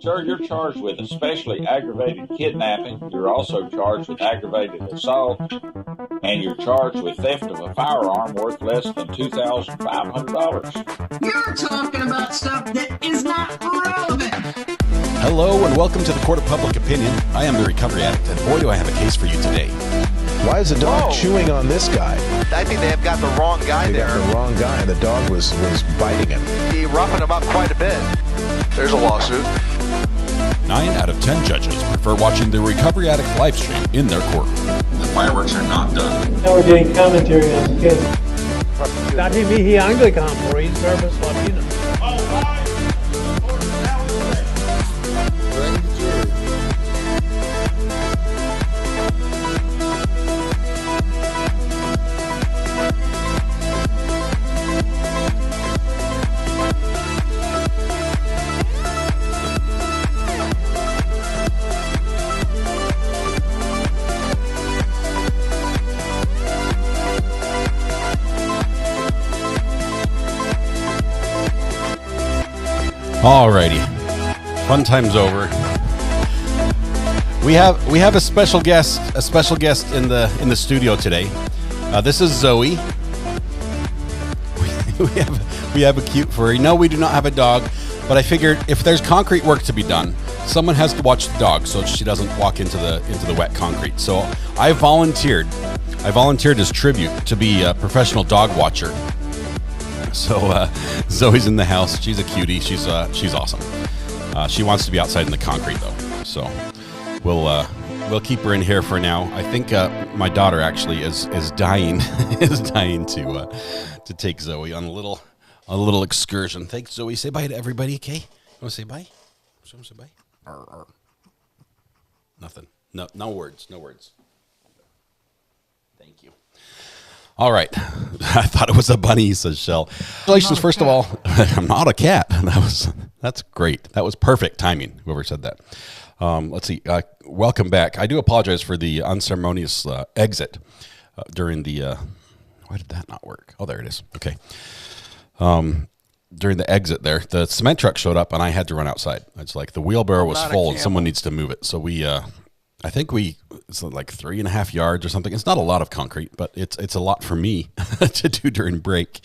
Sir, you're charged with especially aggravated kidnapping. You're also charged with aggravated assault, and you're charged with theft of a firearm worth less than $2,500. You're talking about stuff that is not relevant. Hello and welcome to the Court of Public Opinion. I am the recovery addict, and boy do I have a case for you today. Why is the dog chewing on this guy? I think they have got the wrong guy there. Got the wrong guy, and the dog was biting him. He roughened him up quite a bit. There's a lawsuit. 9 out of 10 judges prefer watching the Recovery Addict live stream in their courtroom. The fireworks are not done. Now we're doing commentary on the kids. Dati mihi Anglican for his service Latino. Alrighty, fun time's over. We have a special guest in the studio today. This is Zoe. We have a cute furry. No, we do not have a dog, but I figured if there's concrete work to be done, someone has to watch the dog so she doesn't walk into the wet concrete. So I volunteered as tribute to be a professional dog watcher. So Zoe's in the house. She's a cutie. She's awesome. She wants to be outside in the concrete though. So we'll keep her in here for now. I think my daughter actually is dying to take Zoe on a little excursion. Thanks, Zoe. Say bye to everybody, okay? You want to say bye? Someone say bye. Arr, arr. Nothing. No words. No words. Thank you. All right. I thought it was a bunny, says Shell. Congratulations, first of all. I'm not a cat. That's great. That was perfect timing, whoever said that. Let's see. Welcome back. I do apologize for the unceremonious exit during the... why did that not work? Oh, there it is. Okay. During the exit there, the cement truck showed up, and I had to run outside. It's like the wheelbarrow was full, and someone needs to move it. So we... I think it's like 3.5 yards or something. It's not a lot of concrete, but it's a lot for me to do during break.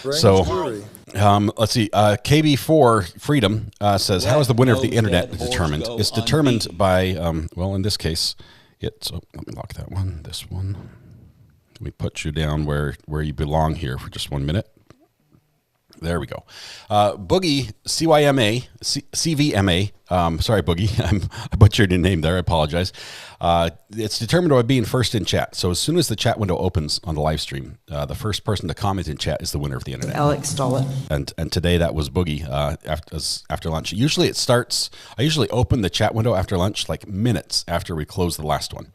Let's see. KB4 Freedom says, how is the winner of the internet determined? It's determined by, well, in this case, let me lock that one, this one. Let me put you down where you belong here for just 1 minute. There we go. Boogie, CVMA. Sorry, Boogie. I butchered your name there. I apologize. It's determined by being first in chat. So as soon as the chat window opens on the live stream, the first person to comment in chat is the winner of the internet. Alex stole it. And today that was Boogie after lunch. Usually it starts, I usually open the chat window after lunch like minutes after we close the last one.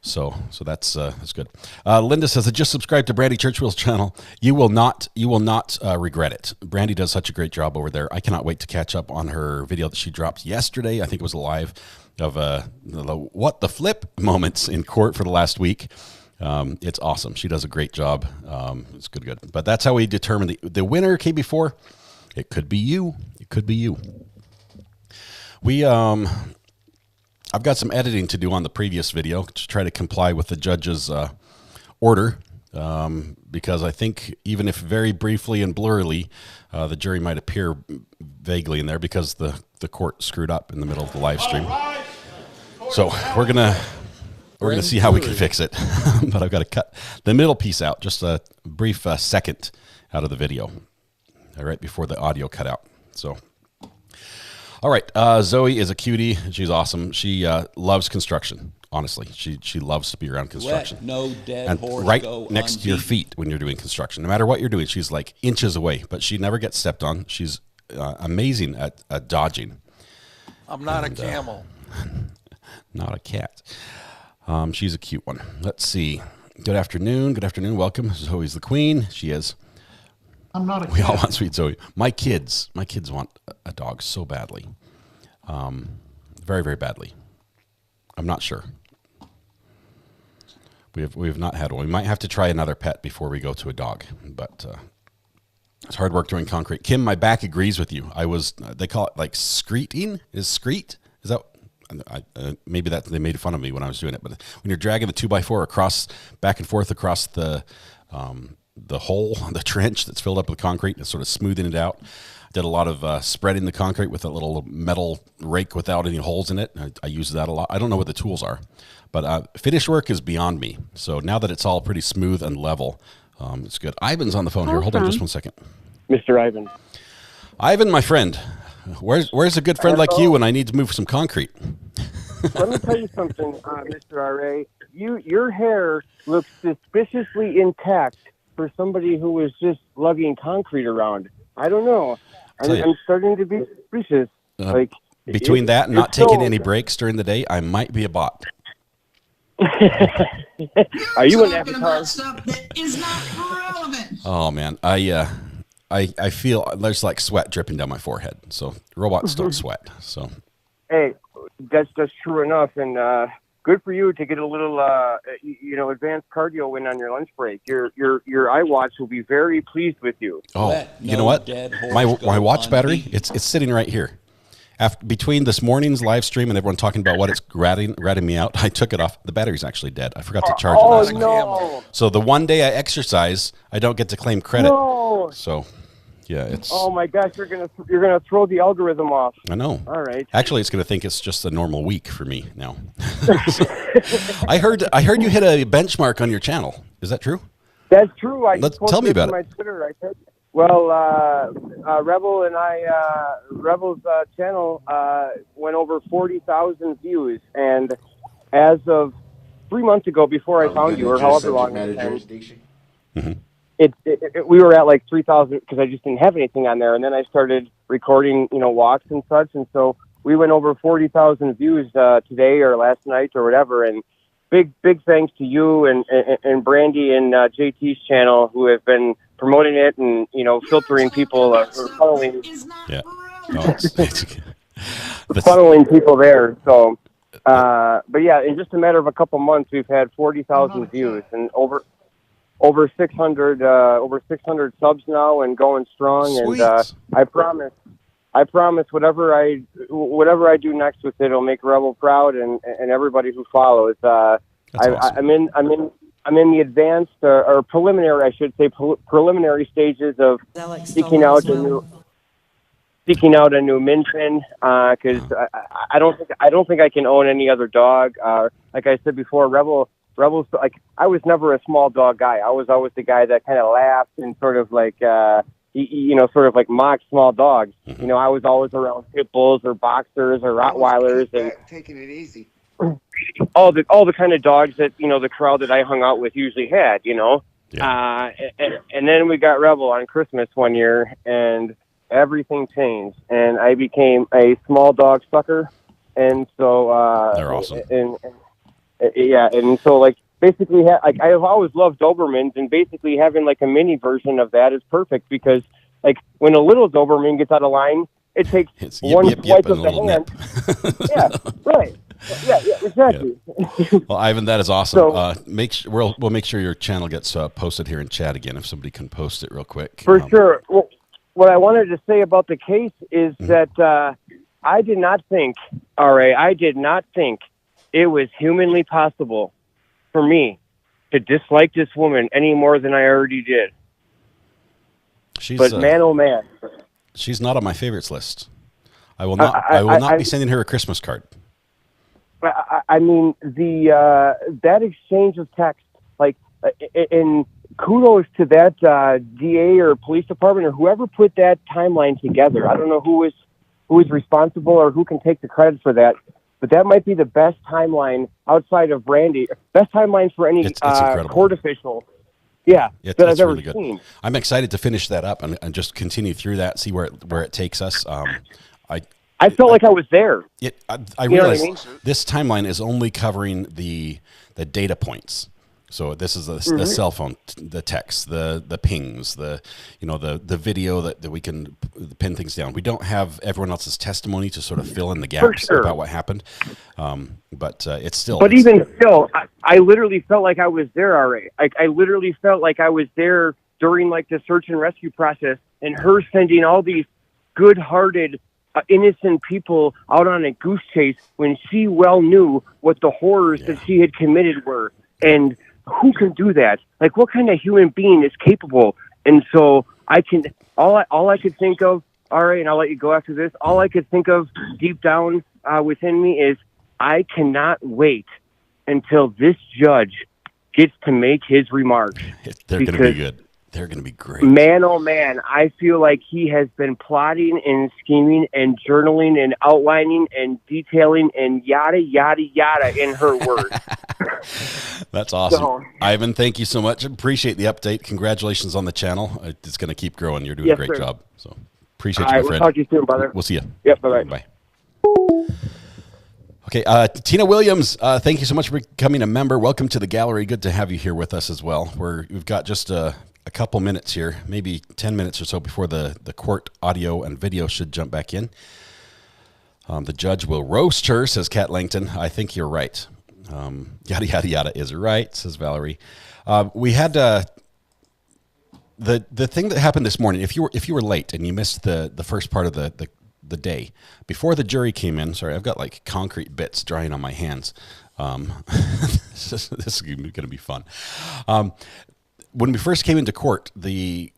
So that's good. Linda says, I just subscribed to Brandy Churchwell's channel. You will not regret it. Brandy does such a great job over there. I cannot wait to catch up on her video that she dropped yesterday. I think it was live of the what the flip moments in court for the last week. It's awesome. She does a great job. It's good. But that's how we determine the winner. KB4. It could be you. It could be you. I've got some editing to do on the previous video to try to comply with the judge's order, because I think even if very briefly and blurrily, the jury might appear vaguely in there because the court screwed up in the middle of the live stream. So we're gonna see how we can fix it. But I've got to cut the middle piece out, just a brief second out of the video, right before the audio cut out. So. All right, Zoe is a cutie. She's awesome. She loves construction. Honestly, she loves to be around construction. No dead and horse right go next to your feet when you're doing construction. No matter what you're doing, she's like inches away, but she never gets stepped on. She's amazing at dodging. I'm not a camel. Not a cat. She's a cute one. Let's see. Good afternoon. Good afternoon. Welcome. Zoe's the queen. She is. I'm not a cat. We all want sweet Zoe. My kids want a dog so badly. Very, very badly. I'm not sure. We have not had one. We might have to try another pet before we go to a dog, but It's hard work doing concrete. Kim, my back agrees with you. They call it like screeting. Is that, maybe that they made fun of me when I was doing it, but when you're dragging the 2x4 back and forth across the hole, the trench that's filled up with concrete and sort of smoothing it out. I did a lot of spreading the concrete with a little metal rake without any holes in it. I use that a lot. I don't know what the tools are, but finished work is beyond me. So now that it's all pretty smooth and level, it's good. Ivan's on the phone here. Hold on just one second. Mr. Ivan. Ivan, my friend, where's a good friend like you when I need to move some concrete? Let me tell you something, Mr. R.A. Your hair looks suspiciously intact for somebody who was just lugging concrete around. I don't know. I'm starting to be suspicious. Between that and not taking any breaks during the day, I might be a bot. Are you an talking avatar? about stuff that is not relevant? Oh man, I feel there's like sweat dripping down my forehead. So robots don't sweat. So hey, that's true enough, and good for you to get a little advanced cardio in on your lunch break. Your iWatch will be very pleased with you. Oh, you know what? My watch battery, it's sitting right here. Between this morning's live stream and everyone talking about what it's ratting me out, I took it off. The battery's actually dead. I forgot to charge it last night. So the one day I exercise, I don't get to claim credit. No. So, yeah, it's. Oh my gosh, you're gonna throw the algorithm off. I know. All right. Actually, it's gonna think it's just a normal week for me now. I heard you hit a benchmark on your channel. Is that true? That's true. Tell me about it. My Twitter. I said. Well, Rebel's channel went over 40,000 views, and as of 3 months ago, before I found you, or however long it's been, we were at like 3,000 because I just didn't have anything on there, and then I started recording, walks and such, and so we went over 40,000 views today or last night or whatever, and big thanks to you and Brandy and JT's channel who have been promoting it and filtering people or funneling. Yeah, funneling people there. So, but yeah, in just a matter of a couple months, we've had 40,000 views and over 600 subs now and going strong. Sweet. And I promise whatever I do next with it will make Rebel proud and everybody who follows. Awesome. I'm in the advanced or preliminary, I should say, preliminary stages of seeking out a new min pin because I don't think I can own any other dog. Like I said before, Rebel's like I was never a small dog guy. I was always the guy that kind of laughed and sort of like sort of like mocked small dogs. Mm-hmm. I was always around pit bulls or boxers or Rottweilers and taking it easy. all the kind of dogs that the crowd that I hung out with usually had. Yeah. And then we got Rebel on Christmas one year, and everything changed, and I became a small dog sucker, and so they're awesome. And so like basically, I've always loved Dobermans, and basically having like a mini version of that is perfect because like when a little Doberman gets out of line, it takes one swipe of the hand. Yeah, right. Yeah, exactly. Yeah. Well, Ivan, that is awesome. So, we'll make sure your channel gets posted here in chat again if somebody can post it real quick. For sure. Well, what I wanted to say about the case is that I did not think it was humanly possible for me to dislike this woman any more than I already did. But man, oh man, she's not on my favorites list. I will not be sending her a Christmas card. I mean, that exchange of text, like, and kudos to that DA or police department or whoever put that timeline together. I don't know who is responsible or who can take the credit for that, but that might be the best timeline outside of Brandy. Best timeline for any court official. Yeah, that I've ever seen. I'm excited to finish that up and just continue through that, see where it takes us. I felt like I was there. I realized this timeline is only covering the data points. So this is the cell phone, the text, the pings, the video that we can pin things down. We don't have everyone else's testimony to sort of fill in the gaps about what happened. But it's still. But even still, I literally felt like I was there already. I literally felt like I was there during like the search and rescue process, and her sending all these good-hearted, innocent people out on a goose chase when she well knew what the horrors that she had committed were. And who can do that? Like, what kind of human being is capable? And so all I could think of, all right, and I'll let you go after this, all I could think of deep down within me is I cannot wait until this judge gets to make his remarks. They're going to be good. They're going to be great. Man, oh man, I feel like he has been plotting and scheming and journaling and outlining and detailing and yada, yada, yada in her words. That's awesome. Ivan, thank you so much. Appreciate the update. Congratulations on the channel. It's going to keep growing. You're doing a great job. So appreciate you, my friend. We'll talk to you soon, brother. We'll see you. Yep, bye-bye. Bye. Okay, Tina Williams, thank you so much for becoming a member. Welcome to the gallery. Good to have you here with us as well. We've got just a couple minutes here, maybe 10 minutes or so before the court audio and video should jump back in. The judge will roast her, says Kat Langton. I think you're right. Yada, yada, yada is right, says Valerie. We had the thing that happened this morning, if you were late and you missed the first part of the day, before the jury came in, sorry, I've got like concrete bits drying on my hands. This is going to be fun. When we first came into court, the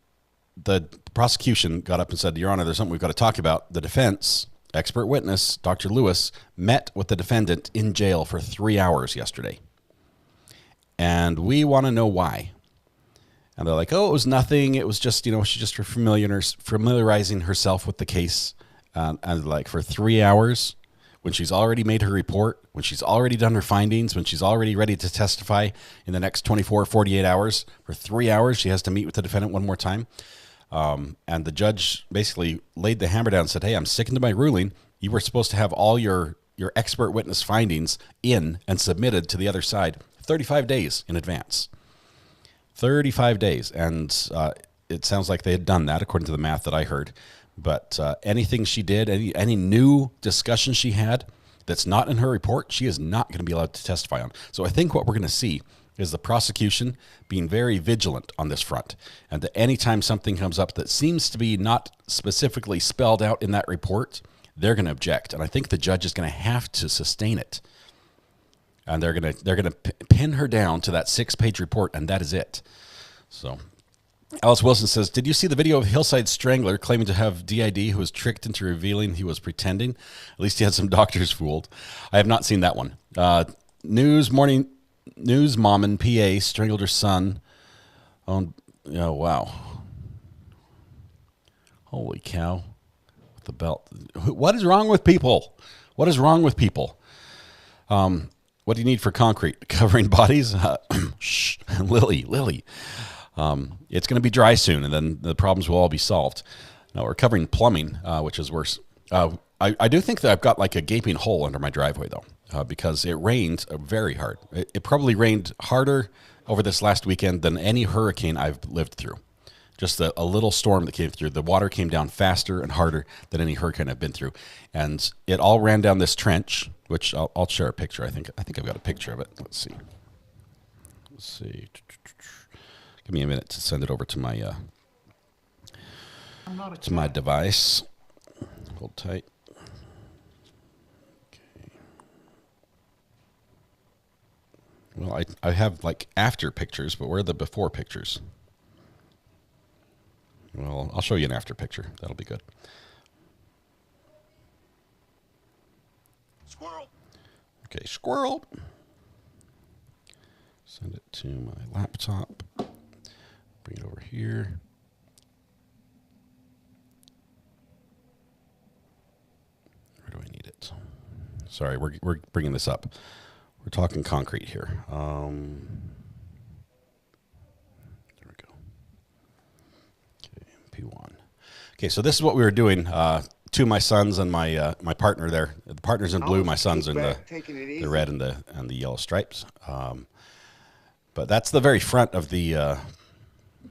prosecution got up and said, Your Honor, there's something we've got to talk about. The defense, expert witness, Dr. Lewis, met with the defendant in jail for 3 hours yesterday. And we want to know why. And they're like, oh, it was nothing. It was just, she's just familiarizing herself with the case. And like for 3 hours, when she's already made her report, when she's already done her findings, when she's already ready to testify in the next 24, 48 hours, for 3 hours, she has to meet with the defendant one more time. And the judge basically laid the hammer down and said, hey, I'm sticking to my ruling. You were supposed to have all your expert witness findings in and submitted to the other side 35 days in advance. 35 days. And it sounds like they had done that, according to the math that I heard. But anything she did, any new discussion she had that's not in her report, she is not going to be allowed to testify on. So I think what we're going to see is the prosecution being very vigilant on this front. And that anytime something comes up that seems to be not specifically spelled out in that report, they're going to object. And I think the judge is going to have to sustain it. And they're going to pin her down to that 6-page report, and that is it. So Alice Wilson says, did you see the video of Hillside Strangler claiming to have DID who was tricked into revealing he was pretending? At least he had some doctors fooled. I have not seen that one. News mom in PA strangled her son. Oh, wow. Holy cow. With the belt. What is wrong with people? What is wrong with people? What do you need for concrete? Covering bodies? Shh, Lily. It's going to be dry soon, and then the problems will all be solved. Now we're covering plumbing, which is worse. I do think that I've got like a gaping hole under my driveway, though, because it rained very hard. It probably rained harder over this last weekend than any hurricane I've lived through. Just a little storm that came through. The water came down faster and harder than any hurricane I've been through. And it all ran down this trench, which I'll share a picture. I think I've got a picture of it. Let's see. Give me a minute to send it over to my device. Hold tight. Okay. Well, I have like after pictures, but where are the before pictures? Well, I'll show you an after picture. That'll be good. Squirrel. Okay, squirrel. Send it to my laptop. Bring it over here. Where do I need it? Sorry, we're bringing this up. We're talking concrete here. There we go. Okay, P1. Okay, so this is what we were doing. Two of my sons and my my partner there. The partner's in blue. My son's in the red and the yellow stripes. But that's the very front of the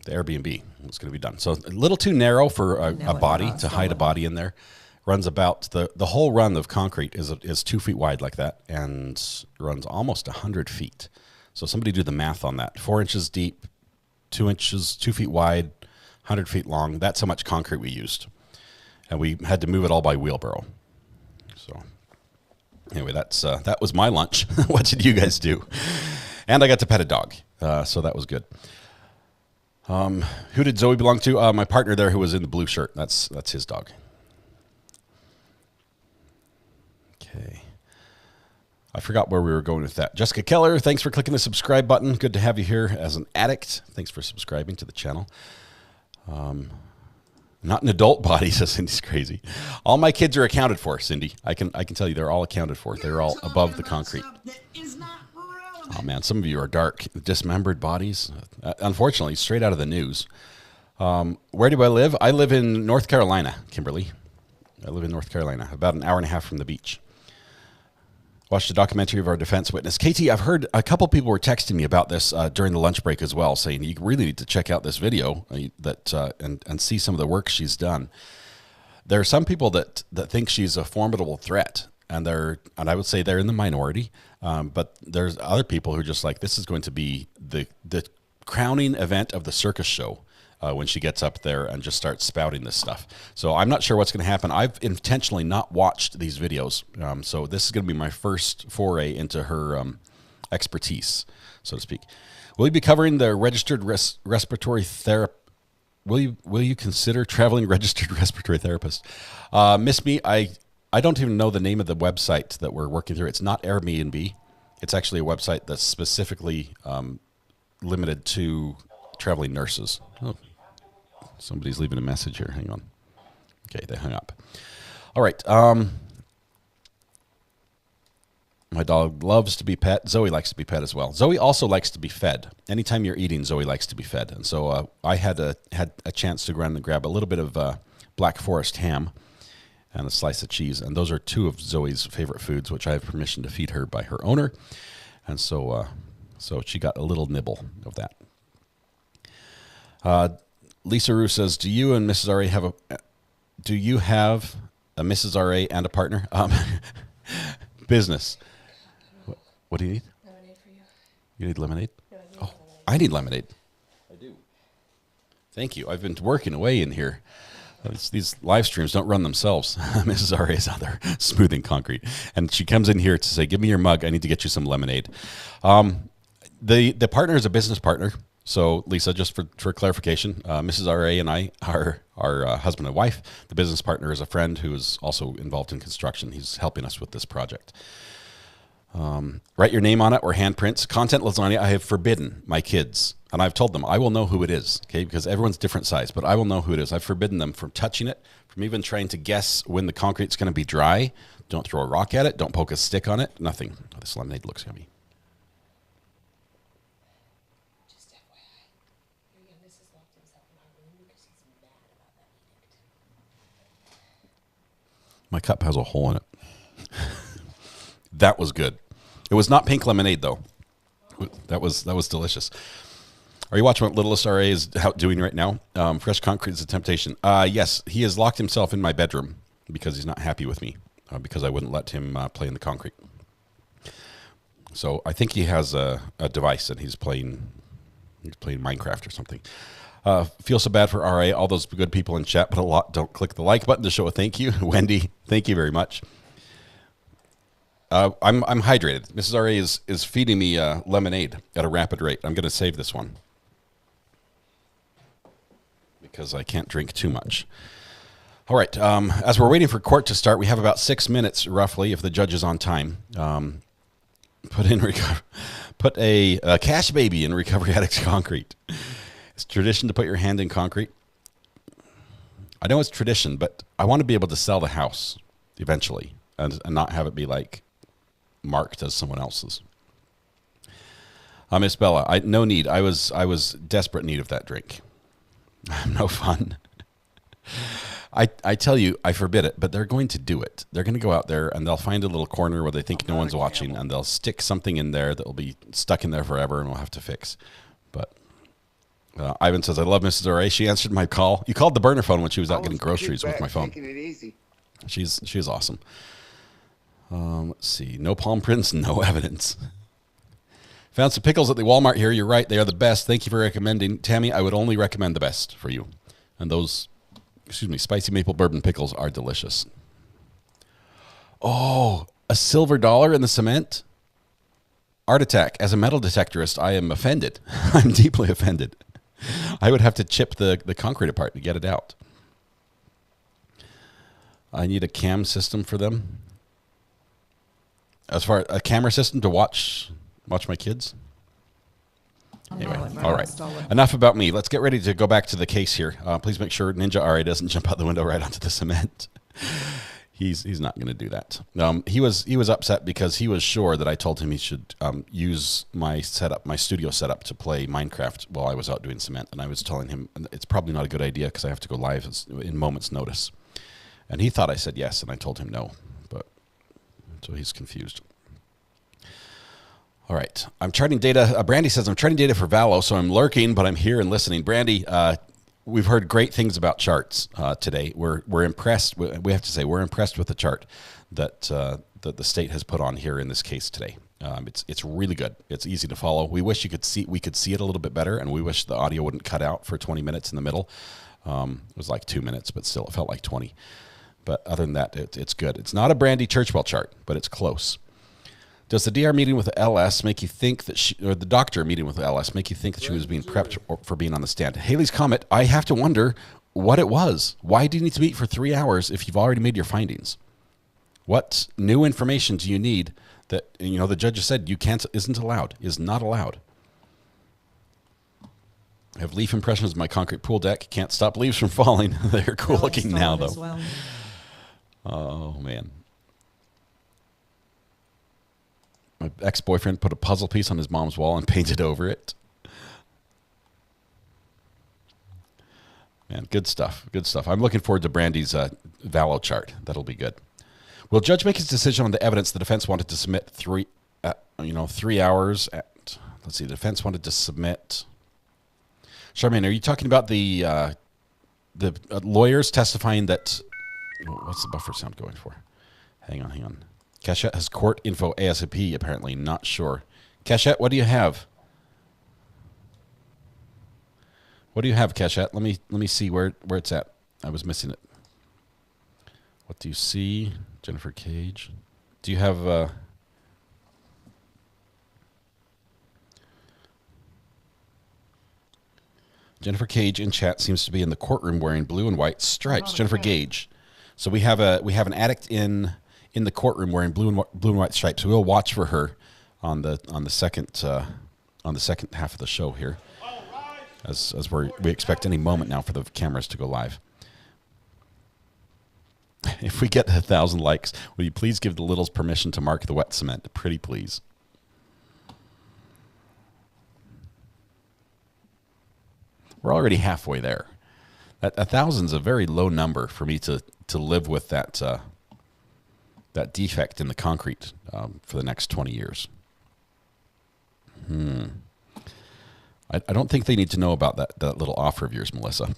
Airbnb. It's going to be done. So a little too narrow for a body to hide a body in there. Runs about the whole run of concrete is 2 feet wide like that, and runs almost 100 feet. So somebody do the math on that. 4 inches deep, 2 inches, 2 feet wide, 100 feet long. That's how much concrete we used. And we had to move it all by wheelbarrow. So anyway, that was my lunch. What did you guys do? And I got to pet a dog. So that was good. Who did Zoe belong to? My partner there who was in the blue shirt. That's his dog. Okay. I forgot where we were going with that. Jessica Keller, thanks for clicking the subscribe button. Good to have you here as an addict. Thanks for subscribing to the channel. Not an adult body, says Cindy's crazy. All my kids are accounted for, Cindy. I can tell you they're all accounted for. They're all above the concrete. Oh, man, some of you are dark. Dismembered bodies. Unfortunately, straight out of the news. Where do I live? I live in North Carolina, Kimberly. I live in North Carolina, about an hour and a half from the beach. Watched a documentary of our defense witness. Katie, I've heard a couple people were texting me about this during the lunch break as well, saying you really need to check out this video and see some of the work she's done. There are some people that think she's a formidable threat, and I would say they're in the minority. But there's other people who are just like, this is going to be the crowning event of the circus show when she gets up there and just starts spouting this stuff. So I'm not sure what's going to happen. I've intentionally not watched these videos. So this is going to be my first foray into her expertise, so to speak. Will you be covering the registered respiratory therapy? Will you consider traveling registered respiratory therapist? Miss me, I don't even know the name of the website that we're working through. It's not Airbnb. It's actually a website that's specifically limited to traveling nurses. Oh, somebody's leaving a message here. Hang on. Okay, they hung up. All right. My dog loves to be pet. Zoe likes to be pet as well. Zoe also likes to be fed. Anytime you're eating, Zoe likes to be fed. And so I had a chance to go around and grab a little bit of Black Forest ham and a slice of cheese. And those are two of Zoe's favorite foods, which I have permission to feed her by her owner. And so she got a little nibble of that. Lisa Rue says, do you and Mrs. R.A. have a Mrs. R.A. and a partner? Business. What do you need? Lemonade for you. You need lemonade? No, I need lemonade. I need lemonade. I do. Thank you. I've been working away in here. These live streams don't run themselves. Mrs. R.A. is out there smoothing concrete. And she comes in here to say, give me your mug. I need to get you some lemonade. The partner is a business partner. So, Lisa, just for clarification, Mrs. R.A. and I are husband and wife. The business partner is a friend who is also involved in construction. He's helping us with this project. Write your name on it or handprints. Content lasagna, I have forbidden my kids. And I've told them, I will know who it is, okay? Because everyone's different size, but I will know who it is. I've forbidden them from touching it, from even trying to guess when the concrete's going to be dry. Don't throw a rock at it. Don't poke a stick on it. Nothing. Oh, this lemonade looks yummy. Just FYI, your youngest has locked himself in our room because he's mad about that edict. My cup has a hole in it. That was good. It was not pink lemonade, though. That was delicious. Are you watching what Littlest RA is doing right now? Fresh concrete is a temptation. Yes, he has locked himself in my bedroom because he's not happy with me because I wouldn't let him play in the concrete. So I think he has a device and he's playing Minecraft or something. Feel so bad for RA, all those good people in chat, but a lot don't click the like button to show a thank you. Wendy, thank you very much. I'm hydrated. Mrs. RA is feeding me lemonade at a rapid rate. I'm going to save this one because I can't drink too much. All right. As we're waiting for court to start, we have about 6 minutes roughly if the judge is on time. Put a cash baby in Recovery Addicts Concrete. It's tradition to put your hand in concrete. I know it's tradition, but I want to be able to sell the house eventually and not have it be like marked as someone else's. Miss Bella, no need. I was desperate need of that drink. No fun. I tell you, I forbid it, but they're going to do it. They're going to go out there and they'll find a little corner where they think no one's watching, and they'll stick something in there that will be stuck in there forever, and we'll have to fix. But Ivan says, I love Mrs. R.A. She answered my call. You called the burner phone when she was out getting groceries with my phone. She's awesome. Let's see. No palm prints, no evidence. Found some pickles at the Walmart here. You're right. They are the best. Thank you for recommending. Tammy, I would only recommend the best for you. And those, spicy maple bourbon pickles are delicious. Oh, a silver dollar in the cement? Art attack. As a metal detectorist, I am offended. I'm deeply offended. I would have to chip the concrete apart to get it out. I need a cam system for them. As far as a camera system to watch my kids. Anyway, all right. Enough about me. Let's get ready to go back to the case here. Please make sure Ninja RA doesn't jump out the window right onto the cement. He's not going to do that. He was upset because he was sure that I told him he should use my studio setup to play Minecraft while I was out doing cement, and I was telling him it's probably not a good idea because I have to go live in moments' notice. And he thought I said yes, and I told him no. So he's confused. All right. I'm charting data. Brandy says, I'm charting data for Valo, so I'm lurking, but I'm here and listening. Brandy, we've heard great things about charts today. We're impressed. We have to say we're impressed with the chart that the state has put on here in this case today. It's really good. It's easy to follow. We wish we could see it a little bit better, and we wish the audio wouldn't cut out for 20 minutes in the middle. It was like 2 minutes, but still it felt like 20. But other than that, it's good. It's not a Brandy Churchwell chart, but it's close. Does the DR meeting with the LS make you think that or the doctor meeting with the LS make you think that she was being prepped for being on the stand? Haley's comment, I have to wonder what it was. Why do you need to meet for 3 hours if you've already made your findings? What new information do you need that, the judge has said is not allowed? I have leaf impressions of my concrete pool deck. Can't stop leaves from falling. They're cool looking now, though. Well. Oh, man. My ex-boyfriend put a puzzle piece on his mom's wall and painted over it. Man, good stuff. Good stuff. I'm looking forward to Brandy's Valo chart. That'll be good. Will judge make his decision on the evidence the defense wanted to submit 3 hours at, let's see, the defense wanted to submit. Charmaine, are you talking about the lawyers testifying that, what's the buffer sound going for? Hang on. Cachette has court info ASAP, apparently. Not sure. Cachette, what do you have? What do you have, Cachette? Let me see where it's at. I was missing it. What do you see? Jennifer Cage. Do you have... Jennifer Cage in chat seems to be in the courtroom wearing blue and white stripes. Jennifer Gage. So we have an addict in the courtroom wearing blue and white stripes. We'll watch for her on the second half of the show here, as we expect any moment now for the cameras to go live. If we get 1,000 likes, will you please give the Littles permission to mark the wet cement? Pretty please. We're already halfway there. 1,000's a very low number for me to live with that defect in the concrete for the next 20 years. I don't think they need to know about that little offer of yours, Melissa.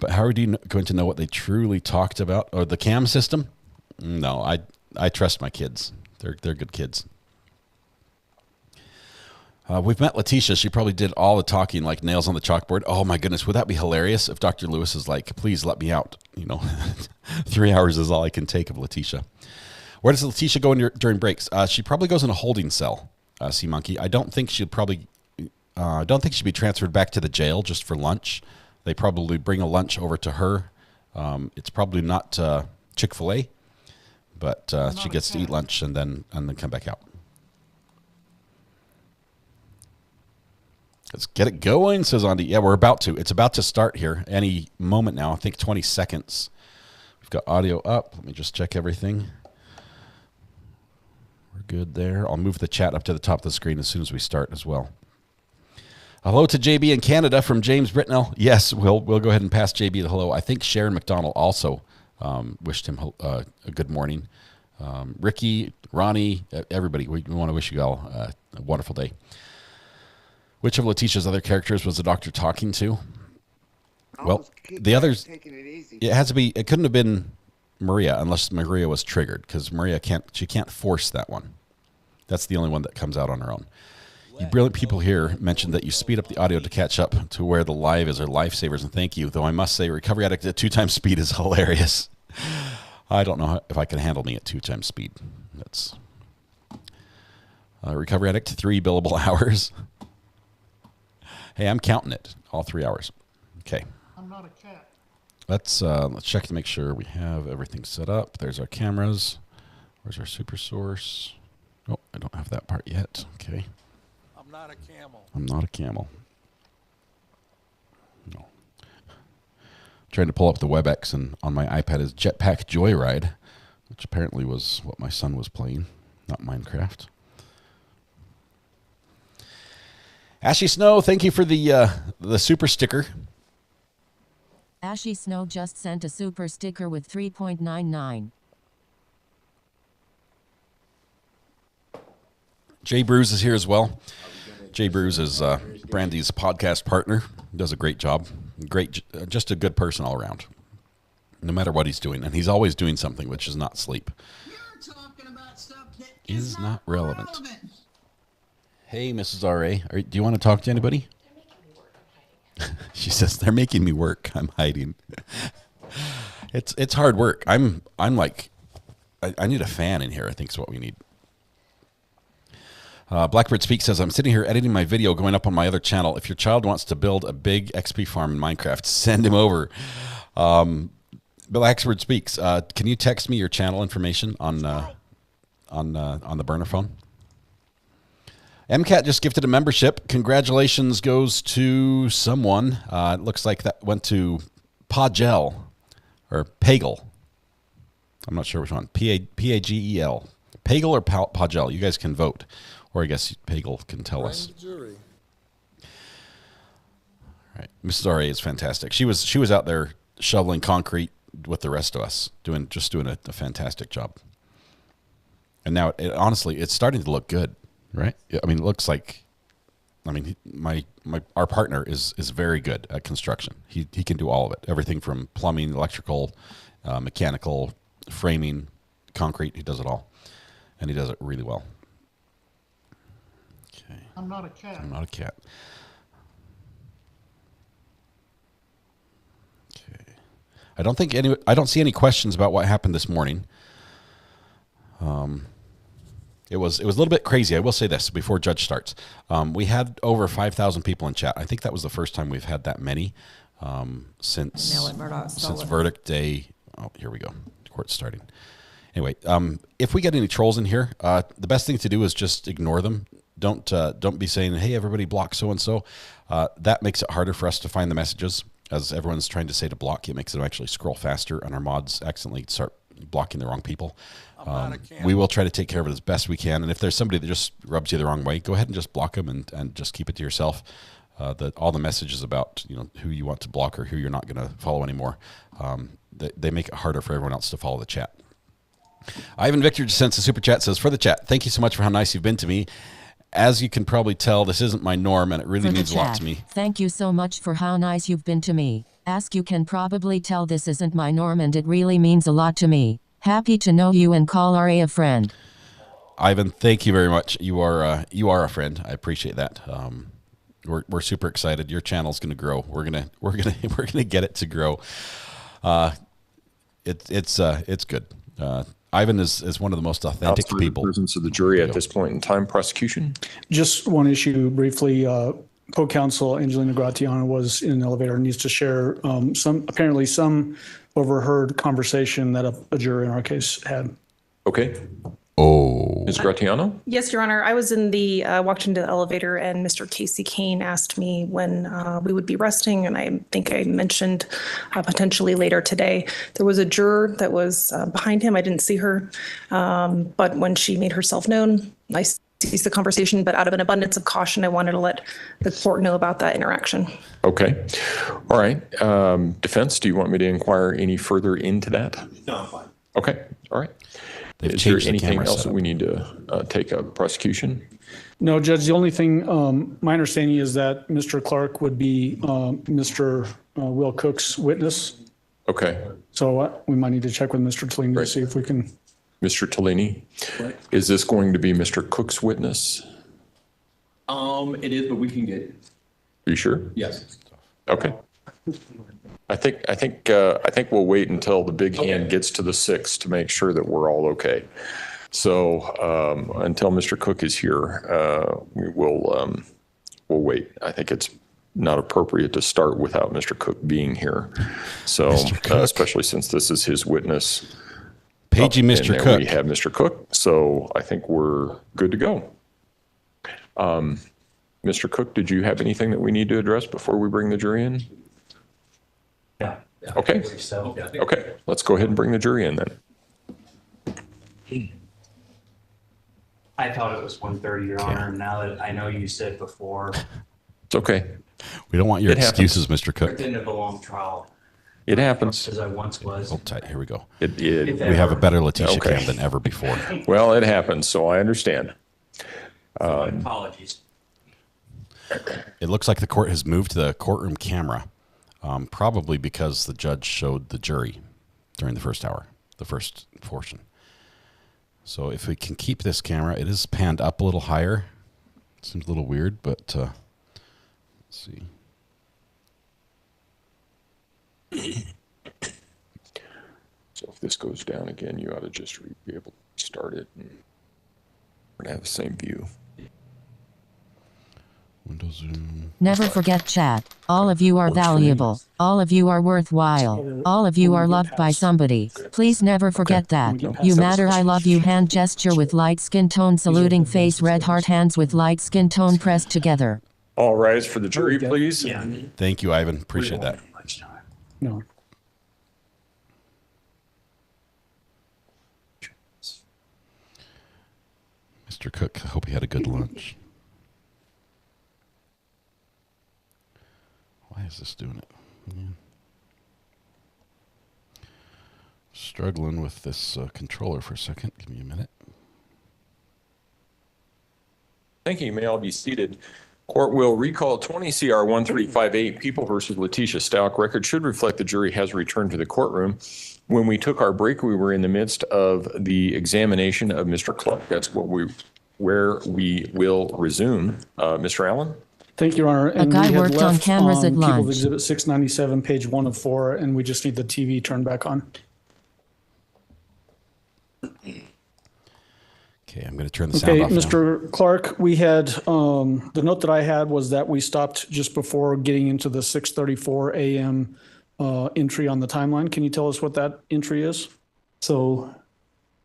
But how are you going to know what they truly talked about? Or the cam system? No, I trust my kids. They're good kids. We've met Letecia. She probably did all the talking like nails on the chalkboard. Oh, my goodness. Would that be hilarious if Dr. Lewis is like, please let me out? 3 hours is all I can take of Letecia. Where does Letecia go during breaks? She probably goes in a holding cell, Sea Monkey. I don't think she'd be transferred back to the jail just for lunch. They probably bring a lunch over to her. It's probably not Chick-fil-A, but she gets to eat lunch and then come back out. Let's get it going, says Andy. Yeah, we're about to. It's about to start here any moment now. I think 20 seconds. We've got audio up. Let me just check everything. We're good there. I'll move the chat up to the top of the screen as soon as we start as well. Hello to JB in Canada from James Britnell. Yes, we'll go ahead and pass JB the hello. I think Sharon McDonald also wished him a good morning. Ricky, Ronnie, everybody, we want to wish you all a wonderful day. Which of Leticia's other characters was the doctor talking to? Well, the others, it has to be, it couldn't have been Maria unless Maria was triggered, because Maria can't force that one. That's the only one that comes out on our own. You brilliant people here mentioned that you speed up the audio to catch up to where the live is, or lifesavers, and thank you. Though I must say, Recovery Addict at 2x speed is hilarious. I don't know if I can handle me at 2x speed. That's Recovery Addict, 3 billable hours. Hey, I'm counting it, all 3 hours. Okay. I'm not a cat. Let's check to make sure we have everything set up. There's our cameras. Where's our super source? Oh, I don't have that part yet. Okay. I'm not a camel. I'm not a camel. No. Trying to pull up the WebEx, and on my iPad is Jetpack Joyride, which apparently was what my son was playing, not Minecraft. Ashy Snow, thank you for the super sticker. Ashy Snow just sent a super sticker with 3.99. Jay Bruce is here as well. Jay Bruce is Brandy's podcast partner. He does a great job. Just a good person all around, no matter what he's doing. And he's always doing something, which is not sleep. You're talking about stuff that Is not relevant. Hey, Mrs. R.A., do you want to talk to anybody? She says, they're making me work. I'm hiding. It's hard work. I'm like, I need a fan in here, I think is what we need. Blackbird Speak says, I'm sitting here editing my video going up on my other channel. If your child wants to build a big XP farm in Minecraft, send him over. Blackbird Speaks, can you text me your channel information on the burner phone? MCAT just gifted a membership. Congratulations goes to someone. It looks like that went to Pagel or Pagel. I'm not sure which one. P-A-G-E-L. Pagel or Pagel. You guys can vote. Or I guess Pagel can tell us. All right. Mrs. R.A. is fantastic. She was out there shoveling concrete with the rest of us, doing a fantastic job. And now, honestly, it's starting to look good. Right? I mean, it looks like, our partner is very good at construction. He can do all of it. Everything from plumbing, electrical, mechanical, framing, concrete. He does it all. And he does it really well. Okay. I'm not a cat. I'm not a cat. Okay. I don't see any questions about what happened this morning. It was a little bit crazy. I will say this before Judge starts. We had over 5,000 people in chat. I think that was the first time we've had that many since verdict day. Oh, here we go. Court's starting. Anyway, if we get any trolls in here, the best thing to do is just ignore them. Don't be saying, hey, everybody block so-and-so. That makes it harder for us to find the messages. As everyone's trying to say to block, it makes them actually scroll faster, and our mods accidentally start blocking the wrong people. We will try to take care of it as best we can. And if there's somebody that just rubs you the wrong way, go ahead and just block them and just keep it to yourself. All the messages about who you want to block or who you're not going to follow anymore, they make it harder for everyone else to follow the chat. Ivan Victor just sends a super chat, says, for the chat, thank you so much for how nice you've been to me. As you can probably tell, this isn't my norm, and it really means a lot to me. Thank you so much for how nice you've been to me. As you can probably tell, this isn't my norm, and it really means a lot to me. Happy to know you and call RA a friend. Ivan, thank you very much. You are a friend. I appreciate that. We're super excited. Your channel's going to grow. We're gonna get it to grow. It's good. Ivan is one of the most authentic people. Presence of the jury at this point in time. Prosecution. Just one issue briefly. Co-counsel Angelina Gratiano was in an elevator and needs to share some overheard conversation that a juror in our case had. Okay. Oh. Ms. Gratiano? Yes, Your Honor. I was in walked into the elevator, and Mr. Casey Kane asked me when we would be resting, and I think I mentioned potentially later today. There was a juror that was behind him. I didn't see her, but when she made herself known, I seized the conversation, but out of an abundance of caution, I wanted to let the court know about that interaction. Okay. All right. Defense, do you want me to inquire any further into that? No, I'm fine. Okay. All right. Is there anything else that we need to take up prosecution? No, Judge, the only thing, my understanding is that Mr. Clark would be Mr. Will Cook's witness. Okay. So we might need to check with Mr. Tling to see if we can Mr. Tellini, is this going to be Mr. Cook's witness? It is, but we can get. Are you sure? Yes. Okay. I think we'll wait until the big hand gets to the 6 to make sure that we're all okay. So until Mr. Cook is here, we'll wait. I think it's not appropriate to start without Mr. Cook being here. So especially since this is his witness. Pagey Mr. Cook. We have Mr. Cook. So I think we're good to go. Mr. Cook, did you have anything that we need to address before we bring the jury in? Yeah. Okay. Okay. Let's go ahead and bring the jury in then. I thought it was 1:30, Your Honor. Now that I know you said before. It's okay. We don't want your excuses, Mr. Cook. At the end of a long trial. It happens. As I once was. Hold tight. Here we go. We we have a better Letecia cam than ever before. Well, it happens, so I understand. So apologies. It looks like the court has moved the courtroom camera, probably because the judge showed the jury during the first hour, the first portion. So if we can keep this camera, it is panned up a little higher. Seems a little weird, but let's see. So if this goes down again, you ought to just be able to start it. And we're going to have the same view. Windows Zoom. Never forget, chat. All of you are valuable. All of you are worthwhile. All of you are loved by somebody. Please never forget that. You matter. I love you. Hand gesture with light skin tone saluting face. Red heart hands with light skin tone pressed together. All rise for the jury, please. Yeah. Thank you, Ivan. Appreciate that. No. Mr. Cook, I hope you had a good lunch. Why is this doing it? Yeah. Struggling with this controller for a second. Give me a minute. Thank you. You may all be seated. Court will recall 20 CR 1358, People versus Letecia Stauch. Record should reflect the jury has returned to the courtroom. When we took our break, we were in the midst of the examination of Mr. Clark. That's where we will resume. Mr. Allen? Thank you, Your Honor. A guy worked on cameras at lunch. People's Exhibit 697, page 1 of 4, and we just need the TV turned back on. Okay, I'm going to turn the sound off now. Mr. Clark, we had, the note that I had was that we stopped just before getting into the 6:34 a.m. Entry on the timeline. Can you tell us what that entry is? So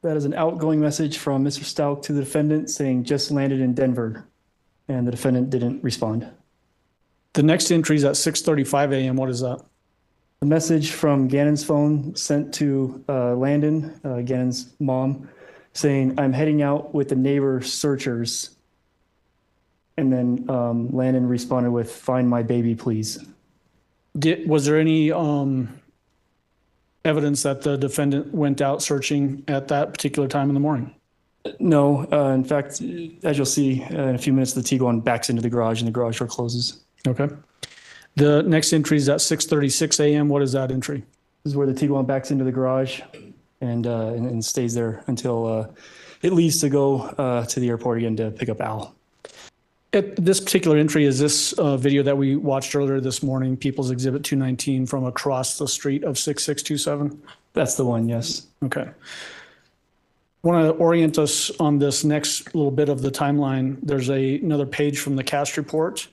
that is an outgoing message from Mr. Stauch to the defendant saying just landed in Denver, and the defendant didn't respond. The next entry is at 6:35 a.m. What is that? The message from Gannon's phone sent to Landon, Gannon's mom, saying, I'm heading out with the neighbor searchers. And then Landon responded with, find my baby, please. Was there any evidence that the defendant went out searching at that particular time in the morning? No. In fact, as you'll see in a few minutes, the Tiguan backs into the garage and the garage door closes. Okay. The next entry is at 6:36 a.m. What is that entry? This is where the Tiguan backs into the garage and stays there until it leaves to go to the airport again to pick up Al. At this particular entry is this video that we watched earlier this morning, People's Exhibit 219 from across the street of 6627? That's the one, yes. Okay. Want to orient us on this next little bit of the timeline. There's another page from the cast report.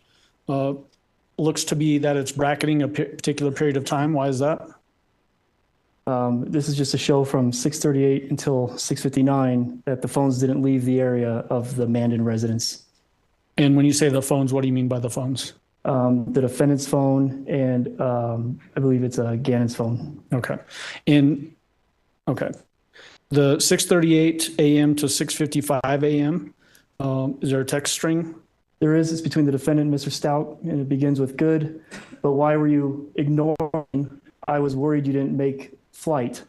Looks to be that it's bracketing a particular period of time. Why is that? This is just a show from 6:38 until 6:59 that the phones didn't leave the area of the Mandan residence. And when you say the phones, what do you mean by the phones? The defendant's phone and I believe it's Gannon's phone. Okay. Okay. The 6:38 a.m. to 6:55 a.m. Is there a text string? There is. It's between the defendant and Mr. Stauch, and it begins with good. But why were you ignoring? I was worried you didn't make flight.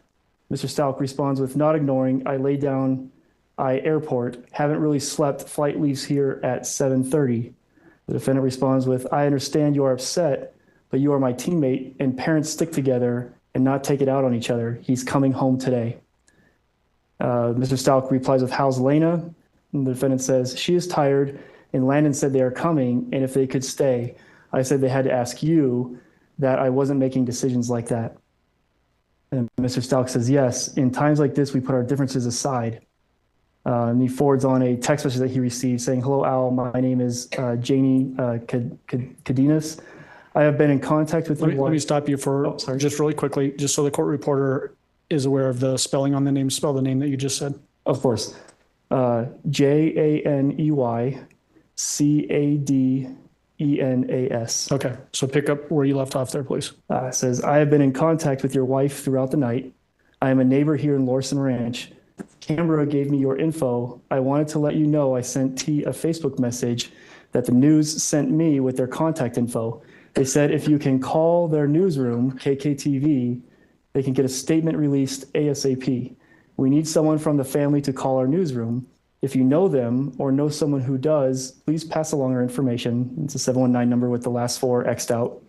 Mr. Stauch responds with not ignoring. I lay down. I airport. Haven't really slept. Flight leaves here at 7:30. The defendant responds with, I understand you are upset, but you are my teammate, and parents stick together and not take it out on each other. He's coming home today. Mr. Stauch replies with, how's Lena? And the defendant says, she is tired, and Landon said they are coming, and if they could stay. I said they had to ask you, that I wasn't making decisions like that. And Mr. Stauch says, yes, in times like this, we put our differences aside. And he forwards on a text message that he received saying, hello, Al, my name is Janie Cadenas. I have been in contact with you. Let me stop you for just really quickly, just so the court reporter is aware of the spelling on the name. Spell the name that you just said. Of course. JaneyCadenas. Okay, so pick up where you left off there, please. It says, I have been in contact with your wife throughout the night. I am a neighbor here in Lorson Ranch. Canberra gave me your info. I wanted to let you know I sent T a Facebook message that the news sent me with their contact info. They said if you can call their newsroom, KKTV, they can get a statement released ASAP. We need someone from the family to call our newsroom. If you know them or know someone who does, please pass along our information. It's a 719 number with the last four X'd out.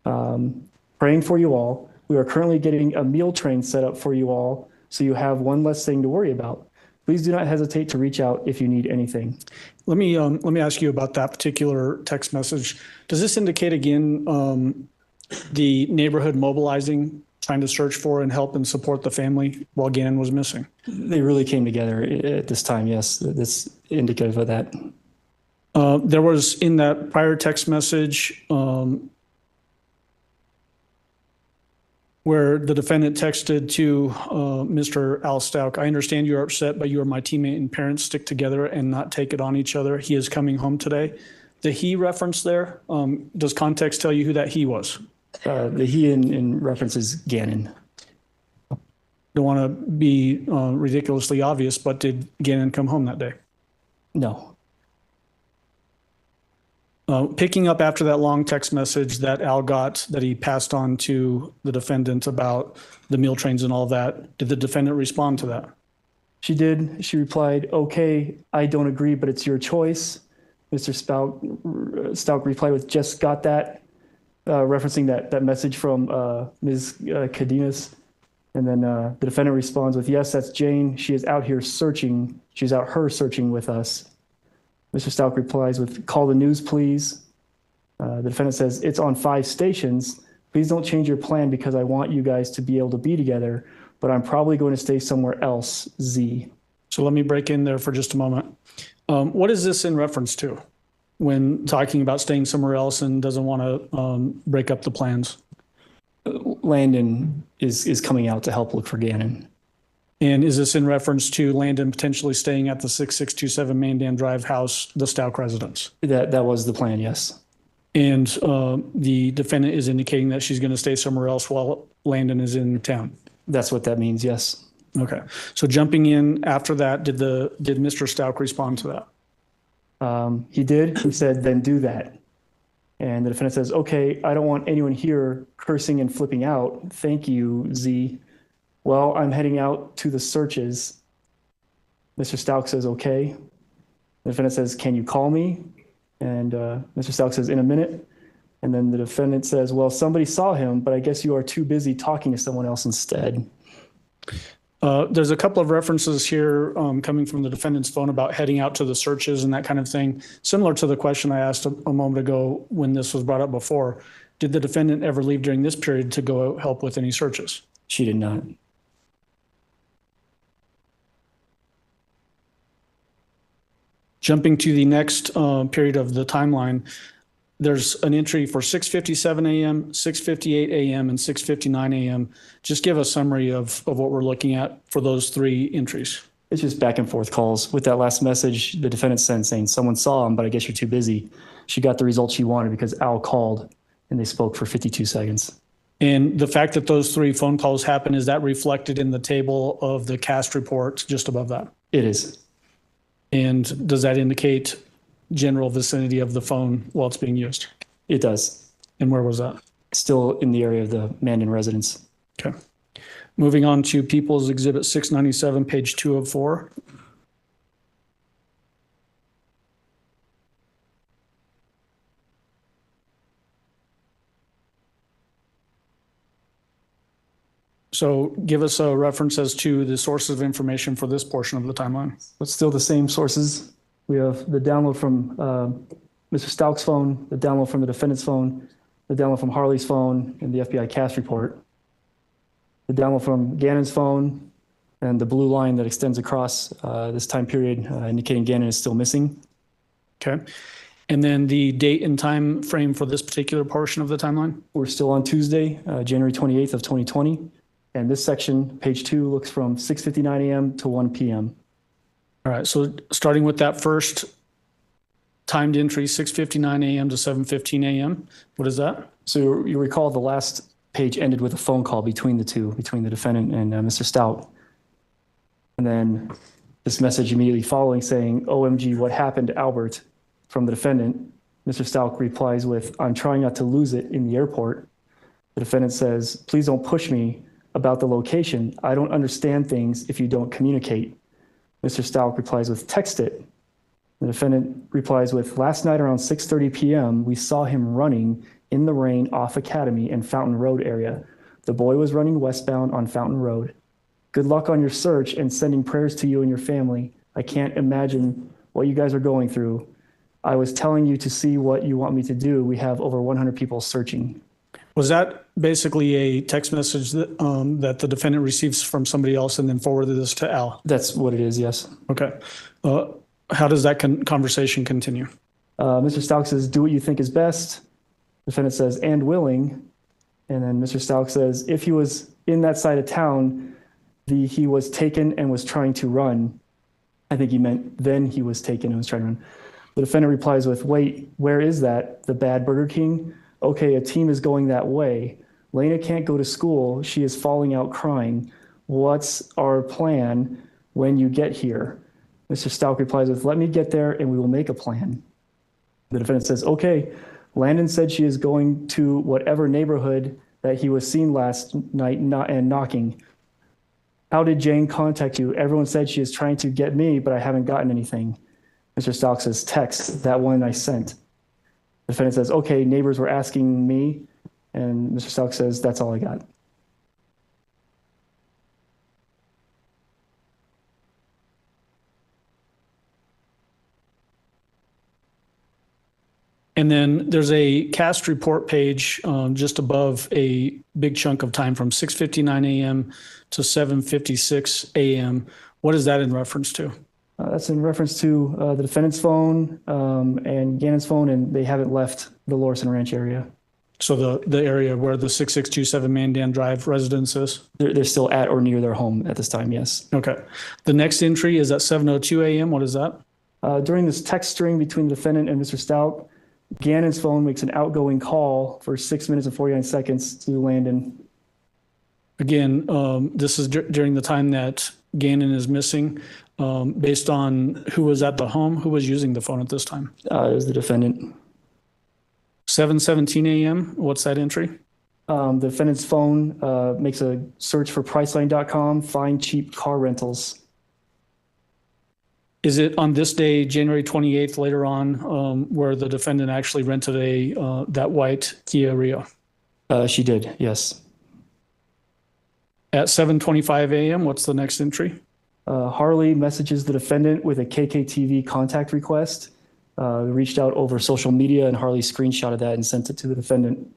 Praying for you all. We are currently getting a meal train set up for you all, so you have one less thing to worry about. Please do not hesitate to reach out if you need anything. Let me ask you about that particular text message. Does this indicate again the neighborhood mobilizing, trying to search for and help and support the family while Gannon was missing? They really came together at this time, yes. That's indicative of that. There was in that prior text message where the defendant texted to Mr. Al Stauch, I understand you're upset, but you are my teammate and parents. Stick together and not take it on each other. He is coming home today. The he reference there, does context tell you who that he was? The he in reference is Gannon. Don't want to be ridiculously obvious, but did Gannon come home that day? No. Picking up after that long text message that Al got that he passed on to the defendant about the meal trains and all that, did the defendant respond to that? She did. She replied, okay, I don't agree, but it's your choice. Mr. Stauch replied with, just got that, referencing that message from Ms. Cadenas. And then the defendant responds with, yes, that's Jane. She is out here searching. She's out her searching with us. Mr. Stauch replies with, call the news, please. The defendant says, it's on 5 stations. Please don't change your plan because I want you guys to be able to be together, but I'm probably going to stay somewhere else, Z. So let me break in there for just a moment. What is this in reference to when talking about staying somewhere else and doesn't want to break up the plans? Landon is coming out to help look for Gannon. And is this in reference to Landon potentially staying at the 6627 Main Dam Drive house, the Stauch residence? That was the plan, yes. And the defendant is indicating that she's going to stay somewhere else while Landon is in town. That's what that means, yes. Okay. So jumping in after that, did Mr. Stauch respond to that? He did. He said, then do that. And the defendant says, okay, I don't want anyone here cursing and flipping out. Thank you, Z. Well, I'm heading out to the searches. Mr. Stauch says, okay. The defendant says, can you call me? And Mr. Stauch says, in a minute. And then the defendant says, well, somebody saw him, but I guess you are too busy talking to someone else instead. There's a couple of references here coming from the defendant's phone about heading out to the searches and that kind of thing, similar to the question I asked a moment ago when this was brought up before. Did the defendant ever leave during this period to go help with any searches? She did not. Jumping to the next period of the timeline, there's an entry for 6:57 a.m., 6:58 a.m., and 6:59 a.m. Just give a summary of what we're looking at for those 3 entries. It's just back and forth calls. With that last message, the defendant sent saying, someone saw him, but I guess you're too busy. She got the result she wanted because Al called, and they spoke for 52 seconds. And the fact that those 3 phone calls happened, is that reflected in the table of the cast report just above that? It is. And does that indicate general vicinity of the phone while it's being used? It does. And where was that? Still in the area of the Mandan residence. Okay. Moving on to People's Exhibit 697, page 2 of 4. So give us a reference as to the sources of information for this portion of the timeline. It's still the same sources. We have the download from Mr. Stauch's phone, the download from the defendant's phone, the download from Harley's phone, and the FBI CAS report, the download from Gannon's phone, and the blue line that extends across this time period indicating Gannon is still missing. Okay. And then the date and time frame for this particular portion of the timeline? We're still on Tuesday, January 28th of 2020. And this section, page 2, looks from 6:59 a.m. to 1 p.m. All right. So starting with that first timed entry, 6:59 a.m. to 7:15 a.m. What is that? So you recall the last page ended with a phone call between the two, between the defendant and Mr. Stauch. And then this message immediately following saying, "OMG, what happened to Albert?" From the defendant. Mr. Stauch replies with, "I'm trying not to lose it in the airport." The defendant says, "Please don't push me about the location. I don't understand things if you don't communicate." Mr. Stauch replies with, "Text it." The defendant replies with, "Last night around 6:30 p.m., we saw him running in the rain off Academy and Fountain Road area. The boy was running westbound on Fountain Road. Good luck on your search and sending prayers to you and your family. I can't imagine what you guys are going through. I was telling you to see what you want me to do. We have over 100 people searching." Was that basically a text message that, that the defendant receives from somebody else and then forwarded this to Al? That's what it is, yes. Okay. How does that conversation continue? Mr. Stauch says, "Do what you think is best." Defendant says, "And willing." And then Mr. Stauch says, "If he was in that side of town, he was taken and was trying to run." I think he meant then he was taken and was trying to run. The defendant replies with, "Wait, where is that? The bad Burger King? Okay, a team is going that way. Lena can't go to school. She is falling out crying. What's our plan when you get here?" Mr. Stauch replies with, "Let me get there and we will make a plan." The defendant says, "Okay, Landon said she is going to whatever neighborhood that he was seen last night and knocking. How did Jane contact you? Everyone said she is trying to get me, but I haven't gotten anything." Mr. Stauch says, "Text, that one I sent." The defendant says, "Okay, neighbors were asking me." And Mr. Stauch says, "That's all I got." And then there's a cast report page just above a big chunk of time from 6:59 a.m. to 7:56 a.m. What is that in reference to? That's in reference to the defendant's phone and Gannon's phone, and they haven't left the Lorison Ranch area. So the area where the 6627 Mandan Drive residence is? They're still at or near their home at this time, yes. Okay. The next entry is at 7:02 a.m. What is that? During this text string between the defendant and Mr. Stauch, Gannon's phone makes an outgoing call for 6 minutes and 49 seconds to Landon. Again, this is during the time that Gannon is missing. Based on who was at the home, who was using the phone at this time? It was the defendant. 7:17 a.m. What's that entry? The defendant's phone makes a search for Priceline.com, find cheap car rentals. Is it on this day, January 28th, later on, where the defendant actually rented that white Kia Rio? She did, yes. At 7:25 a.m., what's the next entry? Harley messages the defendant with a KKTV contact request. Reached out over social media, and Harley screenshotted that and sent it to the defendant.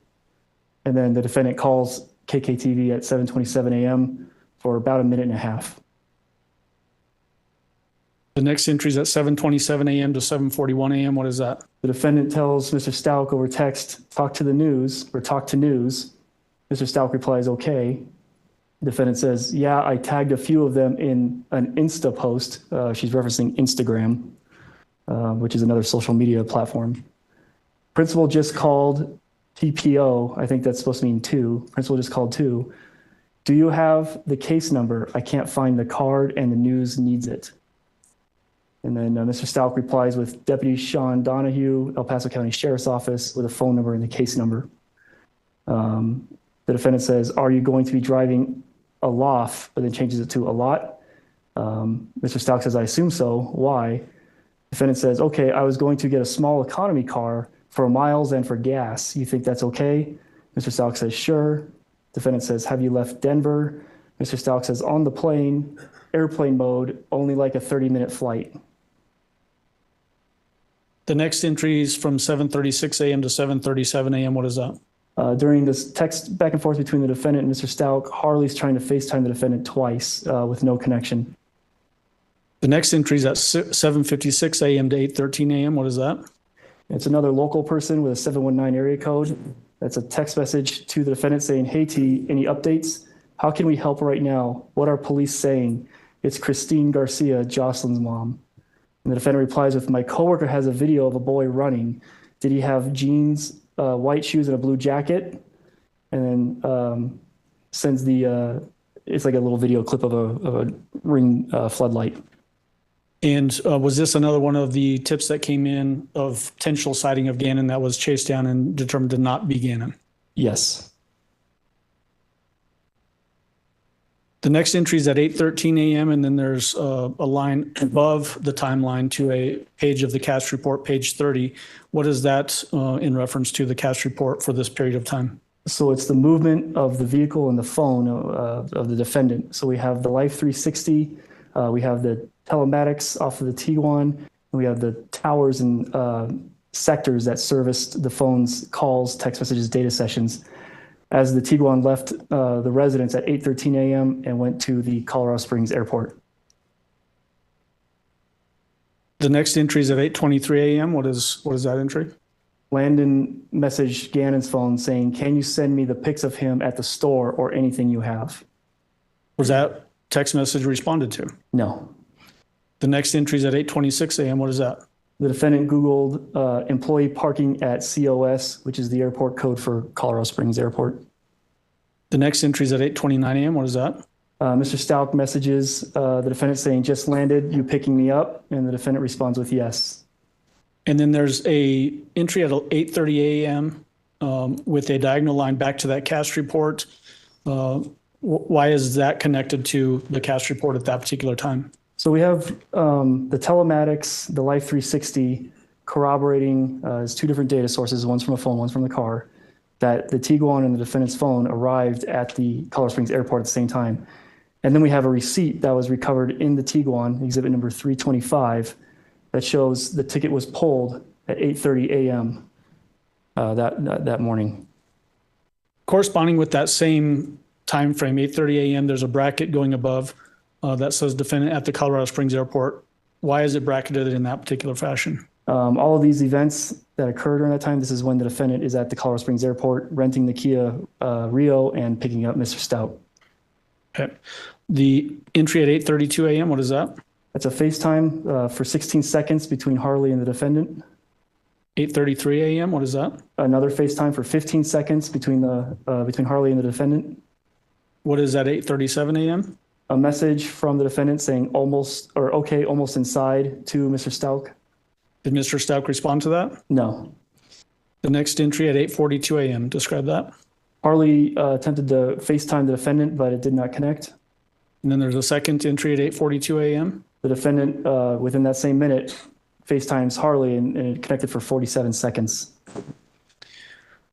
And then the defendant calls KKTV at 7:27 a.m. for about a minute and a half. The next entry is at 7:27 a.m. to 7:41 a.m. What is that? The defendant tells Mr. Stauch over text, "Talk to the news," or "Talk to news." Mr. Stauch replies, "Okay." The defendant says, "Yeah, I tagged a few of them in an Insta post." She's referencing Instagram, which is another social media platform. Principal just called TPO. I think that's supposed to mean two. Principal just called two. "Do you have the case number? I can't find the card and the news needs it." And then Mr. Stauch replies with Deputy Sean Donahue, El Paso County Sheriff's Office, with a phone number and the case number. The defendant says, "Are you going to be driving a loft?" But then changes it to a lot. Mr. Stauch says, "I assume so. Why?" Defendant says, "Okay, I was going to get a small economy car for miles and for gas. You think that's okay?" Mr. Stauch says, "Sure." Defendant says, have you left Denver? Mr. Stauch says, on the plane, airplane mode, only like a 30-minute flight. The next entry is from 7:36 a.m. to 7:37 a.m. What is that? During this text back and forth between the defendant and Mr. Stauch, Harley's trying to FaceTime the defendant twice with no connection. The next entry is at 7:56 a.m. to 8:13 a.m. What is that? It's another local person with a 719 area code. That's a text message to the defendant saying, hey T, any updates? How can we help right now? What are police saying? It's Christine Garcia, Jocelyn's mom. And the defendant replies with, my coworker has a video of a boy running. Did he have jeans, white shoes, and a blue jacket? And then sends it's like a little video clip of a ring floodlight. And was this another one of the tips that came in of potential sighting of Gannon that was chased down and determined to not be Gannon? Yes. The next entry is at 8:13 a.m. and then there's a line above the timeline to a page of the CAST report, page 30. What is that in reference to the CAST report for this period of time? So it's the movement of the vehicle and the phone of the defendant. So we have the Life 360, we have the telematics off of the Tiguan, and we have the towers and sectors that serviced the phone's calls, text messages, data sessions. As the Tiguan left the residence at 8:13 a.m. and went to the Colorado Springs airport. The next entry is at 8:23 a.m. What is that entry? Landon messaged Gannon's phone saying, can you send me the pics of him at the store or anything you have? Was that text message responded to? No. The next entry is at 8:26 a.m. What is that? The defendant Googled employee parking at COS, which is the airport code for Colorado Springs Airport. The next entry is at 8:29 a.m. What is that? Mr. Stauch messages the defendant saying, just landed, you picking me up? And the defendant responds with yes. And then there's a entry at 8:30 a.m. With a diagonal line back to that CAST report. Why is that connected to the CAST report at that particular time? So we have the telematics, the Life 360 corroborating, it's two different data sources, one's from a phone, one's from the car, that the Tiguan and the defendant's phone arrived at the Colorado Springs airport at the same time. And then we have a receipt that was recovered in the Tiguan, exhibit number 325, that shows the ticket was pulled at 8:30 a.m. That morning. Corresponding with that same time frame, 8:30 a.m., there's a bracket going above that says defendant at the Colorado Springs airport. Why is it bracketed in that particular fashion? All of these events that occurred during that time, this is when the defendant is at the Colorado Springs airport, renting the Kia Rio and picking up Mr. Stauch. Okay. The entry at 8:32 a.m., what is that? That's a FaceTime for 16 seconds between Harley and the defendant. 8:33 a.m., what is that? Another FaceTime for 15 seconds between Harley and the defendant. What is at 8:37 a.m.? A message from the defendant saying almost inside to Mr. Stauch. Did Mr. Stauch respond to that? No. The next entry at 8:42 a.m., describe that. Harley attempted to FaceTime the defendant, but it did not connect. And then there's a second entry at 8:42 a.m. The defendant, within that same minute, FaceTimes Harley and it connected for 47 seconds.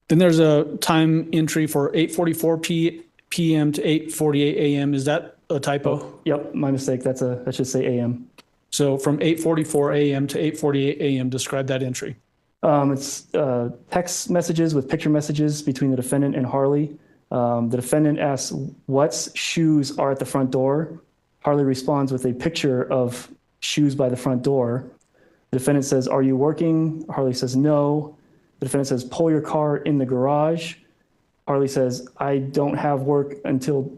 Then there's a time entry for 8:44 p.m. to 8:48 a.m. Is that a typo? Oh, yep, my mistake. That should say a.m. So from 8:44 a.m. to 8:48 a.m., describe that entry. It's text messages with picture messages between the defendant and Harley. The defendant asks, what shoes are at the front door? Harley responds with a picture of shoes by the front door. The defendant says, are you working? Harley says, no. The defendant says, pull your car in the garage. Harley says, I don't have work until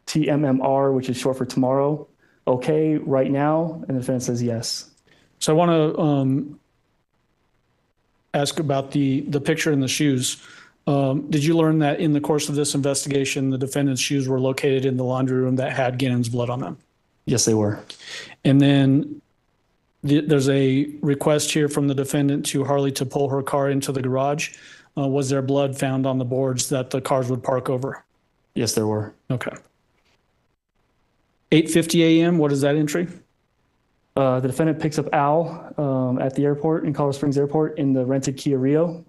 TMMR, which is short for tomorrow. Okay, right now? And the defendant says yes. So I want to ask about the picture and the shoes. Did you learn that in the course of this investigation, the defendant's shoes were located in the laundry room that had Gannon's blood on them? Yes, they were. And then there's a request here from the defendant to Harley to pull her car into the garage. Was there blood found on the boards that the cars would park over? Yes, there were. Okay. 8:50 a.m., what is that entry? The defendant picks up Al at the airport, in Colorado Springs Airport, in the rented Kia Rio.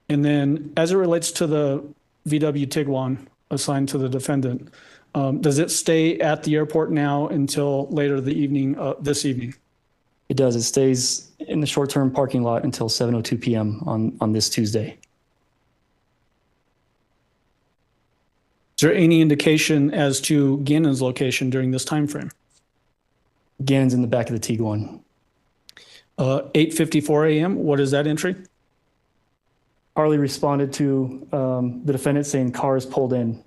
And then as it relates to the VW Tiguan assigned to the defendant. Does it stay at the airport now until later the evening, this evening? It does. It stays in the short-term parking lot until 7:02 p.m. on this Tuesday. Is there any indication as to Gannon's location during this time frame? Gannon's in the back of the Tiguan. 8:54 a.m. What is that entry? Harley responded to the defendant saying cars pulled in.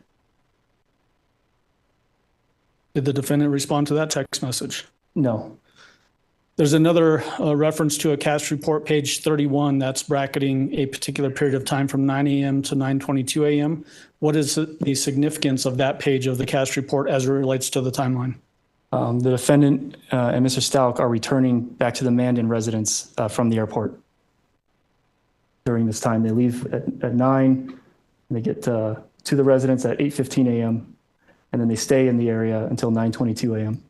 Did the defendant respond to that text message? No. There's another reference to a CAS report, page 31, that's bracketing a particular period of time from 9 a.m. to 9:22 a.m. What is the significance of that page of the CAS report as it relates to the timeline? The defendant and Mr. Stauch are returning back to the Mandan residence from the airport. During this time, they leave at 9, and they get to the residence at 8:15 a.m., and then they stay in the area until 9:22 a.m.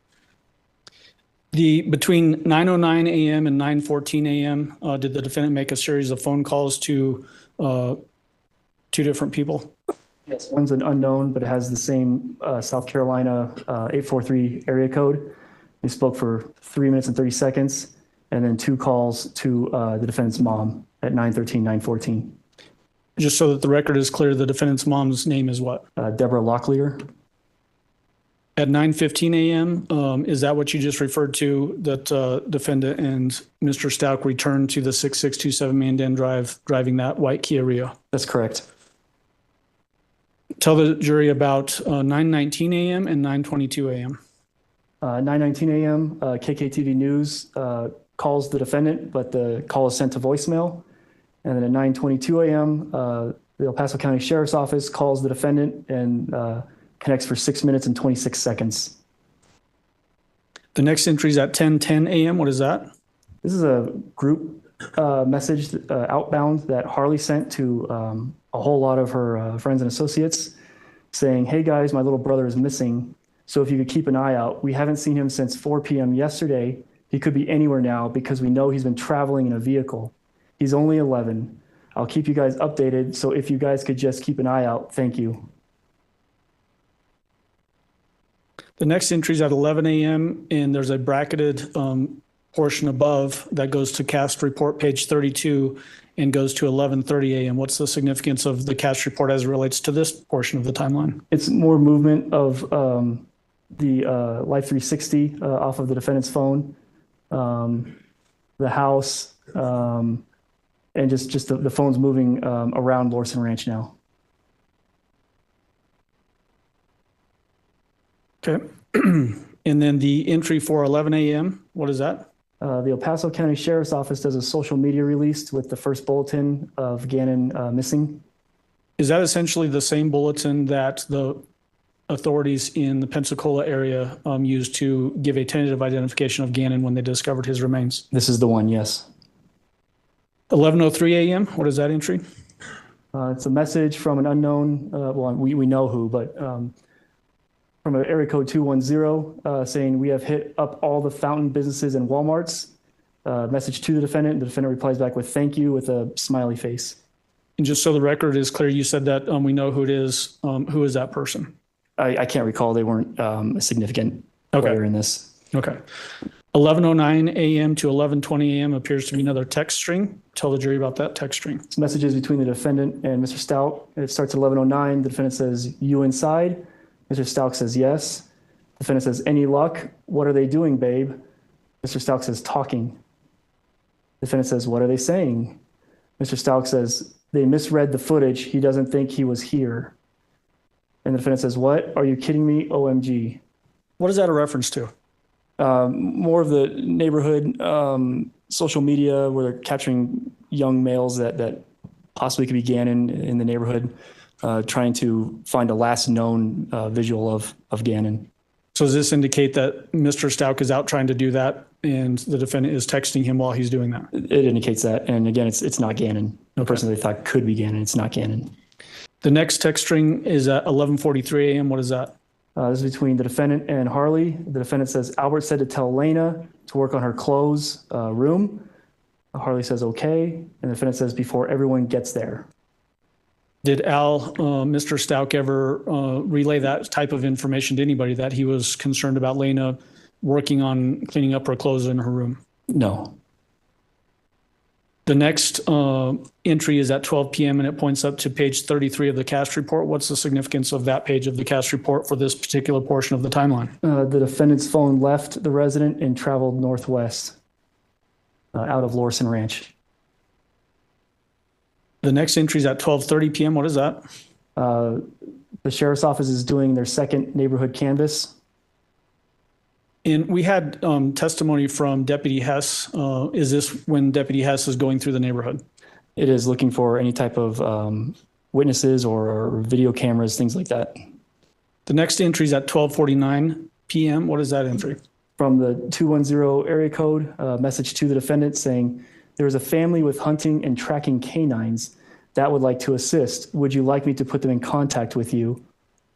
Between 9:09 a.m. and 9:14 a.m., did the defendant make a series of phone calls to two different people? Yes, one's an unknown, but it has the same South Carolina 843 area code. They spoke for 3 minutes and 30 seconds, and then 2 calls to the defendant's mom at 9:13, 9:14. Just so that the record is clear, the defendant's mom's name is what? Deborah Locklear. At 9:15 a.m., is that what you just referred to, that defendant and Mr. Stauch returned to the 6627 Mandan Drive driving that white Kia Rio? That's correct. Tell the jury about 9:19 a.m. and 9:22 a.m. 9:19 a.m., KKTV News calls the defendant, but the call is sent to voicemail. And then at 9:22 a.m., the El Paso County Sheriff's Office calls the defendant and connects for 6 minutes and 26 seconds. The next entry is at 10:10 a.m. What is that? This is a group message outbound that Harley sent to a whole lot of her friends and associates saying, "Hey guys, my little brother is missing. So if you could keep an eye out. We haven't seen him since 4 p.m. yesterday. He could be anywhere now because we know he's been traveling in a vehicle. He's only 11. I'll keep you guys updated. So if you guys could just keep an eye out, thank you." The next entry is at 11 a.m. and there's a bracketed portion above that goes to CAST report page 32 and goes to 11:30 a.m. What's the significance of the CAST report as it relates to this portion of the timeline? It's more movement of the Life 360 off of the defendant's phone, the house, and just the phone's moving around Lorson Ranch now. Okay. And then the entry for 11 a.m., what is that? The El Paso County Sheriff's Office does a social media release with the first bulletin of Gannon missing. Is that essentially the same bulletin that the authorities in the Pensacola area used to give a tentative identification of Gannon when they discovered his remains? This is the one, yes. 11:03 a.m., what is that entry? It's a message from an unknown, well, we know who, but from an area code 210 saying, "We have hit up all the fountain businesses and Walmarts." Message to the defendant. The defendant replies back with "thank you" with a smiley face. And just so the record is clear, you said that we know who it is. Who is that person? I can't recall. They weren't a significant player in this. Okay. 11:09 a.m. to 11:20 a.m. appears to be another text string. Tell the jury about that text string. It's messages between the defendant and Mr. Stauch. It starts at 11:09. The defendant says, "You inside?" Mr. Stauch says, "Yes." The defendant says, "Any luck? What are they doing, babe?" Mr. Stauch says, "Talking." The defendant says, "What are they saying?" Mr. Stauch says, "They misread the footage. He doesn't think he was here." And the defendant says, "What? Are you kidding me? OMG." What is that a reference to? More of the neighborhood social media where they're capturing young males that possibly could be Gannon in the neighborhood. Trying to find a last known visual of Gannon. So does this indicate that Mr. Stauch is out trying to do that and the defendant is texting him while he's doing that? It indicates that. And again, it's not Gannon. The person they thought could be Gannon, it's not Gannon. The next text string is at 11:43 a.m. What is that? This is between the defendant and Harley. The defendant says, "Albert said to tell Lena to work on her clothes room." Harley says, "Okay." And the defendant says, "Before everyone gets there." Did Mr. Stauch ever relay that type of information to anybody, that he was concerned about Lena working on cleaning up her clothes in her room? No. The next entry is at 12 p.m. and it points up to page 33 of the cast report. What's the significance of that page of the cast report for this particular portion of the timeline? The defendant's phone left the resident and traveled northwest out of Lorson Ranch. The next entry is at 12:30 p.m. What is that? The sheriff's office is doing their second neighborhood canvass. And we had testimony from Deputy Hess. Is this when Deputy Hess is going through the neighborhood? It is looking for any type of witnesses or video cameras, things like that. The next entry is at 12:49 p.m. What is that entry? From the 210 area code, a message to the defendant saying, there is a family with hunting and tracking canines that would like to assist. Would you like me to put them in contact with you?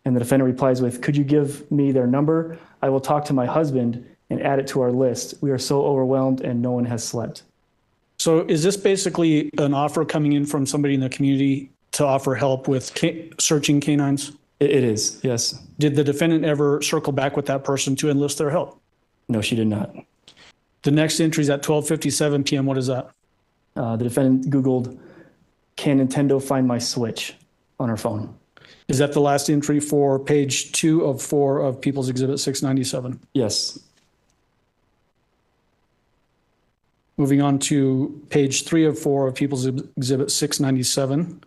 And the defendant replies with, could you give me their number? I will talk to my husband and add it to our list. We are so overwhelmed and no one has slept. So is this basically an offer coming in from somebody in the community to offer help with searching canines? It is, yes. Did the defendant ever circle back with that person to enlist their help? No, she did not. The next entry is at 12:57 p.m. What is that? The defendant Googled, can Nintendo find my Switch on her phone? Is that the last entry for page 2 of 4 of People's Exhibit 697? Yes. Moving on to page 3 of 4 of People's Exhibit 697.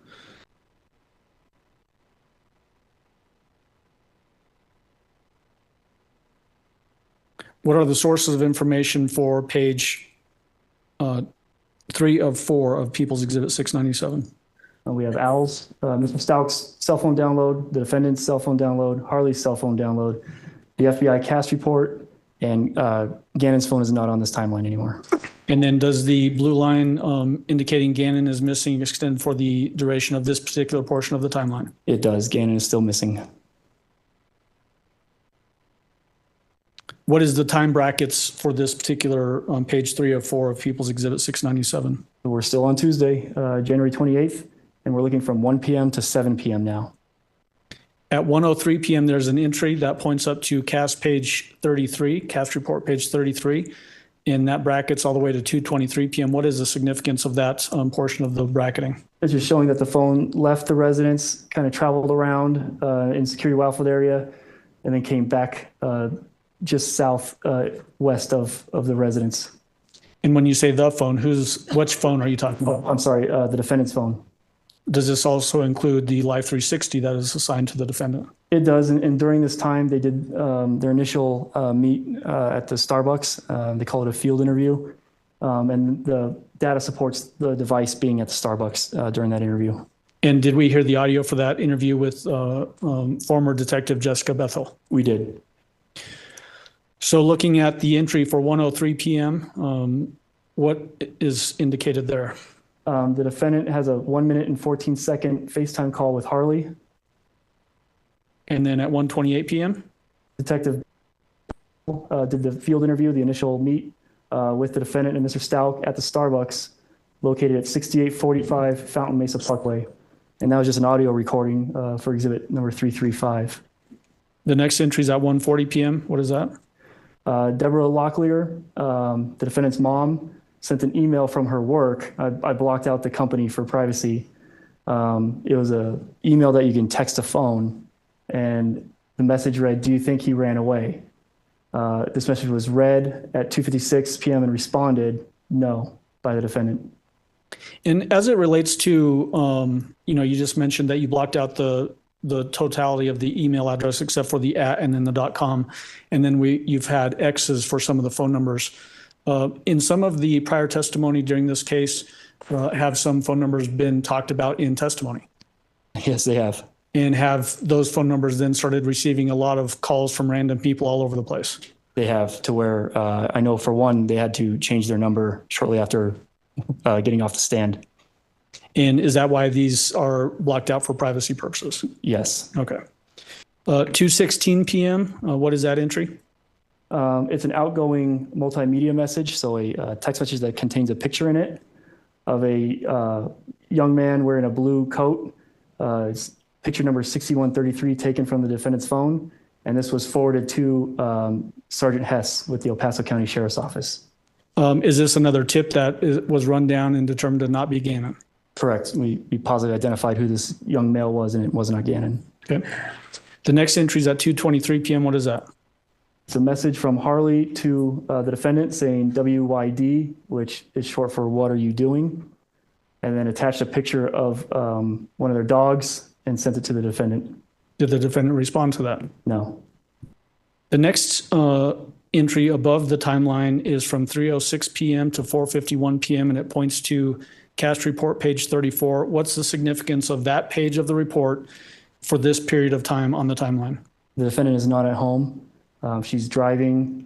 What are the sources of information for page 3 of 4 of People's Exhibit 697? We have Owl's, Mr. Stauch's cell phone download, the defendant's cell phone download, Harley's cell phone download, the FBI cast report, and Gannon's phone is not on this timeline anymore. And then does the blue line indicating Gannon is missing extend for the duration of this particular portion of the timeline? It does. Gannon is still missing. What is the time brackets for this particular page 3 of 4 of People's Exhibit 697? We're still on Tuesday, January 28th, and we're looking from 1 p.m. to 7 p.m. now. At 1:03 p.m., there's an entry that points up to cast page 33, cast report page 33, and that brackets all the way to 2:23 p.m. What is the significance of that portion of the bracketing? It's just showing that the phone left the residence, kind of traveled around in security wildfoot area, and then came back just south west of the residence. And when you say the phone, which phone are you talking about? I'm sorry, the defendant's phone. Does this also include the Life 360 that is assigned to the defendant? It does, and during this time, they did their initial meet at the Starbucks. They call it a field interview, and the data supports the device being at the Starbucks during that interview. And did we hear the audio for that interview with former Detective Jessica Bethel? We did. So looking at the entry for 1:03 p.m., what is indicated there? The defendant has a 1 minute and 14-second FaceTime call with Harley. And then at 1:28 p.m.? Detective did the field interview, the initial meet with the defendant and Mr. Stauch at the Starbucks located at 6845 Fountain Mesa Parkway. And that was just an audio recording for exhibit number 335. The next entry is at 1:40 p.m. What is that? Deborah Locklear, the defendant's mom, sent an email from her work. I blocked out the company for privacy. It was an email that you can text a phone, and the message read, "Do you think he ran away?" This message was read at 2:56 p.m. and responded, "No," by the defendant. And as it relates to, you just mentioned that you blocked out the totality of the email address except for the @ and then the .com, and then you've had X's for some of the phone numbers. In some of the prior testimony during this case, have some phone numbers been talked about in testimony? Yes, they have. And have those phone numbers then started receiving a lot of calls from random people all over the place? They have, to where I know for one, they had to change their number shortly after getting off the stand. And is that why these are blocked out for privacy purposes? Yes. Okay. 2:16 p.m., what is that entry? It's an outgoing multimedia message, so a text message that contains a picture in it of a young man wearing a blue coat It's picture number 6133 taken from the defendant's phone, and this was forwarded to Sergeant Hess with the El Paso County Sheriff's Office. Is this another tip that was run down and determined to not be Gannon? Correct. We positively identified who this young male was, and it was not Gannon. Okay. The next entry is at 2:23 p.m. What is that? It's a message from Harley to the defendant saying WYD, which is short for "What are you doing?" And then attached a picture of one of their dogs and sent it to the defendant. Did the defendant respond to that? No. The next entry above the timeline is from 3:06 p.m. to 4:51 p.m. and it points to cast report page 34. What's the significance of that page of the report for this period of time on the timeline? The defendant is not at home. She's driving.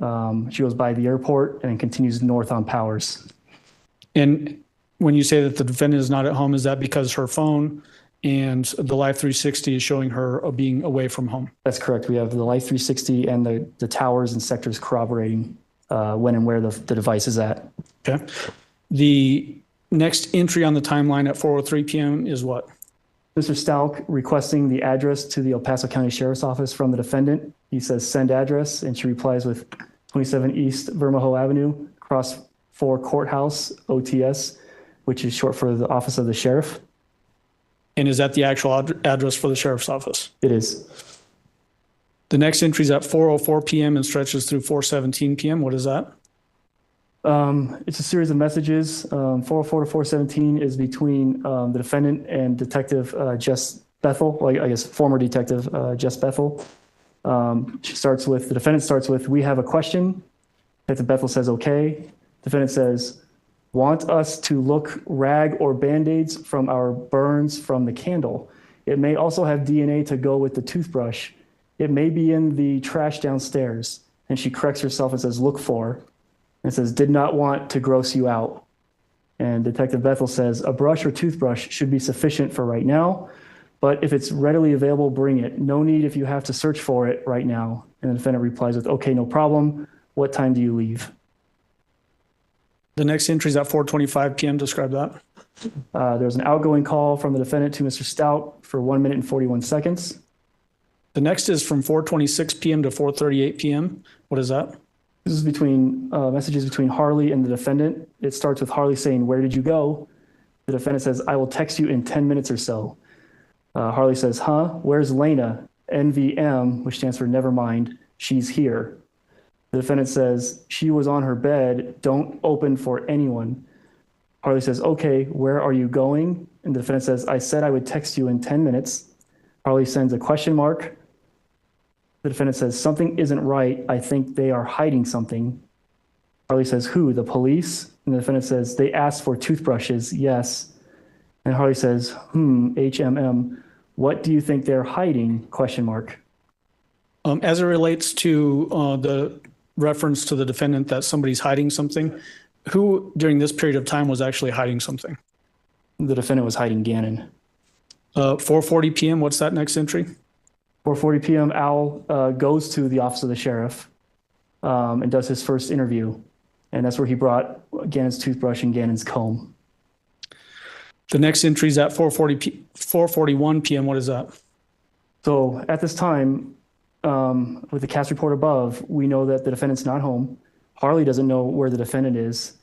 She goes by the airport and continues north on Powers. And when you say that the defendant is not at home, is that because her phone and the Life 360 is showing her being away from home? That's correct. We have the Life 360 and the towers and sectors corroborating when and where the device is at. Okay. The next entry on the timeline at 4:03 p.m. is what? Mr. Stauch requesting the address to the El Paso County Sheriff's Office from the defendant. He says, send address, and she replies with 27 East Vermajo Avenue, Cross 4 Courthouse, OTS, which is short for the Office of the Sheriff. And is that the actual address for the Sheriff's Office? It is. The next entry is at 4:04 p.m. and stretches through 4:17 p.m. What is that? It's a series of messages. 404 to 417 is between the defendant and Detective Jess Bethel, well, I guess former Detective Jess Bethel. The defendant starts with, we have a question. Detective Bethel says, okay. Defendant says, want us to look rag or Band-Aids from our burns from the candle. It may also have DNA to go with the toothbrush. It may be in the trash downstairs. And she corrects herself and says, look for. And says, did not want to gross you out. And Detective Bethel says, a brush or toothbrush should be sufficient for right now, but if it's readily available, bring it. No need if you have to search for it right now. And the defendant replies with, okay, no problem. What time do you leave? The next entry is at 4:25 p.m. Describe that. There's an outgoing call from the defendant to Mr. Stauch for 1 minute and 41 seconds. The next is from 4:26 p.m. to 4:38 p.m. What is that? This is between messages between Harley and the defendant. It starts with Harley saying, where did you go? The defendant says, I will text you in 10 minutes or so. Harley says, huh? Where's Lena? NVM, which stands for never mind. She's here. The defendant says, she was on her bed. Don't open for anyone. Harley says, okay, where are you going? And the defendant says, I said I would text you in 10 minutes. Harley sends a question mark. The defendant says, something isn't right. I think they are hiding something. Harley says, who? The police? And the defendant says, they asked for toothbrushes. Yes. And Harley says, HMM. What do you think they're hiding? Question mark. As it relates to the reference to the defendant that somebody's hiding something, who during this period of time was actually hiding something? The defendant was hiding Gannon. 4:40 p.m. What's that next entry? 4:40 p.m. Al goes to the Office of the Sheriff and does his first interview. And that's where he brought Gannon's toothbrush and Gannon's comb. The next entry is at 4:41 p.m. What is that? So at this time, with the cast report above, we know that the defendant's not home. Harley doesn't know where the defendant is.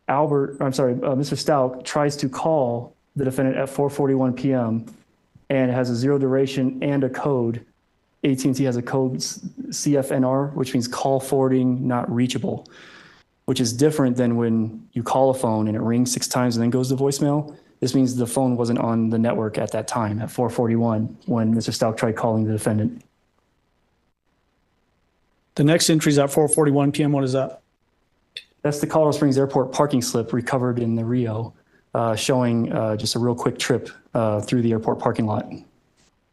Mr. Stauch tries to call the defendant at 4:41 p.m. and it has a 0 duration and a code. AT&T has a code CFNR, which means call forwarding not reachable, which is different than when you call a phone and it rings 6 times and then goes to voicemail. This means the phone wasn't on the network at that time, at 4:41, when Mr. Stauch tried calling the defendant. The next entry is at 4:41 p.m. What is that? That's the Colorado Springs Airport parking slip recovered in the Rio, showing just a real quick trip through the airport parking lot.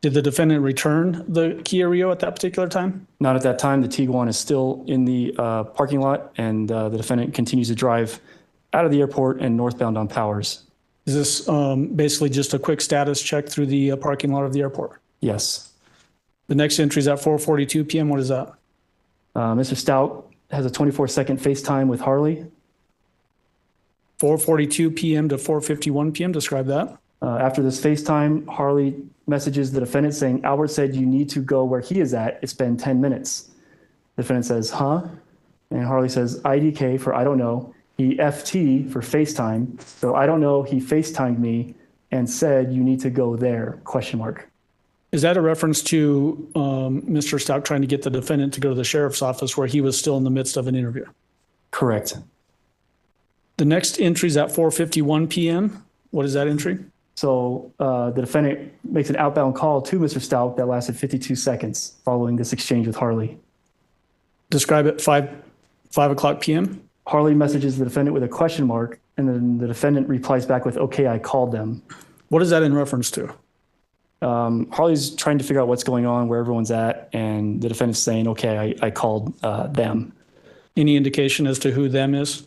Did the defendant return the Kia Rio at that particular time? Not at that time. The Tiguan is still in the parking lot, and the defendant continues to drive out of the airport and northbound on Powers. Is this basically just a quick status check through the parking lot of the airport? Yes. The next entry is at 4:42 p.m. What is that? Mr. Stauch has a 24-second FaceTime with Harley. 4:42 p.m. to 4:51 p.m. Describe that. After this FaceTime, Harley messages the defendant saying, Albert said you need to go where he is at. It's been 10 minutes. The defendant says, huh? And Harley says, IDK for I don't know. He FT for FaceTime. So I don't know. He FaceTimed me and said you need to go there, question mark. Is that a reference to Mr. Stauch trying to get the defendant to go to the sheriff's office where he was still in the midst of an interview? Correct. The next entry is at 4:51 p.m. What is that entry? So the defendant makes an outbound call to Mr. Stauch that lasted 52 seconds following this exchange with Harley. Describe it 5 o'clock p.m. Harley messages the defendant with a question mark, and then the defendant replies back with, okay, I called them. What is that in reference to? Harley's trying to figure out what's going on, where everyone's at, and the defendant's saying, okay, I called them. Any indication as to who them is?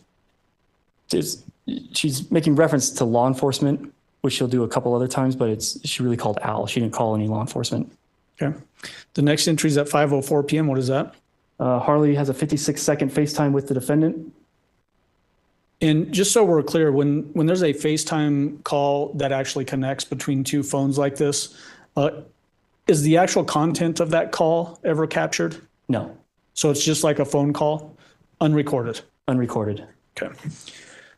She's making reference to law enforcement, which she'll do a couple other times, but she really called Al. She didn't call any law enforcement. Okay. The next entry is at 5:04 p.m. What is that? Harley has a 56-second FaceTime with the defendant. And just so we're clear, when there's a FaceTime call that actually connects between two phones like this, is the actual content of that call ever captured? No. So it's just like a phone call, unrecorded? Unrecorded. Okay.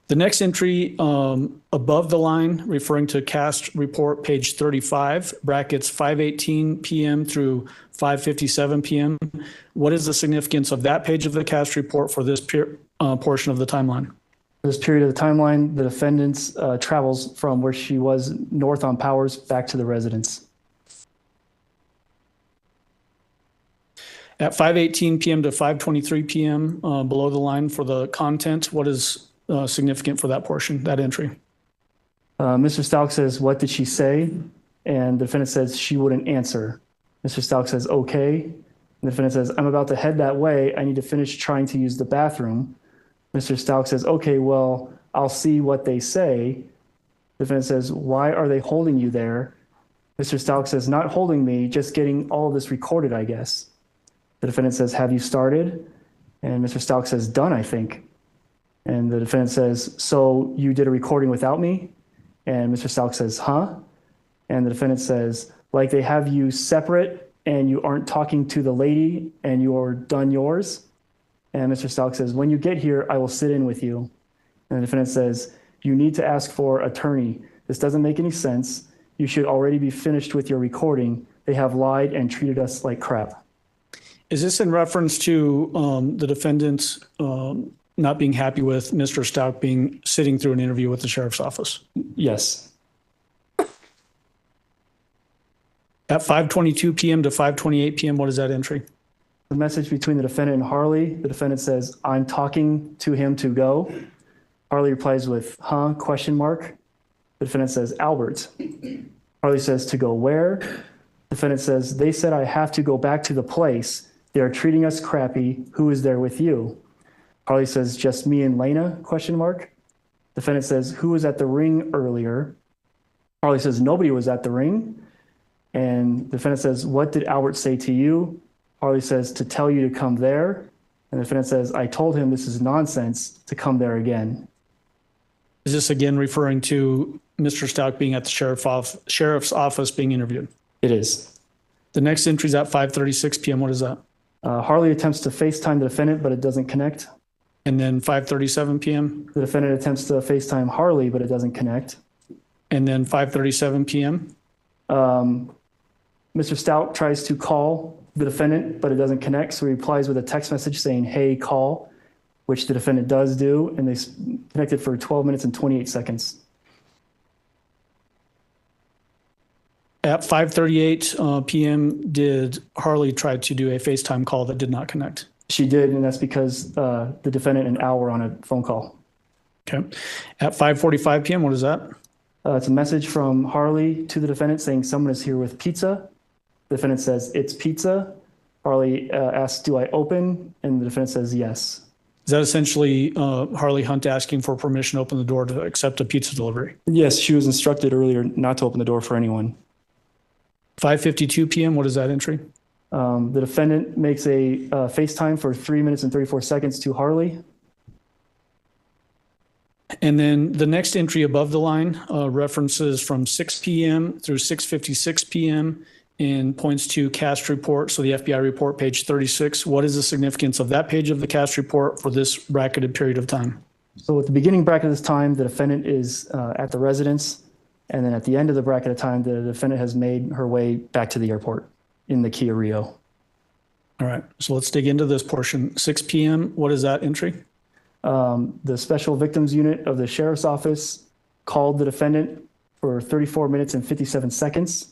The next entry above the line, referring to cast report page 35, brackets 5:18 p.m. through 5:57 p.m. What is the significance of that page of the cast report for this portion of the timeline? For this period of the timeline, the defendant travels from where she was north on Powers back to the residence. At 5:18 p.m. to 5:23 p.m. Below the line for the content, what is significant for that portion, that entry? Mr. Stauch says, what did she say? And the defendant says she wouldn't answer. Mr. Stauch says, okay. And the defendant says, I'm about to head that way. I need to finish trying to use the bathroom. Mr. Stauch says, okay, well, I'll see what they say. The defendant says, why are they holding you there? Mr. Stauch says, not holding me, just getting all of this recorded, I guess. The defendant says, have you started? And Mr. Stauch says, done, I think. And the defendant says, so you did a recording without me? And Mr. Stauch says, huh? And the defendant says, like they have you separate and you aren't talking to the lady and you're done yours? And Mr. Stauch says, when you get here, I will sit in with you. And the defendant says, you need to ask for attorney. This doesn't make any sense. You should already be finished with your recording. They have lied and treated us like crap. Is this in reference to the defendant not being happy with Mr. Stauch sitting through an interview with the sheriff's office? Yes. At 5:22 p.m. to 5:28 p.m., what is that entry? The message between the defendant and Harley. The defendant says, I'm talking to him to go. Harley replies with, huh, question mark. The defendant says, Albert. Harley says, to go where? The defendant says, they said I have to go back to the place. They are treating us crappy. Who is there with you? Harley says, just me and Lena, question mark. Defendant says, who was at the ring earlier? Harley says, nobody was at the ring. And the defendant says, what did Albert say to you? Harley says, to tell you to come there. And the defendant says, I told him this is nonsense to come there again. Is this again referring to Mr. Stauch being at the sheriff's office being interviewed? It is. The next entry is at 5:36 p.m. What is that? Harley attempts to FaceTime the defendant, but it doesn't connect. And then 5:37 p.m.? The defendant attempts to FaceTime Harley, but it doesn't connect. And then 5:37 p.m.? Mr. Stauch tries to call the defendant, but it doesn't connect. So he replies with a text message saying, hey, call, which the defendant does do. And they connected for 12 minutes and 28 seconds. At 5:38 p.m., did Harley try to do a FaceTime call that did not connect? She did, and that's because the defendant and Al were on a phone call. Okay. At 5:45 p.m., what is that? It's a message from Harley to the defendant saying someone is here with pizza. The defendant says, it's pizza. Harley asks, do I open? And the defendant says, yes. Is that essentially Harley Hunt asking for permission to open the door to accept a pizza delivery? Yes, she was instructed earlier not to open the door for anyone. 5:52 p.m., what is that entry? The defendant makes a FaceTime for 3 minutes and 34 seconds to Harley. And then the next entry above the line references from 6 p.m. through 6:56 p.m. and points to cast report. So the FBI report, page 36. What is the significance of that page of the cast report for this bracketed period of time? So at the beginning bracket of this time, the defendant is at the residence. And then at the end of the bracket of time, the defendant has made her way back to the airport in the Kia Rio. All right. So let's dig into this portion. 6 p.m. What is that entry? The Special Victims Unit of the Sheriff's Office called the defendant for 34 minutes and 57 seconds.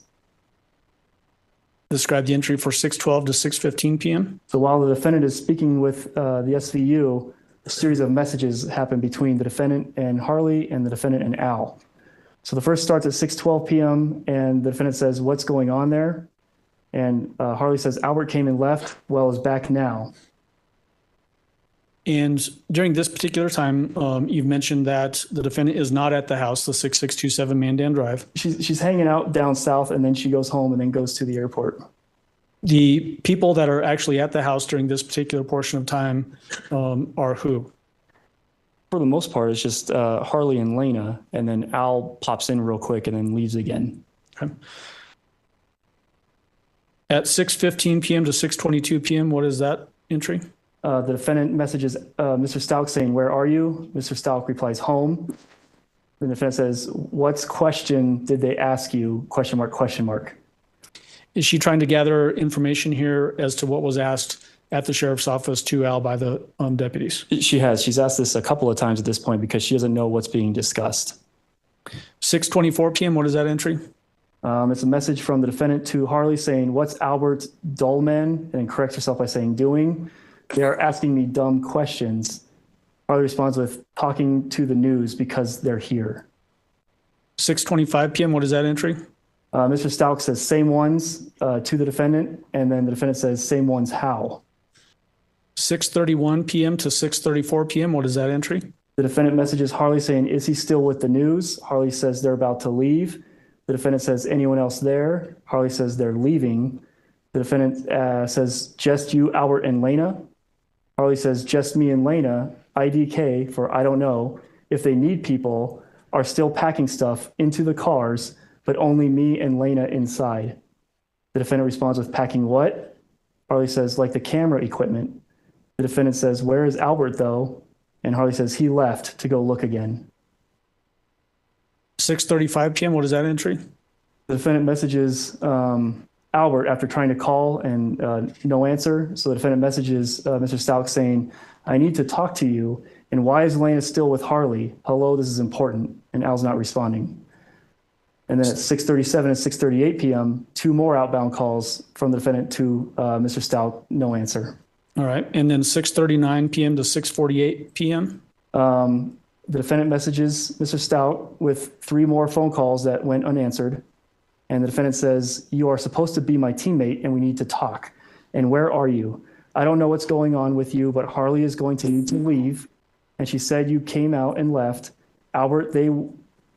Describe the entry for 6:12 to 6:15 p.m. So while the defendant is speaking with the SVU, a series of messages happen between the defendant and Harley and the defendant and Al. So the first starts at 6:12 p.m. and the defendant says, "What's going on there?" And Harley says, "Albert came and left. Well, is back now." And during this particular time, you've mentioned that the defendant is not at the house, the 6627 Mandan Drive. She's hanging out down south, and then she goes home and then goes to the airport. The people that are actually at the house during this particular portion of time are who? For the most part, it's just Harley and Lena, and then Al pops in real quick and then leaves again. Okay. At 6:15 p.m. to 6:22 p.m., what is that entry? The defendant messages Mr. Stauch saying, "Where are you?" Mr. Stauch replies, "Home." The defendant says, "What question did they ask you?" Question mark, question mark. Is she trying to gather information here as to what was asked at the sheriff's office to Al by the deputies? She has. She's asked this a couple of times at this point because she doesn't know what's being discussed. 6:24 p.m., what is that entry? It's a message from the defendant to Harley saying, "What's Albert Dullman?" and then corrects herself by saying, "Doing." "They are asking me dumb questions." Harley responds with, "Talking to the news because they're here." 6:25 p.m., what is that entry? Mr. Stauch says, "Same ones," to the defendant, and then the defendant says, "Same ones how?" 6:31 p.m. to 6:34 p.m., what is that entry? The defendant messages Harley saying, "Is he still with the news?" Harley says, "They're about to leave." The defendant says, "Anyone else there?" Harley says, "They're leaving." The defendant says, "Just you, Albert, and Lena?" Harley says, "Just me and Lena, IDK for I don't know. If they need people, are still packing stuff into the cars, but only me and Lena inside." The defendant responds with, "Packing what?" Harley says, "Like the camera equipment." The defendant says, "Where is Albert though?" And Harley says, "He left to go look again." 6:35 p.m., what is that entry? The defendant messages Albert after trying to call and no answer. So the defendant messages Mr. Stauch saying, "I need to talk to you. And why is Lena still with Harley? Hello, this is important." And Al's not responding. And then at 6:37 and 6:38 p.m., two more outbound calls from the defendant to Mr. Stauch, no answer. All right. And then 6:39 p.m. to 6:48 p.m.? The defendant messages Mr. Stauch with three more phone calls that went unanswered. And the defendant says, "You are supposed to be my teammate and we need to talk. And where are you? I don't know what's going on with you, but Harley is going to need to leave. And she said you came out and left. Albert, they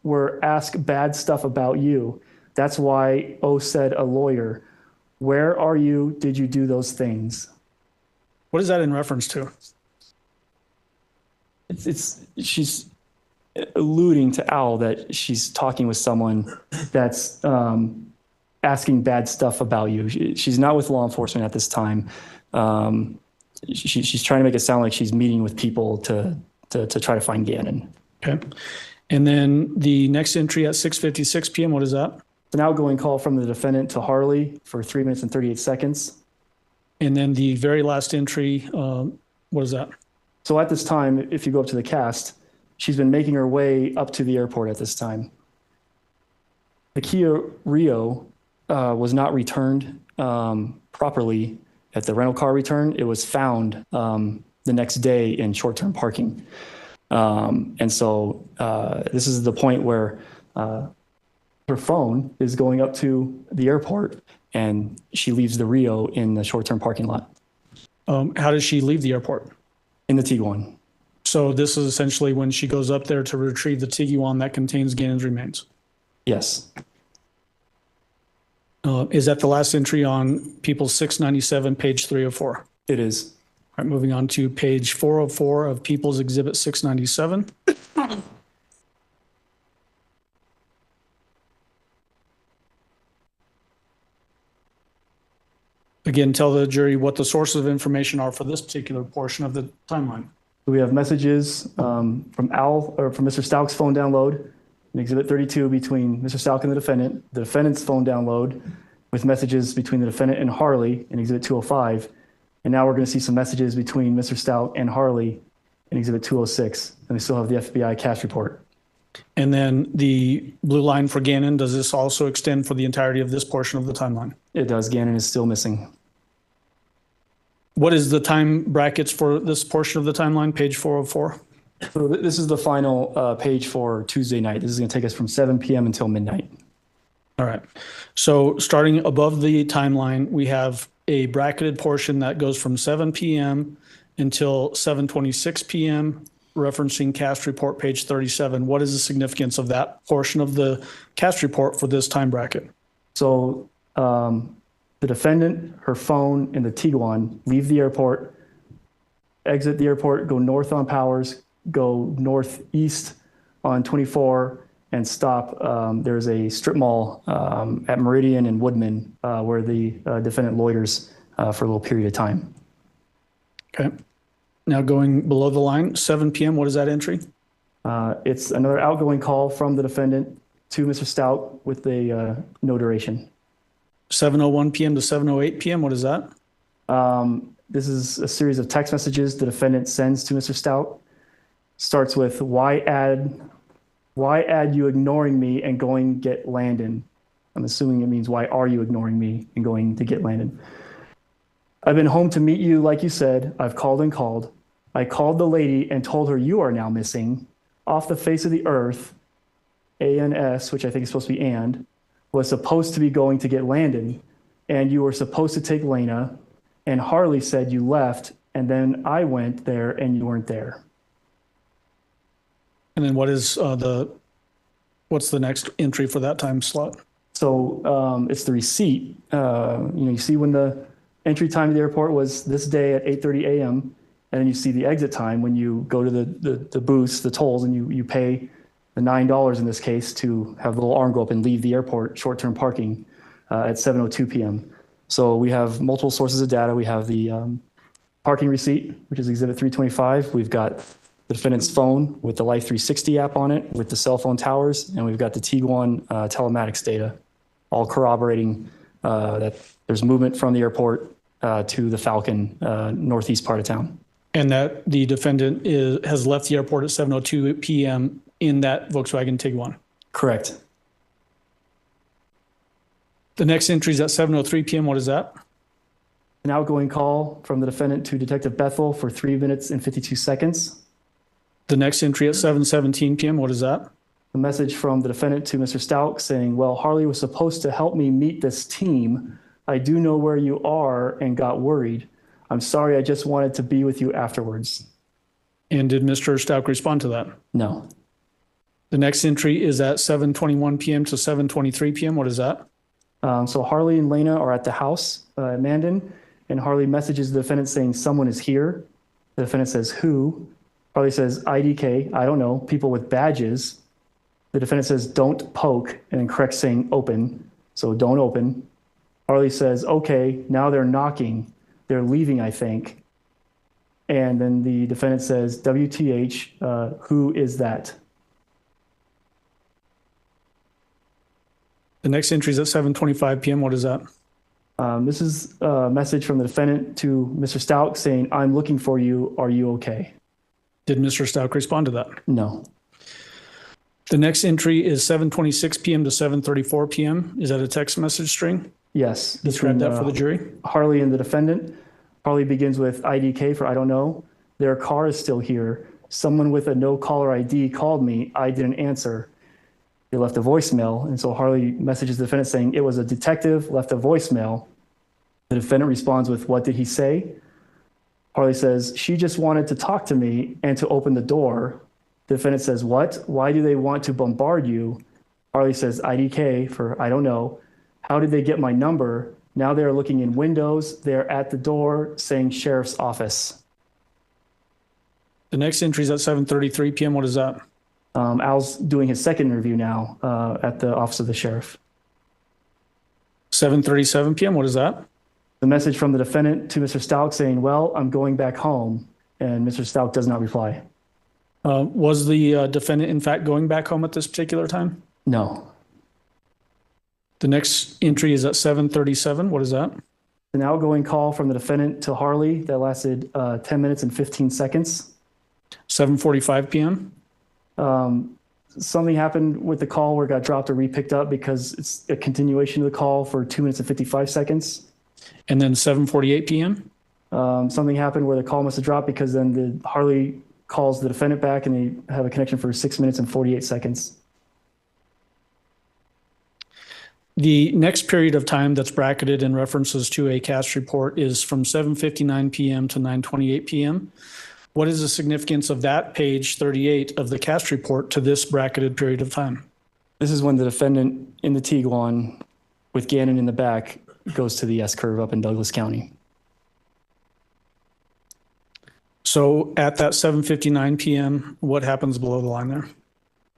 were asked bad stuff about you. That's why O said a lawyer. Where are you? Did you do those things?" What is that in reference to? She's alluding to Al that she's talking with someone that's asking bad stuff about you. She's not with law enforcement at this time. She's trying to make it sound like she's meeting with people to try to find Gannon. Okay. And then the next entry at 6:56 p.m., what is that? It's an outgoing call from the defendant to Harley for 3 minutes and 38 seconds. And then the very last entry, what is that? So at this time, if you go up to the cast, she's been making her way up to the airport at this time. The Kia Rio was not returned properly at the rental car return. It was found the next day in short-term parking. And so this is the point where her phone is going up to the airport and she leaves the Rio in the short-term parking lot. How does she leave the airport? In the Tiguan. So this is essentially when she goes up there to retrieve the Tiguan that contains Gannon's remains? Yes. Is that the last entry on People 697, page 304? It is. right, moving on to page 404 of People's Exhibit 697. Again, tell the jury what the sources of information are for this particular portion of the timeline. We have messages from Mr. Stauch's phone download in Exhibit 32 between Mr. Stauch and the defendant's phone download with messages between the defendant and Harley in Exhibit 205. And now we're going to see some messages between Mr. Stauch and Harley in Exhibit 206. And we still have the FBI cash report. And then the blue line for Gannon, does this also extend for the entirety of this portion of the timeline? It does. Gannon is still missing. What is the time brackets for this portion of the timeline, page 404? So this is the final page for Tuesday night. This is going to take us from 7 p.m. until midnight. All right. So starting above the timeline, we have a bracketed portion that goes from 7 p.m. until 7:26 p.m., referencing cast report page 37. What is the significance of that portion of the cast report for this time bracket? So the defendant, her phone, and the Tiguan leave the airport, exit the airport, go north on Powers, go northeast on 24, and stop. There's a strip mall at Meridian and Woodman where the defendant loiters for a little period of time. Okay. Now going below the line, 7 p.m., what is that entry? It's another outgoing call from the defendant to Mr. Stauch with a no duration. 7:01 p.m. to 7:08 p.m., what is that? This is a series of text messages the defendant sends to Mr. Stauch. Starts with, why add you ignoring me and going get Landon? I'm assuming it means, why are you ignoring me and going to get Landon? I've been home to meet you, like you said. I've called and called. I called the lady and told her you are now missing. Off the face of the earth, ANS, which I think is supposed to be and, was supposed to be going to get Landon, and you were supposed to take Lena, and Harley said you left, and then I went there and you weren't there. And then what is what's the next entry for that time slot? So it's the receipt. You see when the entry time to the airport was this day at 8:30 a.m. And then you see the exit time when you go to the booths, the tolls, and you pay the $9 in this case to have the little arm go up and leave the airport short-term parking at 7:02 p.m. So we have multiple sources of data. We have the parking receipt, which is Exhibit 325. We've got the defendant's phone with the Life 360 app on it with the cell phone towers, and we've got the Tiguan telematics data, all corroborating that there's movement from the airport to the Falcon northeast part of town. And that the defendant has left the airport at 7:02 p.m. in that Volkswagen Tiguan. Correct. The next entry is at 7:03 p.m. What is that? An outgoing call from the defendant to Detective Bethel for 3 minutes and 52 seconds. The next entry at 7:17 p.m. What is that? A message from the defendant to Mr. Stauch saying, well, Harley was supposed to help me meet this team. I do know where you are and got worried. I'm sorry, I just wanted to be with you afterwards. And did Mr. Stauch respond to that? No. The next entry is at 7:21 p.m. to 7:23 p.m. What is that? So Harley and Lena are at the house at Mandan, and Harley messages the defendant saying someone is here. The defendant says, who? Harley says, IDK, I don't know, people with badges. The defendant says, don't poke, and then corrects saying open, so don't open. Harley says, okay, now they're knocking. They're leaving, I think. And then the defendant says, WTH, who is that? The next entry is at 7:25 p.m. What is that? This is a message from the defendant to Mr. Stauch saying, I'm looking for you. Are you okay? Did Mr. Stauch respond to that? No. The next entry is 7:26 p.m. to 7:34 p.m. Is that a text message string? Yes. Describe that for the jury. Harley and the defendant. Harley begins with IDK for I don't know. Their car is still here. Someone with a no caller ID called me. I didn't answer. They left a voicemail. And so Harley messages the defendant saying it was a detective, left a voicemail. The defendant responds with, what did he say? Harley says, she just wanted to talk to me and to open the door. The defendant says, what? Why do they want to bombard you? Harley says, IDK for I don't know. How did they get my number? Now they're looking in windows. They're at the door saying sheriff's office. The next entry is at 7:33 p.m. What is that? Al's doing his second interview now at the office of the sheriff. 7:37 p.m. What is that? The message from the defendant to Mr. Stauch saying, well, I'm going back home, and Mr. Stauch does not reply. Was the defendant, in fact, going back home at this particular time? No. The next entry is at 7:37. What is that? An outgoing call from the defendant to Harley that lasted 10 minutes and 15 seconds. 7:45 p.m. Something happened with the call where it got dropped or re-picked up because it's a continuation of the call for 2 minutes and 55 seconds. And then 7:48 p.m. Something happened where the call must have dropped because then the Harley calls the defendant back and they have a connection for 6 minutes and 48 seconds. The next period of time that's bracketed in references to a CAST report is from 7:59 p.m. to 9:28 p.m. What is the significance of that page 38 of the CAST report to this bracketed period of time? This is when the defendant in the Tiguan with Gannon in the back goes to the S-curve up in Douglas County. So at that 7:59 p.m., what happens below the line there?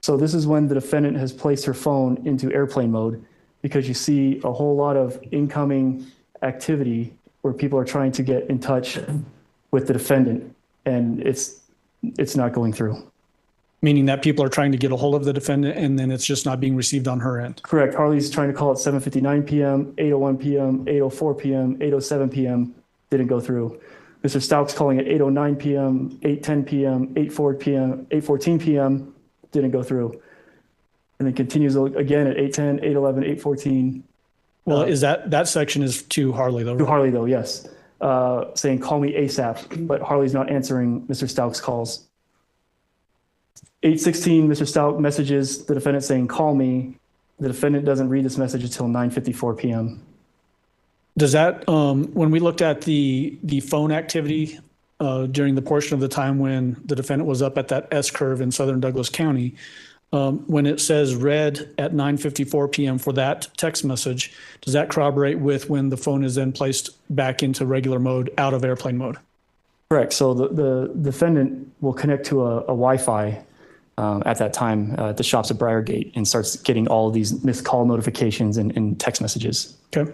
So this is when the defendant has placed her phone into airplane mode because you see a whole lot of incoming activity where people are trying to get in touch with the defendant, and it's not going through. Meaning that people are trying to get a hold of the defendant and then it's just not being received on her end. Correct. Harley's trying to call at 7:59 p.m., 8:01 p.m., 8:04 p.m., 8:07 p.m. Didn't go through. Mr. Stauch's calling at 8:09 p.m., 8:10 p.m., 8:04 p.m., 8:14 p.m. Didn't go through. And then continues again at 8:10, 8:11, 8:14. Well, is that section is to Harley though? To Harley though, yes. Saying call me ASAP, but Harley's not answering Mr. Stauch's calls. 8:16, Mr. Stauch messages the defendant saying call me. The defendant doesn't read this message until 9:54 p.m. Does that, when we looked at the phone activity during the portion of the time when the defendant was up at that S-curve in southern Douglas County, when it says read at 9:54 p.m. for that text message, does that corroborate with when the phone is then placed back into regular mode, out of airplane mode? Correct. So the defendant will connect to a Wi-Fi at that time at the shops at Briargate and starts getting all of these missed call notifications and text messages. Okay.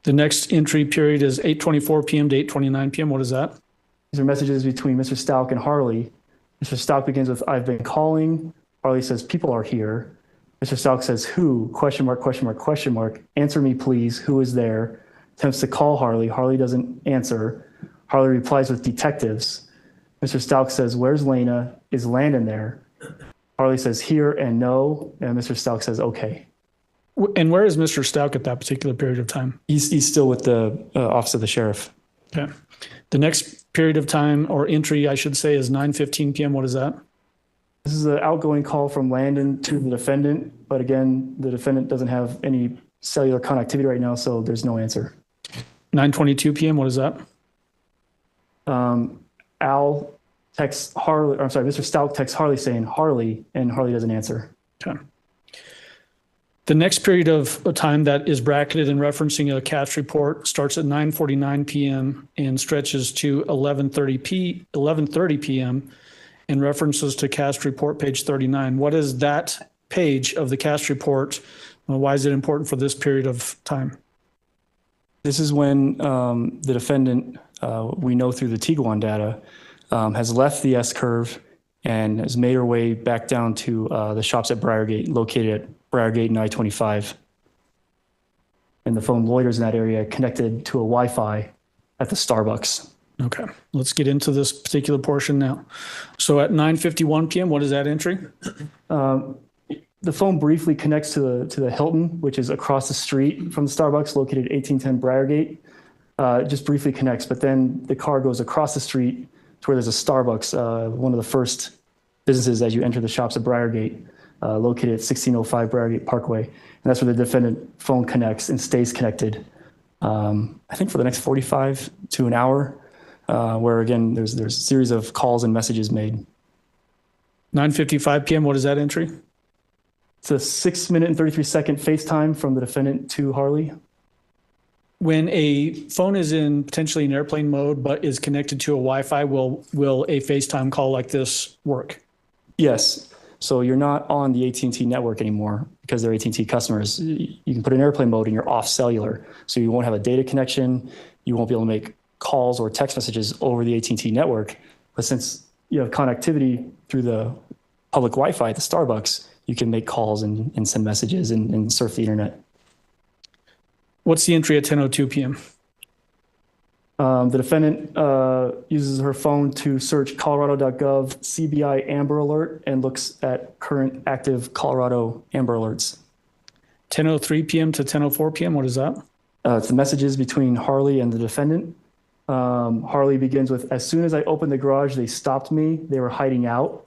The next entry period is 8:24 p.m. to 8:29 p.m. What is that? These are messages between Mr. Stauch and Harley. Mr. Stauch begins with, I've been calling. Harley says, people are here. Mr. Stauch says, who? Question mark, question mark, question mark. Answer me, please. Who is there? Attempts to call Harley. Harley doesn't answer. Harley replies with detectives. Mr. Stauch says, where's Lena? Is Landon there? Harley says, here and no. And Mr. Stauch says, okay. And where is Mr. Stauch at that particular period of time? He's still with the office of the sheriff. Okay. The next period of time, or entry, I should say, is 9:15 p.m. What is that? This is an outgoing call from Landon to the defendant. But again, the defendant doesn't have any cellular connectivity right now, so there's no answer. 9:22 p.m. What is that? Al texts Harley, or I'm sorry, Mr. Stauch texts Harley saying Harley, and Harley doesn't answer. Okay. The next period of time that is bracketed in referencing a CAST report starts at 9:49 p.m. and stretches to 11:30 p.m. in references to CAST report page 39. What is that page of the CAST report? Why is it important for this period of time? This is when the defendant, we know through the Tiguan data, has left the S-curve and has made her way back down to the shops at Briargate, located at Briargate and I-25. And the phone loiters in that area connected to a Wi-Fi at the Starbucks. Okay, let's get into this particular portion now. So at 9:51 p.m., what is that entry? The phone briefly connects to the Hilton, which is across the street from the Starbucks, located at 1810 Briargate. Just briefly connects, but then the car goes across the street to where there's a Starbucks, one of the first businesses as you enter the shops at Briargate, located at 1605 Briargate Parkway. And that's where the defendant phone connects and stays connected, I think for the next 45 to an hour, where again, there's a series of calls and messages made. 9:55 p.m., what is that entry? It's a 6 minute and 33 second FaceTime from the defendant to Harley. When a phone is in potentially in airplane mode but is connected to a Wi-Fi, will a FaceTime call like this work? Yes. So you're not on the AT&T network anymore because they're AT&T customers. You can put in airplane mode and you're off cellular. So you won't have a data connection. You won't be able to make calls or text messages over the AT&T network. But since you have connectivity through the public Wi-Fi at the Starbucks, you can make calls and send messages and surf the internet. What's the entry at 10:02 p.m.? The defendant uses her phone to search colorado.gov CBI Amber Alert and looks at current active Colorado Amber Alerts. 10:03 p.m. to 10:04 p.m. What is that? It's the messages between Harley and the defendant. Harley begins with, "As soon as I opened the garage, they stopped me. They were hiding out."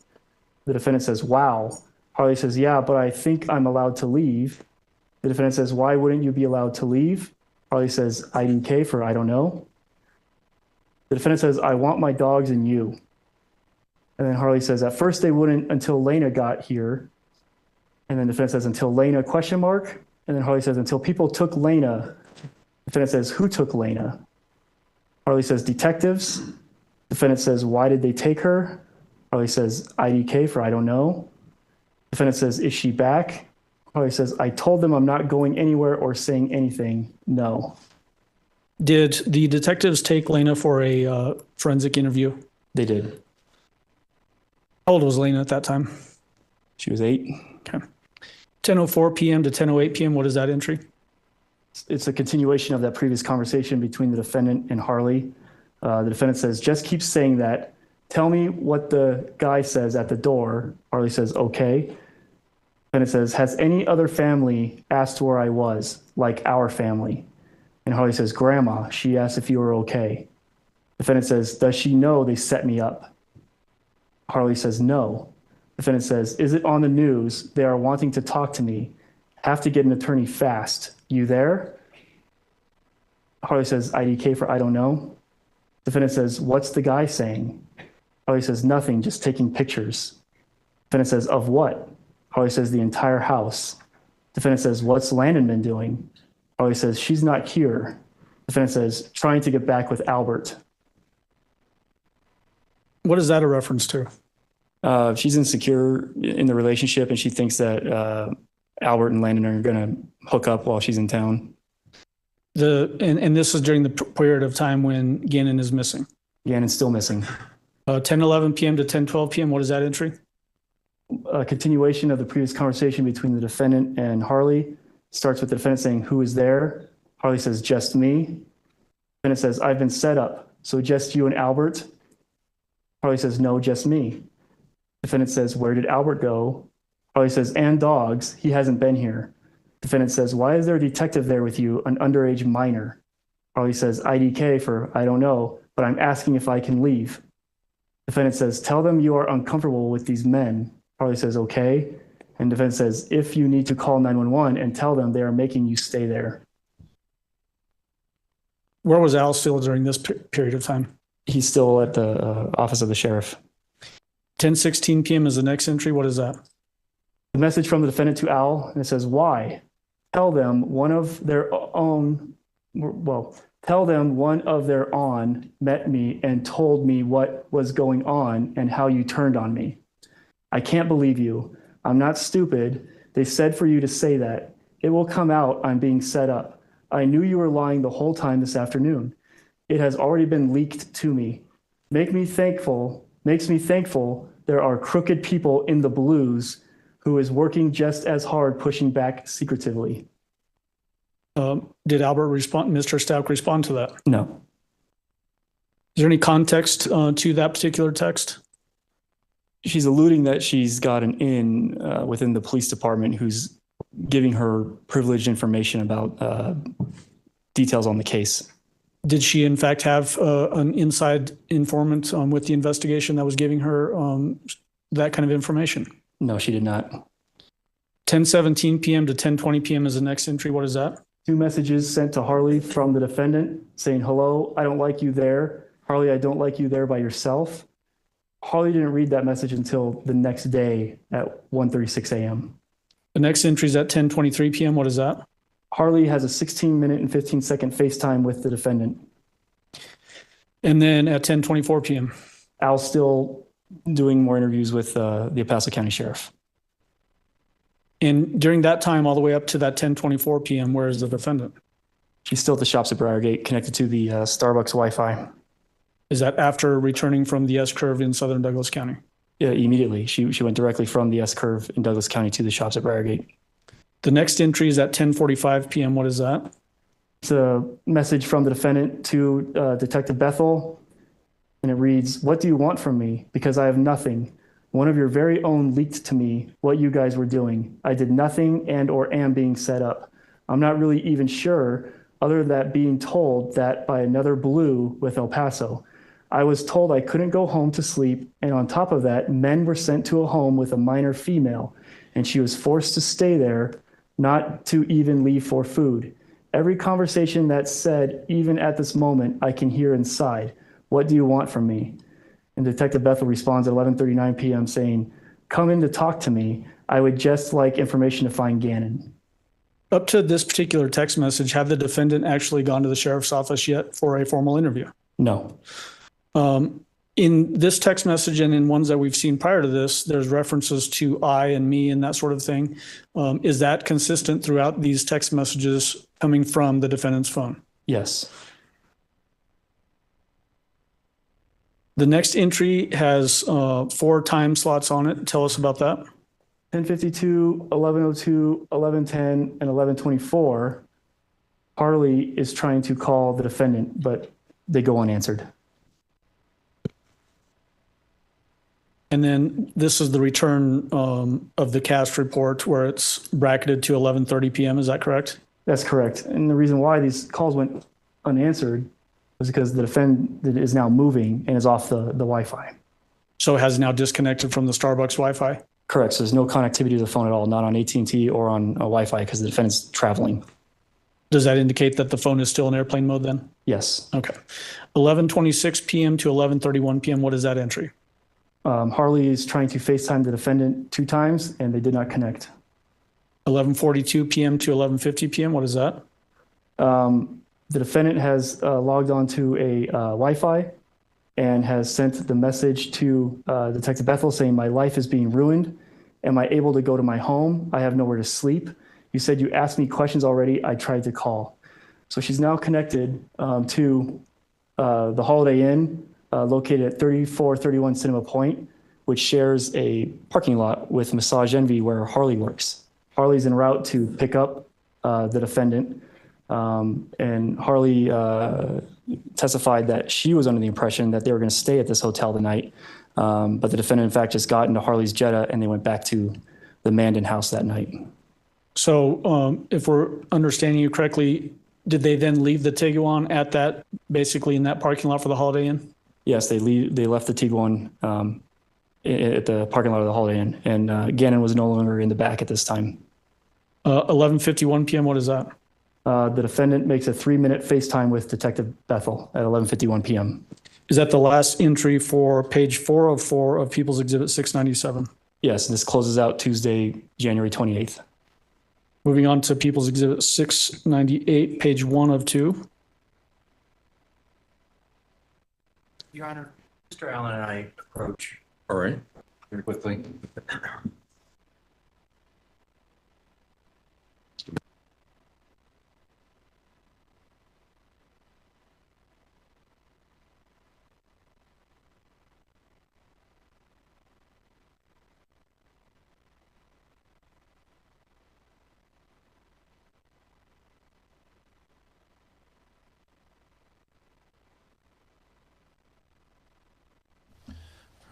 The defendant says, "Wow." Harley says, "Yeah, but I think I'm allowed to leave." The defendant says, "Why wouldn't you be allowed to leave?" Harley says, "IDK for I don't know." The defendant says, "I want my dogs and you." And then Harley says, "At first they wouldn't until Lena got here." And then the defendant says, "Until Lena, question mark?" And then Harley says, "Until people took Lena." The defendant says, "Who took Lena?" Harley says, "Detectives." The defendant says, "Why did they take her?" Harley says, "IDK for I don't know." The defendant says, "Is she back?" Harley says, "I told them I'm not going anywhere or saying anything. No." Did the detectives take Lena for a forensic interview? They did. How old was Lena at that time? She was 8. Okay. 10:04 p.m. to 10:08 p.m. What is that entry? It's a continuation of that previous conversation between the defendant and Harley. The defendant says, "Just keep saying that. Tell me what the guy says at the door." Harley says, "Okay." And it says, "Has any other family asked where I was, like our family?" And Harley says, "Grandma, she asked if you were okay." Defendant says, "Does she know they set me up?" Harley says, "No." Defendant says, "Is it on the news? They are wanting to talk to me. Have to get an attorney fast. You there?" Harley says, "IDK for I don't know." Defendant says, "What's the guy saying?" Harley says, "Nothing, just taking pictures." Defendant says, "Of what?" Harley says, "The entire house." Defendant says, "What's Landon been doing?" Harley says, "She's not here." Defendant says, "Trying to get back with Albert." What is that a reference to? She's insecure in the relationship and she thinks that Albert and Landon are going to hook up while she's in town. And this is during the period of time when Gannon is missing. Gannon's still missing. 10:11 p.m. to 10:12 p.m. What is that entry? A continuation of the previous conversation between the defendant and Harley. Starts with the defendant saying, "Who is there?" Harley says, "Just me." Defendant says, "I've been set up. So just you and Albert?" Harley says, "No, just me." Defendant says, "Where did Albert go?" Harley says, "And dogs. He hasn't been here." Defendant says, "Why is there a detective there with you, an underage minor?" Harley says, "IDK for I don't know, but I'm asking if I can leave." Defendant says, "Tell them you are uncomfortable with these men." Harley says, "Okay." And defendant says, "If you need to call 911 and tell them they are making you stay there." Where was Al still during this period of time? He's still at the office of the sheriff. 10:16 p.m. is the next entry. What is that? The message from the defendant to Al, and it says, "Why? Tell them one of their own met me and told me what was going on and how you turned on me. I can't believe you. I'm not stupid. They said for you to say that. It will come out I'm being set up. I knew you were lying the whole time this afternoon. It has already been leaked to me. Makes me thankful there are crooked people in the blues who is working just as hard pushing back secretively." Did Mr. Stauch respond to that? No. Is there any context to that particular text? She's alluding that she's got an in within the police department who's giving her privileged information about details on the case. Did she in fact have an inside informant with the investigation that was giving her that kind of information? No, she did not. 10:17 p.m. to 10:20 p.m. is the next entry. What is that? 2 messages sent to Harley from the defendant saying, "Hello, I don't like you there. Harley, I don't like you there by yourself." Harley didn't read that message until the next day at 1:36 a.m. The next entry is at 10:23 p.m. What is that? Harley has a 16-minute and 15-second FaceTime with the defendant. And then at 10:24 p.m. Al's still doing more interviews with the El Paso County Sheriff. And during that time, all the way up to that 10:24 p.m., where is the defendant? She's still at the shops at Briargate, connected to the Starbucks Wi-Fi. Is that after returning from the S-curve in southern Douglas County? Yeah, immediately. She went directly from the S-curve in Douglas County to the shops at Briargate. The next entry is at 10:45 p.m. What is that? It's a message from the defendant to Detective Bethel, and it reads, "What do you want from me? Because I have nothing. One of your very own leaked to me what you guys were doing. I did nothing and or am being set up. I'm not really even sure, other than that being told that by another blue with El Paso. I was told I couldn't go home to sleep, and on top of that, men were sent to a home with a minor female, and she was forced to stay there, not to even leave for food. Every conversation that's said, even at this moment, I can hear inside. What do you want from me?" And Detective Bethel responds at 11:39 p.m. saying, "Come in to talk to me. I would just like information to find Gannon." Up to this particular text message, have the defendant actually gone to the sheriff's office yet for a formal interview? No. In this text message and in ones that we've seen prior to this, there's references to I and me and that sort of thing. Is that consistent throughout these text messages coming from the defendant's phone? Yes. The next entry has 4 time slots on it. Tell us about that. 10:52, 11:02, 11:10, and 11:24. Harley is trying to call the defendant, but they go unanswered. And then this is the return of the cast report where it's bracketed to 11:30 p.m. Is that correct? That's correct. And the reason why these calls went unanswered was because the defendant is now moving and is off the Wi-Fi. So it has now disconnected from the Starbucks Wi-Fi? Correct. So there's no connectivity to the phone at all, not on AT&T or on Wi-Fi because the defendant's traveling. Does that indicate that the phone is still in airplane mode then? Yes. Okay. 11:26 p.m. to 11:31 p.m. What is that entry? Harley is trying to FaceTime the defendant 2 times, and they did not connect. 11:42 p.m. to 11:50 p.m. What is that? The defendant has logged onto a Wi-Fi and has sent the message to Detective Bethel saying, "My life is being ruined. Am I able to go to my home? I have nowhere to sleep. You said you asked me questions already. I tried to call." So she's now connected to the Holiday Inn, located at 3431 Cinema Point, which shares a parking lot with Massage Envy where Harley works. Harley's en route to pick up the defendant, and Harley testified that she was under the impression that they were going to stay at this hotel the night, but the defendant, in fact, just got into Harley's Jetta and they went back to the Mandan house that night. So if we're understanding you correctly, did they then leave the Tiguan at that, basically in that parking lot for the Holiday Inn? Yes, they left the Tiguan at the parking lot of the Holiday Inn, and Gannon was no longer in the back at this time. 11:51 p.m., what is that? The defendant makes a 3-minute FaceTime with Detective Bethel at 11:51 p.m. Is that the last entry for page 404 of People's Exhibit 697? Yes, this closes out Tuesday, January 28th. Moving on to People's Exhibit 698, page 1 of 2. Your Honor, Mr. Allen and I approach. All right. Very quickly.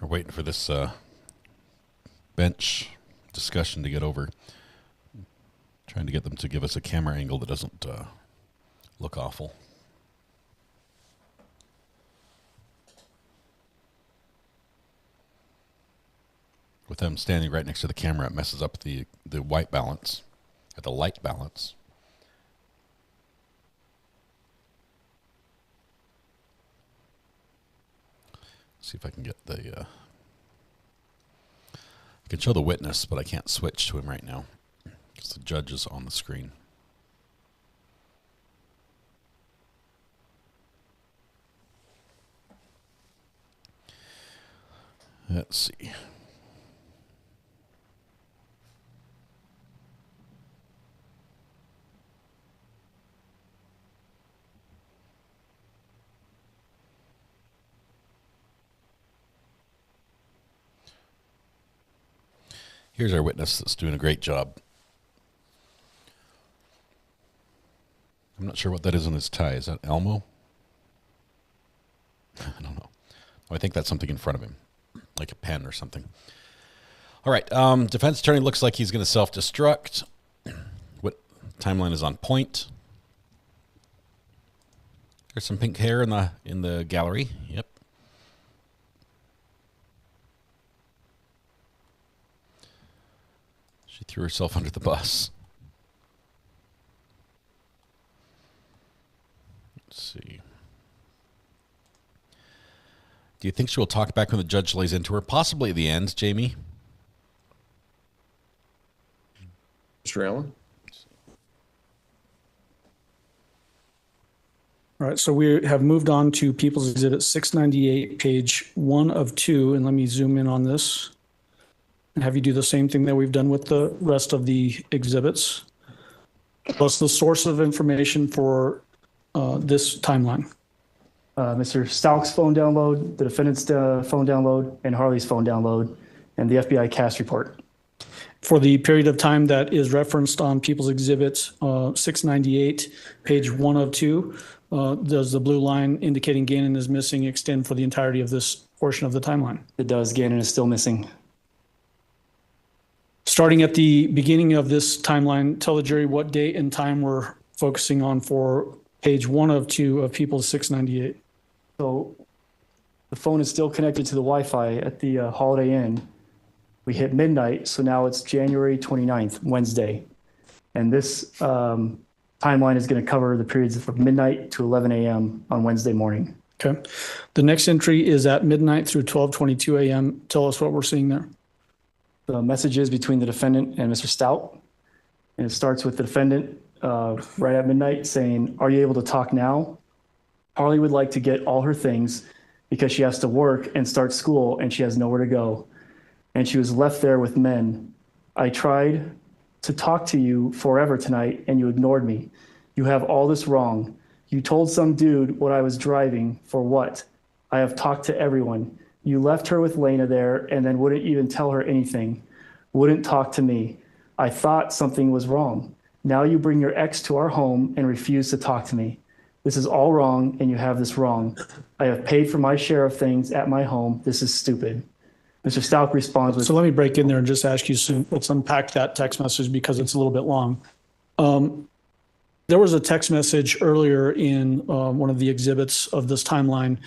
We're waiting for this bench discussion to get over. Trying to get them to give us a camera angle that doesn't look awful. With them standing right next to the camera, it messes up the white balance, the light balance. See if I can get the, I can show the witness, but I can't switch to him right now because the judge is on the screen. Let's see. Here's our witness that's doing a great job. I'm not sure what that is on his tie. Is that Elmo? I don't know. Oh, I think that's something in front of him, like a pen or something. All right. Defense attorney looks like he's going to self-destruct. What timeline is on point? There's some pink hair in the gallery. Yep. She threw herself under the bus. Let's see. Do you think she will talk back when the judge lays into her? Possibly at the end, Jamie. Mr. Allen? All right, so we have moved on to People's Exhibit 698, page 1 of 2, and let me zoom in on this and have you do the same thing that we've done with the rest of the exhibits, plus the source of information for this timeline. Mr. Stauch's phone download, the defendant's phone download, and Harley's phone download, and the FBI CAS report. For the period of time that is referenced on People's Exhibit 698, page 1 of 2, does the blue line indicating Gannon is missing extend for the entirety of this portion of the timeline? It does. Gannon is still missing. Starting at the beginning of this timeline, tell the jury what date and time we're focusing on for page 1 of 2 of People's 698. So the phone is still connected to the Wi-Fi at the Holiday Inn. We hit midnight, so now it's January 29th, Wednesday. And this timeline is going to cover the periods from midnight to 11 a.m. on Wednesday morning. Okay. The next entry is at midnight through 12:22 a.m. Tell us what we're seeing there. The messages between the defendant and Mr. Stauch. And it starts with the defendant right at midnight saying, "Are you able to talk now? Harley would like to get all her things because she has to work and start school and she has nowhere to go. And she was left there with men. I tried to talk to you forever tonight and you ignored me. You have all this wrong. You told some dude what I was driving for what? I have talked to everyone. You left her with Lena there and then wouldn't even tell her anything. Wouldn't talk to me. I thought something was wrong. Now you bring your ex to our home and refuse to talk to me. This is all wrong and you have this wrong. I have paid for my share of things at my home. This is stupid." Mr. Stauch responds with... So let me break in there and just ask you, so let's unpack that text message because it's a little bit long. There was a text message earlier in one of the exhibits of this timeline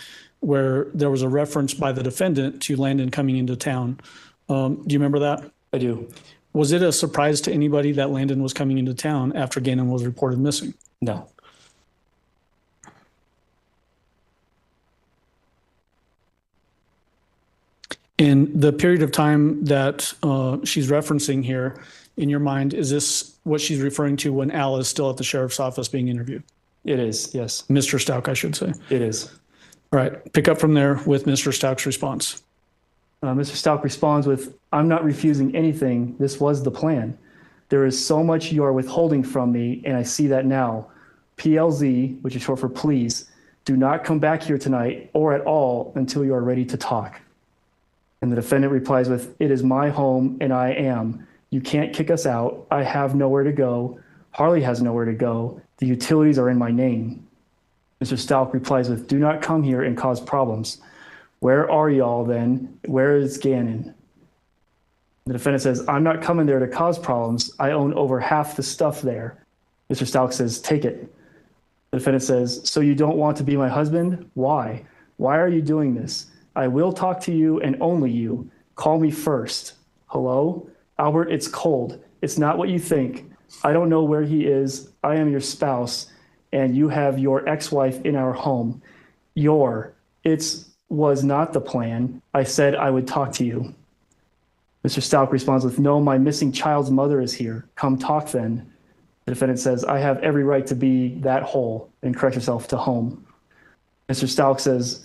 where there was a reference by the defendant to Landon coming into town. Do you remember that? I do. Was it a surprise to anybody that Landon was coming into town after Gannon was reported missing? No. In the period of time that she's referencing here, in your mind, is this what she's referring to when Al is still at the sheriff's office being interviewed? It is, yes. Mr. Stauch, I should say. It is. All right, pick up from there with Mr. Stauch's response. Mr. Stauch responds with, "I'm not refusing anything. This was the plan. There is so much you are withholding from me, and I see that now. PLZ, which is short for please, do not come back here tonight or at all until you are ready to talk." And the defendant replies with, "It is my home and I am. You can't kick us out. I have nowhere to go. Harley has nowhere to go. The utilities are in my name." Mr. Stauch replies with, "Do not come here and cause problems. Where are y'all then? Where is Gannon?" The defendant says, "I'm not coming there to cause problems. I own over half the stuff there." Mr. Stauch says, "Take it." The defendant says, "So you don't want to be my husband? Why? Why are you doing this? I will talk to you and only you. Call me first. Hello? Albert, it's cold. It's not what you think. I don't know where he is. I am your spouse, and you have your ex-wife in our home. It was not the plan. I said I would talk to you." Mr. Stauch responds with, "No, my missing child's mother is here. Come talk then." The defendant says, "I have every right to be that whole," and corrects herself to home. Mr. Stauch says,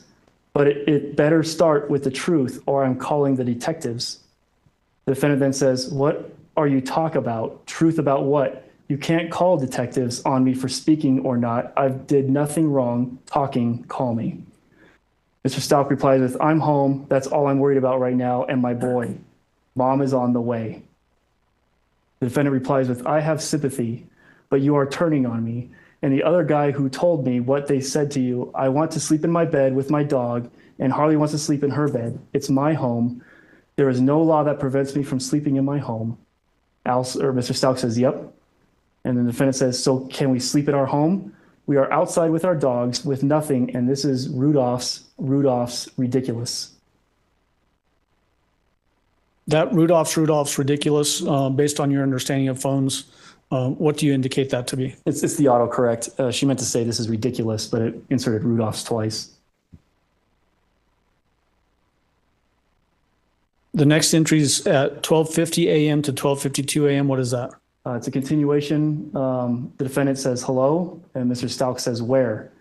but it better start with the truth or I'm calling the detectives. The defendant then says, what are you talk about? Truth about what? You can't call detectives on me for speaking or not. I did nothing wrong. Talking, call me. Mr. Stauch replies with, I'm home. That's all I'm worried about right now. And my boy, mom is on the way. The defendant replies with, I have sympathy, but you are turning on me. And the other guy who told me what they said to you, I want to sleep in my bed with my dog, and Harley wants to sleep in her bed. It's my home. There is no law that prevents me from sleeping in my home. Mr. Stauch says, yep. And then the defendant says, so can we sleep in our home? We are outside with our dogs with nothing, and this is Rudolph's ridiculous. That Rudolph's ridiculous, based on your understanding of phones, what do you indicate that to be? It's the autocorrect. She meant to say this is ridiculous, but it inserted Rudolph's twice. The next entry is at 12:50 a.m. to 12:52 a.m. What is that? It's a continuation. The defendant says hello, and Mr. Stauch says where?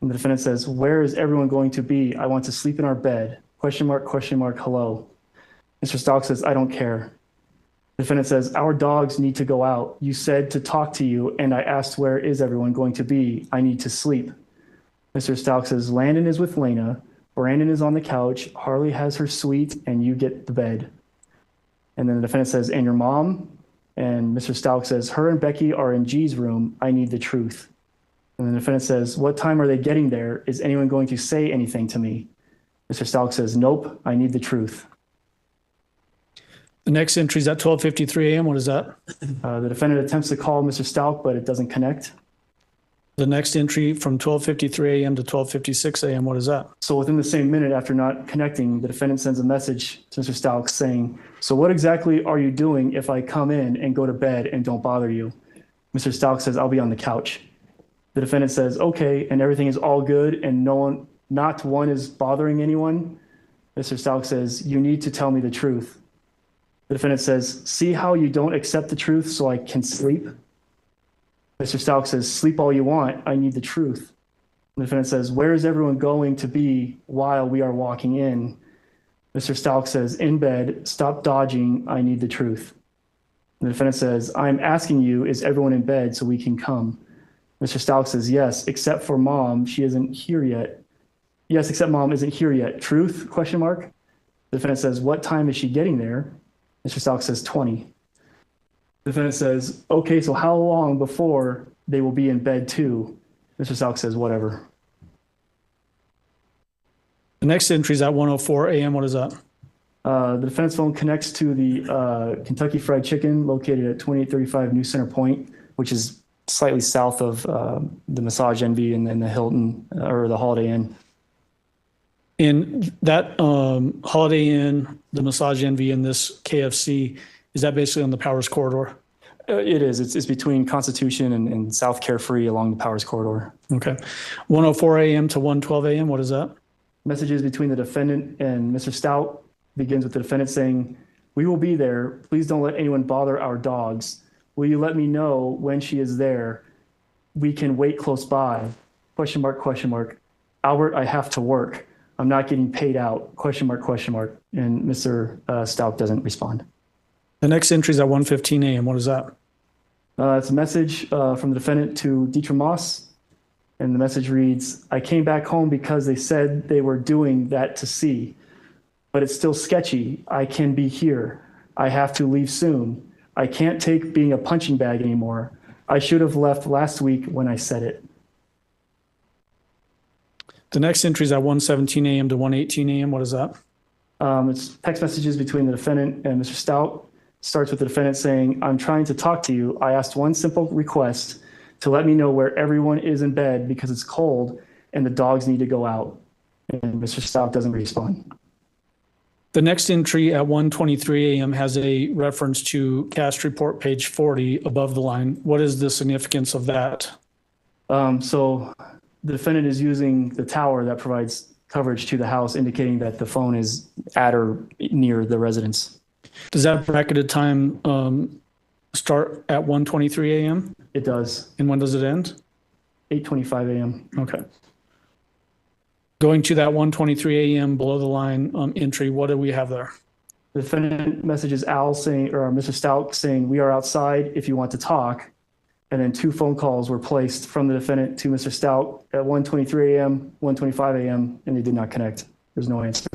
And the defendant says, where is everyone going to be? I want to sleep in our bed. Question mark, hello. Mr. Stauch says, I don't care. The defendant says, our dogs need to go out. You said to talk to you, and I asked where is everyone going to be? I need to sleep. Mr. Stauch says, Landon is with Lena. Brandon is on the couch. Harley has her suite, and you get the bed. And then the defendant says, and your mom? And Mr. Stauch says, her and Becky are in G's room. I need the truth. And the defendant says, what time are they getting there? Is anyone going to say anything to me? Mr. Stauch says, nope, I need the truth. The next entry is at 12:53 a.m. What is that? The defendant attempts to call Mr. Stauch, but it doesn't connect. The next entry from 12:53 a.m. to 12:56 a.m. What is that? So within the same minute after not connecting, the defendant sends a message to Mr. Stauch saying, so what exactly are you doing if I come in and go to bed and don't bother you? Mr. Stauch says, I'll be on the couch. The defendant says, okay, and everything is all good and not one is bothering anyone? Mr. Stauch says, you need to tell me the truth. The defendant says, see how you don't accept the truth so I can sleep? Mr. Stauch says, sleep all you want. I need the truth. The defendant says, where is everyone going to be while we are walking in? Mr. Stauch says, in bed, stop dodging. I need the truth. The defendant says, I'm asking you, is everyone in bed so we can come? Mr. Stauch says, yes, except for mom. She isn't here yet. Yes, except mom isn't here yet. Truth? Question mark. The defendant says, what time is she getting there? Mr. Stauch says 20. The defendant says, okay, so how long before they will be in bed too? Mr. Stauch says, whatever. The next entry is at 1:04 a.m. What is that? The defendant's phone connects to the Kentucky Fried Chicken located at 2835 New Center Point, which is slightly south of the Massage Envy and then the Hilton or the Holiday Inn. And that Holiday Inn, the Massage Envy, and this KFC, is that basically on the Powers Corridor? It is. It's between Constitution and South Carefree along the Powers Corridor. Okay. 1:04 a.m. to 1:12 a.m. What is that? Messages between the defendant and Mr. Stauch begins with the defendant saying, we will be there. Please don't let anyone bother our dogs. Will you let me know when she is there? We can wait close by. Question mark, question mark. Albert, I have to work. I'm not getting paid out. Question mark, question mark. And Mr. Stauch doesn't respond. The next entry is at 1:15 a.m. What is that? It's a message from the defendant to Deetra Moss. And the message reads, I came back home because they said they were doing that to see. But it's still sketchy. I can be here. I have to leave soon. I can't take being a punching bag anymore. I should have left last week when I said it. The next entry is at 1:17 a.m. to 1:18 a.m. What is that? It's text messages between the defendant and Mr. Stauch. Starts with the defendant saying, I'm trying to talk to you. I asked one simple request to let me know where everyone is in bed because it's cold and the dogs need to go out. And Mr. Stauch doesn't respond. The next entry at 1:23 a.m. has a reference to cast report page 40 above the line. What is the significance of that? So the defendant is using the tower that provides coverage to the house, indicating that the phone is at or near the residence. Does that bracketed time start at 1:23 a.m.? It does. And when does it end? 8:25 a.m. Okay. Going to that 1:23 a.m. below the line entry, what do we have there? The defendant messages Al saying, or Mr. Stauch saying, "We are outside if you want to talk." And then 2 phone calls were placed from the defendant to Mr. Stauch at 1:23 a.m., 1:25 a.m., and they did not connect. There's no answer.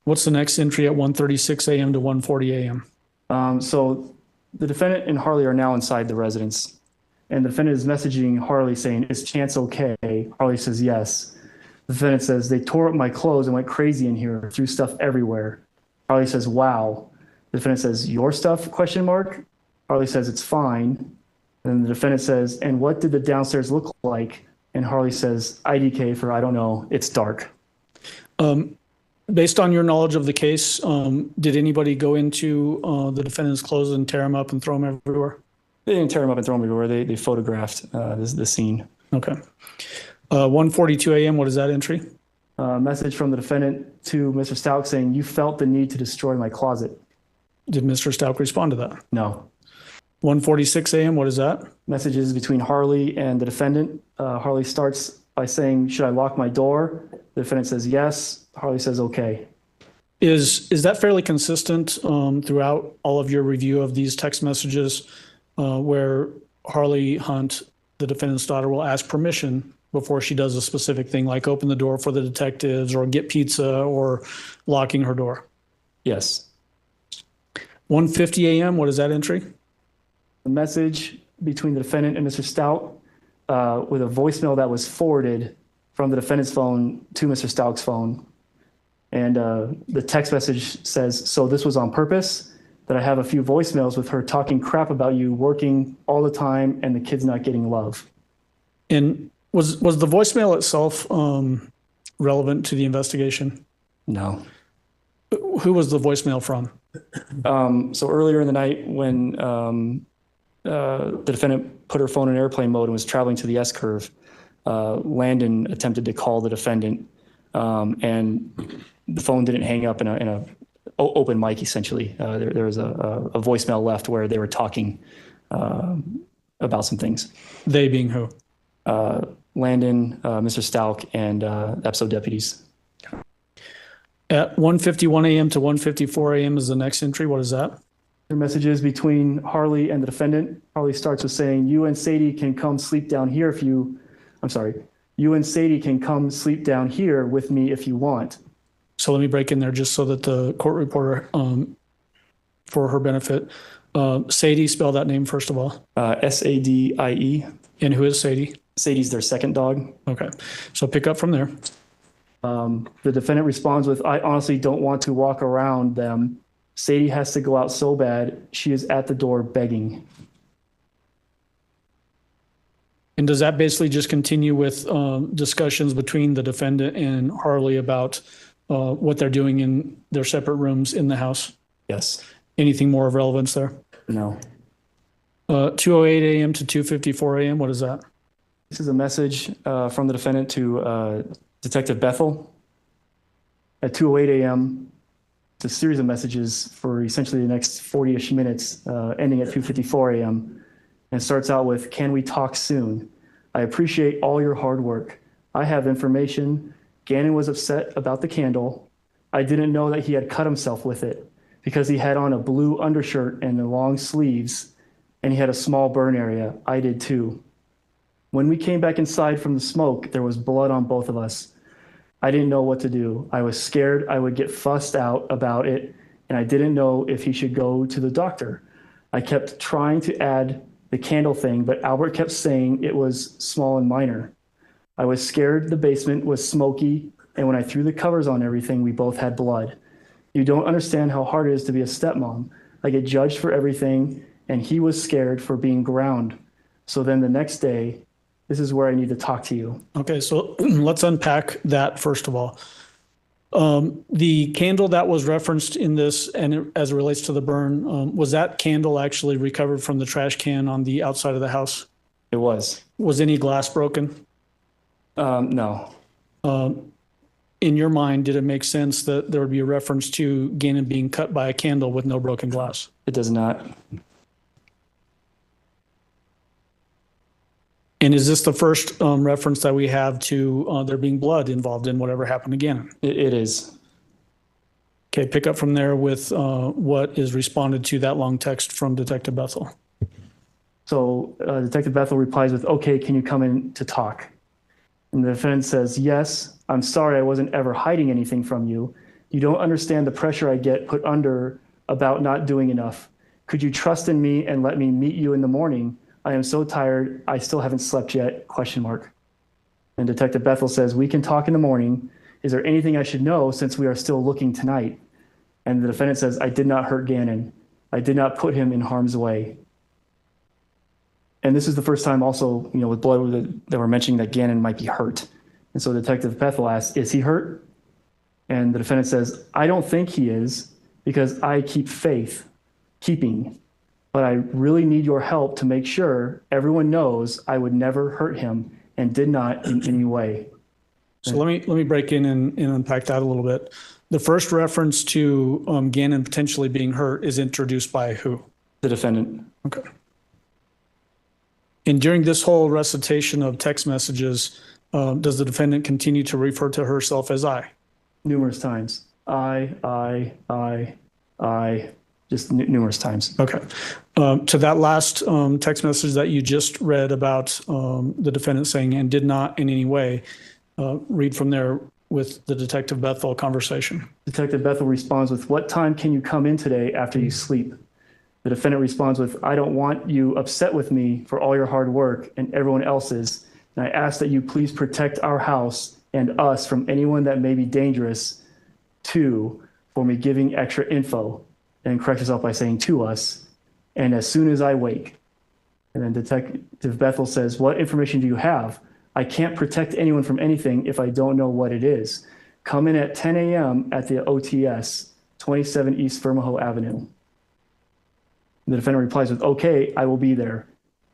What's the next entry at 1:36 a.m. to 1:40 a.m.? So the defendant and Harley are now inside the residence. And the defendant is messaging Harley saying, "Is Chance okay?" Harley says yes. The defendant says, "They tore up my clothes and went crazy in here, threw stuff everywhere." Harley says, "Wow." The defendant says, "Your stuff?" ? Harley says, "It's fine." And the defendant says, "And what did the downstairs look like?" And Harley says, "IDK for I don't know, it's dark." Based on your knowledge of the case, did anybody go into the defendant's clothes and tear them up and throw them everywhere? They didn't tear them up and throw them everywhere. They photographed the scene. Okay. 1:42 a.m., what is that entry? Message from the defendant to Mr. Stauch saying, "You felt the need to destroy my closet." Did Mr. Stauch respond to that? No. 1:46 a.m., what is that? Messages between Harley and the defendant. Harley starts by saying, "Should I lock my door?" The defendant says yes. Harley says okay. Is that fairly consistent throughout all of your review of these text messages where Harley Hunt, the defendant's daughter, will ask permission before she does a specific thing, like open the door for the detectives or get pizza or locking her door? Yes. 1:50 a.m., what is that entry? The message between the defendant and Mr. Stauch with a voicemail that was forwarded from the defendant's phone to Mr. Stauch's phone. And the text message says, "So this was on purpose, that I have a few voicemails with her talking crap about you, working all the time, and the kids not getting love." And was the voicemail itself relevant to the investigation? No. Who was the voicemail from? So earlier in the night when the defendant put her phone in airplane mode and was traveling to the S-curve, Landon attempted to call the defendant, and the phone didn't hang up in a open mic, essentially. There was a voicemail left where they were talking about some things. They being who? Landon, Mr. Stauch, and episode deputies. At 1:51 a.m. to 1:54 a.m. is the next entry. What is that? The messages between Harley and the defendant. Harley starts with saying, "You and Sadie can come sleep down here if you," I'm sorry, "You and Sadie can come sleep down here with me if you want." So let me break in there just so that the court reporter, for her benefit, Sadie, spell that name first of all. Sadie. And who is Sadie? Sadie's their second dog. Okay, so pick up from there. The defendant responds with, "I honestly don't want to walk around them. Sadie has to go out so bad. She is at the door begging." And does that basically just continue with discussions between the defendant and Harley about what they're doing in their separate rooms in the house? Yes. Anything more of relevance there? No. 2:08 a.m. to 2:54 a.m., what is that? This is a message from the defendant to Detective Bethel. At 2:08 a.m., it's a series of messages for essentially the next 40-ish minutes, ending at 2:54 a.m. And it starts out with, "Can we talk soon? I appreciate all your hard work. I have information. Gannon was upset about the candle. I didn't know that he had cut himself with it because he had on a blue undershirt and the long sleeves, and he had a small burn area. I did too. When we came back inside from the smoke, there was blood on both of us. I didn't know what to do. I was scared I would get fussed out about it, and I didn't know if he should go to the doctor. I kept trying to add the candle thing, but Albert kept saying it was small and minor. I was scared the basement was smoky, and when I threw the covers on everything, we both had blood. You don't understand how hard it is to be a stepmom. I get judged for everything, and he was scared for being ground. So then the next day, this is where I need to talk to you." Okay, so let's unpack that first of all. The candle that was referenced in this, and as it relates to the burn, was that candle actually recovered from the trash can on the outside of the house? It was. Was any glass broken? No. In your mind, did it make sense that there would be a reference to Gannon being cut by a candle with no broken glass? It does not. And is this the first reference that we have to there being blood involved in whatever happened again? It is. Okay, pick up from there with what is responded to that long text from Detective Bethel. So Detective Bethel replies with, okay, can you come in to talk? And the defendant says, yes, I'm sorry I wasn't ever hiding anything from you. You don't understand the pressure I get put under about not doing enough. Could you trust in me and let me meet you in the morning? I am so tired, I still haven't slept yet, ? And Detective Bethel says, we can talk in the morning. Is there anything I should know since we are still looking tonight? And the defendant says, I did not hurt Gannon. I did not put him in harm's way. And this is the first time also, with blood that we're mentioning that Gannon might be hurt. And so Detective Bethel asks, is he hurt? And the defendant says, I don't think he is because I keep keeping. But I really need your help to make sure everyone knows I would never hurt him and did not in any way. So let me break in and unpack that a little bit. The first reference to Gannon potentially being hurt is introduced by who? The defendant. Okay. And during this whole recitation of text messages, does the defendant continue to refer to herself as I? Numerous times. I, just numerous times. Okay. To that last text message that you just read about the defendant saying, and did not in any way, read from there with the Detective Bethel conversation. Detective Bethel responds with, what time can you come in today after you sleep? The defendant responds with, I don't want you upset with me for all your hard work and everyone else's. And I ask that you please protect our house and us from anyone that may be dangerous for me giving extra info. And correct yourself by saying to us, and as soon as I wake. And then Detective Bethel says, what information do you have? I can't protect anyone from anything if I don't know what it is. Come in at 10 a.m. at the OTS, 27 East Vermajo Avenue. The defendant replies with, okay, I will be there.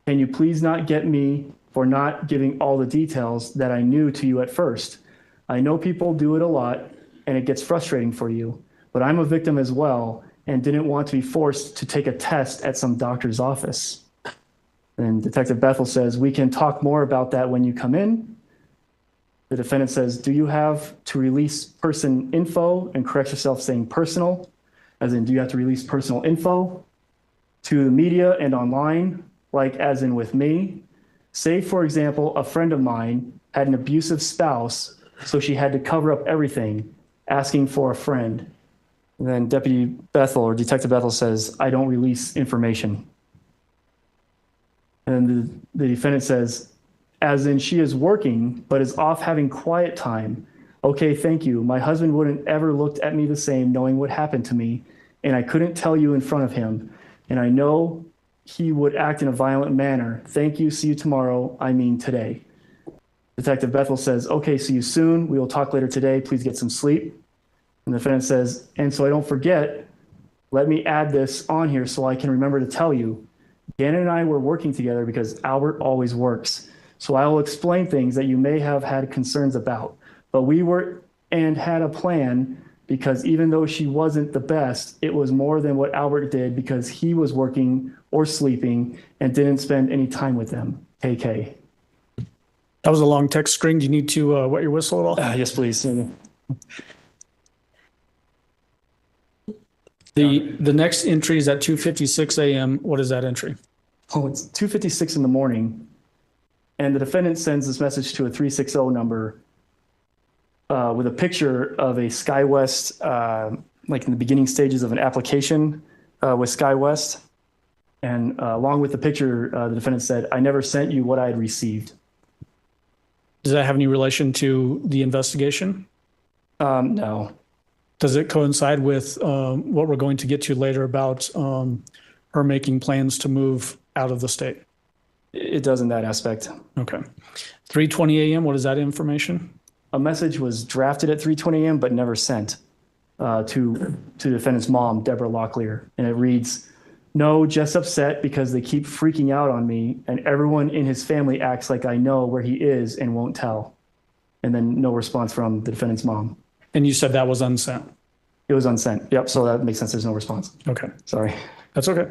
Can you please not get me for not giving all the details that I knew to you at first? I know people do it a lot and it gets frustrating for you, but I'm a victim as well and didn't want to be forced to take a test at some doctor's office. And Detective Bethel says, we can talk more about that when you come in. The defendant says, do you have to release person info? And correct yourself saying personal, as in, do you have to release personal info to the media and online, like as in with me? Say, for example, a friend of mine had an abusive spouse, so she had to cover up everything, asking for a friend. And then Deputy Bethel or Detective Bethel says, I don't release information. And the defendant says, as in she is working, but is off having quiet time. Okay, thank you. My husband wouldn't ever looked at me the same knowing what happened to me, and I couldn't tell you in front of him. And I know he would act in a violent manner. Thank you. See you tomorrow. I mean today. Detective Bethel says, okay, see you soon. We will talk later today. Please get some sleep. And the defendant says, and so I don't forget, let me add this on here so I can remember to tell you. Gannon and I were working together because Albert always works. So I will explain things that you may have had concerns about. But we were and had a plan because even though she wasn't the best, it was more than what Albert did because he was working or sleeping and didn't spend any time with them. KK. That was a long text string. Do you need to wet your whistle at all? Yes, please. The next entry is at 2:56 a.m. What is that entry? Oh, it's 2:56 in the morning. And the defendant sends this message to a 360 number with a picture of a SkyWest, like in the beginning stages of an application with SkyWest. And along with the picture, the defendant said, I never sent you what I had received. Does that have any relation to the investigation? No. Does it coincide with what we're going to get to later about her making plans to move out of the state? It does in that aspect. Okay. 3:20 a.m., what is that information? A message was drafted at 3:20 a.m. but never sent to the defendant's mom, Deborah Locklear. And it reads, no, just upset because they keep freaking out on me and everyone in his family acts like I know where he is and won't tell. And then no response from the defendant's mom. And you said that was unsent? It was unsent. Yep. So that makes sense. There's no response. Okay. Sorry. That's okay.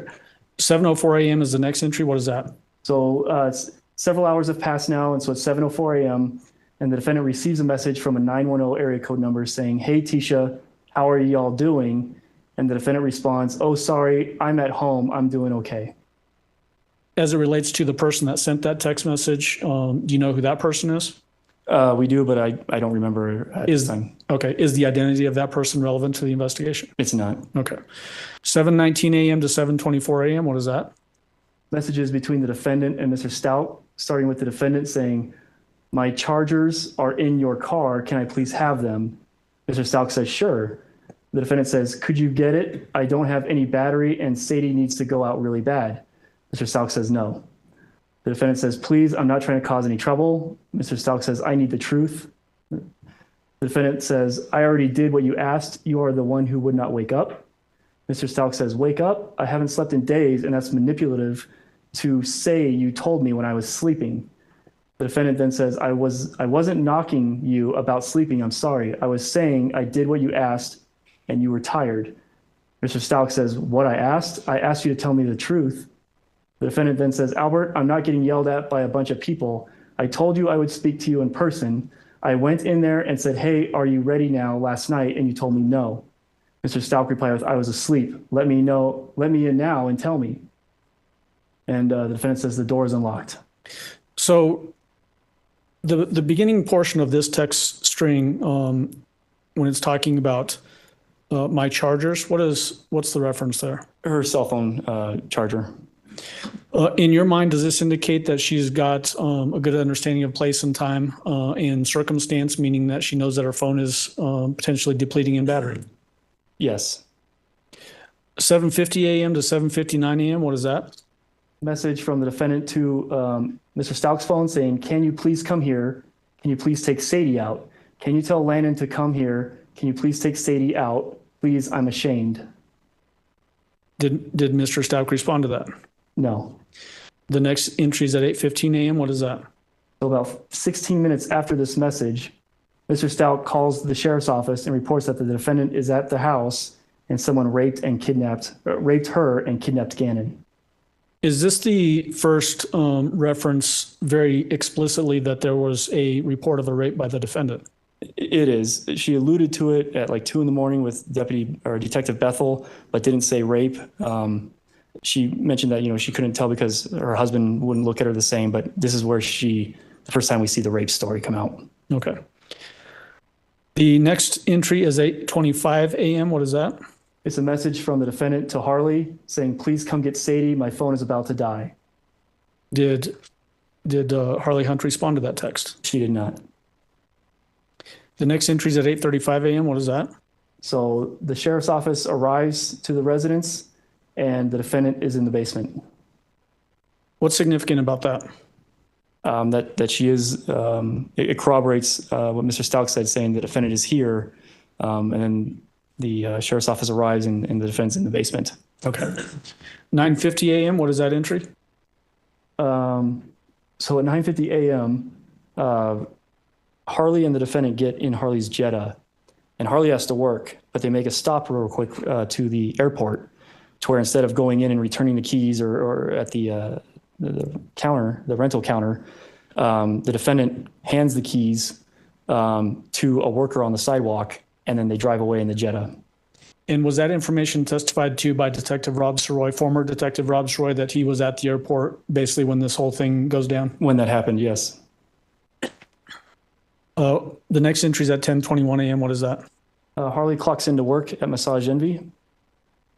7:04 a.m. is the next entry. What is that? So Several hours have passed now, and so it's 7:04 a.m., and the defendant receives a message from a 910 area code number saying, "Hey, Tisha, how are y'all doing?" And the defendant responds, "Oh, sorry, I'm at home. I'm doing okay." As it relates to the person that sent that text message, do you know who that person is? We do, but I don't remember at this time. Okay. Is the identity of that person relevant to the investigation? It's not. Okay. 7:19 a.m. to 7:24 a.m. What is that? Messages between the defendant and Mr. Stauch, starting with the defendant saying, "My chargers are in your car. Can I please have them?" Mr. Stauch says, "Sure." The defendant says, "Could you get it? I don't have any battery and Sadie needs to go out really bad." Mr. Stauch says, "No." The defendant says, "Please, I'm not trying to cause any trouble." Mr. Stauch says, "I need the truth." The defendant says, "I already did what you asked. You are the one who would not wake up." Mr. Stauch says, "Wake up? I haven't slept in days, and that's manipulative to say you told me when I was sleeping." The defendant then says, I wasn't knocking you about sleeping. I'm sorry. I was saying I did what you asked and you were tired." Mr. Stauch says, "What I asked? I asked you to tell me the truth." The defendant then says, "Albert, I'm not getting yelled at by a bunch of people. I told you I would speak to you in person. I went in there and said, 'Hey, are you ready now?' last night, and you told me no." Mr. Stauch replied with, "I was asleep. Let me in now and tell me." And the defendant says, "The door is unlocked." So the beginning portion of this text string, when it's talking about my chargers, what's the reference there? Her cell phone charger. In your mind, does this indicate that she's got a good understanding of place and time and circumstance, meaning that she knows that her phone is potentially depleting in battery? Yes. 7:50 a.m. to 7:59 a.m., what is that? Message from the defendant to Mr. Stauch's phone saying, "Can you please come here? Can you please take Sadie out? Can you tell Landon to come here? Can you please take Sadie out? Please, I'm ashamed." Did Mr. Stauch respond to that? No. The next entry is at 8:15 a.m. What is that? So about 16 minutes after this message, Mr. Stauch calls the sheriff's office and reports that the defendant is at the house and someone raped her and kidnapped Gannon. Is this the first reference very explicitly that there was a report of a rape by the defendant? It is. She alluded to it at like 2 a.m. with Detective Bethel, but didn't say rape. She mentioned that, she couldn't tell because her husband wouldn't look at her the same, but this is where the first time we see the rape story come out. Okay. The next entry is 8:25 a.m. What is that? It's a message from the defendant to Harley saying, "Please come get Sadie. My phone is about to die." Did Harley Hunt respond to that text? She did not. The next entry is at 8:35 a.m. What is that? So the sheriff's office arrives to the residence and the defendant is in the basement. What's significant about that? That she is, it corroborates what Mr. Stauch said, saying the defendant is here, and then the sheriff's office arrives and the defendant's in the basement. Okay. 9:50 a.m., what is that entry? So at 9:50 a.m., Harley and the defendant get in Harley's Jetta, and Harley has to work, but they make a stop real quick to the airport, to where instead of going in and returning the keys or at the counter, the rental counter, the defendant hands the keys to a worker on the sidewalk, and then they drive away in the Jetta. And was that information testified to by Detective Rob Soroy, former Detective Rob Soroy, that he was at the airport basically when this whole thing goes down? When that happened, yes. The next entry is at 10:21 a.m. What is that? Harley clocks into work at Massage Envy.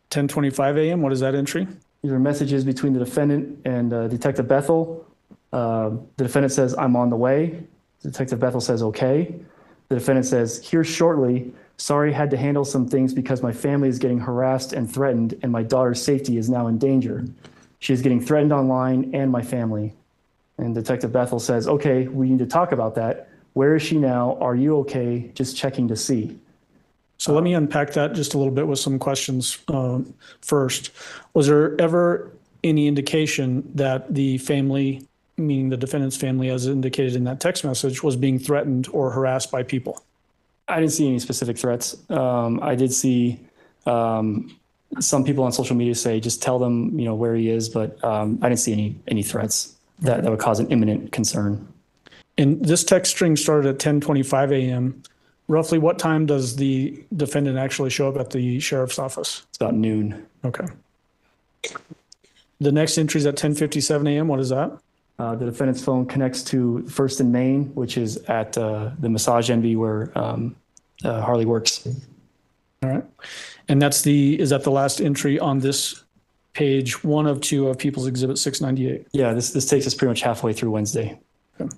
10:25 a.m. What is that entry? These are messages between the defendant and Detective Bethel. The defendant says, "I'm on the way." Detective Bethel says, "Okay." The defendant says, "Here shortly. Sorry, had to handle some things because my family is getting harassed and threatened, and my daughter's safety is now in danger. She is getting threatened online and my family." And Detective Bethel says, "Okay, we need to talk about that. Where is she now? Are you okay? Just checking to see." So let me unpack that just a little bit with some questions first. Was there ever any indication that the family, meaning the defendant's family, as indicated in that text message, was being threatened or harassed by people? I didn't see any specific threats. I did see some people on social media say, "Just tell them, where he is," but I didn't see any threats. that would cause an imminent concern. And this text string started at 10:25 a.m. Roughly what time does the defendant actually show up at the sheriff's office? It's about noon. Okay. The next entry is at 10:57 a.m. What is that? The defendant's phone connects to First and Main, which is at the Massage Envy where Harley works. All right. And is that the last entry on this page 1 of 2 of People's Exhibit 698? Yeah, this takes us pretty much halfway through Wednesday. Okay.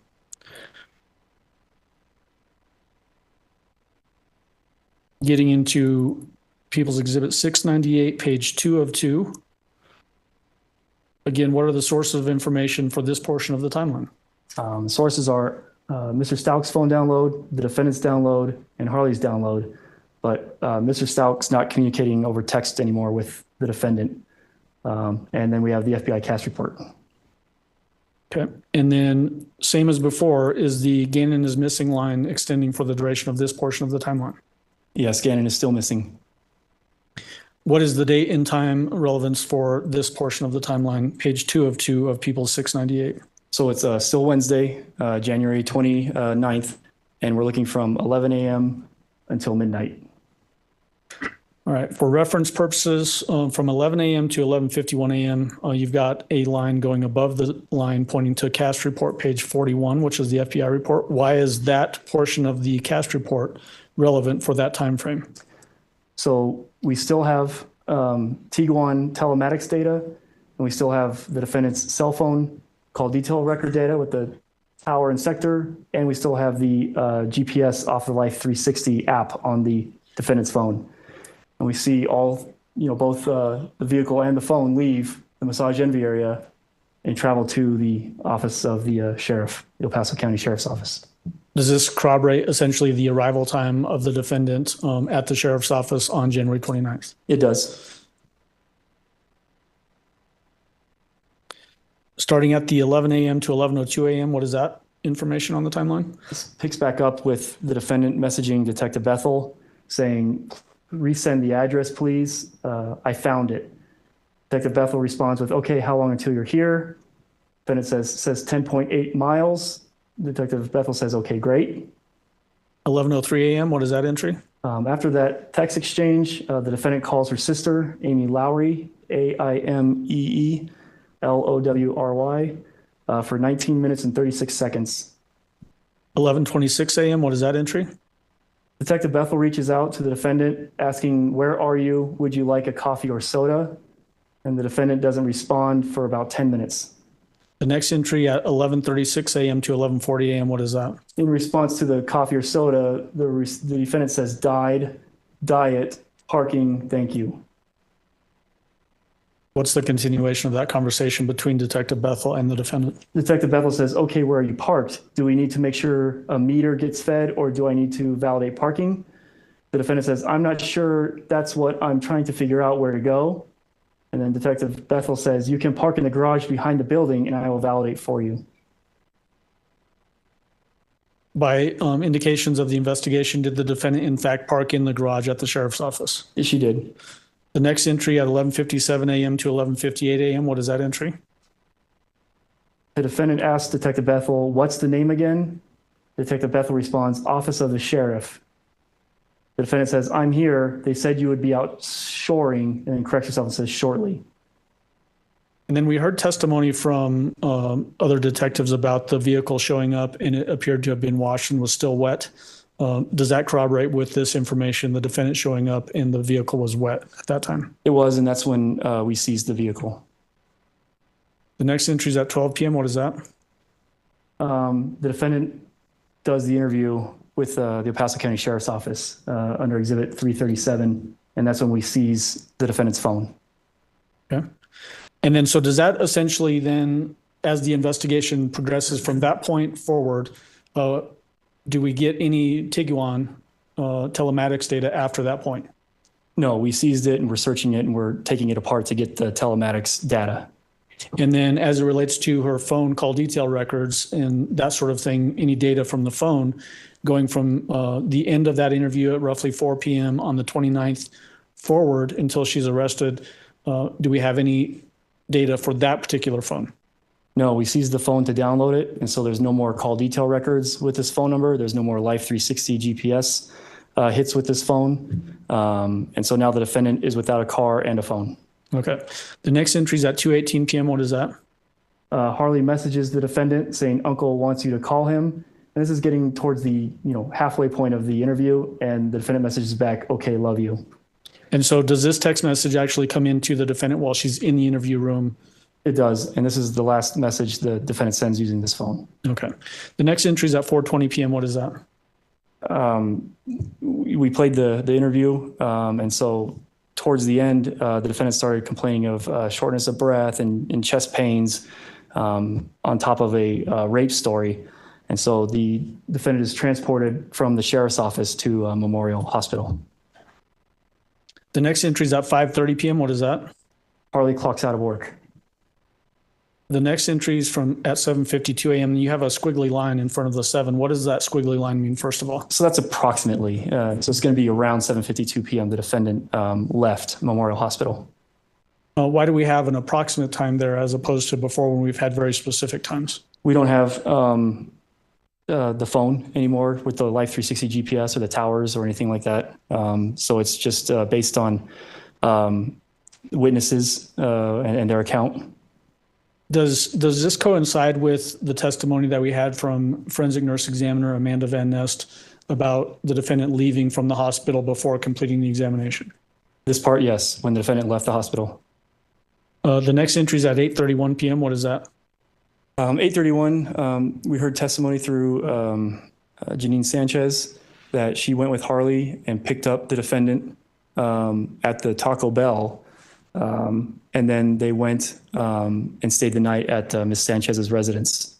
Getting into People's Exhibit 698, page 2 of 2. Again, what are the sources of information for this portion of the timeline? The sources are Mr. Stauch's phone download, the defendant's download, and Harley's download. But Mr. Stauch's not communicating over text anymore with the defendant. And then we have the FBI cast report. Okay. And then, same as before, is the Gannon is missing line extending for the duration of this portion of the timeline? Yes, Gannon is still missing. What is the date and time relevance for this portion of the timeline, page 2 of 2 of People's 698? So it's still Wednesday, January 29th, and we're looking from 11 a.m. until midnight. All right. For reference purposes, from 11 a.m. to 11:51 a.m., you've got a line going above the line pointing to cast report page 41, which is the FBI report. Why is that portion of the cast report relevant for that time frame? So we still have Tiguan telematics data, and we still have the defendant's cell phone call detail record data with the tower and sector, and we still have the GPS off the Life 360 app on the defendant's phone. And we see all, both the vehicle and the phone leave the Massage Envy area and travel to the office of the sheriff, the El Paso County Sheriff's Office. Does this corroborate essentially the arrival time of the defendant at the sheriff's office on January 29th? It does. Starting at the 11 a.m. to 11:02 a.m., what is that information on the timeline? This picks back up with the defendant messaging Detective Bethel saying, resend the address, please. I found it. Detective Bethel responds with, okay, how long until you're here? Defendant says 10.8 miles. Detective Bethel says, okay, great. 11:03 a.m., what is that entry? After that text exchange, the defendant calls her sister, Amy Lowry, AIMEELOWRY, for 19 minutes and 36 seconds. 11:26 a.m., what is that entry? Detective Bethel reaches out to the defendant asking, where are you? Would you like a coffee or soda? And the defendant doesn't respond for about 10 minutes. The next entry at 11:36 a.m. to 11:40 a.m., what is that? In response to the coffee or soda, the defendant says, diet, parking, thank you. What's the continuation of that conversation between Detective Bethel and the defendant? Detective Bethel says, okay, where are you parked? Do we need to make sure a meter gets fed or do I need to validate parking? The defendant says, I'm not sure. That's what I'm trying to figure out where to go. And then Detective Bethel says, you can park in the garage behind the building and I will validate for you. By indications of the investigation, did the defendant in fact park in the garage at the sheriff's office? Yes, she did. The next entry at 11:57 a.m. to 11:58 a.m., what is that entry? The defendant asks Detective Bethel, what's the name again? Detective Bethel responds, Office of the Sheriff. The defendant says, I'm here. They said you would be out shoring, and then corrects herself and says, shortly. And then we heard testimony from other detectives about the vehicle showing up and it appeared to have been washed and was still wet. Does that corroborate with this information, the defendant showing up and the vehicle was wet at that time? It was, and that's when we seized the vehicle. The next entry is at 12 p.m. What is that? The defendant does the interview with the El Paso County Sheriff's Office under Exhibit 337, and that's when we seize the defendant's phone. Okay. And then, so does that essentially then, as the investigation progresses from that point forward, do we get any Tiguan telematics data after that point? No, we seized it and we're searching it and we're taking it apart to get the telematics data. And then as it relates to her phone call detail records and that sort of thing, any data from the phone going from the end of that interview at roughly 4 p.m. on the 29th forward until she's arrested, do we have any data for that particular phone? No, we seized the phone to download it, and so there's no more call detail records with this phone number. There's no more Life 360 GPS hits with this phone. And so now the defendant is without a car and a phone. Okay. The next entry is at 2:18 p.m. What is that? Harley messages the defendant saying uncle wants you to call him. And this is getting towards the halfway point of the interview, and the defendant messages back, okay, love you. And so does this text message actually come into the defendant while she's in the interview room? It does, and this is the last message the defendant sends using this phone. Okay. The next entry is at 4:20 p.m. What is that? We played the interview, and so towards the end, the defendant started complaining of shortness of breath and chest pains on top of a rape story. And so the defendant is transported from the sheriff's office to Memorial Hospital. The next entry is at 5:30 p.m. What is that? Harley clocks out of work. The next entry is at 7:52 a.m. You have a squiggly line in front of the 7. What does that squiggly line mean, first of all? So that's approximately. So it's going to be around 7:52 p.m. The defendant left Memorial Hospital. Why do we have an approximate time there as opposed to before when we've had very specific times? We don't have the phone anymore with the Life 360 GPS or the towers or anything like that. So it's just based on witnesses and their account. Does this coincide with the testimony that we had from forensic nurse examiner Amanda Van Nest about the defendant leaving from the hospital before completing the examination? This part, yes, when the defendant left the hospital. The next entry is at 8:31 p.m. What is that? 8:31, we heard testimony through Janine Sanchez that she went with Harley and picked up the defendant at the Taco Bell. And then they went and stayed the night at Ms. Sanchez's residence.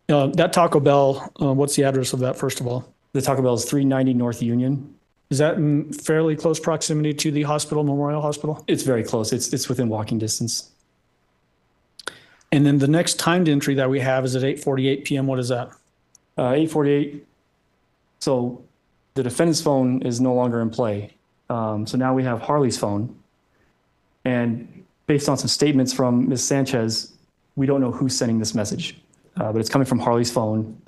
That Taco Bell, what's the address of that, first of all? The Taco Bell is 390 North Union. Is that in fairly close proximity to the hospital, Memorial Hospital? It's very close. It's within walking distance. And then the next timed entry that we have is at 8:48 p.m. What is that? 8:48. So the defendant's phone is no longer in play. So now we have Harley's phone. And based on some statements from Ms. Sanchez, we don't know who's sending this message. But it's coming from Harley's phone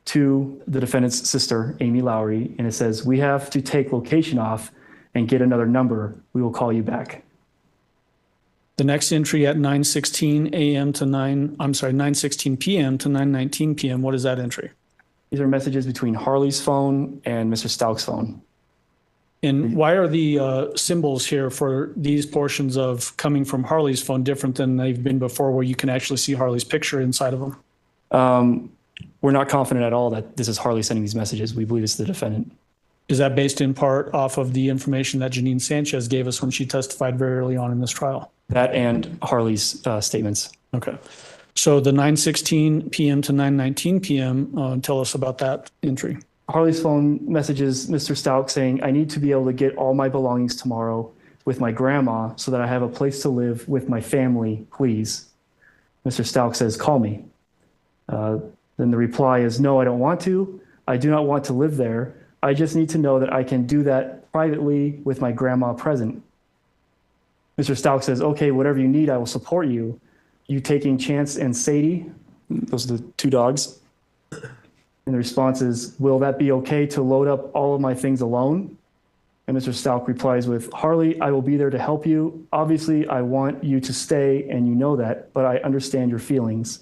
to the defendant's sister, Amy Lowry. And it says, we have to take location off and get another number. We will call you back. The next entry at 9:16 a.m. to 9:16 p.m. to 9:19 p.m. What is that entry? These are messages between Harley's phone and Mr. Stauch's phone. And why are the symbols here for these portions of coming from Harley's phone different than they've been before, where you can actually see Harley's picture inside of them? We're not confident at all that this is Harley sending these messages. We believe it's the defendant. Is that based in part off of the information that Janine Sanchez gave us when she testified very early on in this trial? That and Harley's statements. Okay. So the 9:16 p.m. to 9:19 p.m., tell us about that entry. Harley's phone messages Mr. Stauch saying, I need to be able to get all my belongings tomorrow with my grandma so that I have a place to live with my family, please. Mr. Stauch says, call me. Then the reply is, no, I don't want to. I do not want to live there. I just need to know that I can do that privately with my grandma present. Mr. Stauch says, okay, whatever you need, I will support you. You taking Chance and Sadie, those are the two dogs. And the response is, will that be okay to load up all of my things alone? And Mr. Stauch replies with, Harley, I will be there to help you. Obviously, I want you to stay, and you know that, but I understand your feelings.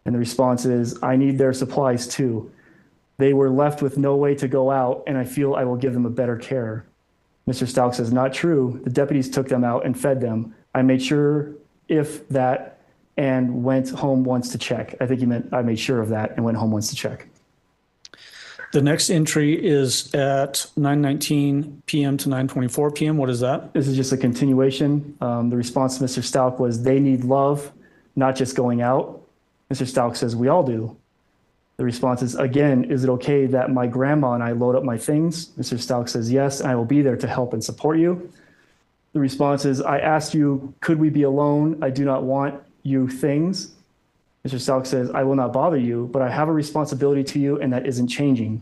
And the response is, I need their supplies too. They were left with no way to go out, and I feel I will give them a better care. Mr. Stauch says, not true. The deputies took them out and fed them. I made sure if that and went home once to check. I think he meant I made sure of that and went home once to check. The next entry is at 9:19 p.m. to 9:24 p.m. What is that? This is just a continuation. The response to Mr. Stauch was, they need love, not just going out. Mr. Stauch says, we all do. The response is, again, is it okay that my grandma and I load up my things? Mr. Stauch says, yes, and I will be there to help and support you. The response is, I asked you, could we be alone? I do not want you things. Mr. Stauch says, I will not bother you, but I have a responsibility to you, and that isn't changing.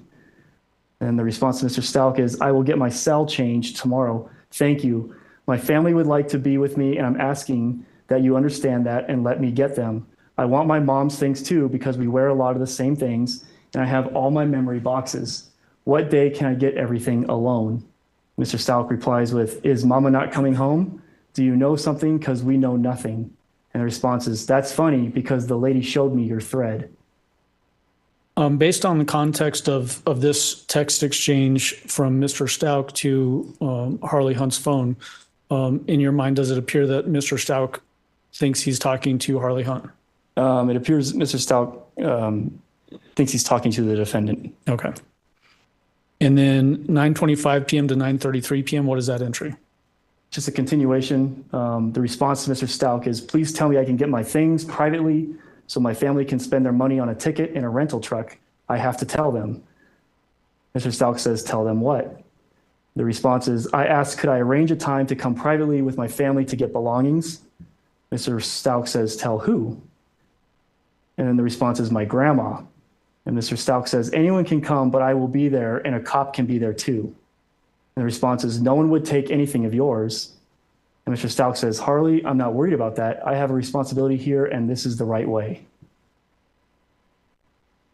And the response to Mr. Stauch is, I will get my cell changed tomorrow. Thank you. My family would like to be with me, and I'm asking that you understand that and let me get them. I want my mom's things too because we wear a lot of the same things, and I have all my memory boxes. What day can I get everything alone? Mr. Stauch replies with, is Mama not coming home? Do you know something? Because we know nothing. And the response is, that's funny because the lady showed me your thread. Based on the context of this text exchange from Mr. Stauch to Harley Hunt's phone, in your mind, does it appear that Mr. Stauch thinks he's talking to Harley Hunt? It appears Mr. Stauch thinks he's talking to the defendant. Okay. And then 9:25 p.m. to 9:33 p.m., what is that entry? Just a continuation. The response to Mr. Stauch is, please tell me I can get my things privately so my family can spend their money on a ticket and a rental truck. I have to tell them. Mr. Stauch says, tell them what? The response is, I asked, could I arrange a time to come privately with my family to get belongings? Mr. Stauch says, tell who? And then the response is, my grandma. And Mr. Stauch says, anyone can come, but I will be there, and a cop can be there too. And the response is, no one would take anything of yours. And Mr. Stauch says, Harley, I'm not worried about that. I have a responsibility here, and this is the right way.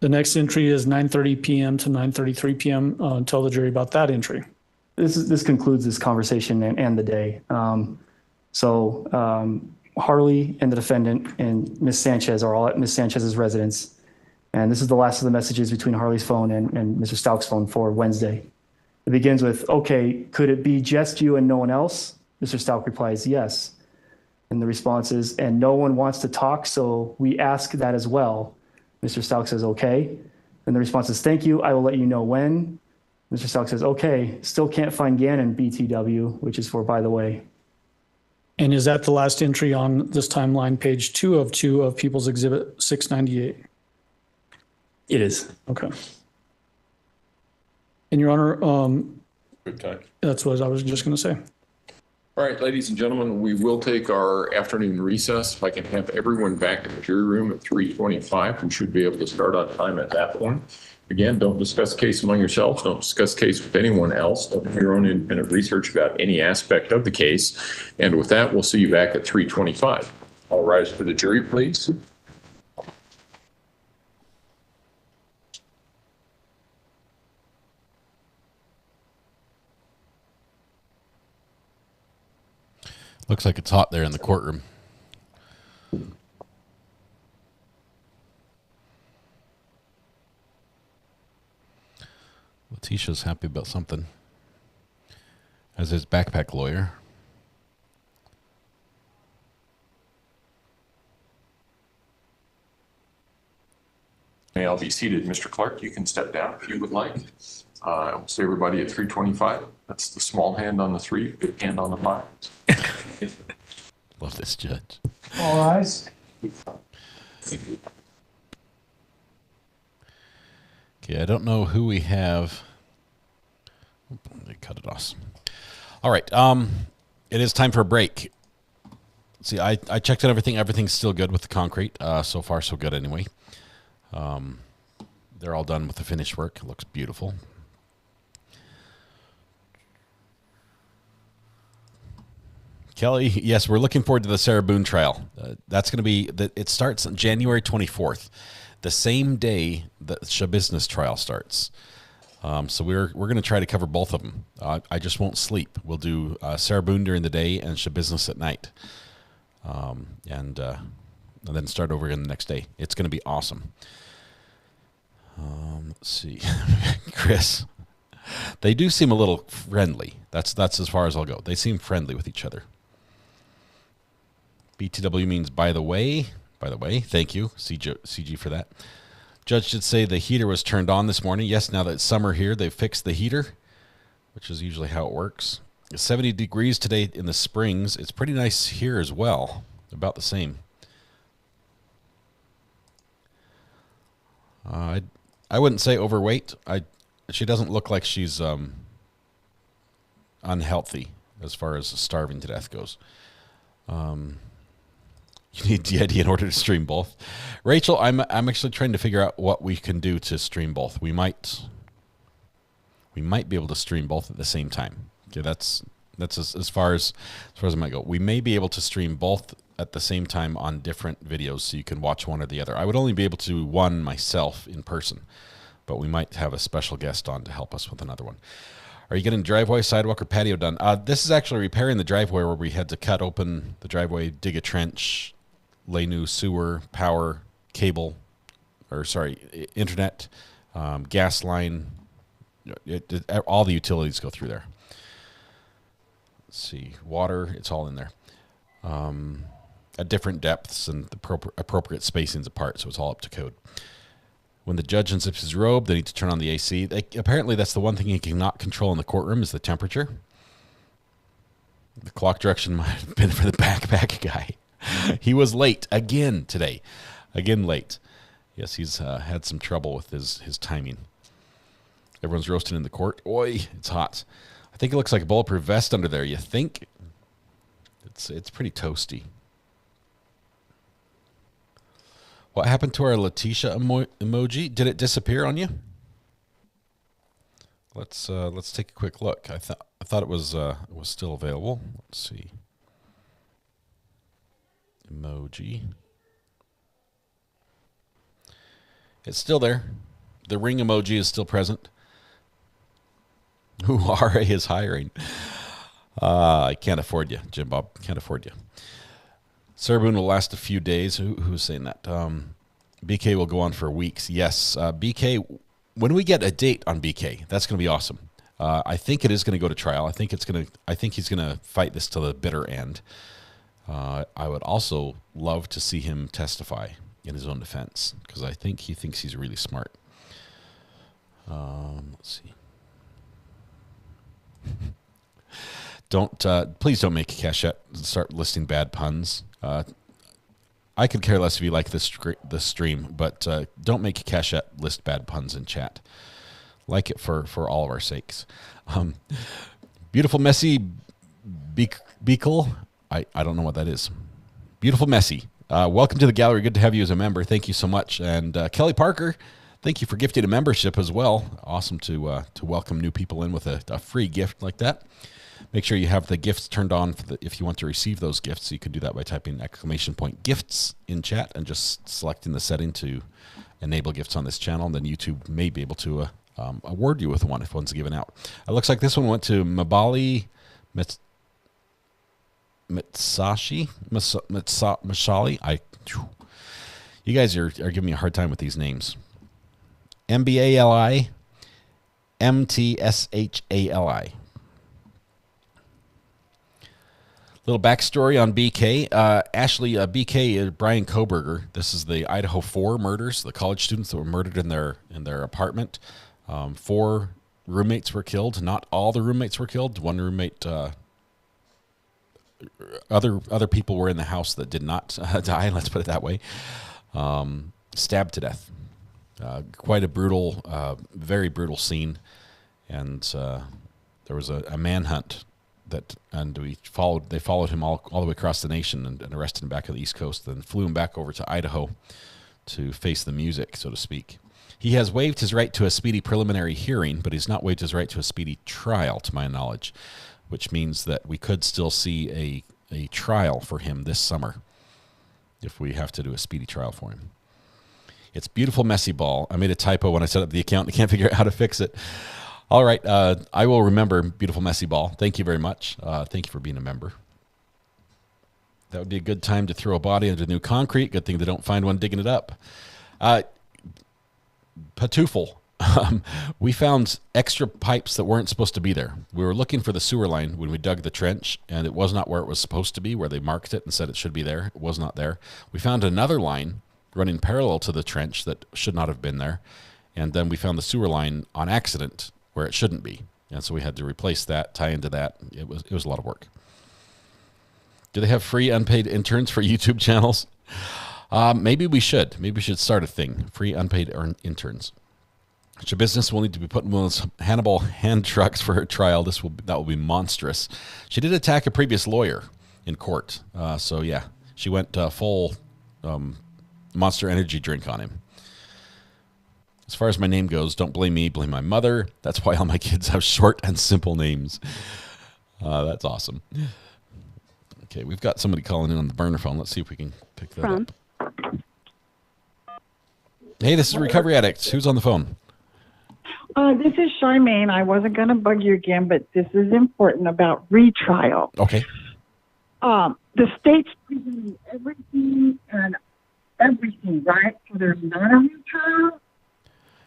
The next entry is 9:30 p.m. to 9:33 p.m. Tell the jury about that entry. This concludes this conversation and the day. Harley and the defendant and Ms. Sanchez are all at Ms. Sanchez's residence. And this is the last of the messages between Harley's phone and Mr. Stauch's phone for Wednesday. It begins with, okay, could it be just you and no one else? Mr. Stauch replies, yes. And the response is, and no one wants to talk, so we ask that as well. Mr. Stauch says, okay. And the response is, thank you, I will let you know when. Mr. Stauch says, okay, still can't find Gannon, BTW, which is for by the way. And is that the last entry on this timeline, page 2 of People's Exhibit 698? It is. Okay. And Your Honor, Good time. that's what I was just going to say. All right, ladies and gentlemen, we will take our afternoon recess. If I can have everyone back in the jury room at 3:25, we should be able to start on time at that point. Again, don't discuss case among yourselves. Don't discuss case with anyone else. Don't do your own independent research about any aspect of the case. And with that, we'll see you back at 3:25. All rise for the jury, please. Looks like it's hot there in the courtroom. Letecia's happy about something, as his backpack lawyer. May all be seated. Mr. Clark, you can step down if you would like. We'll see everybody at 3:25. That's the small hand on the 3, big hand on the 5. Love this judge. All rise. Okay, I don't know who we have. They cut it off. All right, it is time for a break. See, I checked out everything. Everything's still good with the concrete. So far, so good anyway. They're all done with the finished work. It looks beautiful. Kelly, yes, we're looking forward to the Sarah Boone trial. That's going to be, it starts on January 24th, the same day the Shabusiness trial starts. So we're going to try to cover both of them. I just won't sleep. We'll do Sarah Boone during the day and Shabusiness at night. And then start over again the next day. It's going to be awesome. Let's see. Chris, they do seem a little friendly. That's as far as I'll go. They seem friendly with each other. BTW means by the way. By the way, thank you, CG, for that. Judge did say the heater was turned on this morning. Yes, now that it's summer here, they've fixed the heater, which is usually how it works. It's 70 degrees today in the Springs. It's pretty nice here as well, about the same. I wouldn't say overweight. She doesn't look like she's unhealthy as far as starving to death goes. You need DID in order to stream both. Rachel, I'm actually trying to figure out what we can do to stream both. We might be able to stream both at the same time. Okay, that's That's as far as I might go. We may be able to stream both at the same time on different videos, so you can watch one or the other. I would only be able to do one myself in person, but we might have a special guest on to help us with another one. Are you getting driveway, sidewalk, or patio done? This is actually repairing the driveway where we had to cut open the driveway, dig a trench, lay new sewer, power, cable, internet, gas line. All the utilities go through there. Let's see, water, it's all in there. At different depths and the appropriate spacings apart, so it's all up to code. When the judge unzips his robe, they need to turn on the AC. Apparently, that's the one thing he cannot control in the courtroom is the temperature. The clock direction might have been for the backpack guy. He was late again today. Again late. Yes, he's had some trouble with his timing. Everyone's roasting in the court. Oi, it's hot. I think it looks like a bulletproof vest under there. You think? It's pretty toasty. What happened to our Letecia emoji? Did it disappear on you? Let's take a quick look. I thought it was still available. Let's see. Emoji. It's still there. The ring emoji is still present. Ooh, RA is hiring. I can't afford you, Jim Bob. Can't afford you. Sarboon will last a few days. Who's saying that? BK will go on for weeks. Yes, BK. When we get a date on BK, that's going to be awesome. I think it is going to go to trial. I think he's going to fight this to the bitter end. I would also love to see him testify in his own defense because I think he thinks he's really smart. Let's see. Please don't make a cachette and start listing bad puns. I could care less if you like this stream, but don't make a cachette list bad puns in chat. Like it for all of our sakes. Beautiful Messy Beakle. I don't know what that is. Beautiful Messy. Welcome to the gallery. Good to have you as a member. Thank you so much. And Kelly Parker, thank you for gifting a membership as well. Awesome to welcome new people in with a free gift like that. Make sure you have the gifts turned on if you want to receive those gifts. So you can do that by typing !gifts in chat and just selecting the setting to enable gifts on this channel. And then YouTube may be able to award you with one if one's given out. It looks like this one went to Mabali Mashali. You guys are giving me a hard time with these names. MBALI MTSHALI. Little backstory on BK. BK, Brian Koberger. This is the Idaho 4 murders, the college students that were murdered in their apartment. 4 roommates were killed. Not all the roommates were killed. One roommate, other people were in the house that did not die. Let's put it that way. Stabbed to death. Quite a brutal, very brutal scene, and there was a manhunt. They followed him all the way across the nation and arrested him back on the East Coast, then flew him back over to Idaho to face the music, so to speak. He has waived his right to a speedy preliminary hearing, but he's not waived his right to a speedy trial, to my knowledge, which means that we could still see a trial for him this summer if we have to do a speedy trial for him. It's Beautiful Messy Ball. I made a typo when I set up the account. I can't figure out how to fix it. All right, I will remember Beautiful Messy Ball. Thank you very much. Thank you for being a member. That would be a good time to throw a body under new concrete. Good thing they don't find one digging it up. Patoofle. We found extra pipes that weren't supposed to be there. We were looking for the sewer line when we dug the trench, and it was not where it was supposed to be, where they marked it and said it should be there. It was not there. We found another line running parallel to the trench that should not have been there, and then we found the sewer line on accident where it shouldn't be. And so we had to replace that, tie into that. It was a lot of work. Do they have free unpaid interns for YouTube channels? Maybe we should. Maybe we should start a thing. Free unpaid interns. Your business will need to be put in one of those Hannibal hand trucks for her trial. That will be monstrous. She did attack a previous lawyer in court. So yeah, she went full Monster Energy drink on him. As far as my name goes, don't blame me, blame my mother. That's why all my kids have short and simple names. That's awesome. Okay, we've got somebody calling in on the burner phone. Let's see if we can pick that up. Hey, this is Recovery Addicts. Who's on the phone? This is Charmaine. I wasn't going to bug you again, but this is important about retrial. Okay. The state's presenting everything and everything, right? So there's not a retrial?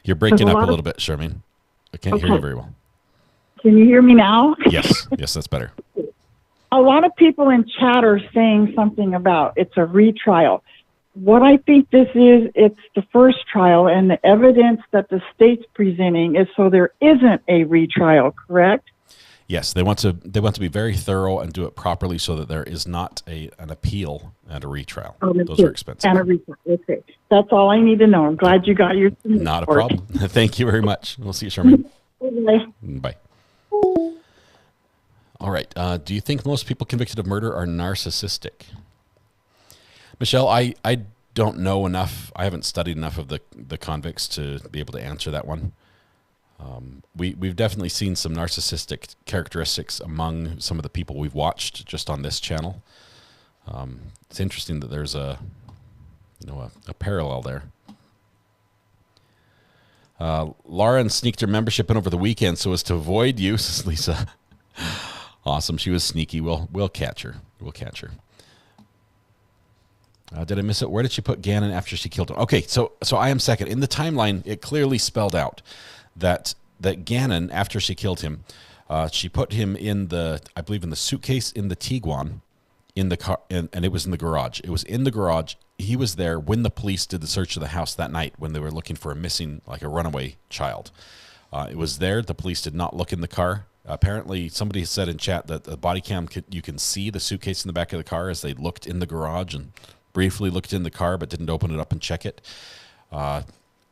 You're breaking up a little bit, Charmaine. I can't hear you very well. Can you hear me now? Yes, that's better. A lot of people in chat are saying something about it's a retrial. What I think this is, it's the first trial, and the evidence that the state's presenting is so there isn't a retrial, correct? Yes, they want to be very thorough and do it properly so that there is not an appeal and a retrial. Those are expensive. And a retrial. Okay. That's all I need to know. I'm glad you got your... Not a problem. Thank you very much. We'll see you, Charmaine. Bye. All right. Do you think most people convicted of murder are narcissistic? Michelle, I don't know enough. I haven't studied enough of the convicts to be able to answer that one. We've definitely seen some narcissistic characteristics among some of the people we've watched just on this channel. It's interesting that there's a parallel there. Lauren sneaked her membership in over the weekend so as to avoid you, says Lisa. Awesome. She was sneaky. We'll catch her. We'll catch her. Did I miss it? Where did she put Gannon after she killed him? Okay, so I am second. In the timeline, it clearly spelled out that Gannon, after she killed him, she put him in I believe in the suitcase in the Tiguan, in the car, and it was in the garage. It was in the garage. He was there when the police did the search of the house that night when they were looking for a missing, like a runaway child. It was there. The police did not look in the car. Apparently, somebody said in chat that the body cam, you can see the suitcase in the back of the car as they looked in the garage and briefly looked in the car but didn't open it up and check it.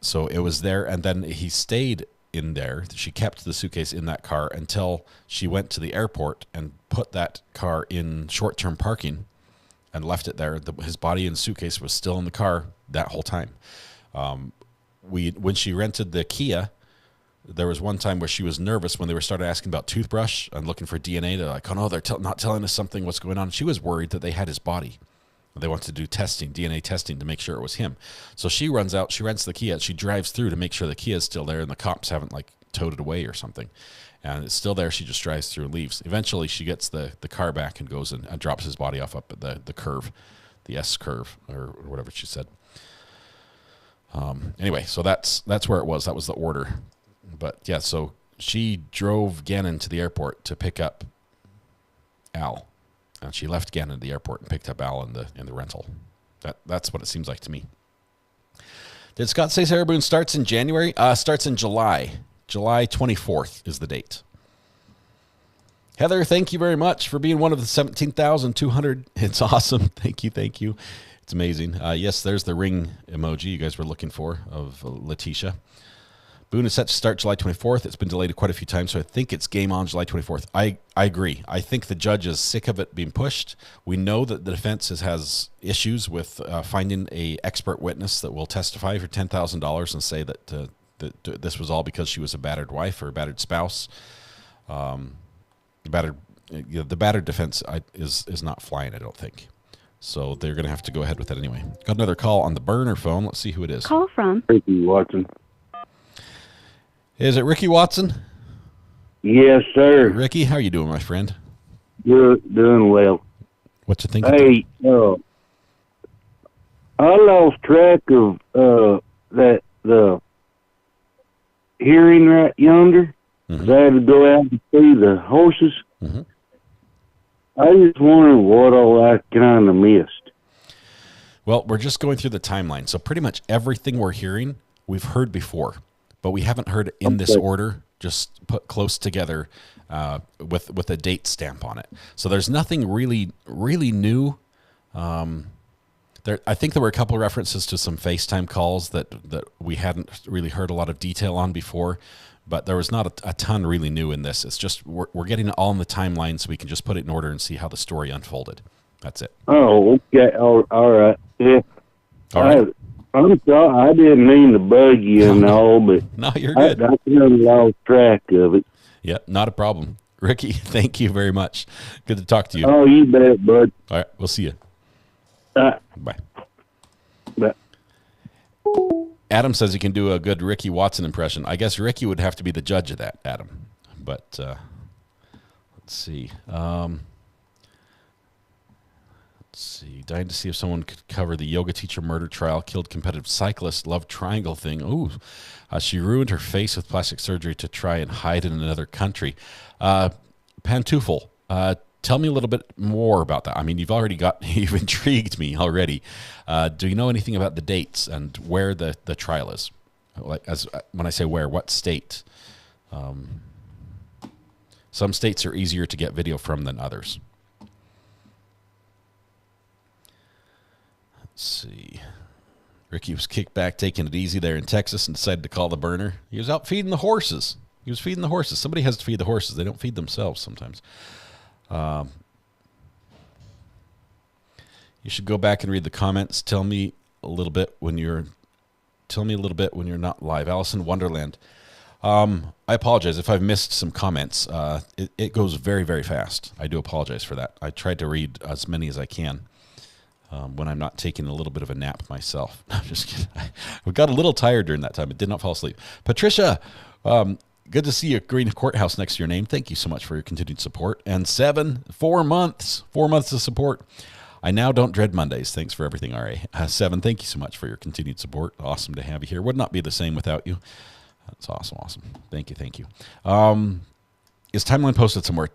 So it was there, and then he stayed in there. She kept the suitcase in that car until she went to the airport and put that car in short-term parking and left it there. His body and suitcase was still in the car that whole time. When she rented the Kia, there was one time where she was nervous when they started asking about toothbrush and looking for DNA. They're like, oh no, they're not telling us something, what's going on? She was worried that they had his body. They wanted to do testing, DNA testing, to make sure it was him. So she runs out, she rents the Kia, she drives through to make sure the Kia is still there and the cops haven't towed it away or something. And it's still there. She just drives through and leaves. Eventually she gets the car back and goes and drops his body off up at the curve, the S curve or whatever she said. Anyway, so that's where it was. That was the order. But yeah, so she drove Gannon to the airport to pick up Al. And she left Gannon at the airport and picked up Al in the rental. That's what it seems like to me. Did Scott say Sarah Boone starts in January? Starts in July. July 24th is the date. Heather, thank you very much for being one of the 17,200. It's awesome. Thank you. It's amazing. Yes, there's the ring emoji you guys were looking for of Letecia. Boone is set to start July 24th. It's been delayed quite a few times, so I think it's game on July 24th. I agree. I think the judge is sick of it being pushed. We know that the defense has issues with finding a expert witness that will testify for $10,000 and say that this was all because she was a battered wife or a battered spouse. The battered defense is not flying, I don't think. So they're going to have to go ahead with that anyway. Got another call on the burner phone. Let's see who it is. Call from Ricky Watson. Is it Ricky Watson? Yes, sir. Ricky, how are you doing, my friend? Good, doing well. What you thinking? Hey, I lost track of the hearing right yonder. Mm-hmm. I had to go out and see the horses. Mm-hmm. I just wondered what all I kind of missed. Well, we're just going through the timeline. So pretty much everything we're hearing, we've heard before, but we haven't heard it in this order, just put close together with a date stamp on it. So there's nothing really new. I think there were a couple of references to some FaceTime calls that we hadn't really heard a lot of detail on before, but there was not a ton really new in this. It's just we're getting it all in the timeline so we can just put it in order and see how the story unfolded. That's it. Oh, okay. All right. Yeah. All right. I'm sorry. I didn't mean to bug you and all, but no, you're good. I kind of lost track of it. Yeah, not a problem. Ricky, thank you very much. Good to talk to you. Oh, you bet, bud. All right, we'll see you. Bye. Bye. Adam says he can do a good Ricky Watson impression. I guess Ricky would have to be the judge of that, Adam. But let's see. Let's see. Dying to see if someone could cover the yoga teacher murder trial, killed competitive cyclist, love triangle thing. Ooh, she ruined her face with plastic surgery to try and hide in another country. Pantoufel, tell me a little bit more about that. I mean, you've intrigued me already. Do you know anything about the dates and where the trial is? Like, when I say where, what state? Some states are easier to get video from than others. Let's see. Ricky was kicked back, taking it easy there in Texas, and decided to call the burner. He was out feeding the horses. Somebody has to feed the horses. They don't feed themselves sometimes. You should go back and read the comments. Tell me a little bit when you're not live. Allison Wonderland. I apologize if I've missed some comments. It goes very, very fast. I do apologize for that. I tried to read as many as I can when I'm not taking a little bit of a nap myself. I'm just kidding. I got a little tired during that time. I did not fall asleep. Patricia, good to see you. Green Courthouse next to your name. Thank you so much for your continued support. And 4 months of support. I now don't dread Mondays. Thanks for everything, RA. 7, thank you so much for your continued support. Awesome to have you here. Would not be the same without you. That's awesome. Thank you. Is timeline posted somewhere?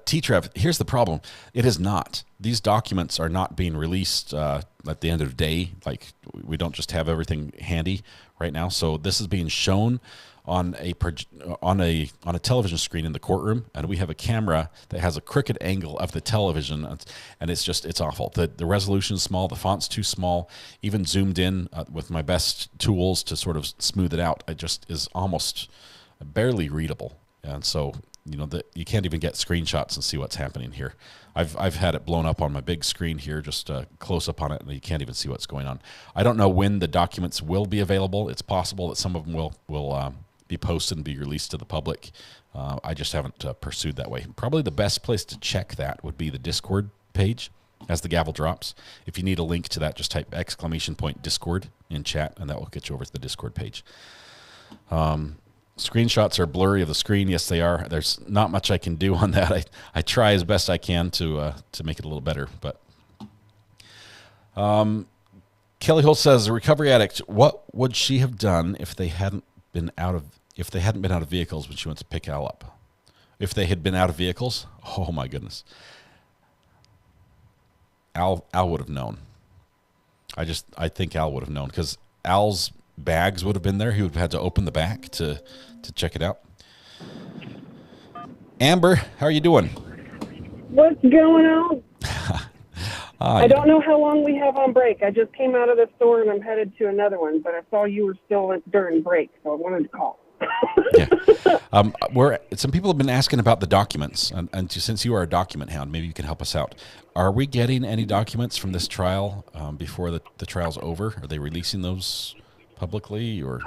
T-Trev, here's the problem. It is not. These documents are not being released at the end of the day. Like, we don't just have everything handy right now. So this is being shown on a television screen in the courtroom, and we have a camera that has a crooked angle of the television, and it's awful. The resolution is small, the font's too small. Even zoomed in with my best tools to sort of smooth it out, it just is almost barely readable. And so, you can't even get screenshots and see what's happening here. I've had it blown up on my big screen here, just close up on it, and you can't even see what's going on. I don't know when the documents will be available. It's possible that some of them will be posted and be released to the public. I just haven't pursued that way. Probably the best place to check that would be the Discord page as the gavel drops. If you need a link to that, just type !Discord in chat, and that will get you over to the Discord page. Screenshots are blurry of the screen. Yes, they are. There's not much I can do on that. I try as best I can to make it a little better. But Kelly Holt says, a recovery addict, what would she have done if they hadn't been out of vehicles when she went to pick Al up? If they had been out of vehicles, oh my goodness. Al would have known. I think Al would have known, because Al's bags would have been there. He would have had to open the back to check it out. Amber, how are you doing? What's going on? I don't know how long we have on break. I just came out of the store and I'm headed to another one, but I saw you were still during break, so I wanted to call. Some people have been asking about the documents, and since you are a document hound, maybe you can help us out. Are we getting any documents from this trial before the trial's over? Are they releasing those publicly, or?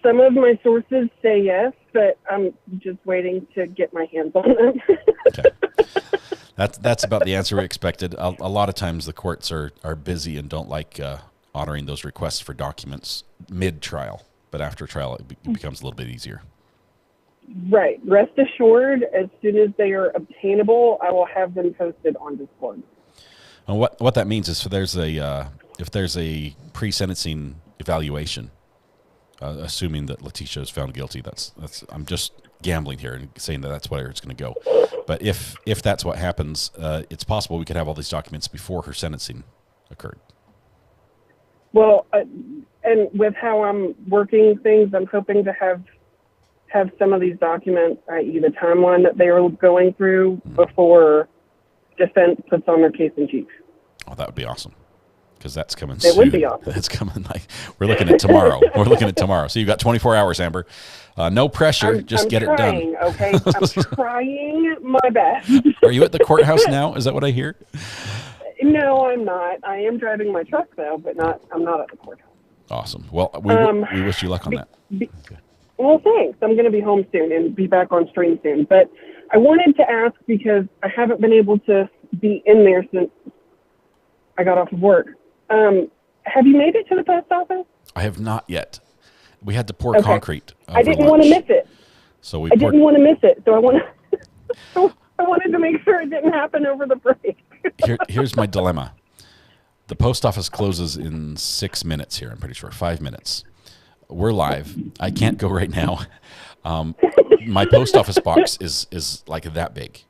Some of my sources say yes, but I'm just waiting to get my hands on them. Okay. That's about the answer we expected. A lot of times the courts are busy and don't like honoring those requests for documents mid-trial, but after trial it becomes a little bit easier. Right. Rest assured, as soon as they are obtainable, I will have them posted on Discord. And what that means is if there's a pre-sentencing evaluation, assuming that Letecia is found guilty, that's I'm just gambling here and saying that's where it's going to go. But if that's what happens, it's possible we could have all these documents before her sentencing occurred. Well, and with how I'm working things, I'm hoping to have some of these documents, i.e. the timeline that they are going through before defense puts on their case in chief. Oh, that would be awesome. Because that's coming soon. It would be awesome. That's coming we're looking at tomorrow. So you've got 24 hours, Amber. No pressure. Just get it done. Okay, I'm trying my best. Are you at the courthouse now? Is that what I hear? No, I'm not. I am driving my truck though, but I'm not at the courthouse. Awesome. Well, we wish you luck on that. Well, thanks. I'm going to be home soon and be back on stream soon. But I wanted to ask because I haven't been able to be in there since I got off of work. Have you made it to the post office? I have not yet. We had to pour Okay. concrete. I didn't want to miss it. So we I didn't want to miss it. So I wanted to make sure it didn't happen over the break. Here's my dilemma. The post office closes in 6 minutes here, I'm pretty sure, 5 minutes. We're live. I can't go right now. My post office box is like that big.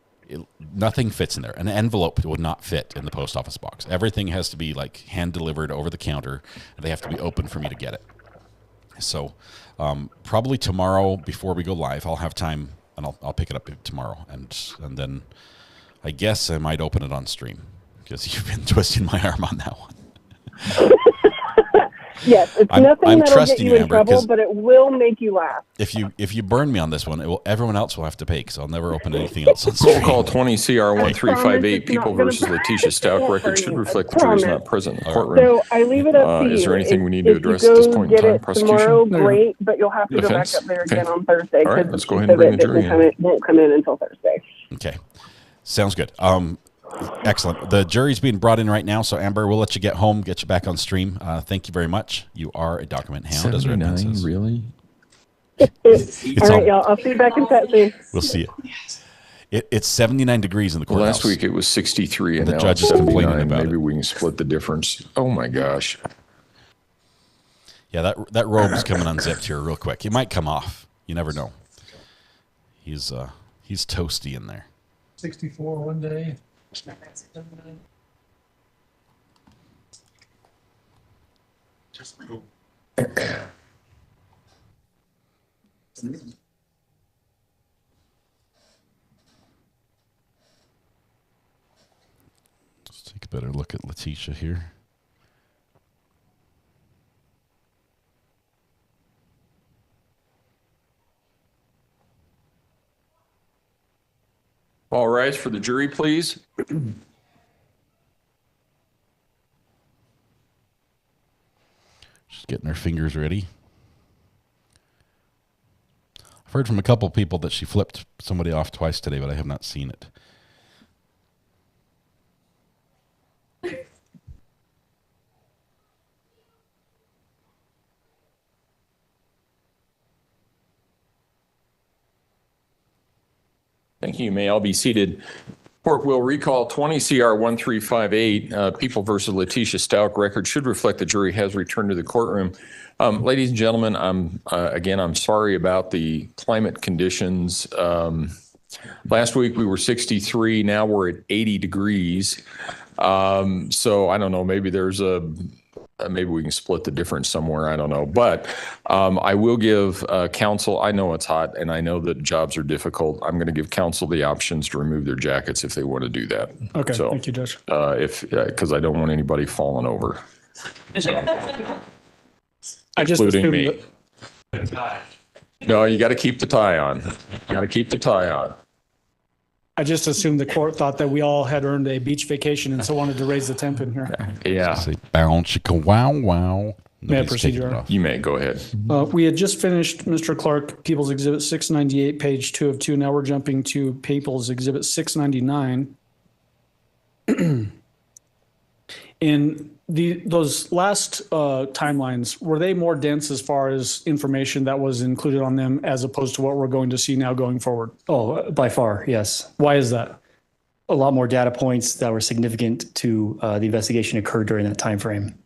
Nothing fits in there. An envelope would not fit in the post office box. Everything has to be like hand delivered over the counter. They have to be open for me to get it. So probably tomorrow before we go live, I'll have time and I'll pick it up tomorrow. And then I guess I might open it on stream because you've been twisting my arm on that one. Yes, it's nothing that'll get you in Amber, trouble, but it will make you laugh. If you burn me on this one, everyone else will have to pay because I'll never open anything else on stream. Roll call 20 CR 1358 People versus Letecia Stauch record should reflect the jury's not present in the courtroom. So I leave it up to you. Is there anything we need to address at this point in time? Prosecution? Tomorrow, great, but you'll have to go back Defense? up there Okay. again on Thursday. All right, let's go ahead and bring the jury in. It won't come in until Thursday. Okay, sounds good. Excellent. The jury's being brought in right now, so Amber, we'll let you get home, get you back on stream. Thank you very much. You are a document hound. 79, really? All right, y'all. I'll see you back in chat soon. We'll see you. It's 79 degrees in the courthouse. Last week it was 63, and the now judge it's is complaining 79. about Maybe we can split the difference. Oh my gosh. Yeah, that robe's coming unzipped here real quick. He might come off. You never know. He's toasty in there. 64 one day. Just Let's take a better look at Letecia here. All rise for the jury, please. Just getting her fingers ready. I've heard from a couple people that she flipped somebody off twice today, but I have not seen it. Thank you. You may all be seated. Court will recall 20 CR 1358, People versus Letecia Stauch. Record should reflect the jury has returned to the courtroom. Ladies and gentlemen, I'm sorry about the climate conditions. Last week we were 63. Now we're at 80 degrees. So I don't know. Maybe there's maybe we can split the difference somewhere. I don't know. But I will give counsel. I know it's hot, and I know that jobs are difficult. I'm going to give counsel the options to remove their jackets if they want to do that. Okay, so, thank you, Judge. Because I don't want anybody falling over. I just including assumed me. No, you got to keep the tie on. You got to keep the tie on. I just assumed the court thought that we all had earned a beach vacation and so wanted to raise the temp in here. Yeah. Say bounce, chicka, wow, wow. May I Nobody's proceed, taking it Your Honor? off. You may go ahead. We had just finished Mr. Clark, People's Exhibit 698, page 2 of 2. Now we're jumping to People's Exhibit 699. In those last timelines, were they more dense as far as information that was included on them as opposed to what we're going to see now going forward? Oh, by far, yes. Why is that? A lot more data points that were significant to the investigation occurred during that time frame.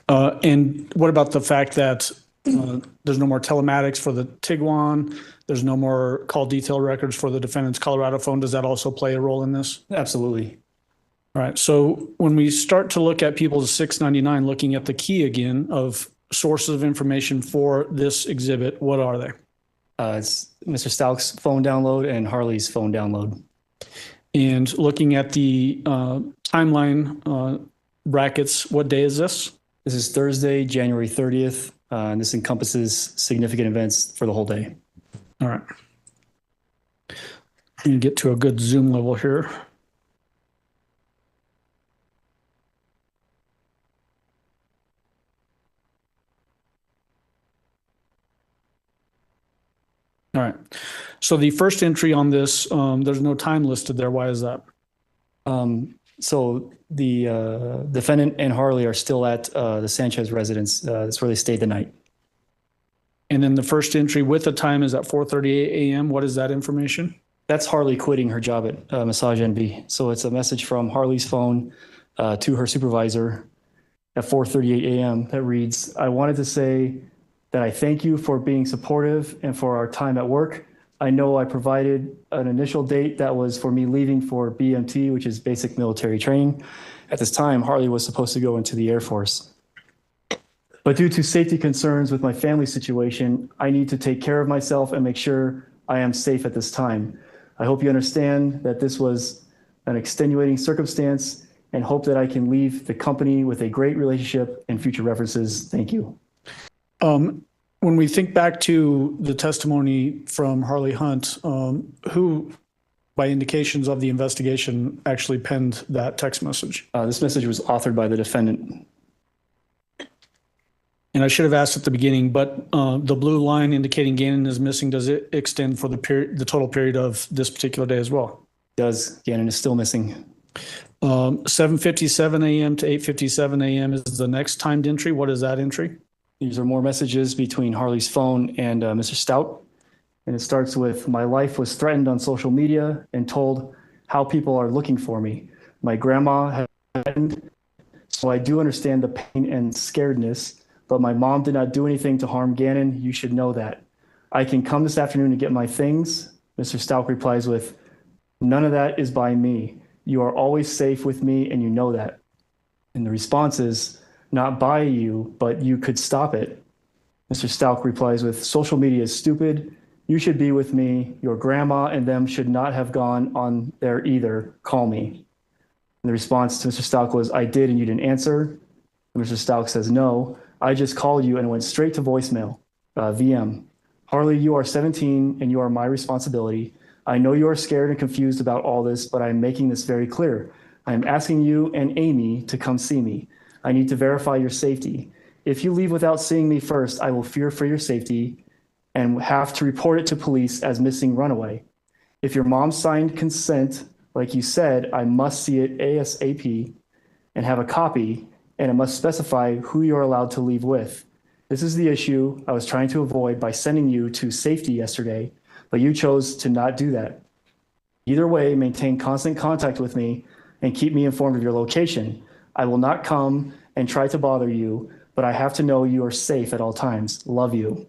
And what about the fact that there's no more telematics for the Tiguan? There's no more call detail records for the defendant's Colorado phone. Does that also play a role in this? Absolutely. All right. So when we start to look at People's 699, looking at the key again of sources of information for this exhibit, what are they? It's Mr. Stauch's phone download and Harley's phone download. And looking at the timeline brackets, what day is this? This is Thursday, January 30th. And this encompasses significant events for the whole day. All right. Let me get to a good zoom level here. All right. So the first entry on this, there's no time listed there. Why is that? So the defendant and Harley are still at the Sanchez residence. That's where they stayed the night. And then the first entry with the time is at 4:38 a.m. What is that information? That's Harley quitting her job at Massage NB. So it's a message from Harley's phone to her supervisor at 4:38 a.m. that reads, "I wanted to say that I thank you for being supportive and for our time at work. I know I provided an initial date that was for me leaving for BMT, which is basic military training. At this time, Harley was supposed to go into the Air Force. But due to safety concerns with my family situation, I need to take care of myself and make sure I am safe at this time. I hope you understand that this was an extenuating circumstance and hope that I can leave the company with a great relationship and future references. Thank you." When we think back to the testimony from Harley Hunt, who, by indications of the investigation, actually penned that text message? This message was authored by the defendant. And I should have asked at the beginning, but the blue line indicating Gannon is missing, does it extend for the total period of this particular day as well? It does. Gannon is still missing. 7:57 a.m. to 8:57 a.m. is the next timed entry. What is that entry? These are more messages between Harley's phone and Mr. Stauch. And it starts with, "My life was threatened on social media and told how people are looking for me. My grandma had threatened, so I do understand the pain and scaredness, but my mom did not do anything to harm Gannon. You should know that. I can come this afternoon to get my things." Mr. Stauch replies with, "None of that is by me. You are always safe with me and you know that." And the response is, "Not by you, but you could stop it." Mr. Stauch replies with, "Social media is stupid. You should be with me. Your grandma and them should not have gone on there either. Call me." And the response to Mr. Stauch was, "I did and you didn't answer." And Mr. Stauch says, "No, I just called you and went straight to voicemail. VM. Harley, you are 17 and you are my responsibility. I know you are scared and confused about all this, but I'm making this very clear. I'm asking you and Amy to come see me. I need to verify your safety. If you leave without seeing me first, I will fear for your safety and have to report it to police as missing runaway. If your mom signed consent, like you said, I must see it ASAP and have a copy, and it must specify who you're allowed to leave with. This is the issue I was trying to avoid by sending you to safety yesterday, but you chose to not do that. Either way, maintain constant contact with me and keep me informed of your location. I will not come and try to bother you, but I have to know you are safe at all times. Love you."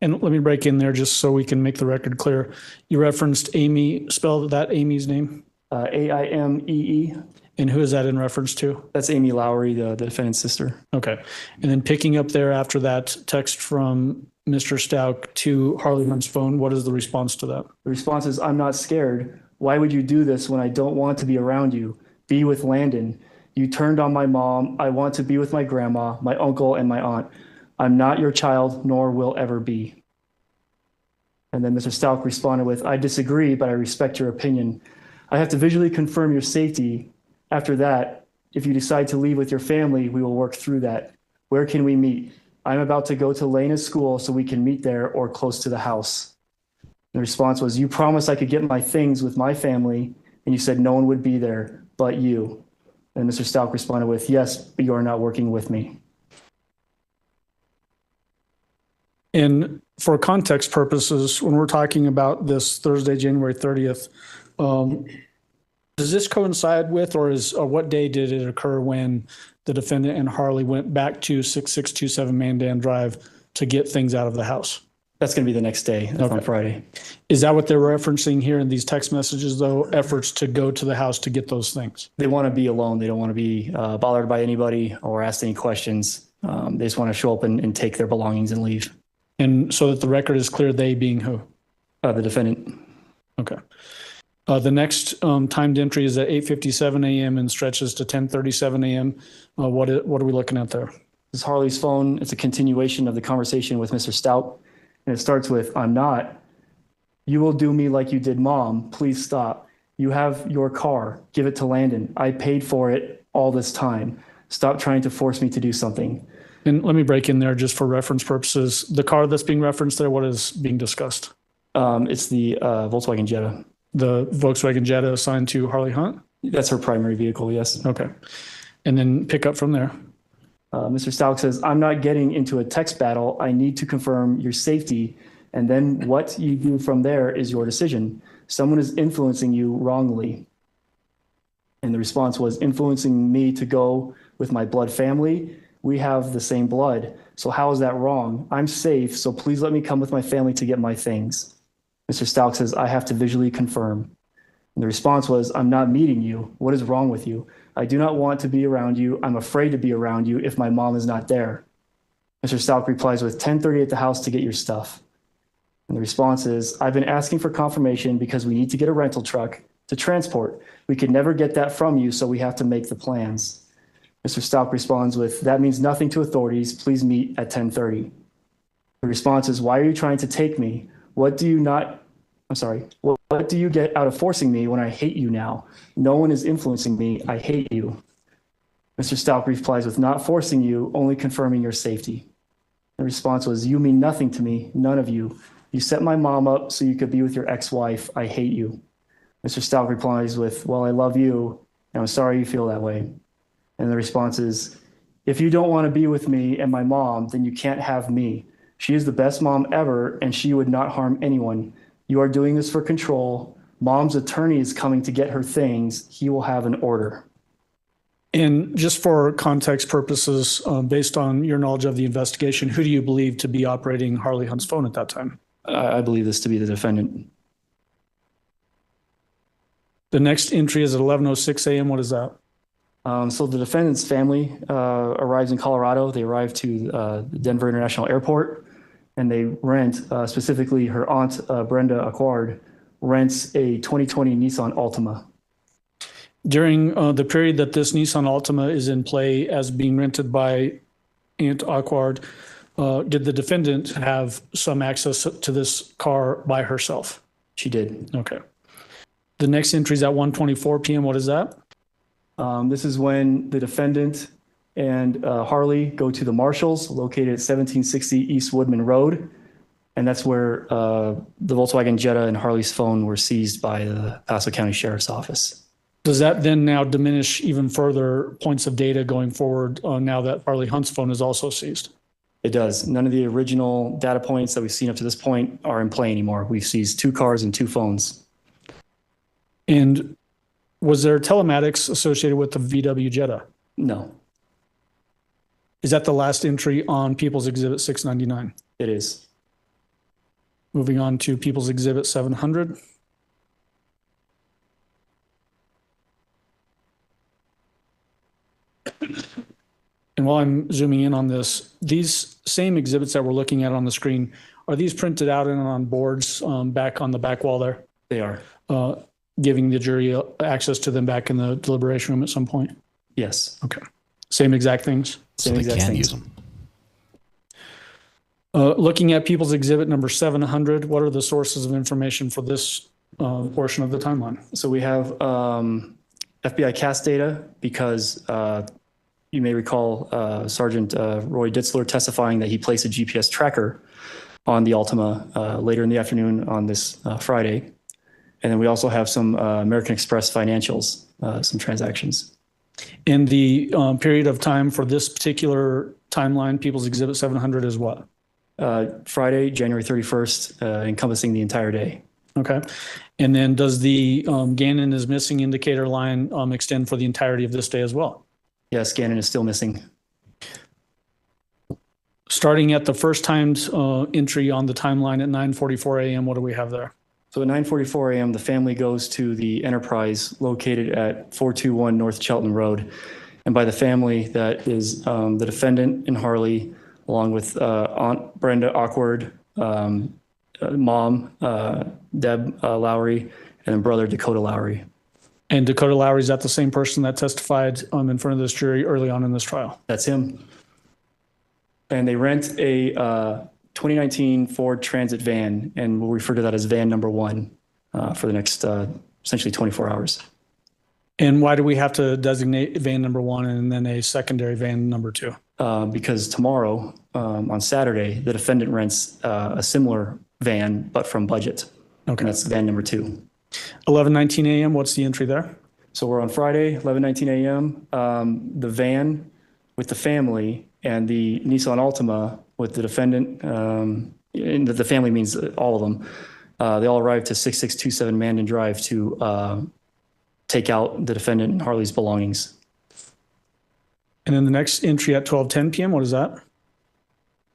And let me break in there just so we can make the record clear. You referenced Amy, spell that Amy's name? AIMEE. And who is that in reference to? That's Amy Lowry, the defendant's sister. Okay. And then picking up there after that text from Mr. Stauch to Harley Hunt's phone, what is the response to that? The response is, "I'm not scared. Why would you do this when I don't want to be around you? Be with Landon. You turned on my mom. I want to be with my grandma, my uncle, and my aunt. I'm not your child, nor will ever be." And then Mr. Stauch responded with, "I disagree, but I respect your opinion. I have to visually confirm your safety. After that, if you decide to leave with your family, we will work through that. Where can we meet? I'm about to go to Lena's school so we can meet there or close to the house." The response was, "You promised I could get my things with my family, and you said no one would be there but you." And Mr. Stauch responded with, "Yes, but you are not working with me." And for context purposes, when we're talking about this Thursday, January 30th, does this coincide with, or what day did it occur when the defendant and Harley went back to 6627 Mandan Drive to get things out of the house? That's going to be the next day. That's on Friday. Is that what they're referencing here in these text messages, though? Efforts to go to the house to get those things? They want to be alone. They don't want to be bothered by anybody or asked any questions. They just want to show up and take their belongings and leave. And so that the record is clear, they being who? The defendant. Okay. The next timed entry is at 8:57 a.m. and stretches to 10:37 a.m. What are we looking at there? This is Harley's phone. It's a continuation of the conversation with Mr. Stauch. And it starts with, "I'm not. You will do me like you did mom. Please stop. You have your car. Give it to Landon. I paid for it all this time. Stop trying to force me to do something." And let me break in there just for reference purposes. The car that's being referenced there, what is being discussed? It's the Volkswagen Jetta. The Volkswagen Jetta assigned to Harley Hunt? That's her primary vehicle, yes. Okay. And then pick up from there. Mr. Stauch says, I'm not getting into a text battle. I need to confirm your safety. And then what you do from there is your decision. Someone is influencing you wrongly. And the response was, influencing me to go with my blood family. We have the same blood. So how is that wrong? I'm safe, so please let me come with my family to get my things. Mr. Stauch says, I have to visually confirm. And the response was, I'm not meeting you. What is wrong with you? I do not want to be around you. I'm afraid to be around you if my mom is not there. Mr. Stauch replies with 10:30 at the house to get your stuff. And the response is, I've been asking for confirmation because we need to get a rental truck to transport. We could never get that from you, so we have to make the plans. Mr. Stauch responds with, that means nothing to authorities. Please meet at 10:30. The response is, why are you trying to take me? What do you get out of forcing me when I hate you now? No one is influencing me. I hate you. Mr. Stauch replies with, not forcing you, only confirming your safety. The response was, you mean nothing to me, none of you. You set my mom up so you could be with your ex-wife. I hate you. Mr. Stauch replies with, well, I love you, and I'm sorry you feel that way. And the response is, if you don't want to be with me and my mom, then you can't have me. She is the best mom ever, and she would not harm anyone. You are doing this for control. Mom's attorney is coming to get her things. He will have an order. And just for context purposes, based on your knowledge of the investigation, who do you believe to be operating Harley Hunt's phone at that time? I believe this to be the defendant. The next entry is at 11:06 a.m. What is that? So the defendant's family arrives in Colorado. They arrive to the Denver International Airport, and they rent, specifically her aunt, Brenda Acquard, rents a 2020 Nissan Altima. During the period that this Nissan Altima is in play as being rented by Aunt Acquard, did the defendant have some access to this car by herself? She did. Okay. The next entry is at 1:24 p.m. What is that? This is when the defendant and Harley go to the Marshalls located at 1760 East Woodman Road. And that's where the Volkswagen Jetta and Harley's phone were seized by the Paso County Sheriff's Office. Does that then now diminish even further points of data going forward now that Harley Hunt's phone is also seized? It does. None of the original data points that we've seen up to this point are in play anymore. We've seized 2 cars and 2 phones. And was there telematics associated with the VW Jetta? No. Is that the last entry on People's Exhibit 699? It is. Moving on to People's Exhibit 700. And while I'm zooming in on this, these same exhibits that we're looking at on the screen, are these printed out and on boards back on the back wall there? They are. Giving the jury access to them back in the deliberation room at some point? Yes. Okay. Same exact things? So they can use them. Looking at People's Exhibit number 700, what are the sources of information for this portion of the timeline? So we have FBI CAS data because you may recall Sergeant Roy Ditzler testifying that he placed a GPS tracker on the Altima later in the afternoon on this Friday. And then we also have some American Express financials, some transactions. And the period of time for this particular timeline, People's Exhibit 700, is what? Friday, January 31st, encompassing the entire day. Okay. And then does the Gannon is missing indicator line extend for the entirety of this day as well? Yes, Gannon is still missing. Starting at the first times entry on the timeline at 9:44 a.m., what do we have there? So at 9:44 a.m., the family goes to the Enterprise located at 421 North Chelton Road. And by the family, that is the defendant and Harley, along with Aunt Brenda Acquard, mom Deb Lowry, and then brother Dakota Lowry. And Dakota Lowry, is that the same person that testified in front of this jury early on in this trial? That's him. And they rent a 2019 Ford Transit van, and we'll refer to that as van number 1 for the next essentially 24 hours. And why do we have to designate van number 1 and then a secondary van number 2? Because tomorrow, on Saturday, the defendant rents a similar van, but from budget. Okay. And that's van number 2. 11:19 a.m. What's the entry there? So we're on Friday, 11:19 a.m. The van with the family and the Nissan Altima with the defendant, and the family means all of them, they all arrived to 6627 Mandan Drive to take out the defendant and Harley's belongings. And then the next entry at 12:10 p.m., what is that?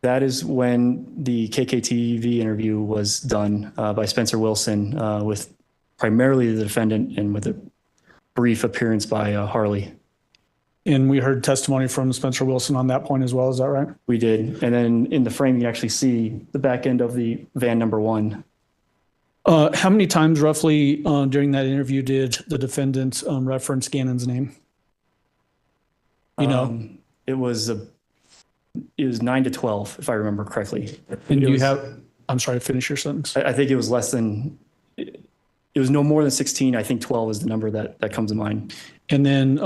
That is when the KKTV interview was done by Spencer Wilson with primarily the defendant and with a brief appearance by Harley. And we heard testimony from Spencer Wilson on that point as well, is that right? We did. And then in the frame, you actually see the back end of the van number 1. How many times roughly during that interview did the defendant reference Gannon's name? You know? It was 9 to 12, if I remember correctly. And you have, I'm sorry, finish your sentence. I think it was less than, it was no more than 16. I think 12 is the number that comes to mind. And then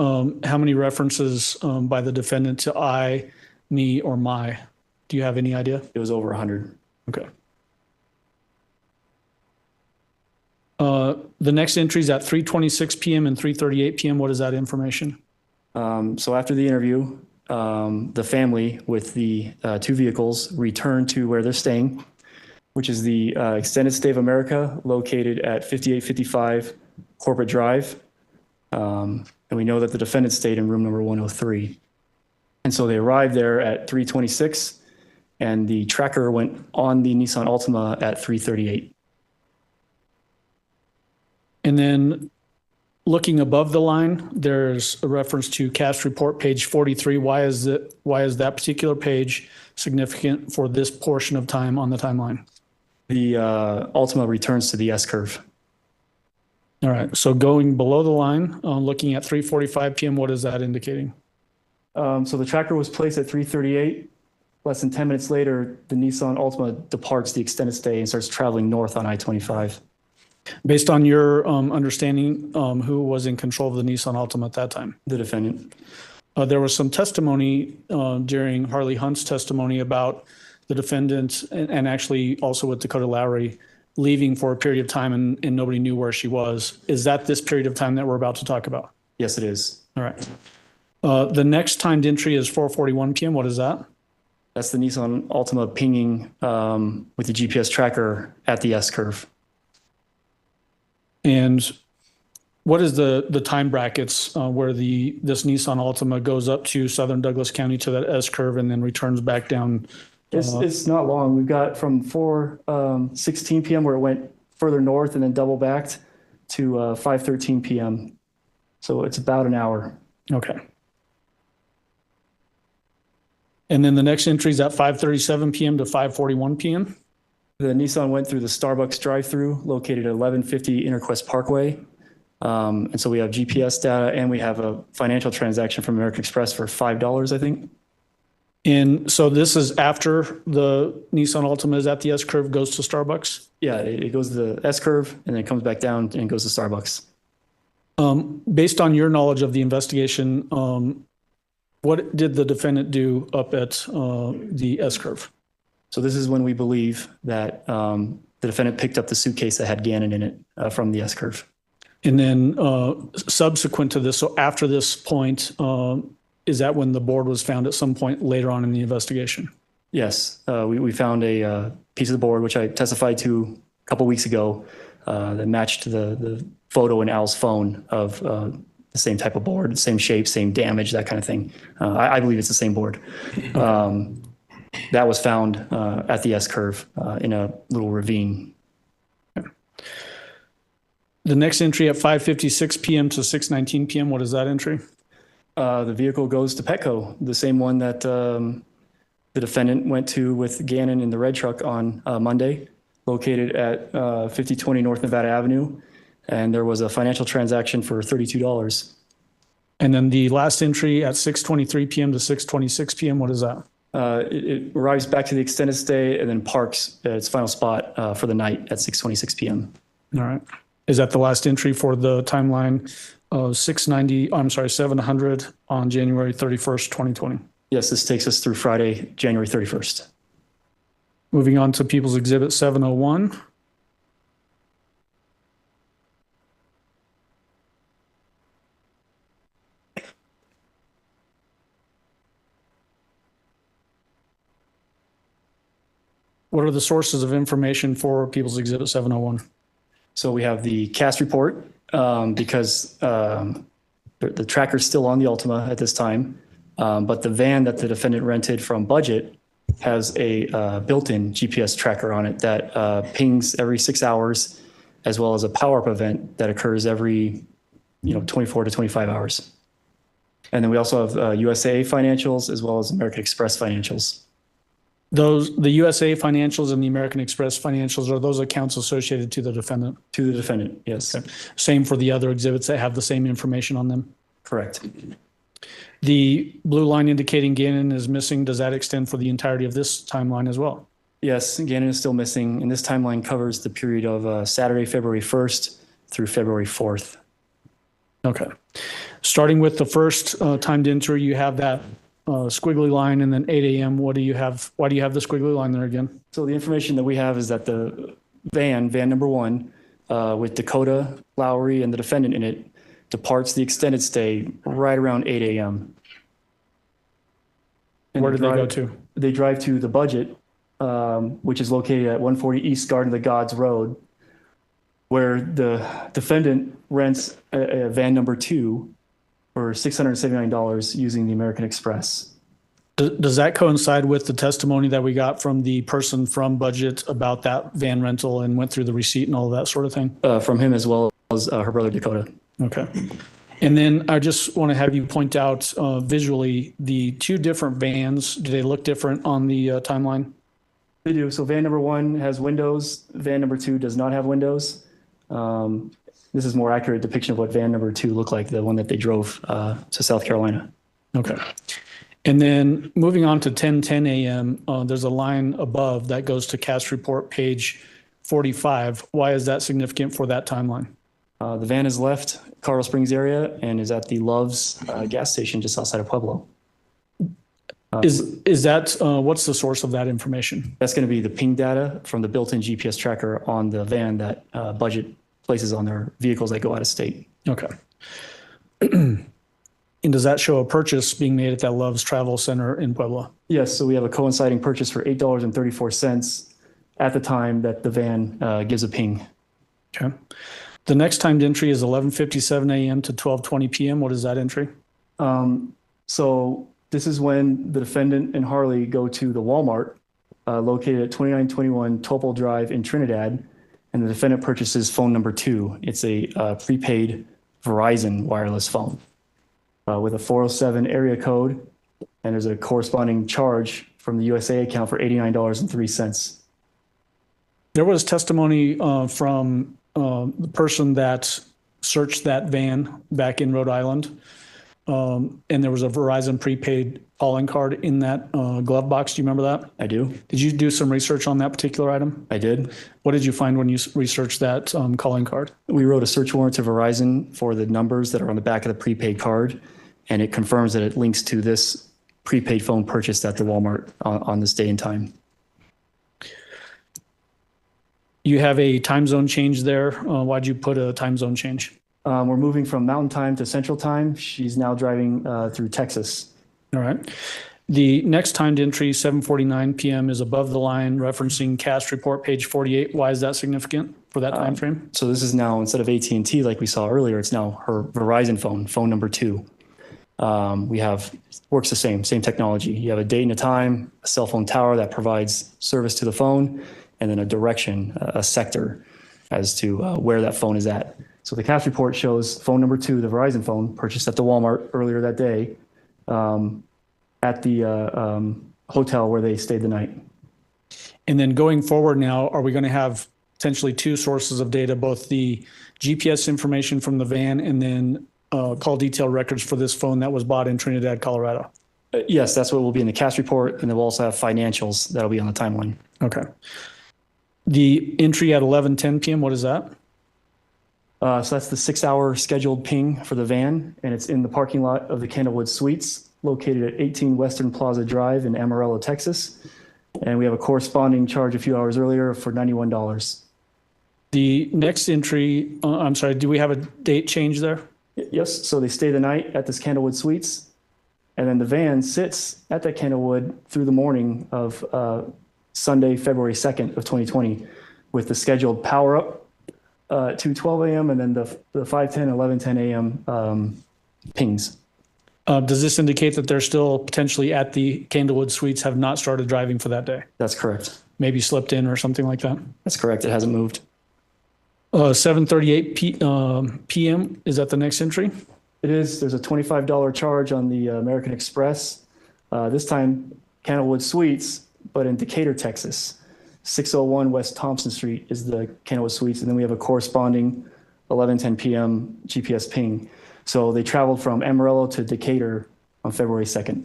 how many references by the defendant to I, me, or my? Do you have any idea? It was over 100. Okay. The next entries at 3:26 p.m. and 3:38 p.m. What is that information? So after the interview, the family with the 2 vehicles returned to where they're staying, which is the Extended Stay of America located at 5855 Corporate Drive. And we know that the defendant stayed in room number 103. And so they arrived there at 3:26, and the tracker went on the Nissan Altima at 3:38. And then looking above the line, there's a reference to CAST report, page 43. Why is that particular page significant for this portion of time on the timeline? The Altima returns to the S-curve. All right. So going below the line, looking at 3:45 p.m., what is that indicating? So the tracker was placed at 3:38. Less than 10 minutes later, the Nissan Altima departs the extended stay and starts traveling north on I-25. Based on your understanding, who was in control of the Nissan Altima at that time? The defendant. There was some testimony during Harley Hunt's testimony about the defendant and actually also with Dakota Lowry leaving for a period of time and nobody knew where she was. Is that this period of time that we're about to talk about? Yes, it is. All right. The next timed entry is 4:41 p.m. What is that? That's the Nissan Altima pinging with the GPS tracker at the S-curve. And what is the time brackets where this Nissan Altima goes up to southern Douglas County to that S-curve and then returns back down? It's not long. We've got from 4:16 p.m. where it went further north and then double backed to 5:13 p.m. So it's about an hour. Okay. And then the next entry is at 5:37 p.m. to 5:41 p.m. The Nissan went through the Starbucks drive-through located at 1150 Interquest Parkway. And so we have GPS data and we have a financial transaction from American Express for $5, I think. And so this is after the Nissan Altima is at the S-curve, goes to Starbucks? Yeah, it goes to the S-curve and then it comes back down and goes to Starbucks. Based on your knowledge of the investigation, what did the defendant do up at the S-curve? So this is when we believe that the defendant picked up the suitcase that had Gannon in it from the S-curve. And then subsequent to this, so after this point, is that when the board was found at some point later on in the investigation? Yes, we found a piece of the board, which I testified to a couple weeks ago, that matched the photo in Al's phone of the same type of board, same shape, same damage, that kind of thing. I believe it's the same board. That was found at the S-curve in a little ravine. The next entry at 5:56 p.m. to 6:19 p.m., what is that entry? The vehicle goes to Petco, the same one that the defendant went to with Gannon in the red truck on Monday, located at 5020 North Nevada Avenue. And there was a financial transaction for $32. And then the last entry at 6:23 p.m. to 6:26 p.m., what is that? It arrives back to the extended stay and then parks at its final spot for the night at 6:26 p.m. All right. Is that the last entry for the timeline of 700 on January 31st, 2020? Yes, this takes us through Friday, January 31st. Moving on to People's Exhibit 701. What are the sources of information for People's Exhibit 701? So we have the cast report because the tracker's still on the Ultima at this time, but the van that the defendant rented from Budget has a built-in GPS tracker on it that pings every 6 hours, as well as a power-up event that occurs every 24 to 25 hours. And then we also have USA financials as well as American Express financials. The USA financials and the American Express financials, are those accounts associated to the defendant? To the defendant, yes. Okay. Same for the other exhibits that have the same information on them? Correct. The blue line indicating Gannon is missing, does that extend for the entirety of this timeline as well? Yes, Gannon is still missing, and this timeline covers the period of Saturday, February 1st through February 4th. Okay. Starting with the first timed entry, you have that squiggly line and then 8 a.m. What do you have? Why do you have the squiggly line there again? So the information that we have is that the van number one, with Dakota, Lowry, and the defendant in it, departs the extended stay right around 8 a.m. Where do they go to? They drive to the Budget, which is located at 140 East Garden of the Gods Road, where the defendant rents a van number two for $679 using the American Express. Does that coincide with the testimony that we got from the person from Budget about that van rental and went through the receipt and all of that sort of thing? From him as well as her brother Dakota. Okay. And then I just want to have you point out visually the two different vans. Do they look different on the timeline? They do. So van number one has windows. Van number two does not have windows. This is more accurate depiction of what van number two looked like, the one that they drove to South Carolina. Okay. And then moving on to 10:10 a.m., there's a line above that goes to cast report page 45. Why is that significant for that timeline? The van has left Colorado Springs area and is at the Love's gas station just outside of Pueblo. Is that what's the source of that information? That's going to be the ping data from the built-in GPS tracker on the van that Budget places on their vehicles that go out of state. Okay. And does that show a purchase being made at that Love's Travel Center in Puebla? Yes, so we have a coinciding purchase for $8.34 at the time that the van gives a ping. Okay. The next timed entry is 11:57 a.m. to 12:20 p.m. What is that entry? So this is when the defendant and Harley go to the Walmart located at 2921 Topol Drive in Trinidad, and the defendant purchases phone number two. It's a prepaid Verizon wireless phone with a 407 area code, and there's a corresponding charge from the USA account for $89.03. There was testimony from the person that searched that van back in Rhode Island, and there was a Verizon prepaid calling card in that glove box. Do you remember that? I do. Did you do some research on that particular item? I did. What did you find when you researched that calling card? We wrote a search warrant to Verizon for the numbers that are on the back of the prepaid card, and it confirms that it links to this prepaid phone purchased at the Walmart on this day and time. You have a time zone change there. Why'd you put a time zone change? We're moving from Mountain Time to Central Time. She's now driving through Texas. All right. The next timed entry, 7:49 p.m., is above the line, referencing cast report page 48. Why is that significant for that time frame? So this is now, instead of AT&T like we saw earlier, it's now her Verizon phone number two. We have, works the same technology. You have a date and a time, a cell phone tower that provides service to the phone, and then a direction, a sector as to where that phone is at. So the cast report shows phone number two, the Verizon phone, purchased at the Walmart earlier that day at the hotel where they stayed the night. And then going forward now, are we going to have potentially two sources of data, both the GPS information from the van and then call detail records for this phone that was bought in Trinidad, Colorado? Yes, that's what will be in the cast report, and then we'll also have financials that'll be on the timeline. Okay. The entry at 11:10 p.m., what is that? So that's the 6-hour scheduled ping for the van, and it's in the parking lot of the Candlewood Suites, located at 18 Western Plaza Drive in Amarillo, Texas. And we have a corresponding charge a few hours earlier for $91. The next entry, I'm sorry, do we have a date change there? Yes, so they stay the night at this Candlewood Suites, and then the van sits at that Candlewood through the morning of Sunday, February 2nd of 2020, with the scheduled power up to 12 a.m. and then the 5:10, 11:10 a.m. Pings. Does this indicate that they're still potentially at the Candlewood Suites, have not started driving for that day? That's correct. Maybe slipped in or something like that? That's correct. It hasn't moved. 7:38 p.m. Is that the next entry? It is. There's a $25 charge on the American Express. This time, Candlewood Suites, but in Decatur, Texas. 601 West Thompson Street is the Candlewood Suites, and then we have a corresponding 11:10 p.m. GPS ping. So they traveled from Amarillo to Decatur on February 2nd.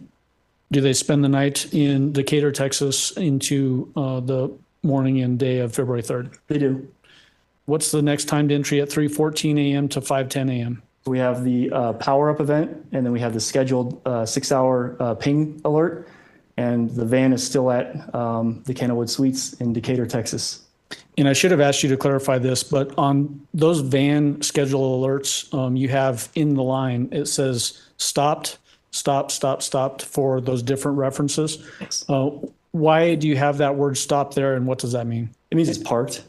Do they spend the night in Decatur, Texas into the morning and day of February 3rd? They do. What's the next timed entry at 3:14 a.m. to 5:10 a.m.? We have the power-up event, and then we have the scheduled 6-hour ping alert, and the van is still at the Candlewood Suites in Decatur, Texas. And I should have asked you to clarify this, but on those van schedule alerts, you have in the line, it says stopped, stopped for those different references. Yes. Why do you have that word stop there, and what does that mean? It means it's parked.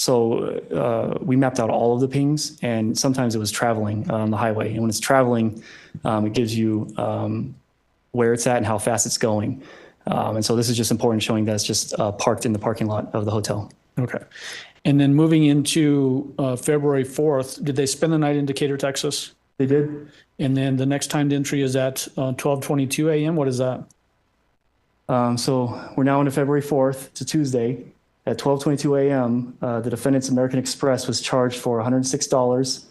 So we mapped out all of the pings, and sometimes it was traveling on the highway. And when it's traveling, it gives you where it's at and how fast it's going. And so this is just important, showing that it's just parked in the parking lot of the hotel. Okay. And then moving into February 4th, did they spend the night in Decatur, Texas? They did. And then the next timed entry is at 12:22 a.m. What is that? So we're now into February 4th. It's a Tuesday. At 12:22 a.m., the defendant's American Express was charged for $106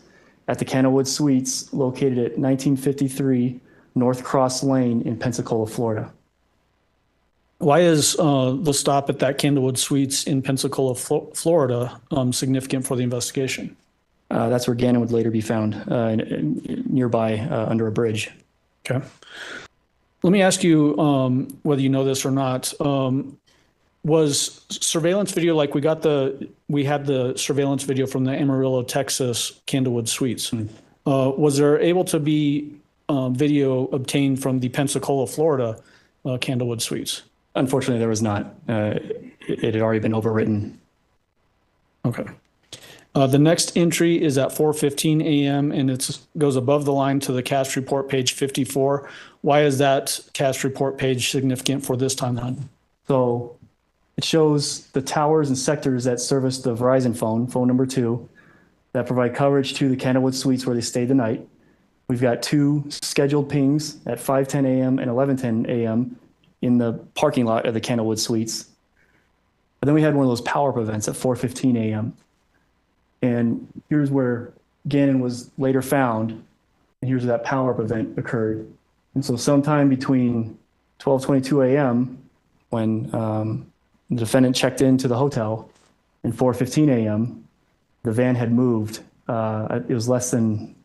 at the Candlewood Suites located at 1953 North Cross Lane in Pensacola, Florida. Why is the stop at that Candlewood Suites in Pensacola, Florida significant for the investigation? That's where Gannon would later be found nearby under a bridge. Okay. Let me ask you whether you know this or not. Was surveillance video, like we had the surveillance video from the Amarillo, Texas Candlewood Suites. Was there able to be video obtained from the Pensacola, Florida Candlewood Suites? Unfortunately, there was not. It had already been overwritten. Okay. The next entry is at 4:15 a.m. and it goes above the line to the cast report page 54. Why is that cast report page significant for this timeline? So it shows the towers and sectors that service the Verizon phone number 2, that provide coverage to the Candlewood Suites where they stayed the night. We've got 2 scheduled pings at 5:10 a.m. and 11:10 a.m. in the parking lot of the Candlewood Suites. But then we had one of those power-up events at 4:15 a.m. And here's where Gannon was later found, and here's where that power-up event occurred. And so sometime between 12:22 a.m., when the defendant checked into the hotel, and 4:15 a.m., the van had moved. It was less than...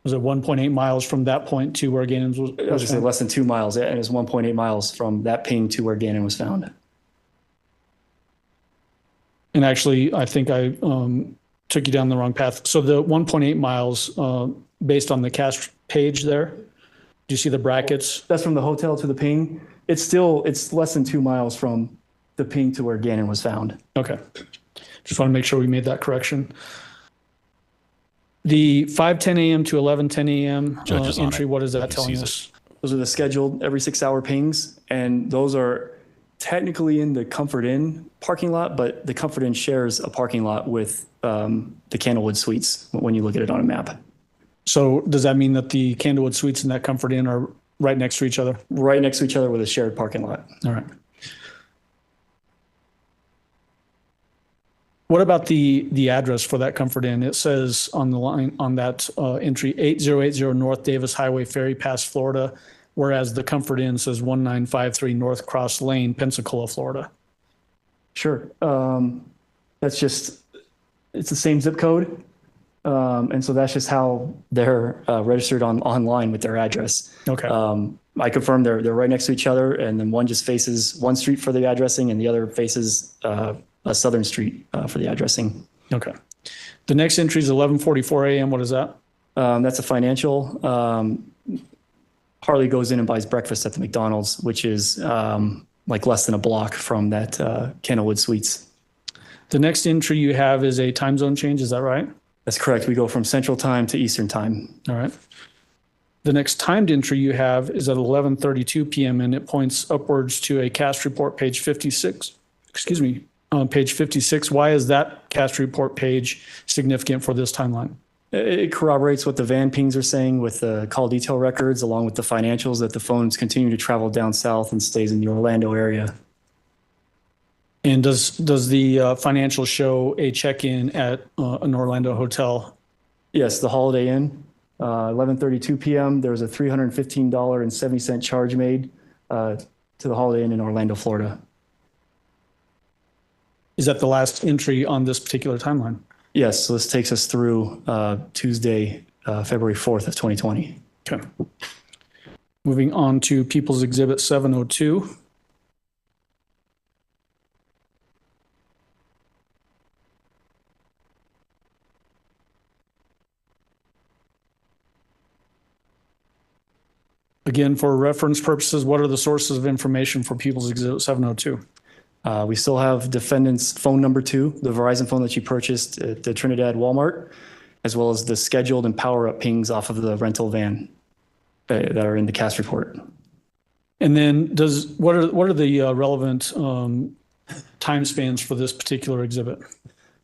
Was it 1.8 miles from that point to where Gannon was? I was going to say less than 2 miles, and it's 1.8 miles from that ping to where Gannon was found. And actually, I think I took you down the wrong path. So the 1.8 miles, based on the cast page there, do you see the brackets? That's from the hotel to the ping. It's less than 2 miles from the ping to where Gannon was found. Okay. Just want to make sure we made that correction. The 5:10 a.m. to 11:10 a.m. entry, what is that telling us? Those are the scheduled every 6-hour pings, and those are technically in the Comfort Inn parking lot, but the Comfort Inn shares a parking lot with the Candlewood Suites when you look at it on a map. So does that mean that the Candlewood Suites and that Comfort Inn are right next to each other? Right next to each other with a shared parking lot. All right. What about the address for that Comfort Inn? It says on the line on that entry 8080 North Davis Highway, Ferry Pass, Florida, whereas the Comfort Inn says 1953 North Cross Lane, Pensacola, Florida. Sure. It's the same zip code. And so that's just how they're registered online with their address. Okay. I confirmed they're right next to each other, and then one just faces one street for the addressing, and the other faces a southern street for the addressing. Okay. The next entry is 11:44 a.m. What is that? That's a financial. Harley goes in and buys breakfast at the McDonald's, which is like less than a block from that Kenilwood Suites. The next entry you have is a time zone change. Is that right? That's correct. We go from Central Time to Eastern Time. All right. The next timed entry you have is at 11:32 p.m. and it points upwards to a cast report page 56. Excuse me, on page 56. Why is that cast report page significant for this timeline? It corroborates what the van pings are saying with the call detail records, along with the financials, that the phones continue to travel down south and stays in the Orlando area. And does the financial show a check-in at an Orlando hotel? Yes, the Holiday Inn. 11:32 p.m. There was a $315.70 charge made to the Holiday Inn in Orlando, Florida. Is that the last entry on this particular timeline? Yes, so this takes us through Tuesday, February 4th of 2020. Okay. Moving on to People's Exhibit 702. Again, for reference purposes, what are the sources of information for People's Exhibit 702? We still have defendant's phone number 2, the Verizon phone that you purchased at the Trinidad Walmart, as well as the scheduled and power-up pings off of the rental van that are in the cast report. And then what are the relevant time spans for this particular exhibit?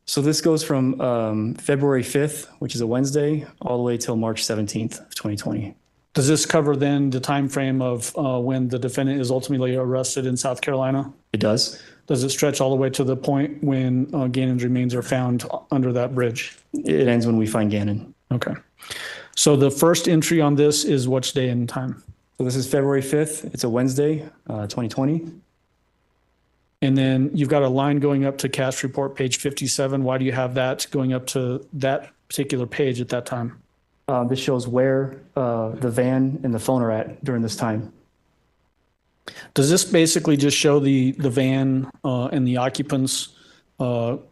So this goes from February 5th, which is a Wednesday, all the way till March 17th of 2020. Does this cover then the time frame of when the defendant is ultimately arrested in South Carolina? It does. Does it stretch all the way to the point when Gannon's remains are found under that bridge? It ends when we find Gannon. Okay. So the first entry on this is which day and time? So this is February 5th. It's a Wednesday, 2020. And then you've got a line going up to cast report page 57. Why do you have that going up to that particular page at that time? This shows where the van and the phone are at during this time. Does this basically just show the van and the occupants, Harley,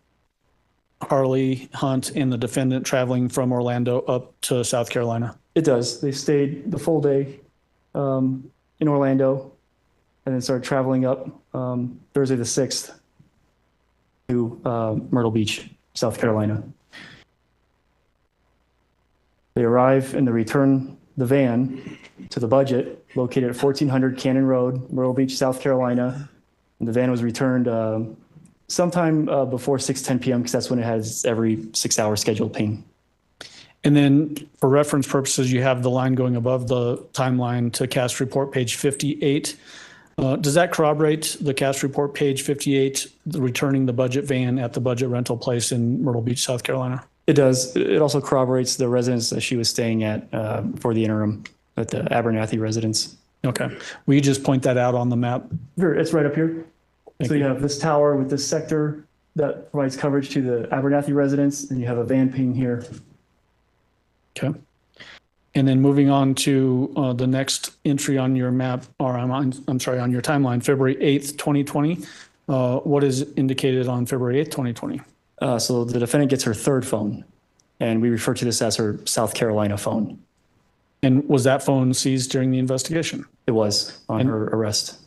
Hunt, and the defendant traveling from Orlando up to South Carolina? It does. They stayed the full day in Orlando and then started traveling up Thursday the 6th to Myrtle Beach, South Carolina. They arrive and they return the van to the budget located at 1400 Cannon Road, Myrtle Beach, South Carolina. And the van was returned sometime before 6:10 p.m. because that's when it has every 6-hour scheduled ping. And then for reference purposes, you have the line going above the timeline to cast report page 58. Does that corroborate the cast report page 58, returning the budget van at the budget rental place in Myrtle Beach, South Carolina? It does. It also corroborates the residence that she was staying at for the interim at the Abernathy residence. Okay. Will you just point that out on the map? Sure, it's right up here. Thank so you have this tower with this sector that provides coverage to the Abernathy residence, and you have a van ping here. Okay. And then moving on to the next entry on your map, or I'm sorry, on your timeline, February 8th, 2020. What is indicated on February 8th, 2020? So the defendant gets her third phone, and we refer to this as her South Carolina phone. And was that phone seized during the investigation? It was on her arrest.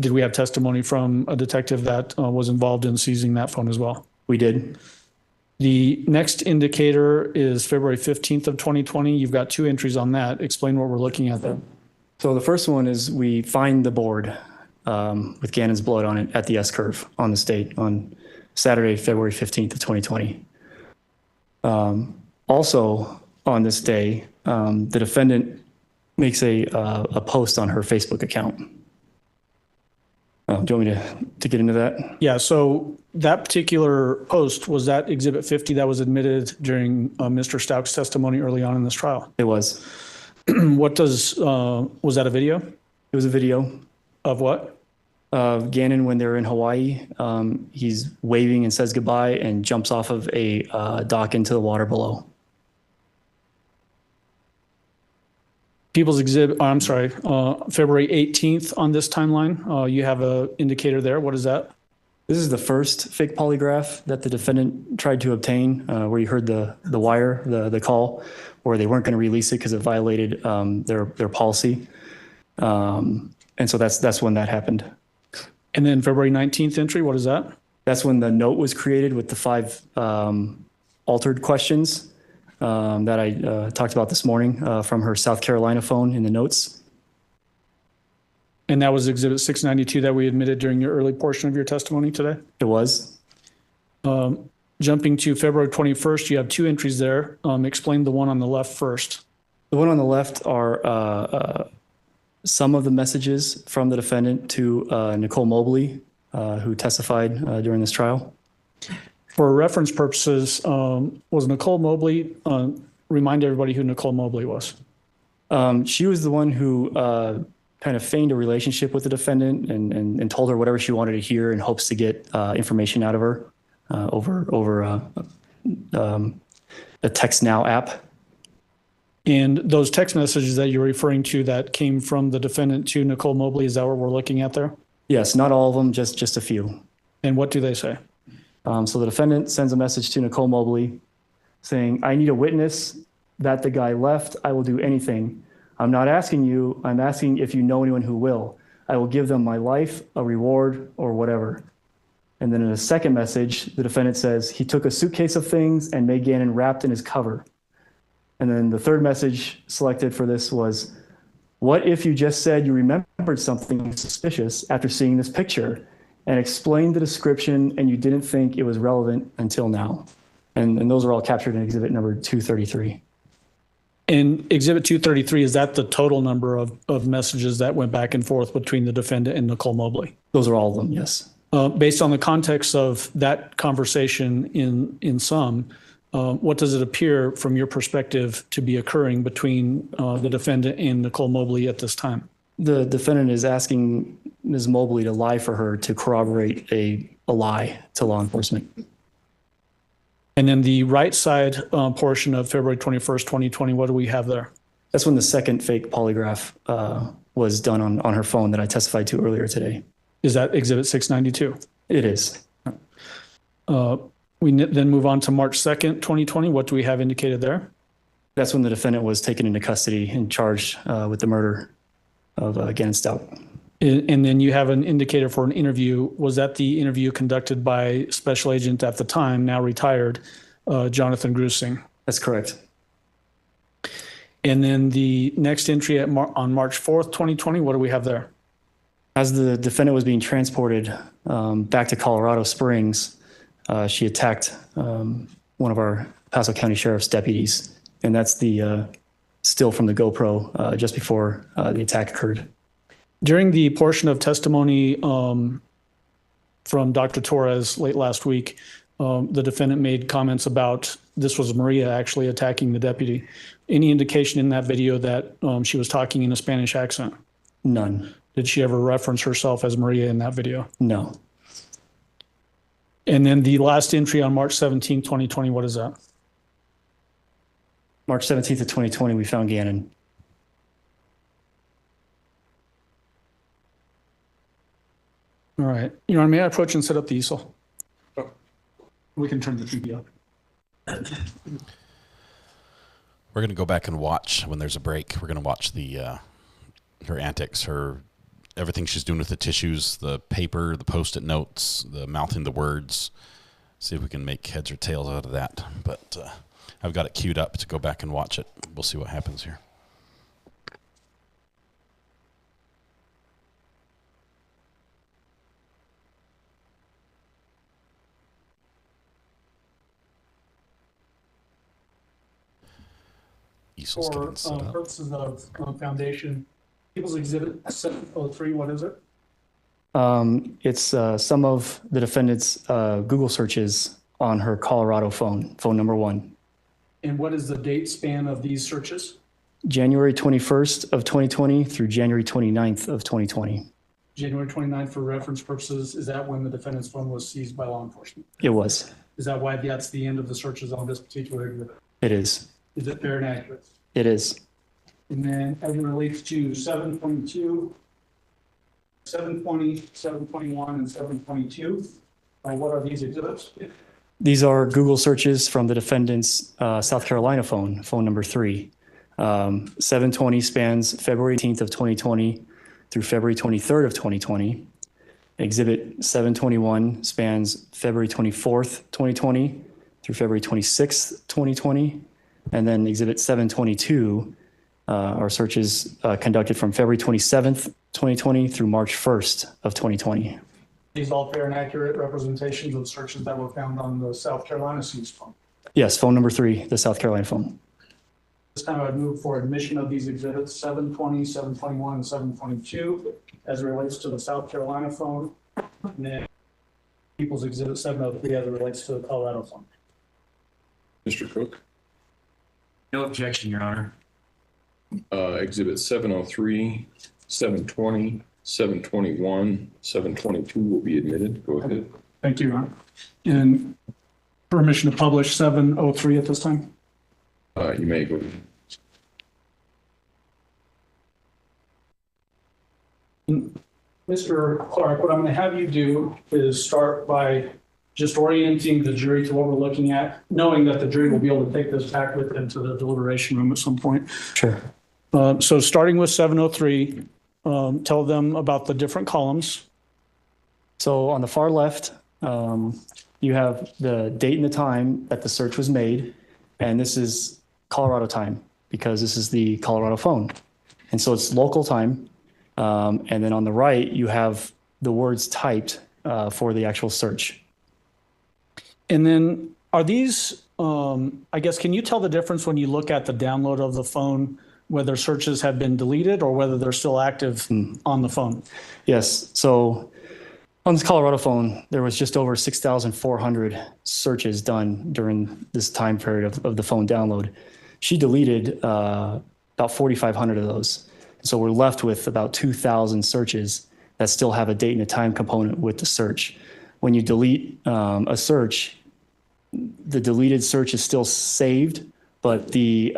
Did we have testimony from a detective that was involved in seizing that phone as well? We did. The next indicator is February 15th of 2020. You've got 2 entries on that. Explain what we're looking at there. So the first one is we find the board with Gannon's blood on it at the S-curve on the state on Saturday, February 15th of 2020. Also on this day, the defendant makes a post on her Facebook account. Do you want me to get into that? Yeah, so that particular post, was that Exhibit 50 that was admitted during Mr. Stauch's testimony early on in this trial? It was. Was that a video? It was a video. Of what? Gannon, when they're in Hawaii, he's waving and says goodbye and jumps off of a dock into the water below. People's Exhibit, I'm sorry, February 18th on this timeline. You have a indicator there. What is that? This is the first fake polygraph that the defendant tried to obtain, where you heard the wire, the call, where they weren't going to release it because it violated their policy. And so that's when that happened. And then February 19th entry, what is that? That's when the note was created with the 5 altered questions that I talked about this morning from her South Carolina phone in the notes. And that was Exhibit 692 that we admitted during your early portion of your testimony today? It was. Jumping to February 21st, you have 2 entries there. Explain the one on the left first. The one on the left are some of the messages from the defendant to Nicole Mobley, who testified during this trial. For reference purposes, was Nicole Mobley, remind everybody who Nicole Mobley was. She was the one who kind of feigned a relationship with the defendant and told her whatever she wanted to hear in hopes to get information out of her over a Text Now app. And those text messages that you're referring to that came from the defendant to Nicole Mobley, is that what we're looking at there? Yes, not all of them, just a few. And what do they say? So the defendant sends a message to Nicole Mobley saying, "I need a witness that the guy left. I will do anything. I'm not asking you. I'm asking if you know anyone who will. I will give them my life, a reward, or whatever." And then in a second message, the defendant says, "He took a suitcase of things and May Gannon wrapped in his cover." And then the third message selected for this was, "What if you just said you remembered something suspicious after seeing this picture and explained the description and you didn't think it was relevant until now?" And those are all captured in exhibit number 233. And exhibit 233, is that the total number of messages that went back and forth between the defendant and Nicole Mobley? Those are all of them, yes. Based on the context of that conversation in sum, what does it appear from your perspective to be occurring between the defendant and Nicole Mobley at this time? The defendant is asking Ms. Mobley to lie for her to corroborate a lie to law enforcement. And then the right side portion of February 21st, 2020, what do we have there? That's when the second fake polygraph was done on her phone that I testified to earlier today. Is that exhibit 692? It is. We then move on to March 2nd, 2020. What do we have indicated there? That's when the defendant was taken into custody and charged with the murder of Gannon Stauch. And then you have an indicator for an interview. Was that the interview conducted by Special Agent at the time, now retired, Jonathan Grusing? That's correct. And then the next entry on March 4th, 2020, what do we have there? As the defendant was being transported back to Colorado Springs, she attacked one of our Paso County Sheriff's deputies. And that's the still from the GoPro just before the attack occurred. During the portion of testimony from Dr. Torres late last week, the defendant made comments about this was Maria actually attacking the deputy. Any indication in that video that she was talking in a Spanish accent? None. Did she ever reference herself as Maria in that video? No. And then the last entry on March 17, 2020, what is that? March 17th of 2020, we found Gannon. All right. Your Honor, may I approach and set up the easel? We can turn the TV up. We're going to go back and watch when there's a break. We're going to watch her antics, everything she's doing with the tissues, the paper, the Post-it notes, the mouthing the words. See if we can make heads or tails out of that. But I've got it queued up to go back and watch it. We'll see what happens here. For purposes of foundation, People's Exhibit 703, what is it? It's some of the defendant's Google searches on her Colorado phone number 1. And what is the date span of these searches? January 21st of 2020 through January 29th of 2020. January 29th, for reference purposes, is that when the defendant's phone was seized by law enforcement? It was. Is that why that's the end of the searches on this particular exhibit? It is. Is it fair and accurate? It is. And then as it relates to 722, 720, 721, and 722, what are these exhibits? These are Google searches from the defendant's South Carolina phone, phone number 3. 720 spans February 18th of 2020 through February 23rd of 2020. Exhibit 721 spans February 24th, 2020 through February 26th, 2020. And then Exhibit 722 are searches conducted from February 27th, 2020 through March 1st of 2020. These all fair and accurate representations of searches that were found on the South Carolina seized phone. Yes, phone number 3, the South Carolina phone. This time I'd move for admission of these exhibits 720, 721, and 722 as it relates to the South Carolina phone, and then People's Exhibit 703 as it relates to the Colorado phone. Mr. Cook? No objection, Your Honor. Exhibit 703, 720, 721, 722 will be admitted. Go ahead. Thank you, Your Honor. And permission to publish 703 at this time? You may go. Mr. Clark, what I'm going to have you do is start by just orienting the jury to what we're looking at, knowing that the jury will be able to take this back with them to the deliberation room at some point. Sure. So starting with 703, tell them about the different columns. So on the far left, you have the date and the time that the search was made, and this is Colorado time because this is the Colorado phone. And so it's local time. And then on the right, you have the words typed for the actual search. And then are these, I guess, can you tell the difference when you look at the download of the phone, whether searches have been deleted or whether they're still active on the phone? Yes. So on this Colorado phone, there was just over 6,400 searches done during this time period of the phone download. She deleted about 4,500 of those. So we're left with about 2,000 searches that still have a date and a time component with the search. When you delete a search, the deleted search is still saved, but the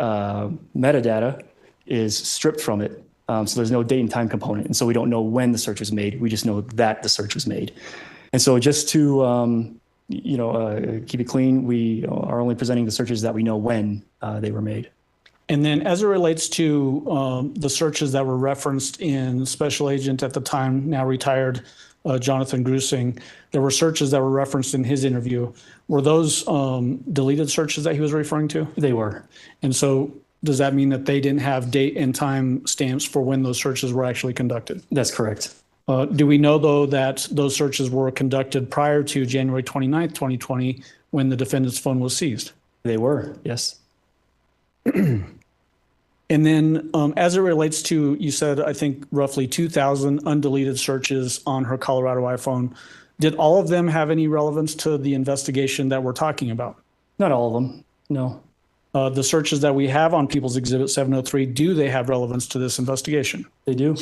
metadata is stripped from it. So there's no date and time component. And so we don't know when the search was made. We just know that the search was made. And so just to keep it clean, we are only presenting the searches that we know when they were made. And then as it relates to the searches that were referenced in Special Agent at the time, now retired, Jonathan Grusing, there were searches that were referenced in his interview. Were those deleted searches that he was referring to? They were. And so does that mean that they didn't have date and time stamps for when those searches were actually conducted? That's correct. Do we know, though, that those searches were conducted prior to January 29th, 2020, when the defendant's phone was seized? They were, yes. And then as it relates to, you said, I think, roughly 2,000 undeleted searches on her Colorado iPhone. Did all of them have any relevance to the investigation that we're talking about? Not all of them, no. The searches that we have on People's Exhibit 703, do they have relevance to this investigation? They do.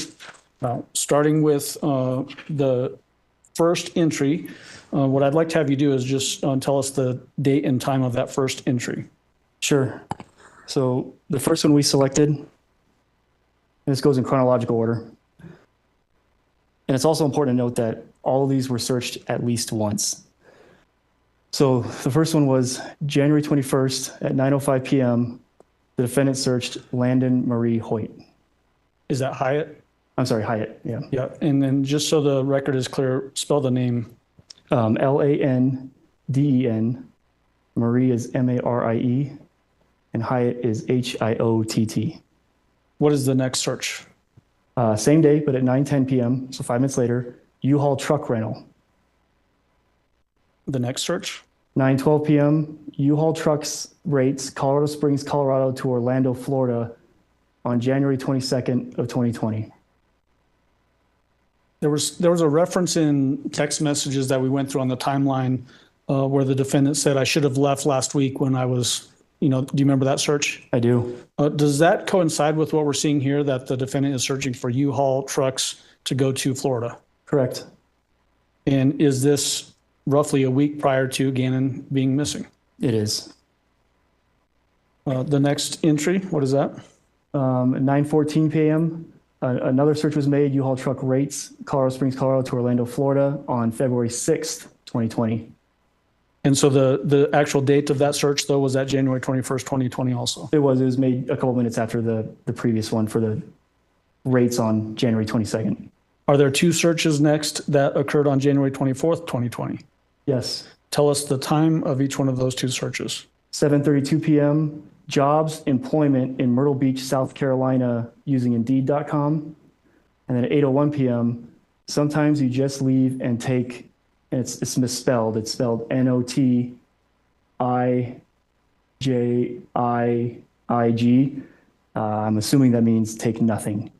Starting with the first entry, what I'd like to have you do is just tell us the date and time of that first entry. Sure. So the first one we selected, and this goes in chronological order. And it's also important to note that all of these were searched at least once. So the first one was January 21st at 9:05 p.m. The defendant searched Landon Marie Hoyt. Is that Hyatt? I'm sorry, Hyatt, yeah. Yeah, and then just so the record is clear, spell the name. Landen, Marie is Marie, and Hyatt is Hiott. What is the next search? Same day, but at 9:10 p.m., so 5 minutes later, U-Haul truck rental. The next search? 9:12 p.m., U-Haul trucks rates Colorado Springs, Colorado to Orlando, Florida on January 22nd of 2020. There was a reference in text messages that we went through on the timeline where the defendant said, I should have left last week when I was, do you remember that search? I do. Does that coincide with what we're seeing here, that the defendant is searching for U-Haul trucks to go to Florida? Correct. And is this roughly a week prior to Gannon being missing? It is. The next entry, what is that? At 9:14 p.m., another search was made, U-Haul truck rates, Colorado Springs, Colorado to Orlando, Florida on February 6th, 2020. And so the actual date of that search, though, was that January 21st, 2020 also? It was made a couple minutes after the previous one for the rates on January 22nd. Are there two searches next that occurred on January 24th, 2020? Yes. Tell us the time of each one of those two searches. 7:32 p.m., jobs, employment in Myrtle Beach, South Carolina, using Indeed.com. And then at 8:01 p.m., sometimes you just leave and take, and it's misspelled. It's spelled Notijig. I'm assuming that means take nothing.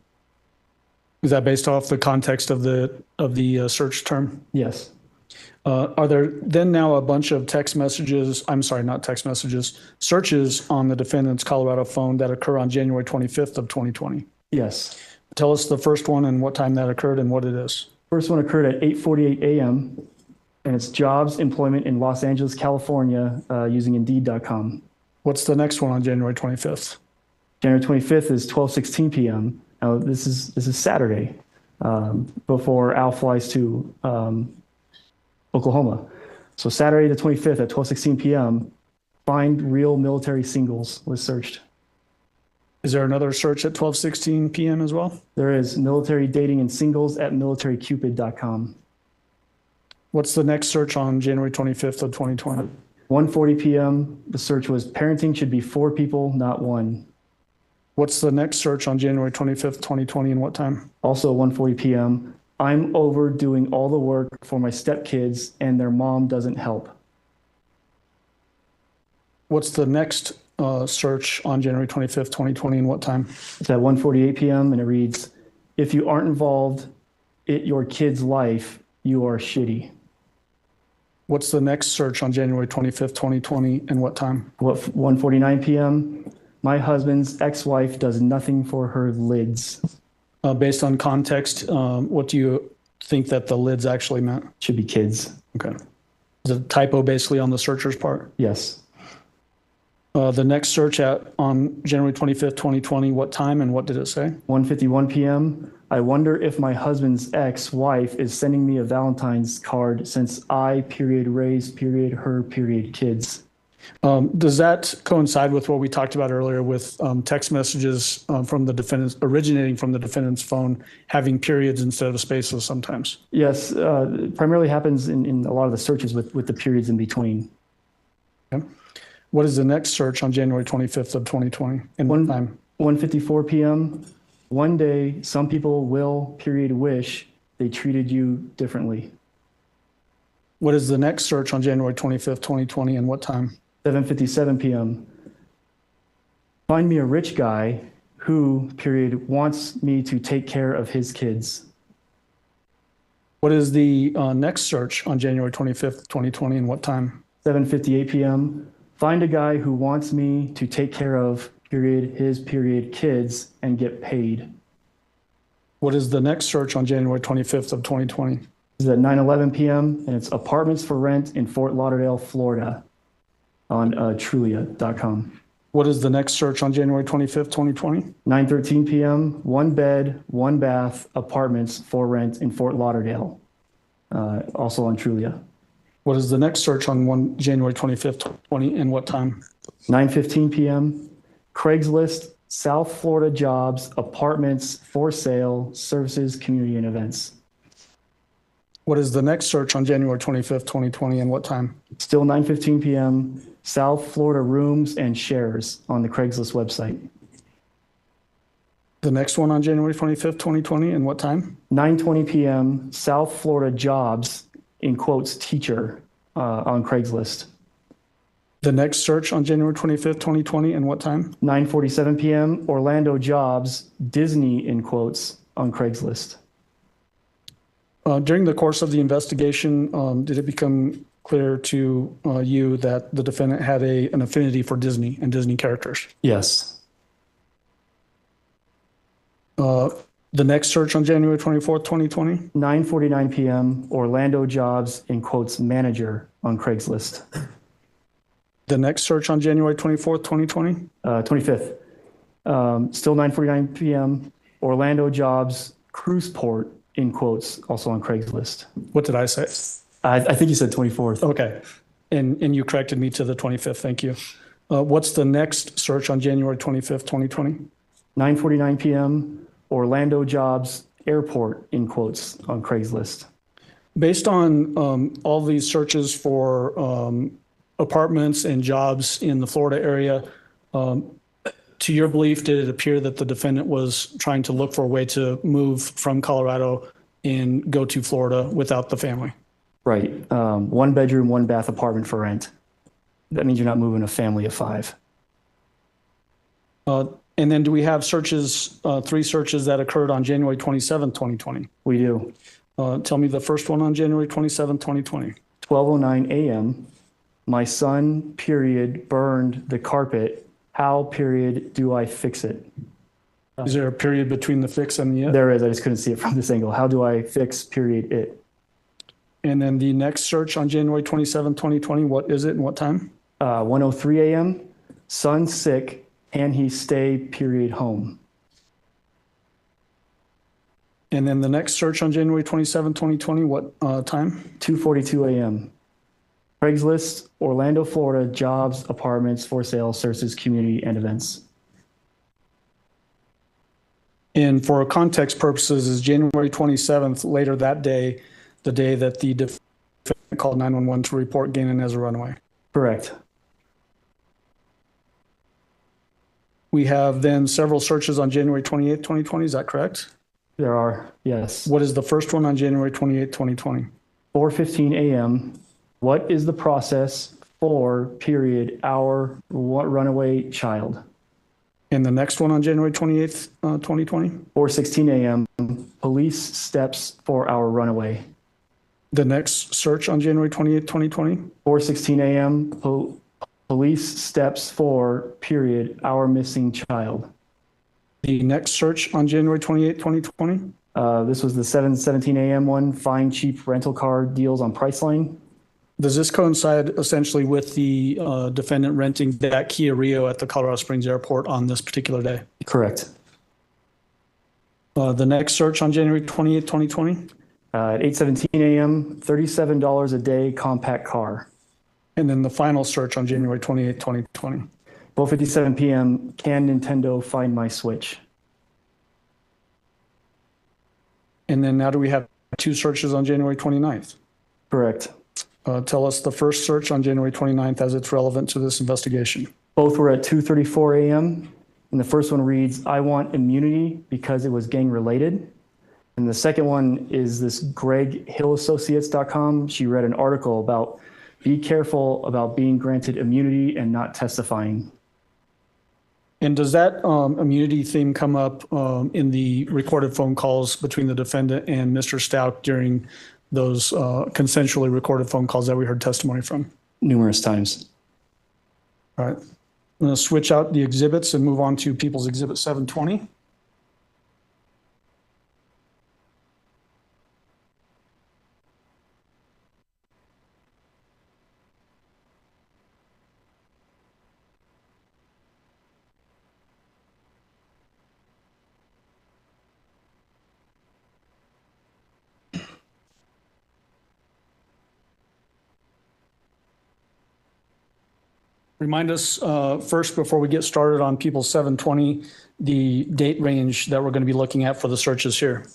Is that based off the context of the search term? Yes. Are there then now a bunch of text messages, I'm sorry, not text messages, searches on the defendant's Colorado phone that occur on January 25th of 2020? Yes. Tell us the first one and what time that occurred and what it is. First one occurred at 8:48 a.m. and it's jobs, employment in Los Angeles, California, using Indeed.com. What's the next one on January 25th? January 25th is 12:16 p.m. Now this is Saturday, before Al flies to Oklahoma. So Saturday the 25th at 12:16 p.m., find real military singles was searched. Is there another search at 12:16 p.m. as well? There is military dating and singles at militarycupid.com. What's the next search on January 25th of 2020? 1:40 p.m. The search was parenting should be 4 people, not 1. What's the next search on January 25th, 2020 and what time? Also 1:40 p.m. I'm over doing all the work for my stepkids and their mom doesn't help. What's the next search on January 25th, 2020 and what time? It's at 1:48 p.m. and it reads, if you aren't involved in your kid's life, you are shitty. What's the next search on January 25th, 2020 and what time? 1:49 p.m. My husband's ex-wife does nothing for her lids. Based on context, what do you think that the lids actually meant? Should be kids. Okay. Is it a typo basically on the searcher's part? Yes. The next search on January 25th, 2020, what time and what did it say? 1:51 p.m. I wonder if my husband's ex-wife is sending me a Valentine's card since I, raise, her, kids. Does that coincide with what we talked about earlier with text messages from the defendant's, originating from the defendant's phone, having periods instead of spaces sometimes? Yes, it primarily happens in a lot of the searches with the periods in between. Okay. What is the next search on January 25th of 2020 and what time? 1:54 p.m. One day, some people will, wish they treated you differently. What is the next search on January 25th, 2020 and what time? 7:57 p.m. Find me a rich guy who, wants me to take care of his kids. What is the next search on January 25th, 2020 and what time? 7:58 p.m. Find a guy who wants me to take care of, his, kids and get paid. What is the next search on January 25th of 2020? This is at 9:11 p.m. and it's apartments for rent in Fort Lauderdale, Florida on Trulia.com. What is the next search on January 25th, 2020? 9:13 p.m. 1 bed, 1 bath, apartments for rent in Fort Lauderdale, also on Trulia. What is the next search on January 25th, 2020 and what time? 9:15 p.m. Craigslist, South Florida jobs, apartments for sale, services, community and events. What is the next search on January 25th, 2020 and what time? Still 9:15 p.m. South Florida rooms and shares on the Craigslist website. The next one on January 25th, 2020 and what time? 9:20 p.m. South Florida jobs, in quotes, teacher on Craigslist. The next search on January 25th, 2020 and what time? 9:47 p.m. Orlando jobs, Disney, in quotes, on Craigslist. During the course of the investigation, did it become clear to you that the defendant had an affinity for Disney and Disney characters? Yes. The next search on January 24th, 2020? 9:49 p.m. Orlando jobs, in quotes, manager on Craigslist. The next search on January 24th, 2020? 25th. Still 9:49 p.m. Orlando Jobs Cruise Port, in quotes, also on Craigslist. What did I say? I think you said 24th. Okay. And you corrected me to the 25th. Thank you. What's the next search on January 25th, 2020? 9:49 p.m. Orlando Jobs Airport, in quotes, on Craigslist. Based on all these searches for apartments and jobs in the Florida area, to your belief, did it appear that the defendant was trying to look for a way to move from Colorado and go to Florida without the family? Right. 1 bedroom, 1 bath apartment for rent. That means you're not moving a family of 5. And then do we have searches, 3 searches that occurred on January 27th, 2020? We do. Tell me the first one on January 27th, 2020. 12:09 a.m. My son, period, burned the carpet. How, period, do I fix it? Is there a period between the fix and the it? There is. I just couldn't see it from this angle. How do I fix, period, it? And then the next search on January 27th, 2020, what is it and what time? 1:03 a.m. Son sick. Can he stay, period, home? And then the next search on January 27th, 2020, what time? 2:42 a.m. Craigslist, Orlando, Florida, jobs, apartments, for sale, services, community, and events. And for context purposes, is January 27th, later that day, the day that the defendant called 911 to report Gannon as a runaway? Correct. We have then several searches on January 28th, 2020. Is that correct? There are, yes. What is the first one on January 28th, 2020? 4:15 a.m. What is the process for, period, our runaway child? And the next one on January 28th, 2020? 4:16 a.m. Police steps for our runaway. The next search on January 28th, 2020? 4:16 a.m. Police steps for, period, our missing child. The next search on January 28th, 2020? This was the 7:17 a.m. one, find cheap rental car deals on Priceline. Does this coincide essentially with the defendant renting that Kia Rio at the Colorado Springs Airport on this particular day? Correct. The next search on January 28th, 2020? At 8:17 a.m., $37 a day compact car. And then the final search on January 28th, 2020? 12:57 p.m., can Nintendo find my Switch? And then now do we have 2 searches on January 29th? Correct. Tell us the first search on January 29th as it's relevant to this investigation. Both were at 2:34 a.m. And the first one reads, I want immunity because it was gang related. And the second one is this GregHillAssociates.com. She read an article about be careful about being granted immunity and not testifying. And does that immunity theme come up in the recorded phone calls between the defendant and Mr. Stauch during those consensually recorded phone calls that we heard testimony from? Numerous times. All right. I'm going to switch out the exhibits and move on to People's Exhibit 720. Remind us first, before we get started on People 720, the date range that we're going to be looking at for the searches here.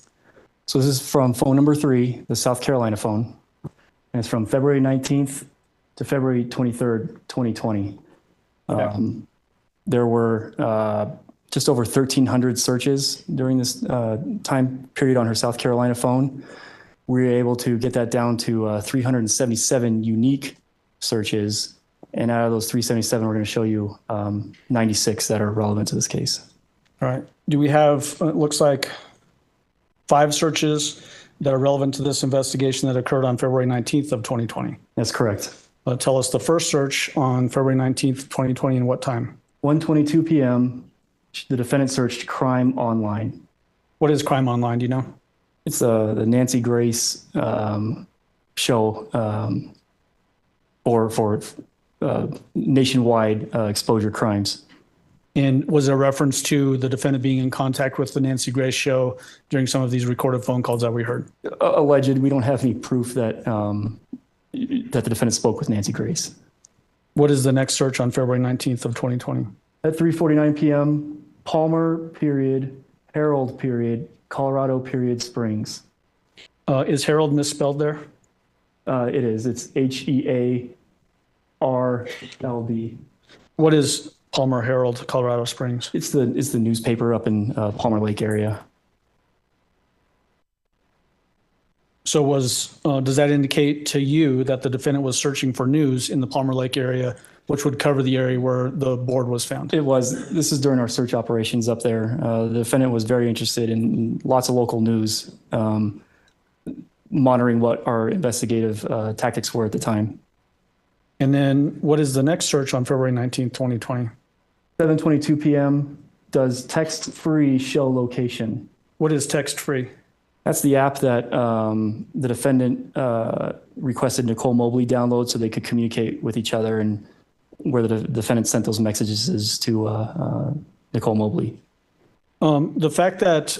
So this is from phone number 3, the South Carolina phone. And it's from February 19th to February 23rd, 2020. Okay. There were just over 1,300 searches during this time period on her South Carolina phone. We were able to get that down to 377 unique searches. And out of those 377, we're going to show you 96 that are relevant to this case. All right. Do we have, it looks like 5 searches that are relevant to this investigation that occurred on February 19th of 2020? That's correct. Tell us the first search on February 19th, 2020 and what time? 1:22 p.m. The defendant searched crime online. What is crime online? Do you know? It's the Nancy Grace show for nationwide exposure crimes. And was there a reference to the defendant being in contact with the Nancy Grace show during some of these recorded phone calls that we heard? Alleged. We don't have any proof that that the defendant spoke with Nancy Grace. What is the next search on February 19th of 2020? At 3:49 p.m., Palmer, period, Harold, period, Colorado, period, Springs. Is Harold misspelled there? It is. It's Hearld. What is Palmer Herald, Colorado Springs? It's the newspaper up in Palmer Lake area. So does that indicate to you that the defendant was searching for news in the Palmer Lake area, which would cover the area where the board was found? It was. This is during our search operations up there. The defendant was very interested in lots of local news, monitoring what our investigative tactics were at the time. And then what is the next search on February 19th, 2020? 7:22 p.m. Does text-free show location? What is text-free? That's the app that the defendant requested Nicole Mobley download so they could communicate with each other, and where the defendant sent those messages to Nicole Mobley. The fact that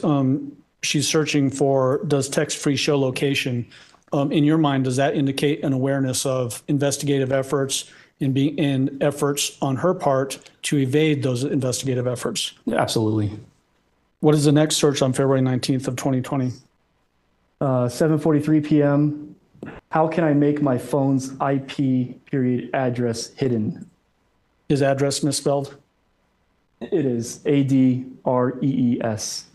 she's searching for does text-free show location, in your mind, does that indicate an awareness of investigative efforts and efforts on her part to evade those investigative efforts? Absolutely. What is the next search on February 19th of 2020? 7:43 p.m. How can I make my phone's IP period address hidden? Is address misspelled? It is ADREES.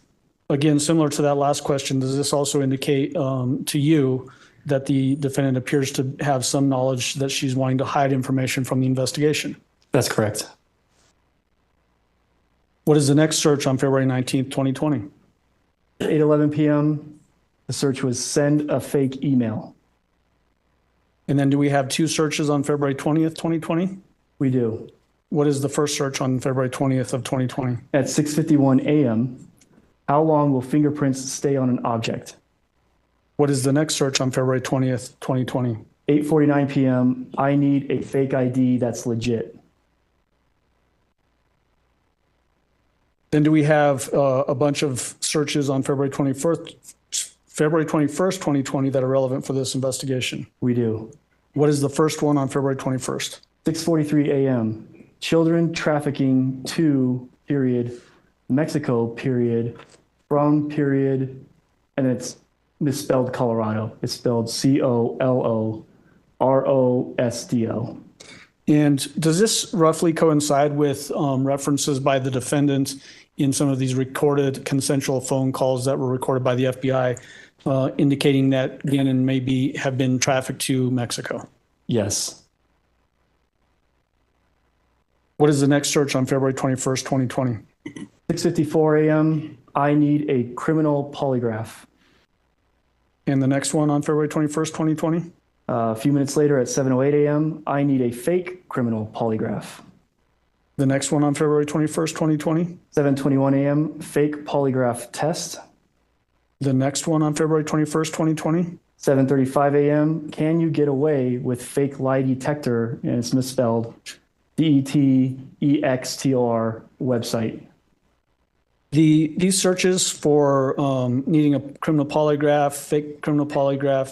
Again, similar to that last question, does this also indicate to you that the defendant appears to have some knowledge that she's wanting to hide information from the investigation? That's correct. What is the next search on February 19th, 2020? 8:11 p.m. The search was send a fake email. And then do we have two searches on February 20th, 2020? We do. What is the first search on February 20th of 2020? At 6:51 a.m., how long will fingerprints stay on an object? What is the next search on February 20th, 2020? 8:49 p.m., I need a fake ID that's legit. Then do we have a bunch of searches on February 21st, 2020 that are relevant for this investigation? We do. What is the first one on February 21st? 6:43 a.m., children trafficking to, period, Mexico, period, from, period, and it's misspelled Colorado. It's spelled COLOROSDO. And does this roughly coincide with references by the defendant in some of these recorded consensual phone calls that were recorded by the FBI, indicating that Gannon may have been trafficked to Mexico? Yes. What is the next search on February 21st, 2020? 6:54 a.m., I need a criminal polygraph. And the next one on February 21st, 2020? A few minutes later at 7:08 a.m., I need a fake criminal polygraph. The next one on February 21st, 2020? 7:21 a.m., fake polygraph test. The next one on February 21st, 2020? 7:35 a.m., can you get away with fake lie detector, and it's misspelled, DETEXTR website. These searches for needing a criminal polygraph, fake criminal polygraph,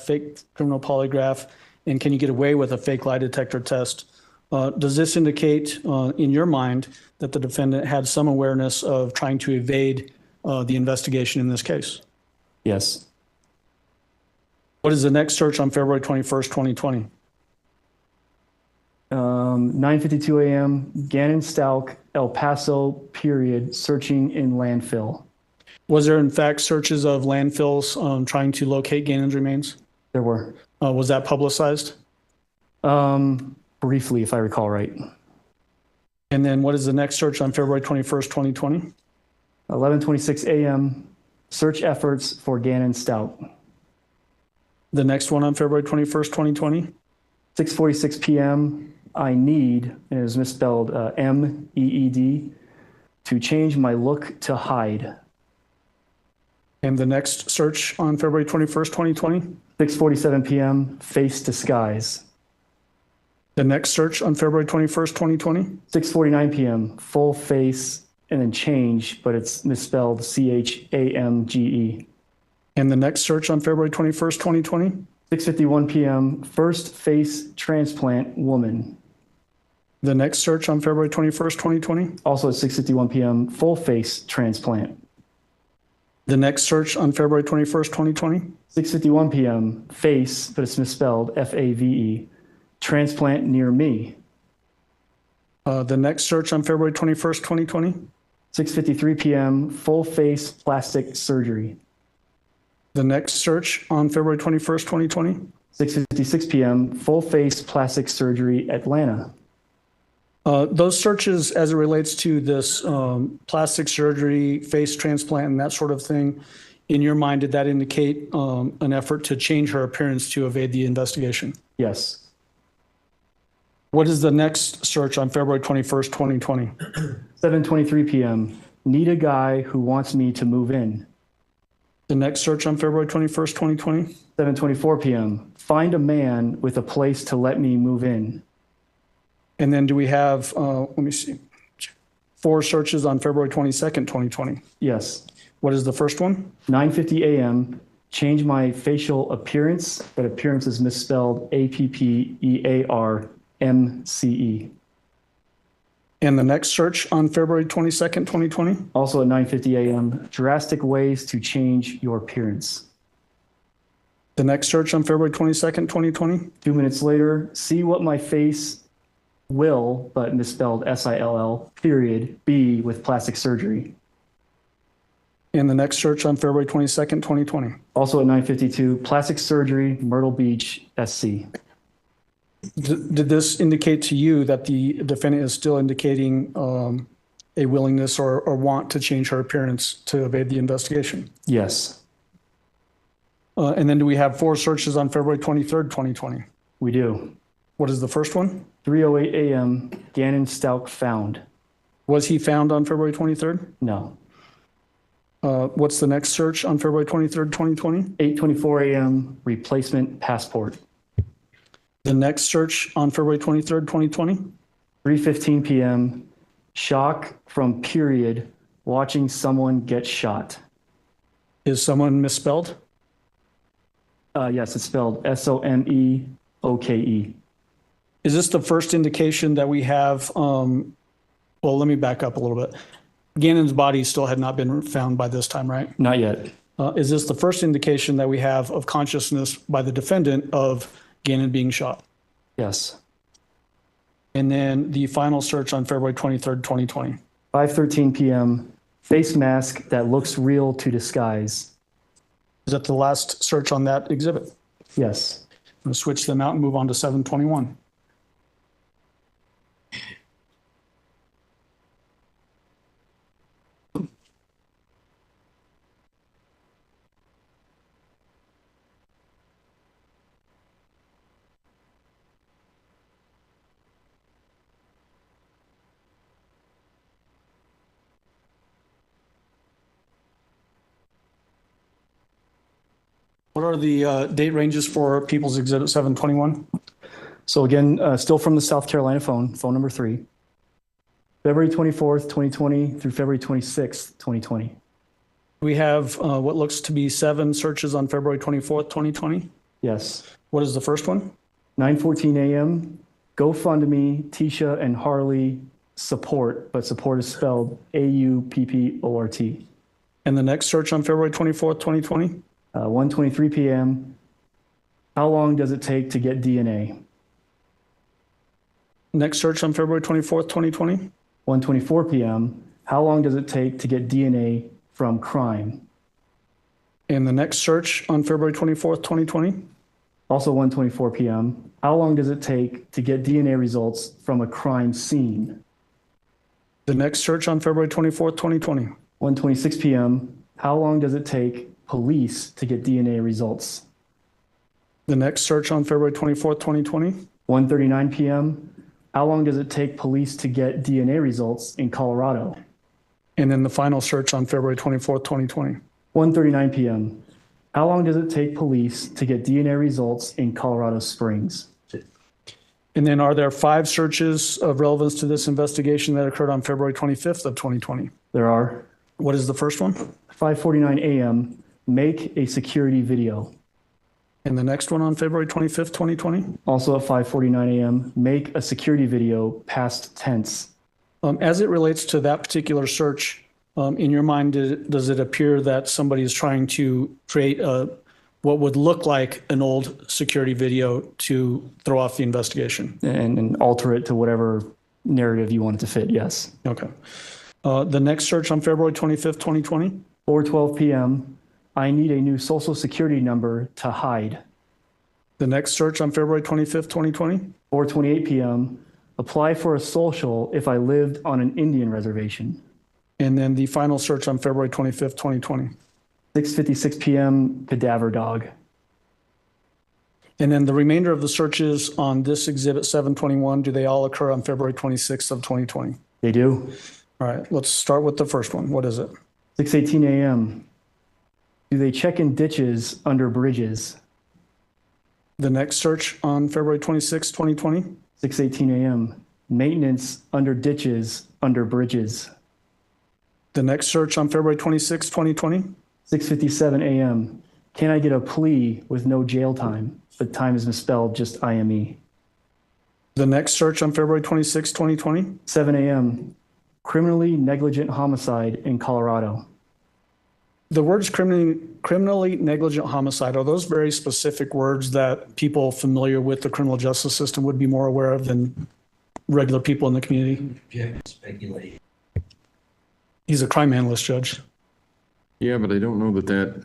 and can you get away with a fake lie detector test? Does this indicate in your mind that the defendant had some awareness of trying to evade the investigation in this case? Yes. What is the next search on February 21st, 2020? 9:52 a.m., Gannon, Stauch, El Paso, period, searching in landfill. Was there in fact searches of landfills trying to locate Gannon's remains? There were. Was that publicized? Briefly, if I recall right. And then what is the next search on February 21st, 2020? 11:26 a.m., search efforts for Gannon, Stauch. The next one on February 21st, 2020? 6:46 p.m., I need, and it was misspelled MEED, to change my look to hide. And the next search on February 21st, 2020? 6:47 p.m., face disguise. The next search on February 21st, 2020? 6:49 p.m., full face and then change, but it's misspelled CHAMGE. And the next search on February 21st, 2020? 6:51 p.m., first face transplant woman. The next search on February 21st, 2020? Also at 6:51 p.m., full face transplant. The next search on February 21st, 2020? 6:51 p.m., face, but it's misspelled FAVE, transplant near me. The next search on February 21st, 2020? 6:53 p.m., full face plastic surgery. The next search on February 21st, 2020? 6:56 p.m., full face plastic surgery, Atlanta. Those searches, as it relates to this plastic surgery, face transplant, and that sort of thing, in your mind, did that indicate an effort to change her appearance to evade the investigation? Yes. What is the next search on February 21st, 2020? 7:23 p.m., need a guy who wants me to move in. The next search on February 21st, 2020? 7:24 p.m., find a man with a place to let me move in. And then do we have, let me see, 4 searches on February 22nd, 2020? Yes. What is the first one? 9:50 a.m., change my facial appearance, but appearance is misspelled APPEARMCE. And the next search on February 22nd, 2020? Also at 9:50 a.m., drastic ways to change your appearance. The next search on February 22nd, 2020? 2 minutes later, see what my face will, but misspelled SILL, period, be with plastic surgery. And the next search on February 22nd, 2020? Also at 9:52, plastic surgery, Myrtle Beach, SC. Did this indicate to you that the defendant is still indicating a willingness or want to change her appearance to evade the investigation? Yes. And then do we have 4 searches on February 23rd, 2020? We do. What is the first one? 3:08 a.m., Gannon Stauch found. Was he found on February 23rd? No. What's the next search on February 23rd, 2020? 8:24 a.m., replacement passport. The next search on February 23rd, 2020? 3:15 p.m., shock from period, watching someone get shot. Is someone misspelled? Yes, it's spelled SOMEOKE. Is this the first indication that we have, well, let me back up a little bit. Gannon's body still had not been found by this time, right? Not yet. Is this the first indication that we have of consciousness by the defendant of Gannon being shot? Yes. And then the final search on February 23rd, 2020? 5:13 p.m., face mask that looks real to disguise. Is that the last search on that exhibit? Yes. I'm going to switch them out and move on to 721. What are the date ranges for People's Exhibit 721? So again, still from the South Carolina phone number 3. February 24th, 2020 through February 26th, 2020. We have what looks to be 7 searches on February 24th, 2020. Yes. What is the first one? 9:14 a.m., GoFundMe, Tisha and Harley support, but support is spelled AUPPORT. And the next search on February 24th, 2020? 1:23 p.m., how long does it take to get DNA? Next search on February 24th, 2020? 1:24 p.m., how long does it take to get DNA from crime? And the next search on February 24th, 2020? Also 1:24 p.m., how long does it take to get DNA results from a crime scene? The next search on February 24th, 2020? 1:26 p.m., how long does it take police to get DNA results? The next search on February 24th, 2020? 1:39 p.m., how long does it take police to get DNA results in Colorado? And then the final search on February 24th, 2020? 1:39 p.m., how long does it take police to get DNA results in Colorado Springs? And then are there 5 searches of relevance to this investigation that occurred on February 25th of 2020? There are. What is the first one? 5:49 a.m., make a security video. And the next one on February 25th, 2020? Also at 5:49 a.m., make a security video, past tense. As it relates to that particular search, in your mind, does it appear that somebody is trying to create what would look like an old security video to throw off the investigation? And alter it to whatever narrative you want it to fit, yes. Okay. The next search on February 25th, 2020? 4:12 p.m., I need a new social security number to hide. The next search on February 25th, 2020? 4:28 p.m., apply for a social if I lived on an Indian reservation. And then the final search on February 25th, 2020? 6:56 p.m., cadaver dog. And then the remainder of the searches on this Exhibit 721, do they all occur on February 26th of 2020? They do. All right, let's start with the first one. What is it? 6:18 a.m., do they check in ditches under bridges? The next search on February 26th, 2020? 6:18 a.m., maintenance under ditches under bridges. The next search on February 26th, 2020? 6:57 a.m., can I get a plea with no jail time? The time is misspelled, just IME. The next search on February 26th, 2020? 7 a.m., criminally negligent homicide in Colorado. The words criminally negligent homicide, are those very specific words that people familiar with the criminal justice system would be more aware of than regular people in the community? Speculate. He's a crime analyst, Judge. Yeah, but I don't know that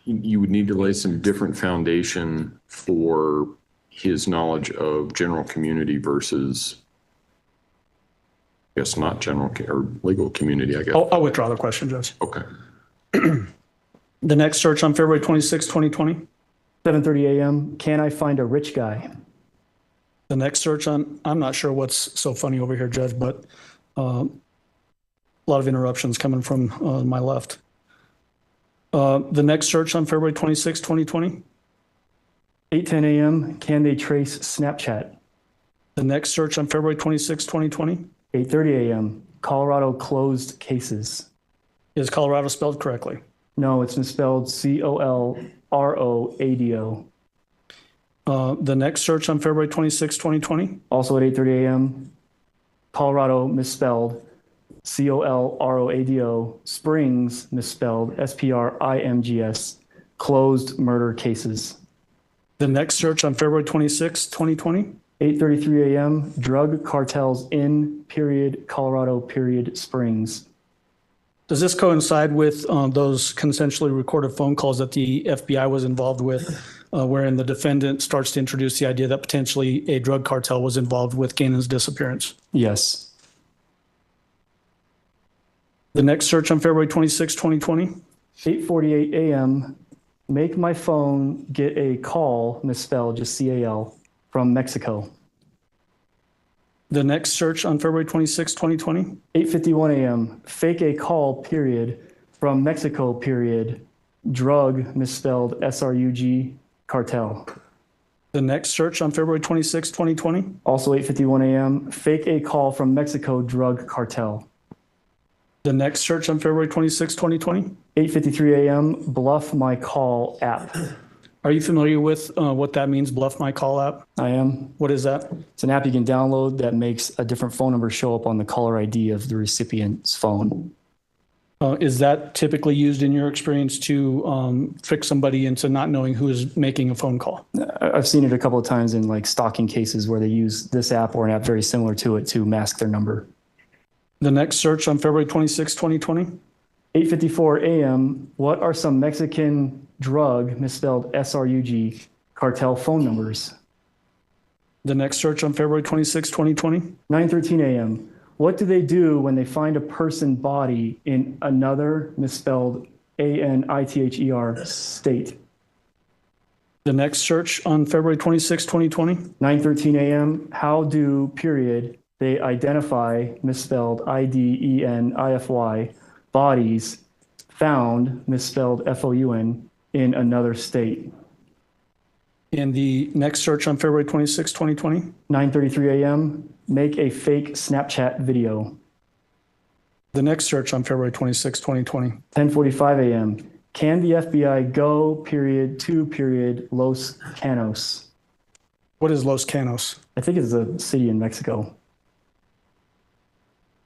you would need to lay some different foundation for his knowledge of general community versus, I guess, not general or legal community, I guess. I'll withdraw the question, Judge. Okay. The next search on February 26, 2020? 7:30 a.m., can I find a rich guy? The next search on, I'm not sure what's so funny over here, Judge, but a lot of interruptions coming from my left. The next search on February 26, 2020? 8:10 a.m., can they trace Snapchat? The next search on February 26, 2020? 8:30 a.m., Colorado closed cases. Is Colorado spelled correctly? No, it's misspelled COLROADO. The next search on February 26, 2020? Also at 8:30 a.m., Colorado misspelled COLROADO, Springs misspelled SPRINGS, closed murder cases. The next search on February 26, 2020? 8:33 a.m., drug cartels in Colorado Springs. Does this coincide with those consensually recorded phone calls that the FBI was involved with, wherein the defendant starts to introduce the idea that potentially a drug cartel was involved with Ganon's disappearance? Yes. The next search on February 26, 2020? 8:48 a.m., make my phone get a call, misspelled, just CAL, from Mexico. The next search on February 26, 2020? 8:51 a.m., fake a call, period, from Mexico, period, drug, misspelled, SRUG, cartel. The next search on February 26, 2020? Also 8:51 a.m., fake a call from Mexico, drug cartel. The next search on February 26, 2020? 8:53 a.m., Bluff My Call app. Are you familiar with what that means, Bluff My Call app? I am. What is that? It's an app you can download that makes a different phone number show up on the caller ID of the recipient's phone. Is that typically used in your experience to trick somebody into not knowing who is making a phone call? I've seen it a couple of times in like stalking cases where they use this app or an app very similar to it to mask their number. The next search on February 26, 2020? 8:54 a.m., what are some Mexican drug, misspelled SRUG, cartel phone numbers? The next search on February 26, 2020? 9:13 a.m., what do they do when they find a person body in another, misspelled ANITHER, state? The next search on February 26, 2020? 9:13 a.m., how do, period, they identify, misspelled IDENIFY, bodies found, misspelled FOUN, in another state? And the next search on February 26, 2020? 9:33 a.m., make a fake Snapchat video. The next search on February 26, 2020? 10:45 a.m., can the FBI go, period, to, period, Los Canos? What is Los Canos? I think it's a city in Mexico.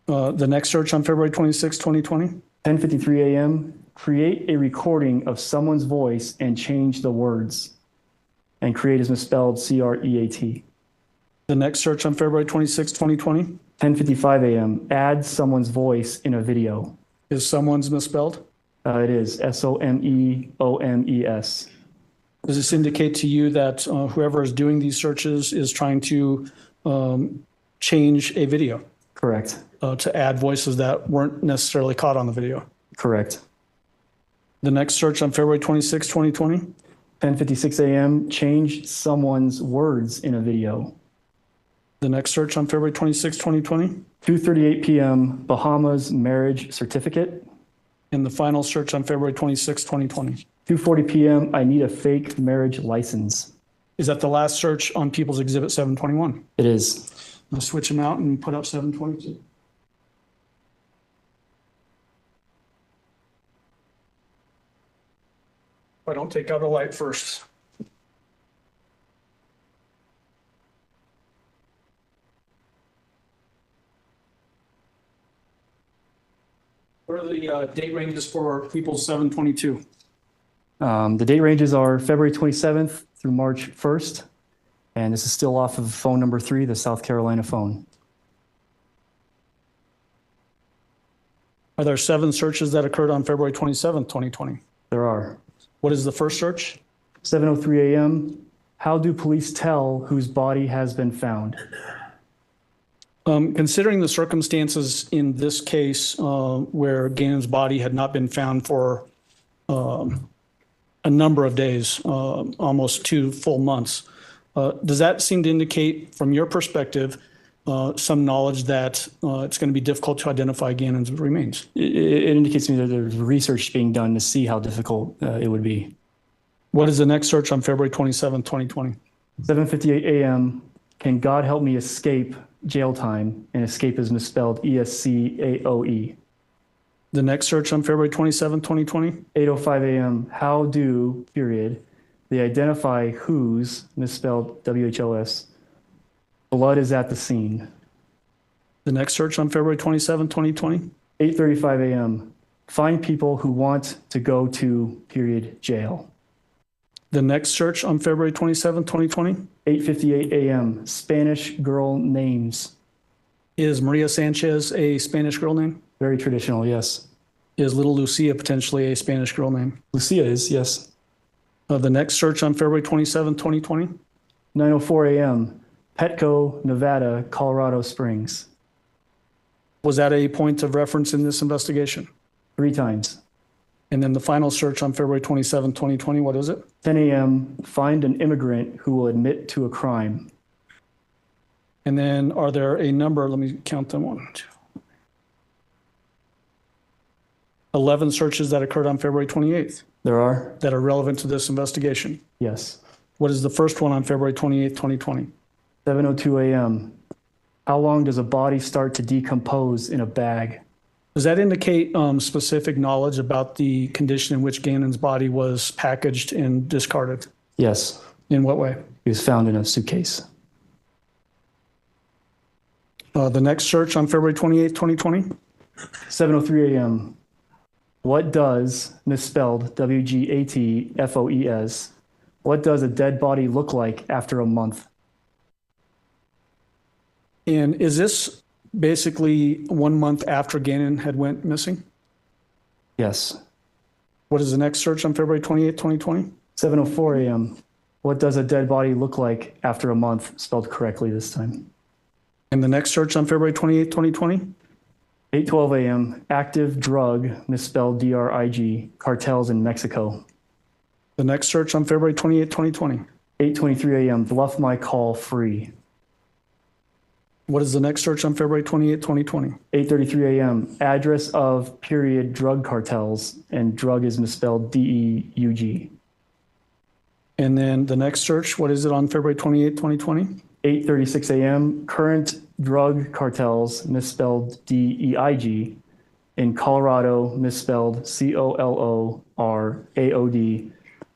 The next search on February 26, 2020? 10:53 a.m., create a recording of someone's voice and change the words. And create is misspelled C-R-E-A-T. The next search on February 26, 2020? 10:55 a.m., add someone's voice in a video. Is someone's misspelled? It is S-O-M-E-O-M-E-S. Does this indicate to you that whoever is doing these searches is trying to change a video? Correct. To add voices that weren't necessarily caught on the video? Correct. The next search on February 26, 2020? 10:56 a.m., change someone's words in a video. The next search on February 26, 2020? 2:38 p.m., Bahamas marriage certificate. And the final search on February 26, 2020? 2:40 p.m., I need a fake marriage license. Is that the last search on People's Exhibit 721? It is. I'll switch them out and put up 722. I don't take out a light first. What are the date ranges for People's 722? The date ranges are February 27th through March 1st. And this is still off of phone number 3, the South Carolina phone. Are there 7 searches that occurred on February 27th, 2020? There are. What is the first search? 7:03 a.m. How do police tell whose body has been found? Considering the circumstances in this case where Gannon's body had not been found for a number of days, almost 2 full months, does that seem to indicate, from your perspective, some knowledge that it's going to be difficult to identify Gannon's remains? It indicates to me that there's research being done to see how difficult it would be. What is the next search on February 27, 2020? 7:58 a.m. Can God help me escape jail time? And escape is misspelled E-S-C-A-O-E. The next search on February 27, 2020? 8:05 a.m. How do, period, they identify whose, misspelled W-H-O-S, blood is at the scene? The next search on February 27, 2020? 8:35 a.m. Find people who want to go to, period, jail. The next search on February 27, 2020? 8:58 a.m. Spanish girl names. Is Maria Sanchez a Spanish girl name? Very traditional, yes. Is Little Lucia potentially a Spanish girl name? Lucia is, yes. The next search on February 27, 2020? 9:04 a.m. Petco, Nevada, Colorado Springs. Was that a point of reference in this investigation? 3 times. And then the final search on February 27, 2020, what is it? 10 a.m. Find an immigrant who will admit to a crime. And then are there a number, let me count them, 1, 2, 11 searches that occurred on February 28th? There are. That are relevant to this investigation? Yes. What is the first one on February 28th, 2020? 7:02 a.m. How long does a body start to decompose in a bag? Does that indicate specific knowledge about the condition in which Gannon's body was packaged and discarded? Yes. In what way? He was found in a suitcase. The next search on February 28th, 2020? 7:03 a.m. What does, misspelled W-G-A-T-F-O-E-S, what does a dead body look like after a month? And is this basically 1 month after Gannon had went missing? Yes. What is the next search on February 28th, 2020? 7:04 a.m. What does a dead body look like after a month, spelled correctly this time? And the next search on February 28th, 2020? 8:12 a.m. Active drug, misspelled D-R-I-G, cartels in Mexico. The next search on February 28th, 2020? 8:23 a.m. Bluff my call free. What is the next search on February 28th, 2020? 8:33 a.m. Address of, period, drug cartels, and drug is misspelled D-E-U-G. And then the next search, what is it on February 28, 2020? 8:36 a.m. Current drug cartels, misspelled DEIG, in Colorado, misspelled COLORAOD,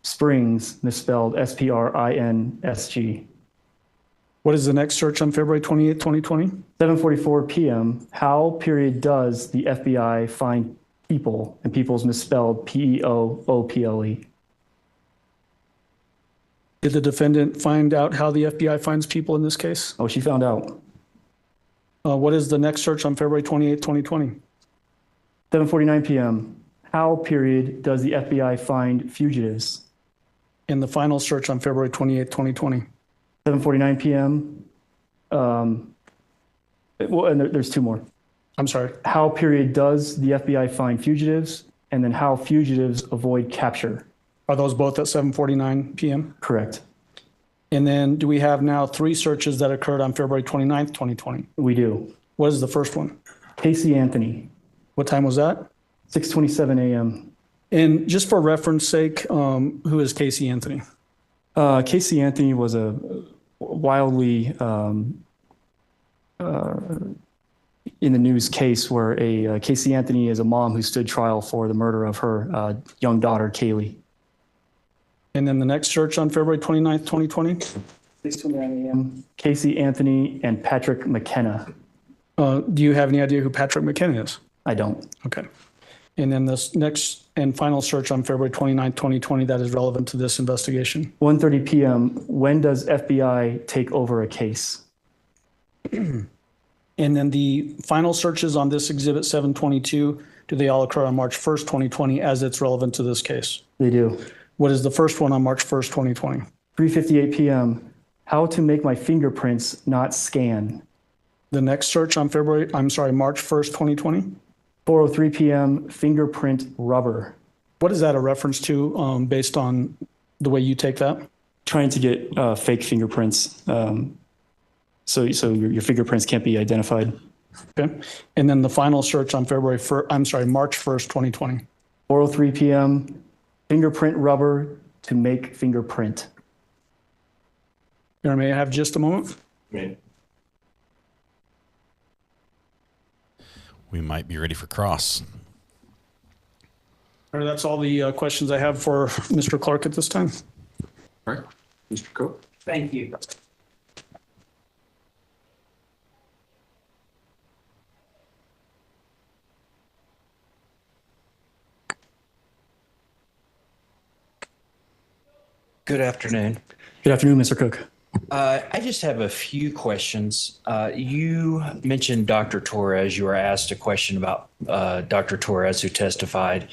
Springs, misspelled SPRINSG. What is the next search on February 28, 2020? 7:44 p.m. How period does the FBI find people, and people's misspelled PEOOPLE? Did the defendant find out how the FBI finds people in this case? Oh, she found out. What is the next search on February 28, 2020? 7:49 p.m. How period does the FBI find fugitives? And the final search on February 28, 2020? 7:49 p.m. Well, and there's two more. I'm sorry. How period does the FBI find fugitives? And then how fugitives avoid capture? Are those both at 7:49 p.m.? Correct. And then do we have now 3 searches that occurred on February 29th, 2020? We do. What is the first one? Casey Anthony. What time was that? 6:27 a.m. And just for reference sake, who is Casey Anthony? Casey Anthony was a wildly in the news case where Casey Anthony is a mom who stood trial for the murder of her young daughter, Kaylee. And then the next search on February 29th, 2020? 6:29 a.m. Casey Anthony and Patrick McKenna. Do you have any idea who Patrick McKenna is? I don't. Okay. And then this next and final search on February 29th, 2020 that is relevant to this investigation? 1:30 p.m. When does FBI take over a case? And then the final searches on this Exhibit 722, do they all occur on March 1st, 2020 as it's relevant to this case? They do. What is the first one on March 1st, 2020? 3:58 p.m. How to make my fingerprints not scan. The next search on March 1st, 2020? 4:03 p.m. Fingerprint rubber. What is that a reference to based on the way you take that? Trying to get fake fingerprints. So your fingerprints can't be identified. Okay. And then the final search on March 1st, 2020. 4:03 p.m. Fingerprint rubber to make fingerprint. May I have just a moment? We might be ready for cross. All right, that's all the questions I have for Mr. Clark at this time. All right, Mr. Cook. Thank you. Good afternoon. Good afternoon, Mr. Cook. I just have a few questions. You mentioned Dr. Torres. You were asked a question about Dr. Torres who testified.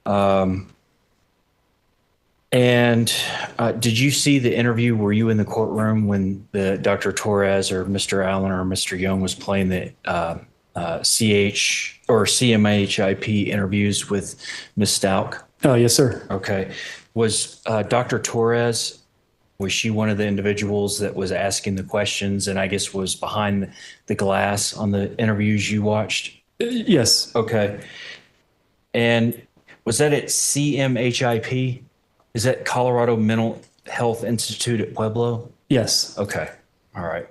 And did you see the interview? Were you in the courtroom when the Dr. Torres or Mr. Allen or Mr. Young was playing the CH or CMHIP interviews with Ms. Stauch? Oh, yes, sir. Okay. Was Dr. Torres, was she one of the individuals that was asking the questions and I guess was behind the glass on the interviews you watched? Yes. Okay. And was that at CMHIP? Is that Colorado Mental Health Institute at Pueblo? Yes. Okay. All right.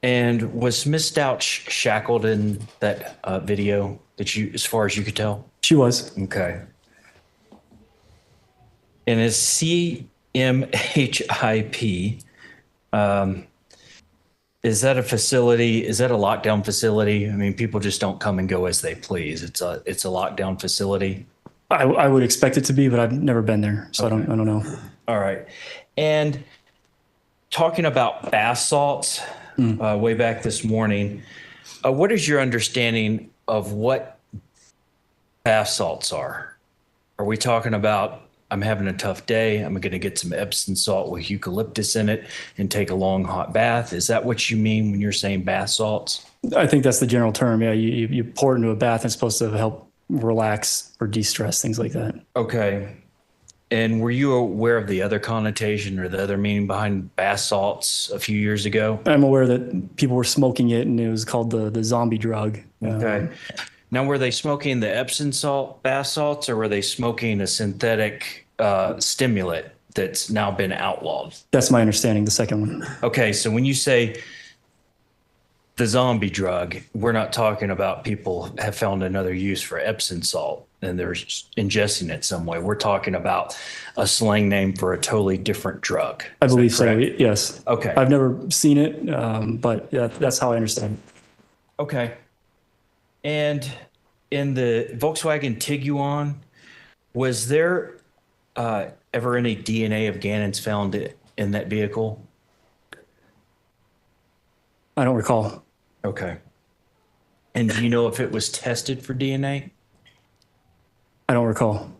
And was Ms. Stauch shackled in that video that you, as far as you could tell? She was. Okay. And is CMHIP, is that a facility? Is that a lockdown facility? I mean, people just don't come and go as they please. It's a lockdown facility. I would expect it to be, but I've never been there, so okay. I don't know. All right. And talking about bath salts, way back this morning, what is your understanding of what bath salts are? Are we talking about, I'm having a tough day, I'm going to get some Epsom salt with eucalyptus in it and take a long hot bath? Is that what you mean when you're saying bath salts? I think that's the general term. Yeah, you pour it into a bath and it's supposed to help relax or de-stress, things like that. Okay. And were you aware of the other connotation or the other meaning behind bath salts a few years ago? I'm aware that people were smoking it and it was called the zombie drug. Okay. Now, were they smoking the Epsom salt bath salts, or were they smoking a synthetic stimulant that's now been outlawed? That's my understanding, the second one. Okay, so when you say the zombie drug, we're not talking about people have found another use for Epsom salt and they're ingesting it some way. We're talking about a slang name for a totally different drug. I believe so, yes. Okay. I've never seen it, but yeah, that's how I understand it. Okay. And in the Volkswagen Tiguan, was there ever any DNA of Gannon's found in that vehicle? I don't recall. Okay. And do you know if it was tested for DNA? I don't recall.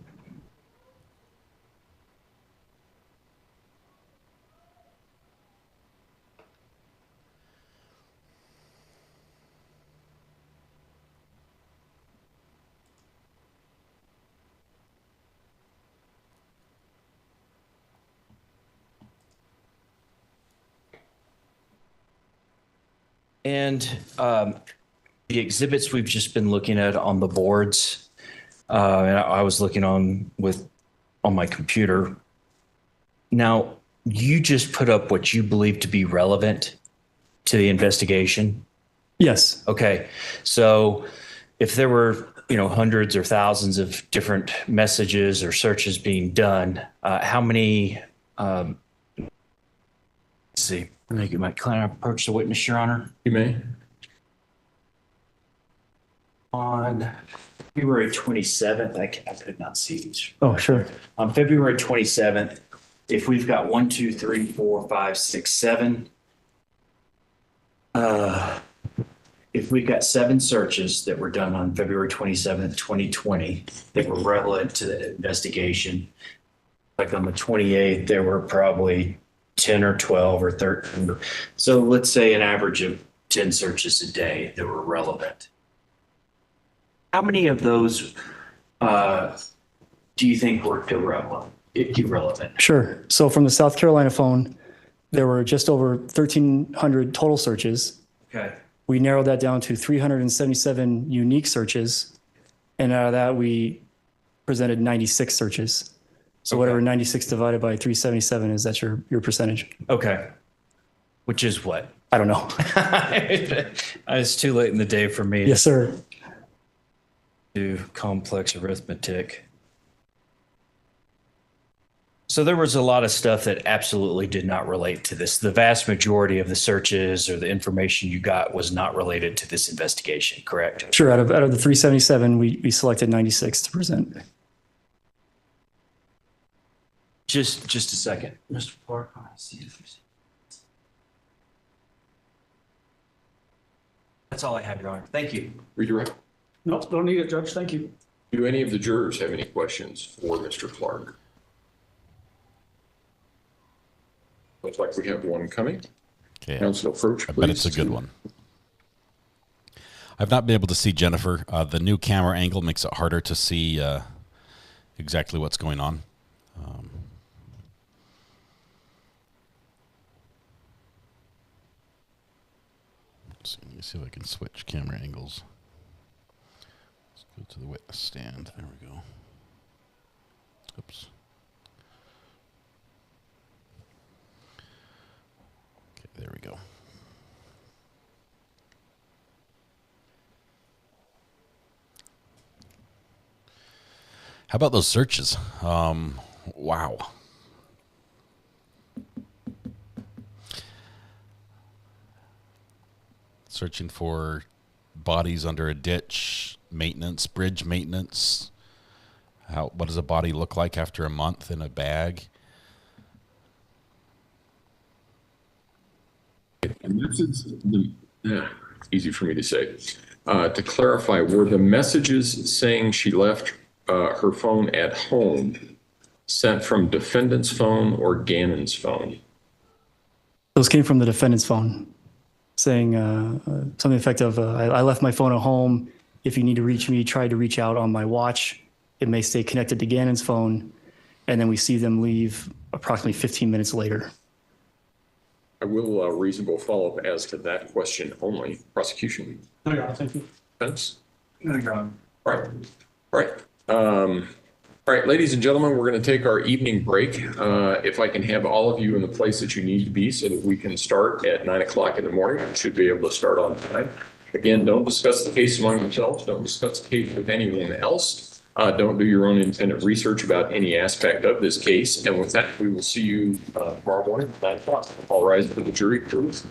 And the exhibits we've just been looking at on the boards, and I was looking on my computer. Now, you just put up what you believe to be relevant to the investigation? Yes. Okay. So if there were, hundreds or thousands of different messages or searches being done, how many, let's see, you might approach the witness, Your Honor. You may. On February 27th, I could not see these. Oh, sure. On February 27th, if we've got 1, 2, 3, 4, 5, 6, 7, if we've got 7 searches that were done on February 27th, 2020, that were relevant to the investigation, like on the 28th, there were probably 10 or 12 or 13. So let's say an average of 10 searches a day that were relevant. How many of those do you think were irrelevant? Sure. So from the South Carolina phone, there were just over 1,300 total searches. Okay. We narrowed that down to 377 unique searches. And out of that, we presented 96 searches. So whatever 96 divided by 377 is, that's your percentage. Okay. Which is what? I don't know. It's too late in the day for me. Yes, sir. Do complex arithmetic. So there was a lot of stuff that absolutely did not relate to this. The vast majority of the searches or the information you got was not related to this investigation, correct? Sure. Out of the 377, we selected 96 to present. Just a second, Mr. Clark. That's all I have, Your Honor. Thank you. Redirect. No, don't need it, Judge. Thank you. Do any of the jurors have any questions for Mr. Clark? Looks like we have one coming. Okay. Counsel approach, please. I bet it's a good one. I've not been able to see Jennifer. The new camera angle makes it harder to see exactly what's going on. Let me see if I can switch camera angles. Let's go to the witness stand. There we go. Oops. Okay, there we go. How about those searches? Wow. Searching for bodies under a ditch, maintenance, bridge maintenance. What does a body look like after a month in a bag? And this is easy for me to say. To clarify, were the messages saying she left her phone at home sent from defendant's phone or Gannon's phone? Those came from the defendant's phone, saying something effective. I left my phone at home. If you need to reach me, try to reach out on my watch. It may stay connected to Gannon's phone. And then we see them leave approximately 15 minutes later. I will reasonable follow-up as to that question only. Prosecution. No, yeah, thank you. Defense. Right. All right, ladies and gentlemen, we're going to take our evening break. If I can have all of you in the place that you need to be so that we can start at 9 o'clock in the morning. We should be able to start on time. Again, don't discuss the case among yourselves. Don't discuss the case with anyone else. Don't do your own independent research about any aspect of this case. And with that, we will see you tomorrow morning at 9 o'clock. All rise for the jury, please.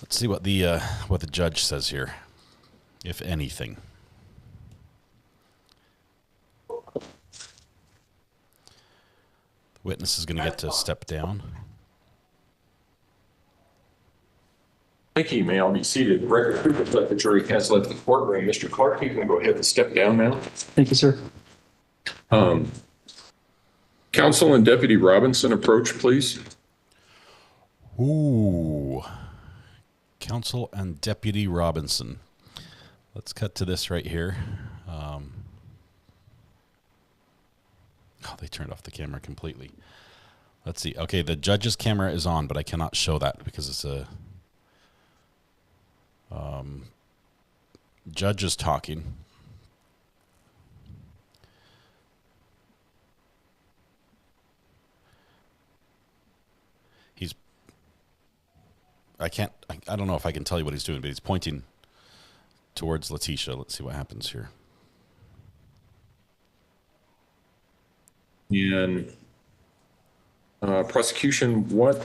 Let's see what the judge says here, if anything. The witness is going to get to step down. Thank you. May all be seated. Record reflect the jury has left the courtroom. Mr. Clark, you can go ahead and step down now. Thank you, sir. Counsel and Deputy Robinson, approach, please. Ooh. Counsel and Deputy Robinson. Let's cut to this right here. Oh, they turned off the camera completely. Let's see. Okay, the judge's camera is on, but I cannot show that because it's a judge is talking. I don't know if I can tell you what he's doing, but he's pointing towards Letecia. Let's see what happens here. And prosecution, where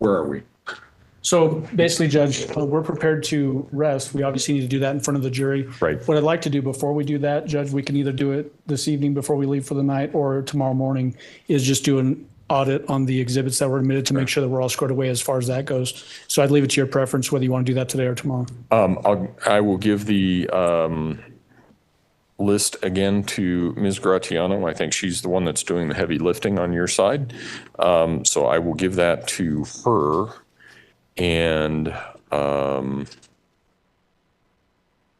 are we? So basically, Judge, we're prepared to rest. We obviously need to do that in front of the jury. Right. What I'd like to do before we do that, Judge, we can either do it this evening before we leave for the night or tomorrow morning, is just do an audit on the exhibits that were admitted to make sure that we're all squared away as far as that goes. So I'd leave it to your preference whether you want to do that today or tomorrow. I will give the list again to Ms. Gratiano. I think she's the one that's doing the heavy lifting on your side. So I will give that to her, and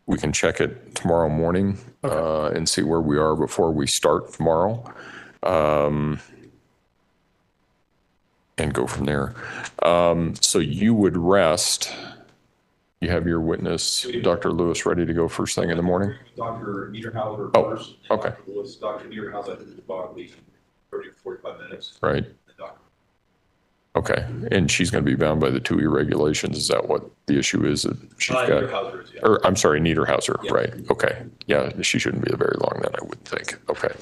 we can check it tomorrow morning and see where we are before we start tomorrow. And go from there. So you would rest. You have your witness, Dr. Lewis, ready to go first thing in the morning? Dr. Niederhauser first. Okay. Dr. Lewis, Dr. Niederhauser at the bottom, 30 to 45 minutes. Right. Okay. And she's going to be bound by the TUI regulations. Is that what the issue is? That she's got? Niederhauser is, yeah. Or I'm sorry, Niederhauser. Yeah. Right. Okay. Yeah. She shouldn't be very long then, I wouldn't think. Okay.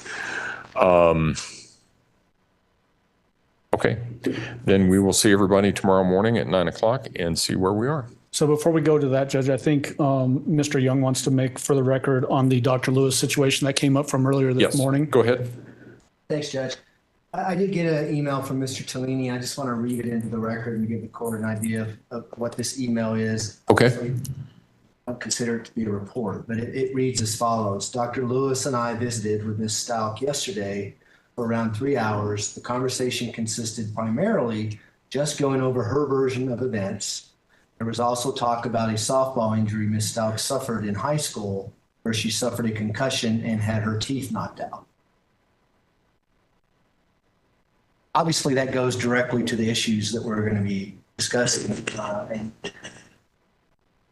Okay. Then we will see everybody tomorrow morning at 9 o'clock and see where we are. So before we go to that, Judge, I think Mr. Young wants to make for the record on the Dr. Lewis situation that came up from earlier this morning. Go ahead. Thanks, Judge. I did get an email from Mr. Tellini. I just want to read it into the record and give the court an idea of what this email is. Okay. I don't consider it to be a report, but it reads as follows. Dr. Lewis and I visited with Ms. Stauch yesterday for around 3 hours. The conversation consisted primarily just going over her version of events. There was also talk about a softball injury Ms. Stauch suffered in high school, where she suffered a concussion and had her teeth knocked out. Obviously, that goes directly to the issues that we're going to be discussing. And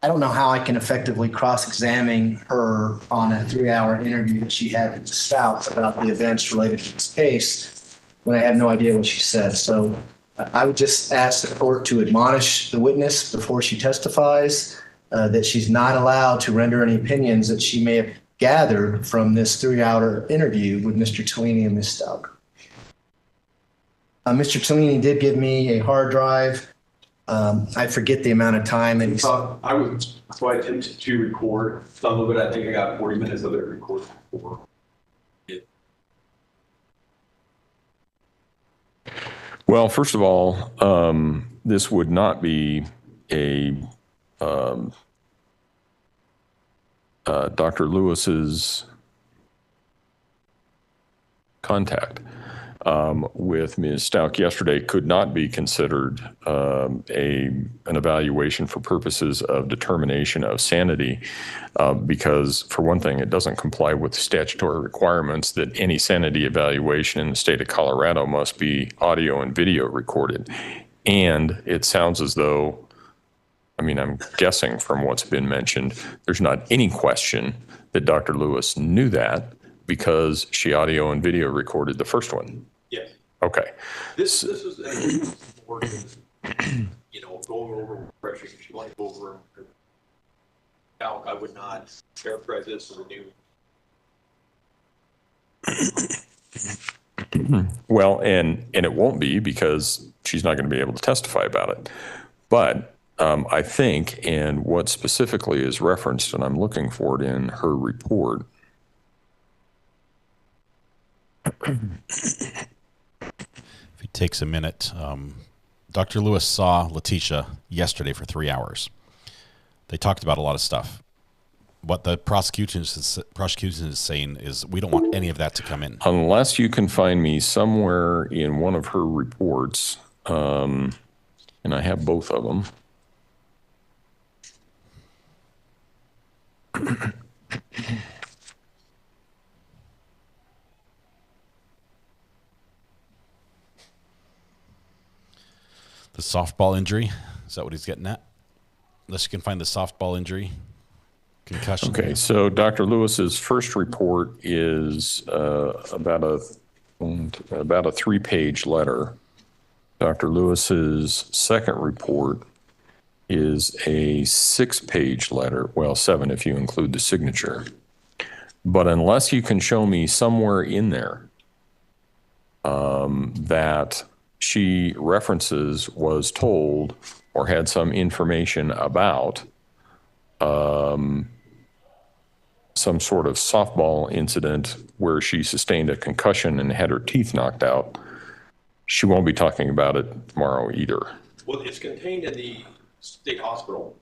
I don't know how I can effectively cross-examine her on a 3-hour interview that she had with Stauch about the events related to this case when I have no idea what she said. So I would just ask the court to admonish the witness before she testifies that she's not allowed to render any opinions that she may have gathered from this 3-hour interview with Mr. Tellini and Ms. Stauch. Mr. Tellini did give me a hard drive. I forget the amount of time. And so I attempted to record some of it. I think I got 40 minutes of it recorded before. Well, first of all, this would not be a Dr. Lewis's contact. with Ms. Stauch yesterday could not be considered an evaluation for purposes of determination of sanity because, for one thing, it doesn't comply with the statutory requirements that any sanity evaluation in the state of Colorado must be audio and video recorded. And it sounds as though, I mean, I'm guessing from what's been mentioned, there's not any question that Dr. Lewis knew that because she audio and video recorded the first one. Yes. Okay. This is more, going over pressure. If you want to go over now, I would not characterize this as a new. Well, and it won't be because she's not going to be able to testify about it. But I think, and what specifically is referenced, and I'm looking for it in her report. If it takes a minute, Dr. Lewis saw Letecia yesterday for 3 hours. They talked about a lot of stuff. What the prosecution is saying is we don't want any of that to come in. Unless you can find me somewhere in one of her reports, and I have both of them. The softball injury, is that what he's getting at? Unless you can find the softball injury, concussion. Okay, so Dr. Lewis's first report is about a 3-page letter. Dr. Lewis's second report is a 6-page letter, well, 7 if you include the signature. But unless you can show me somewhere in there that she references, was told, or had some information about some sort of softball incident where she sustained a concussion and had her teeth knocked out, she won't be talking about it tomorrow either. Well, it's contained in the state hospital.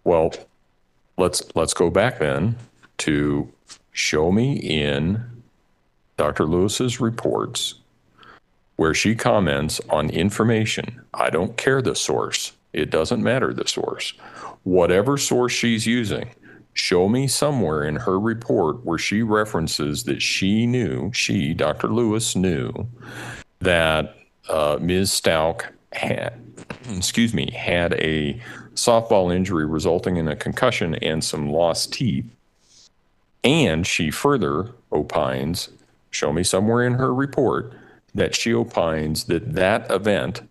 Well, let's go back then to show me in Dr. Lewis's reports where she comments on information. I don't care the source. It doesn't matter the source. Whatever source she's using, show me somewhere in her report where she references that she, Dr. Lewis, knew that Ms. Stauch had a softball injury resulting in a concussion and some lost teeth. And she further opines, show me somewhere in her report, that she opines that that event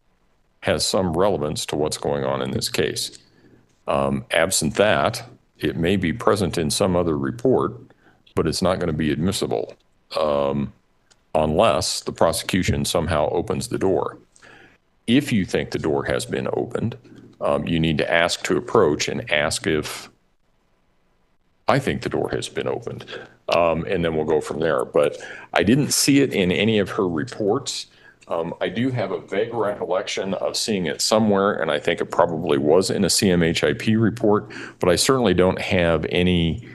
has some relevance to what's going on in this case. Absent that, it may be present in some other report, but it's not going to be admissible unless the prosecution somehow opens the door. If you think the door has been opened, you need to ask to approach and ask if I think the door has been opened, and then we'll go from there. But I didn't see it in any of her reports. I do have a vague recollection of seeing it somewhere, and I think it probably was in a CMHIP report, but I certainly don't have any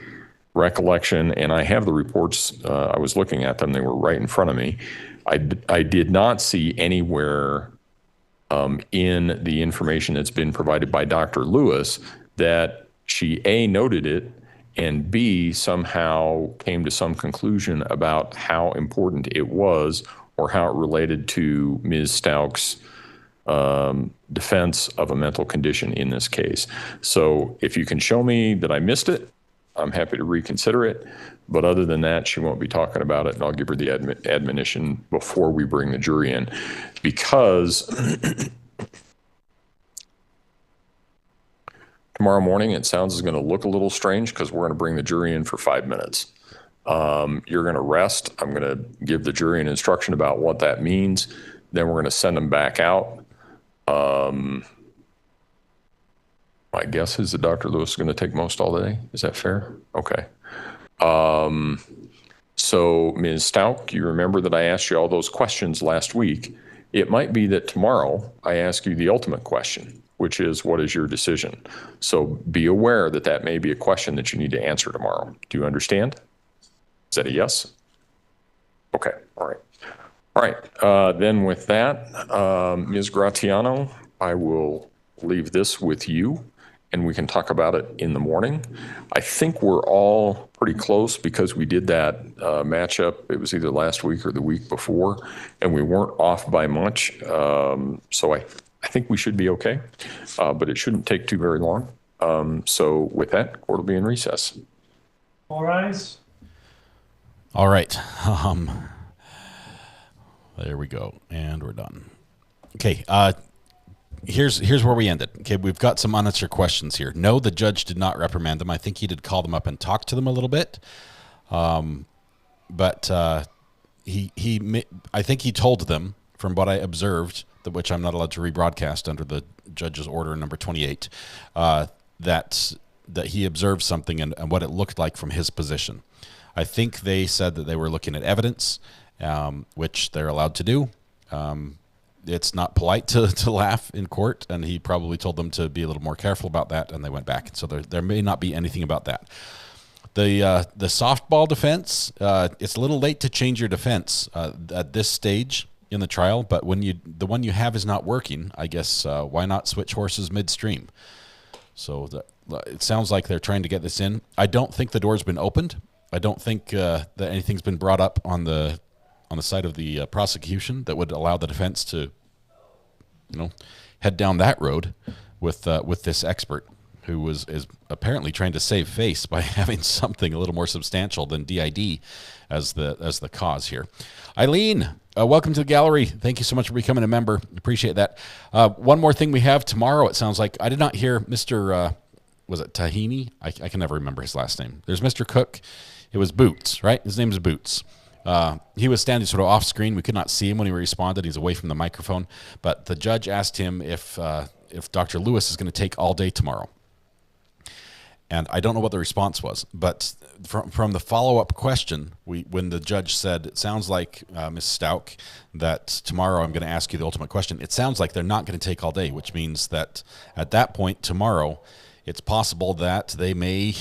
recollection, and I have the reports. I was looking at them. They were right in front of me. I did not see anywhere in the information that's been provided by Dr. Lewis that she, A, noted it, and B, somehow came to some conclusion about how important it was or how it related to Ms. Stauch's defense of a mental condition in this case. So if you can show me that I missed it, I'm happy to reconsider it. But other than that, she won't be talking about it, and I'll give her the admonition before we bring the jury in. Because tomorrow morning, it sounds is going to look a little strange because we're going to bring the jury in for 5 minutes. You're going to rest. I'm going to give the jury an instruction about what that means. Then we're going to send them back out. My guess is that Dr. Lewis is going to take most all day. Is that fair? Okay. So Ms. Stauch, you remember that I asked you all those questions last week. It might be that tomorrow I ask you the ultimate question, which is, what is your decision? So be aware that that may be a question that you need to answer tomorrow. Do you understand? Is that a yes? Okay, all right. All right, then with that, Ms. Gratiano, I will leave this with you, and we can talk about it in the morning. I think we're all pretty close because we did that matchup. It was either last week or the week before, and we weren't off by much. So I think we should be okay, but it shouldn't take too very long. So with that, court will be in recess. All rise. All right. There we go, and we're done. Okay, here's where we ended. Okay, we've got some unanswered questions here. No, the judge did not reprimand them. I think he did call them up and talk to them a little bit, but I think he told them, from what I observed, which I'm not allowed to rebroadcast under the judge's order number 28, that he observed something and what it looked like from his position. I think they said that they were looking at evidence, which they're allowed to do. It's not polite to laugh in court, and he probably told them to be a little more careful about that, and they went back. So there may not be anything about that. The softball defense, it's a little late to change your defense at this stage in the trial, but when the one you have is not working, I guess why not switch horses midstream? So it sounds like they're trying to get this in. I don't think the door's been opened. I don't think that anything's been brought up on the side of the prosecution that would allow the defense to, head down that road with this expert who is apparently trying to save face by having something a little more substantial than DID as the cause here. Eileen, welcome to the gallery. Thank you so much for becoming a member. Appreciate that. One more thing we have tomorrow, it sounds like. I did not hear Mr. Was it Tahini? I can never remember his last name. There's Mr. Cook. It was Boots, right? His name is Boots. He was standing sort of off screen. We could not see him when he responded. He's away from the microphone. But the judge asked him if Dr. Lewis is going to take all day tomorrow. And I don't know what the response was, but from the follow-up question, when the judge said, it sounds like, Ms. Stauch, that tomorrow I'm going to ask you the ultimate question, it sounds like they're not going to take all day, which means that at that point tomorrow, it's possible that they may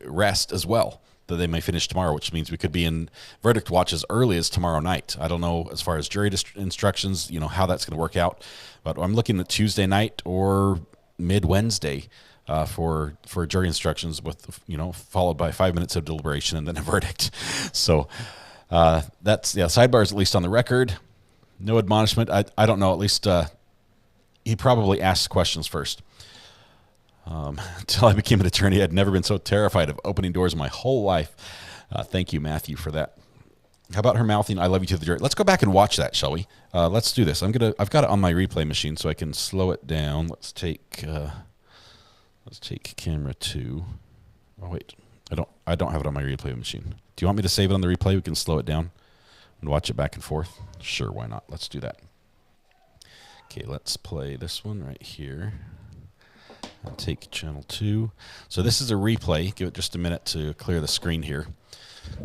rest as well, that they may finish tomorrow, which means we could be in verdict watch as early as tomorrow night. I don't know as far as jury instructions, how that's going to work out, but I'm looking at Tuesday night or mid-Wednesday for jury instructions with, followed by 5 minutes of deliberation and then a verdict. So that's, sidebar is at least on the record. No admonishment. I don't know, at least he probably asked questions first. Until I became an attorney, I'd never been so terrified of opening doors in my whole life. Thank you, Matthew, for that. How about her mouthing, "I love you" to the jury? Let's go back and watch that, shall we? Let's do this. I've got it on my replay machine, so I can slow it down. Let's take camera 2. Oh wait, I don't have it on my replay machine. Do you want me to save it on the replay? We can slow it down and watch it back and forth. Sure, why not? Let's do that. Okay, let's play this one right here. And take channel 2. So this is a replay. Give it just a minute to clear the screen here.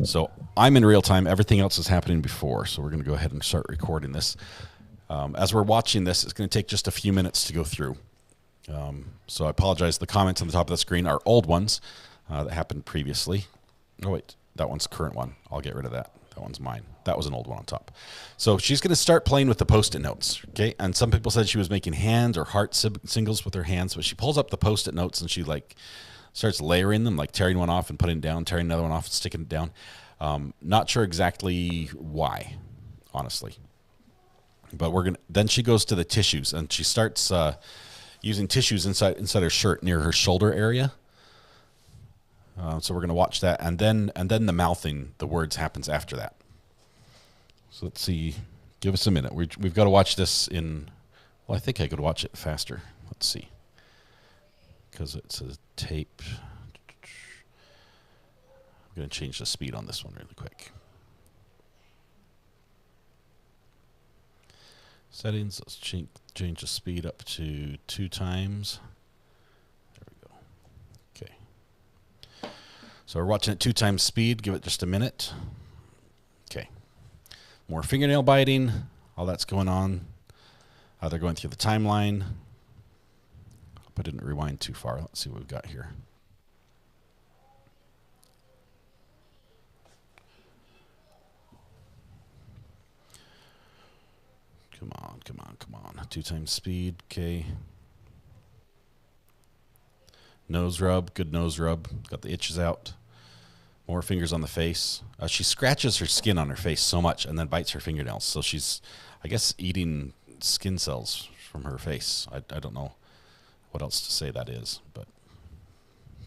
So I'm in real time. Everything else is happening before. So we're going to go ahead and start recording this. As we're watching this, it's going to take just a few minutes to go through. So I apologize. The comments on the top of the screen are old ones that happened previously. Oh, wait. That one's current one. I'll get rid of that. That one's mine. That was an old one on top. So she's going to start playing with the Post-it notes, okay? And some people said she was making hands or heart singles with her hands, but she pulls up the Post-it notes and she starts layering them, like tearing one off and putting it down, tearing another one off and sticking it down. Not sure exactly why, honestly. But then she goes to the tissues and she starts using tissues inside her shirt near her shoulder area. So we're going to watch that, and then the mouthing, the words, happens after that. So let's see. Give us a minute. We've got to watch this in. Well, I think I could watch it faster. Let's see. Because it's a tape. I'm going to change the speed on this one really quick. Settings. Let's change the speed up to 2 times. So we're watching at 2 times speed. Give it just a minute. Okay. More fingernail biting. All that's going on. They're going through the timeline. I didn't rewind too far. Let's see what we've got here. Come on, come on, come on. 2 times speed, okay. Nose rub, good nose rub. Got the itches out. More fingers on the face. She scratches her skin on her face so much and then bites her fingernails. So she's, I guess, eating skin cells from her face. I don't know what else to say that is, but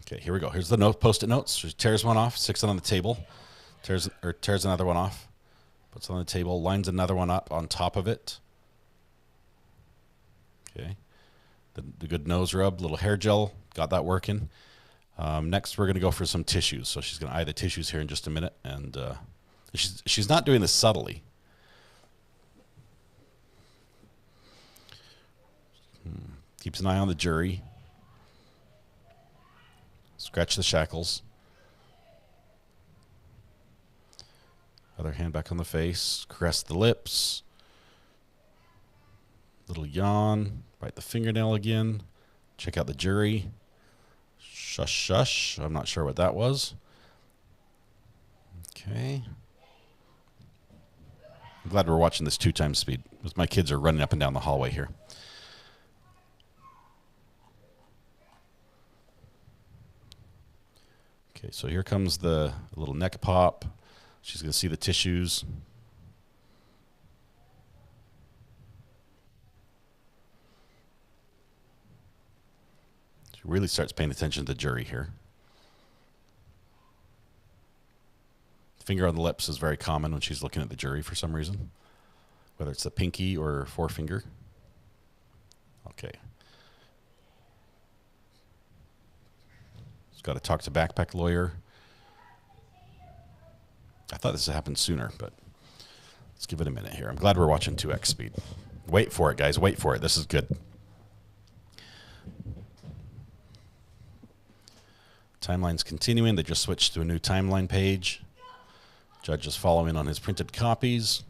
okay, here we go. Here's the note, post-it notes. She tears one off, sticks it on the table, tears another one off, puts it on the table, lines another one up on top of it. Okay, the good nose rub, little hair gel, got that working. Next, we're going to go for some tissues. So she's going to eye the tissues here in just a minute, and she's not doing this subtly. Keeps an eye on the jury. Scratch the shackles. Other hand back on the face. Caress the lips. Little yawn. Bite the fingernail again. Check out the jury. Shush, shush. I'm not sure what that was. Okay. I'm glad we're watching this 2 times speed, because my kids are running up and down the hallway here. Okay, so here comes the little neck pop. She's going to see the tissues. She really starts paying attention to the jury here. Finger on the lips is very common when she's looking at the jury for some reason, whether it's the pinky or forefinger. Okay. She's got to talk to backpack lawyer. I thought this had happened sooner, but let's give it a minute here. I'm glad we're watching 2x speed. Wait for it, guys. Wait for it. This is good. Timeline's continuing. They just switched to a new timeline page. Judge is following on his printed copies.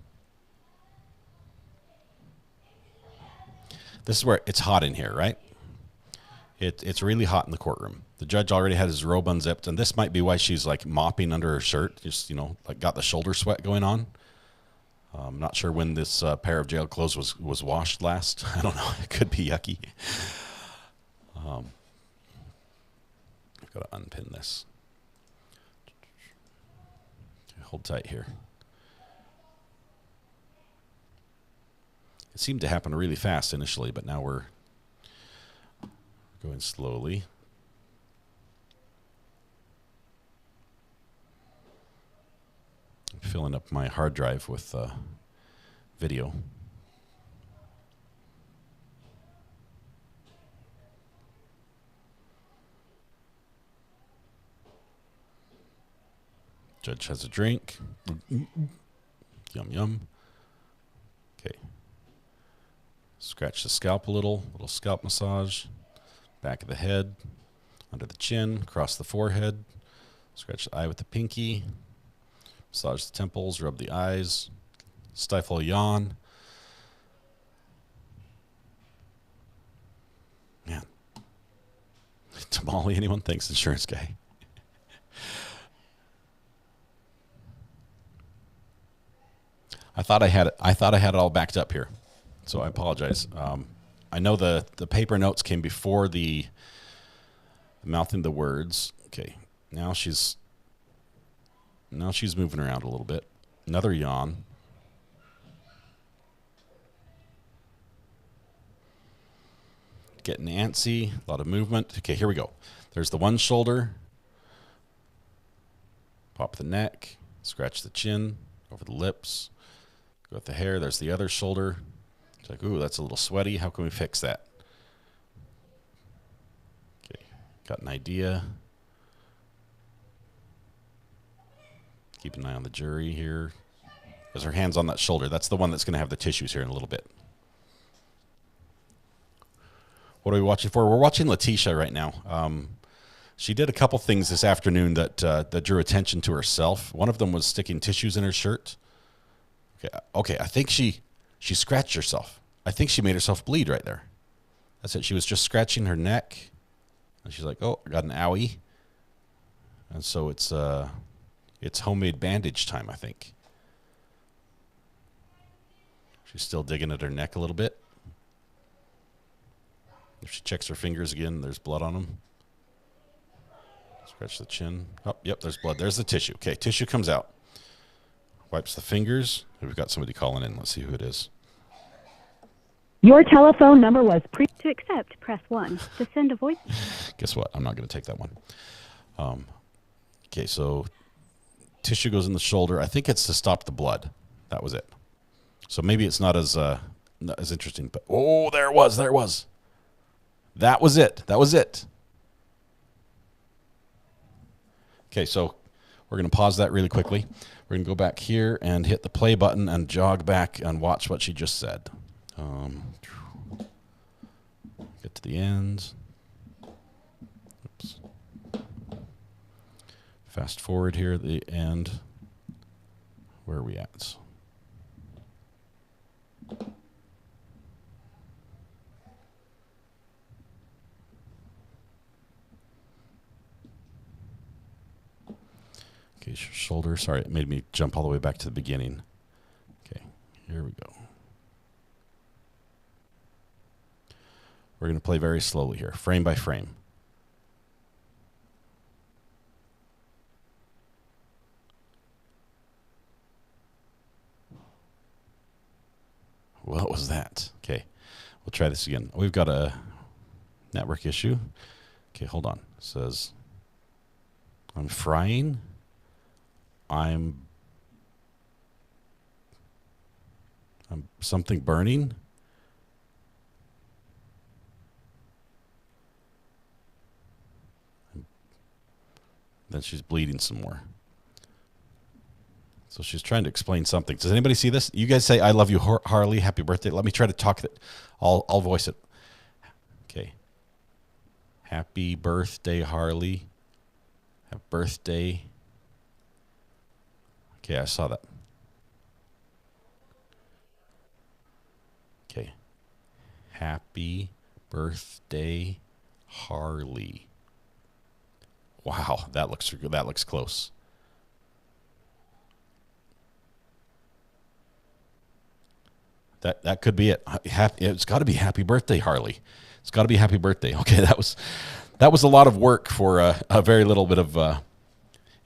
This is where it's hot in here, right? It's really hot in the courtroom. The judge already had his robe unzipped, and this might be why she's like mopping under her shirt, just, you know, like got the shoulder sweat going on. I'm not sure when this pair of jail clothes was washed last. I don't know. It could be yucky. I've got to unpin this. Hold tight here. It seemed to happen really fast initially, but now we're going slowly. I'm filling up my hard drive with video. Judge has a drink. Yum, yum. Okay. Scratch the scalp a little scalp massage. Back of the head, under the chin, across the forehead. Scratch the eye with the pinky. Massage the temples, rub the eyes. Stifle a yawn. Man. Tamale, anyone? Thanks, insurance guy. I thought I had it all backed up here, so I apologize. I know the paper notes came before the mouthing the words. Okay, now she's moving around a little bit. Another yawn. Getting antsy, a lot of movement. Okay, here we go. There's the one shoulder. Pop the neck, scratch the chin, over the lips. Go with the hair. There's the other shoulder. It's like, ooh, that's a little sweaty. How can we fix that? Okay, got an idea. Keep an eye on the jury here. There's her hands on that shoulder. That's the one that's going to have the tissues here in a little bit. What are we watching for? We're watching Letecia right now. She did a couple things this afternoon that drew attention to herself. One of them was sticking tissues in her shirt. Okay, I think she scratched herself. I think she made herself bleed right there. That's it. She was just scratching her neck. And she's like, oh, I got an owie. And so it's homemade bandage time, I think. She's still digging at her neck a little bit. If she checks her fingers again, there's blood on them. Scratch the chin. Oh, yep, there's blood. There's the tissue. Okay, tissue comes out. Wipes the fingers. We've got somebody calling in. Let's see who it is. Your telephone number was to accept, press 1. To send a voice. Guess what? I'm not going to take that one. Okay, so tissue goes in the shoulder. I think it's to stop the blood. That was it. So maybe it's not as interesting. But oh, there it was. There it was. That was it. That was it. Okay, so we're going to pause that really quickly. We're going to go back here and hit the play button and jog back and watch what she just said. Get to the end. Oops. Fast forward here at the end. Where are we at? Okay, shoulder. Sorry, it made me jump all the way back to the beginning. Okay, here we go. We're going to play very slowly here, frame by frame. What was that? Okay, we'll try this again. We've got a network issue. Okay, hold on. It says, I'm frying. I'm something burning. Then she's bleeding some more. So she's trying to explain something. Does anybody see this? You guys say, I love you, Harley. Happy birthday. Let me try to talk it. I'll voice it. Okay. Happy birthday, Harley. Happy birthday. Okay, I saw that. Okay. Happy birthday, Harley. Wow, that looks close. That could be it. It's got to be happy birthday, Harley. It's got to be happy birthday. Okay, that was a lot of work for a very little bit of.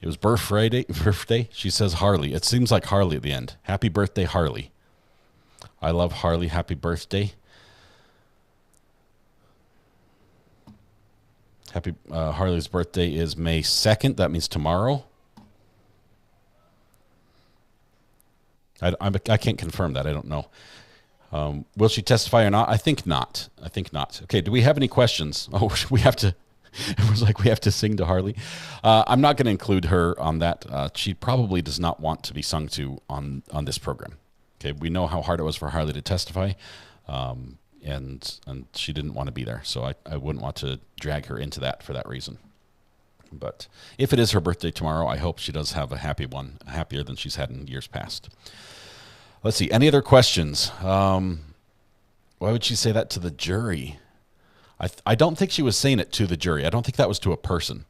It was birthday. She says Harley. It seems like Harley at the end. Happy birthday, Harley. I love Harley. Happy birthday. Harley's birthday is May 2nd. That means tomorrow. I can't confirm that. I don't know. Will she testify or not? I think not. Okay, do we have any questions? Oh, we have to. It was like we have to sing to Harley. I'm not going to include her on that. She probably does not want to be sung to on this program. Okay, we know how hard it was for Harley to testify, and she didn't want to be there. So I wouldn't want to drag her into that for that reason. But if it is her birthday tomorrow, I hope she does have a happy one, happier than she's had in years past. Let's see. Any other questions? Why would she say that to the jury? I don't think she was saying it to the jury. I don't think that was to a person.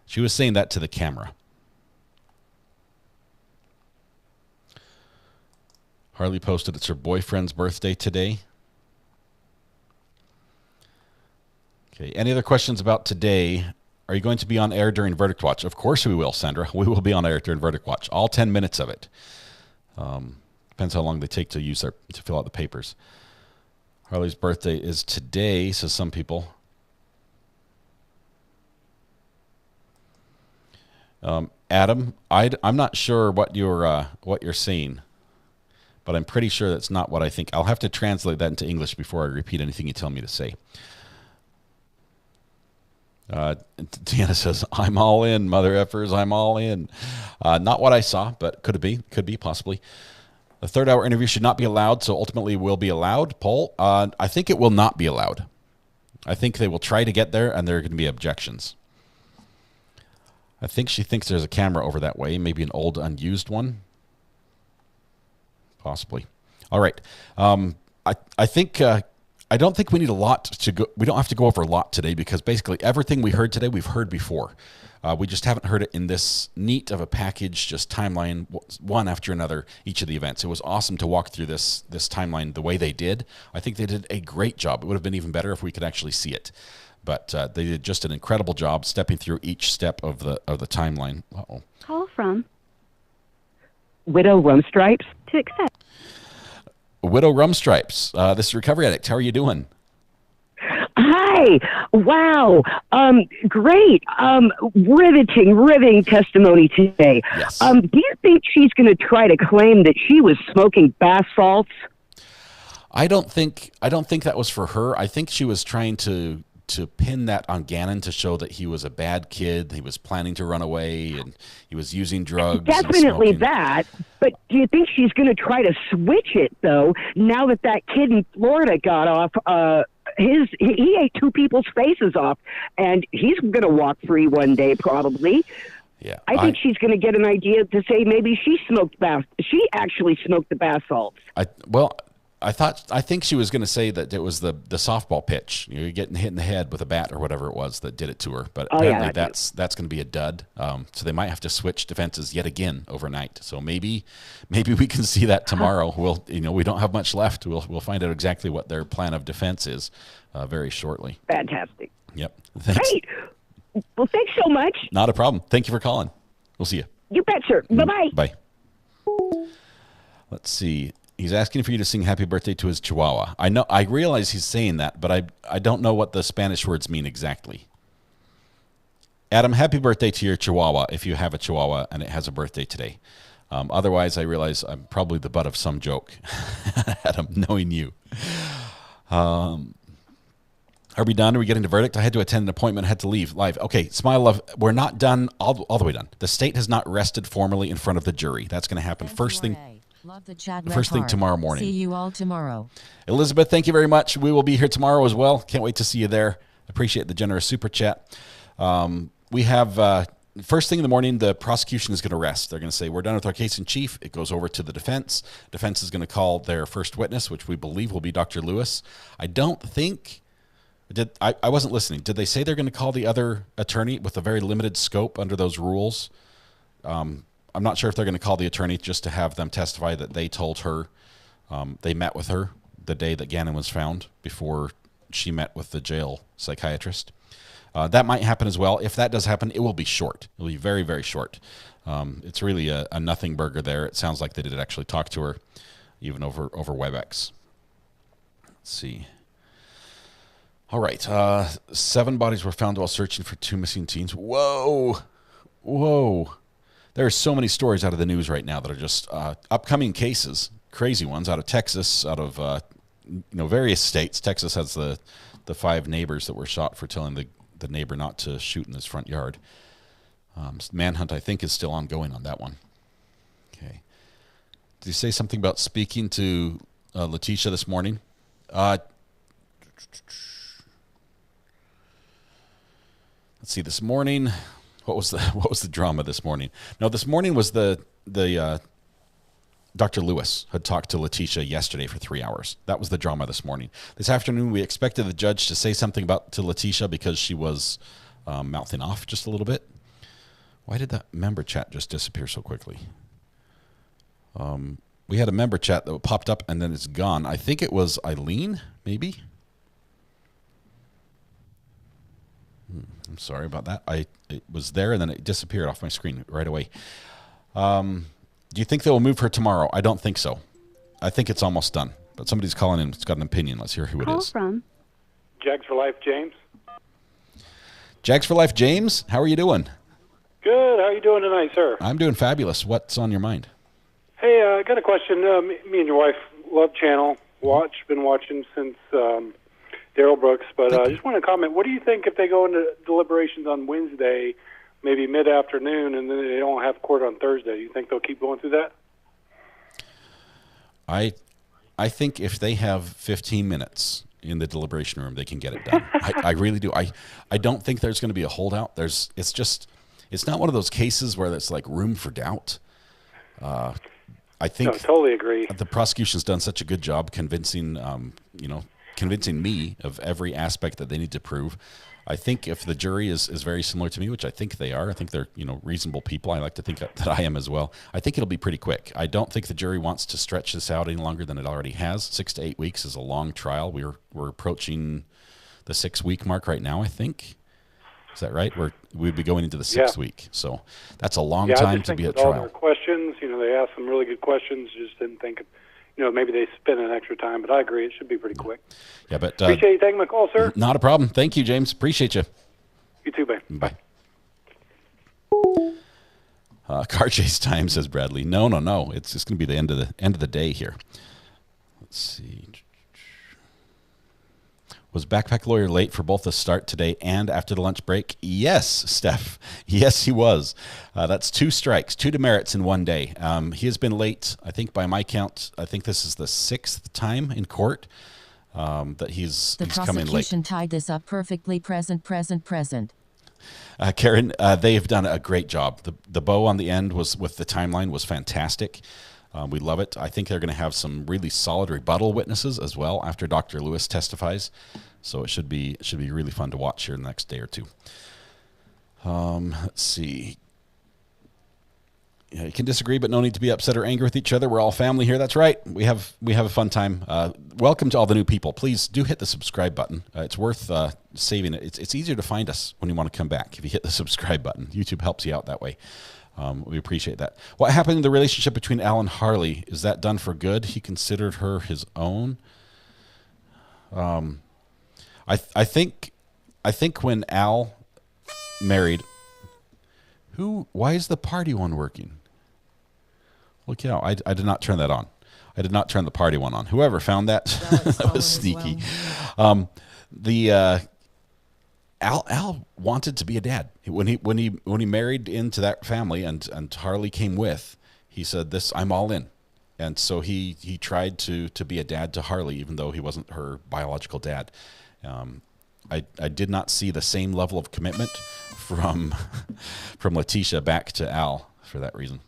She was saying that to the camera. Harley posted it's her boyfriend's birthday today. Okay. Any other questions about today? Are you going to be on air during Verdict Watch? Of course we will, Sandra. We will be on air during Verdict Watch. All 10 minutes of it. Depends how long they take to fill out the papers. Harley's birthday is today, says some people. Adam, I'm not sure what you're seeing, but I'm pretty sure that's not what I think. I'll have to translate that into English before I repeat anything you tell me to say. Deanna says, I'm all in, mother effers, I'm all in. Not what I saw, but could be, possibly. The third-hour interview should not be allowed, so ultimately will be allowed. Paul, I think it will not be allowed. I think they will try to get there, and there are going to be objections. I think she thinks there's a camera over that way, maybe an old, unused one. Possibly. All right. I think I don't think we need a lot to go. We don't have to go over a lot today because basically everything we heard today, we've heard before. We just haven't heard it in this neat of a package, just timeline, one after another, each of the events. It was awesome to walk through this timeline the way they did. I think they did a great job. It would have been even better if we could actually see it. But they did just an incredible job stepping through each step of the timeline. Uh-oh. Call from Widow Rumstripes to accept. Widow Rumstripes. This is Recovery Addict. How are you doing? Hi. Wow. Great. Riveting testimony today. Yes. Do you think she's going to try to claim that she was smoking bath salts? I don't think that was for her. I think she was trying to pin that on Gannon to show that he was a bad kid. He was planning to run away and he was using drugs. Definitely that. But do you think she's going to try to switch it though? Now that kid in Florida got off, he ate two people's faces off, and he's going to walk free one day probably. Yeah, I think she's going to get an idea to say maybe she actually smoked the bath salts. I think she was going to say that it was the softball pitch. You're getting hit in the head with a bat or whatever it was that did it to her. But apparently that's going to be a dud. So they might have to switch defenses yet again overnight. So maybe we can see that tomorrow. We don't have much left. We'll find out exactly what their plan of defense is very shortly. Fantastic. Yep. Thanks. Great. Well, thanks so much. Not a problem. Thank you for calling. We'll see you. You bet, sir. Bye-bye. Bye. Let's see. He's asking for you to sing happy birthday to his chihuahua. I realize he's saying that, but I don't know what the Spanish words mean exactly. Adam, happy birthday to your chihuahua if you have a chihuahua and it has a birthday today. Otherwise, I realize I'm probably the butt of some joke, Adam, knowing you. Are we done? Are we getting to verdict? I had to attend an appointment. I had to leave live. Okay, Smile Love, we're not done, all the way done. The state has not rested formally in front of the jury. That's going to happen first thing tomorrow morning. See you all tomorrow. Elizabeth, thank you very much. We will be here tomorrow as well. Can't wait to see you there. Appreciate the generous super chat. We have first thing in the morning, the prosecution is going to rest. They're going to say, we're done with our case in chief. It goes over to the defense. Defense is going to call their first witness, which we believe will be Dr. Lewis. I don't think... I wasn't listening. Did they say they're going to call the other attorney with a very limited scope under those rules? I'm not sure if they're going to call the attorney just to have them testify that they told her, they met with her the day that Gannon was found before she met with the jail psychiatrist. That might happen as well. If that does happen, it will be short. It will be very, very short. It's really a nothing burger there. It sounds like they did actually talk to her, even over WebEx. Let's see. All right. 7 bodies were found while searching for 2 missing teens. Whoa. There are so many stories out of the news right now that are just upcoming cases, crazy ones out of Texas, out of various states. Texas has the 5 neighbors that were shot for telling the neighbor not to shoot in his front yard. Manhunt, I think, is still ongoing on that one. Okay. Did you say something about speaking to Letecia this morning? Let's see. This morning, what was the drama this morning? No, this morning was the Dr. Lewis had talked to Letecia yesterday for 3 hours. That was the drama this morning. This afternoon, we expected the judge to say something to Letecia because she was mouthing off just a little bit. Why did that member chat just disappear so quickly? We had a member chat that popped up and then it's gone. I think it was Eileen, maybe. I'm sorry about that. It was there and then it disappeared off my screen right away. Do you think they will move her tomorrow? I don't think so. I think it's almost done. But somebody's calling in. It's got an opinion. Let's hear who it is. From Jags for Life, James. Jags for Life, James. How are you doing? Good. How are you doing tonight, sir? I'm doing fabulous. What's on your mind? Hey, I got a question. Me and your wife love channel. Been watching since Daryl Brooks. But I just want to comment. What do you think if they go into deliberations on Wednesday, maybe mid-afternoon, and then they don't have court on Thursday? You think they'll keep going through that? I think if they have 15 minutes in the deliberation room, they can get it done. I really do. I don't think there's going to be a holdout. It's not one of those cases where there's like room for doubt. I think totally agree. The prosecution's done such a good job convincing, convincing me of every aspect that they need to prove. I think if the jury is very similar to me, which I think they are, I think they're reasonable people. I like to think that I am as well. I think it'll be pretty quick. I don't think the jury wants to stretch this out any longer than it already has. 6 to 8 weeks is a long trial. We're approaching the 6-week mark right now, I think. Is that right? We'd be going into the 6th week. So that's a long time to be at trial. All their questions, they asked some really good questions. Just didn't think, maybe they spent an extra time. But I agree, it should be pretty quick. Yeah, but appreciate you taking my call, sir. Not a problem. Thank you, James. Appreciate you. You too, babe. Bye. Car chase time, says Bradley. No. It's just going to be the end of the day here. Let's see. Was Backpack Lawyer late for both the start today and after the lunch break? Yes, Steph. Yes, he was. That's 2 strikes, 2 demerits in one day. He has been late, I think by my count, I think this is the 6th time in court that he's come in late. The prosecution tied this up perfectly. Present. Karen, they have done a great job. The bow on the end with the timeline was fantastic. We love it. I think they're going to have some really solid rebuttal witnesses as well after Dr. Lewis testifies. So it should be really fun to watch here in the next day or two. Let's see. Yeah, you can disagree, but no need to be upset or angry with each other. We're all family here. That's right. We have a fun time. Welcome to all the new people. Please do hit the subscribe button. It's worth saving it. It's easier to find us when you want to come back if you hit the subscribe button. YouTube helps you out that way. We appreciate that. What happened in the relationship between Al and Harley? Is that done for good? He considered her his own. I think when Al married, why is the party one working? Look out! I did not turn that on. I did not turn the party one on. Whoever found that, that was sneaky. Well. Al wanted to be a dad when he married into that family and Harley came with. He said, "This, I'm all in," and so he tried to be a dad to Harley, even though he wasn't her biological dad. I did not see the same level of commitment from Letecia back to Al for that reason.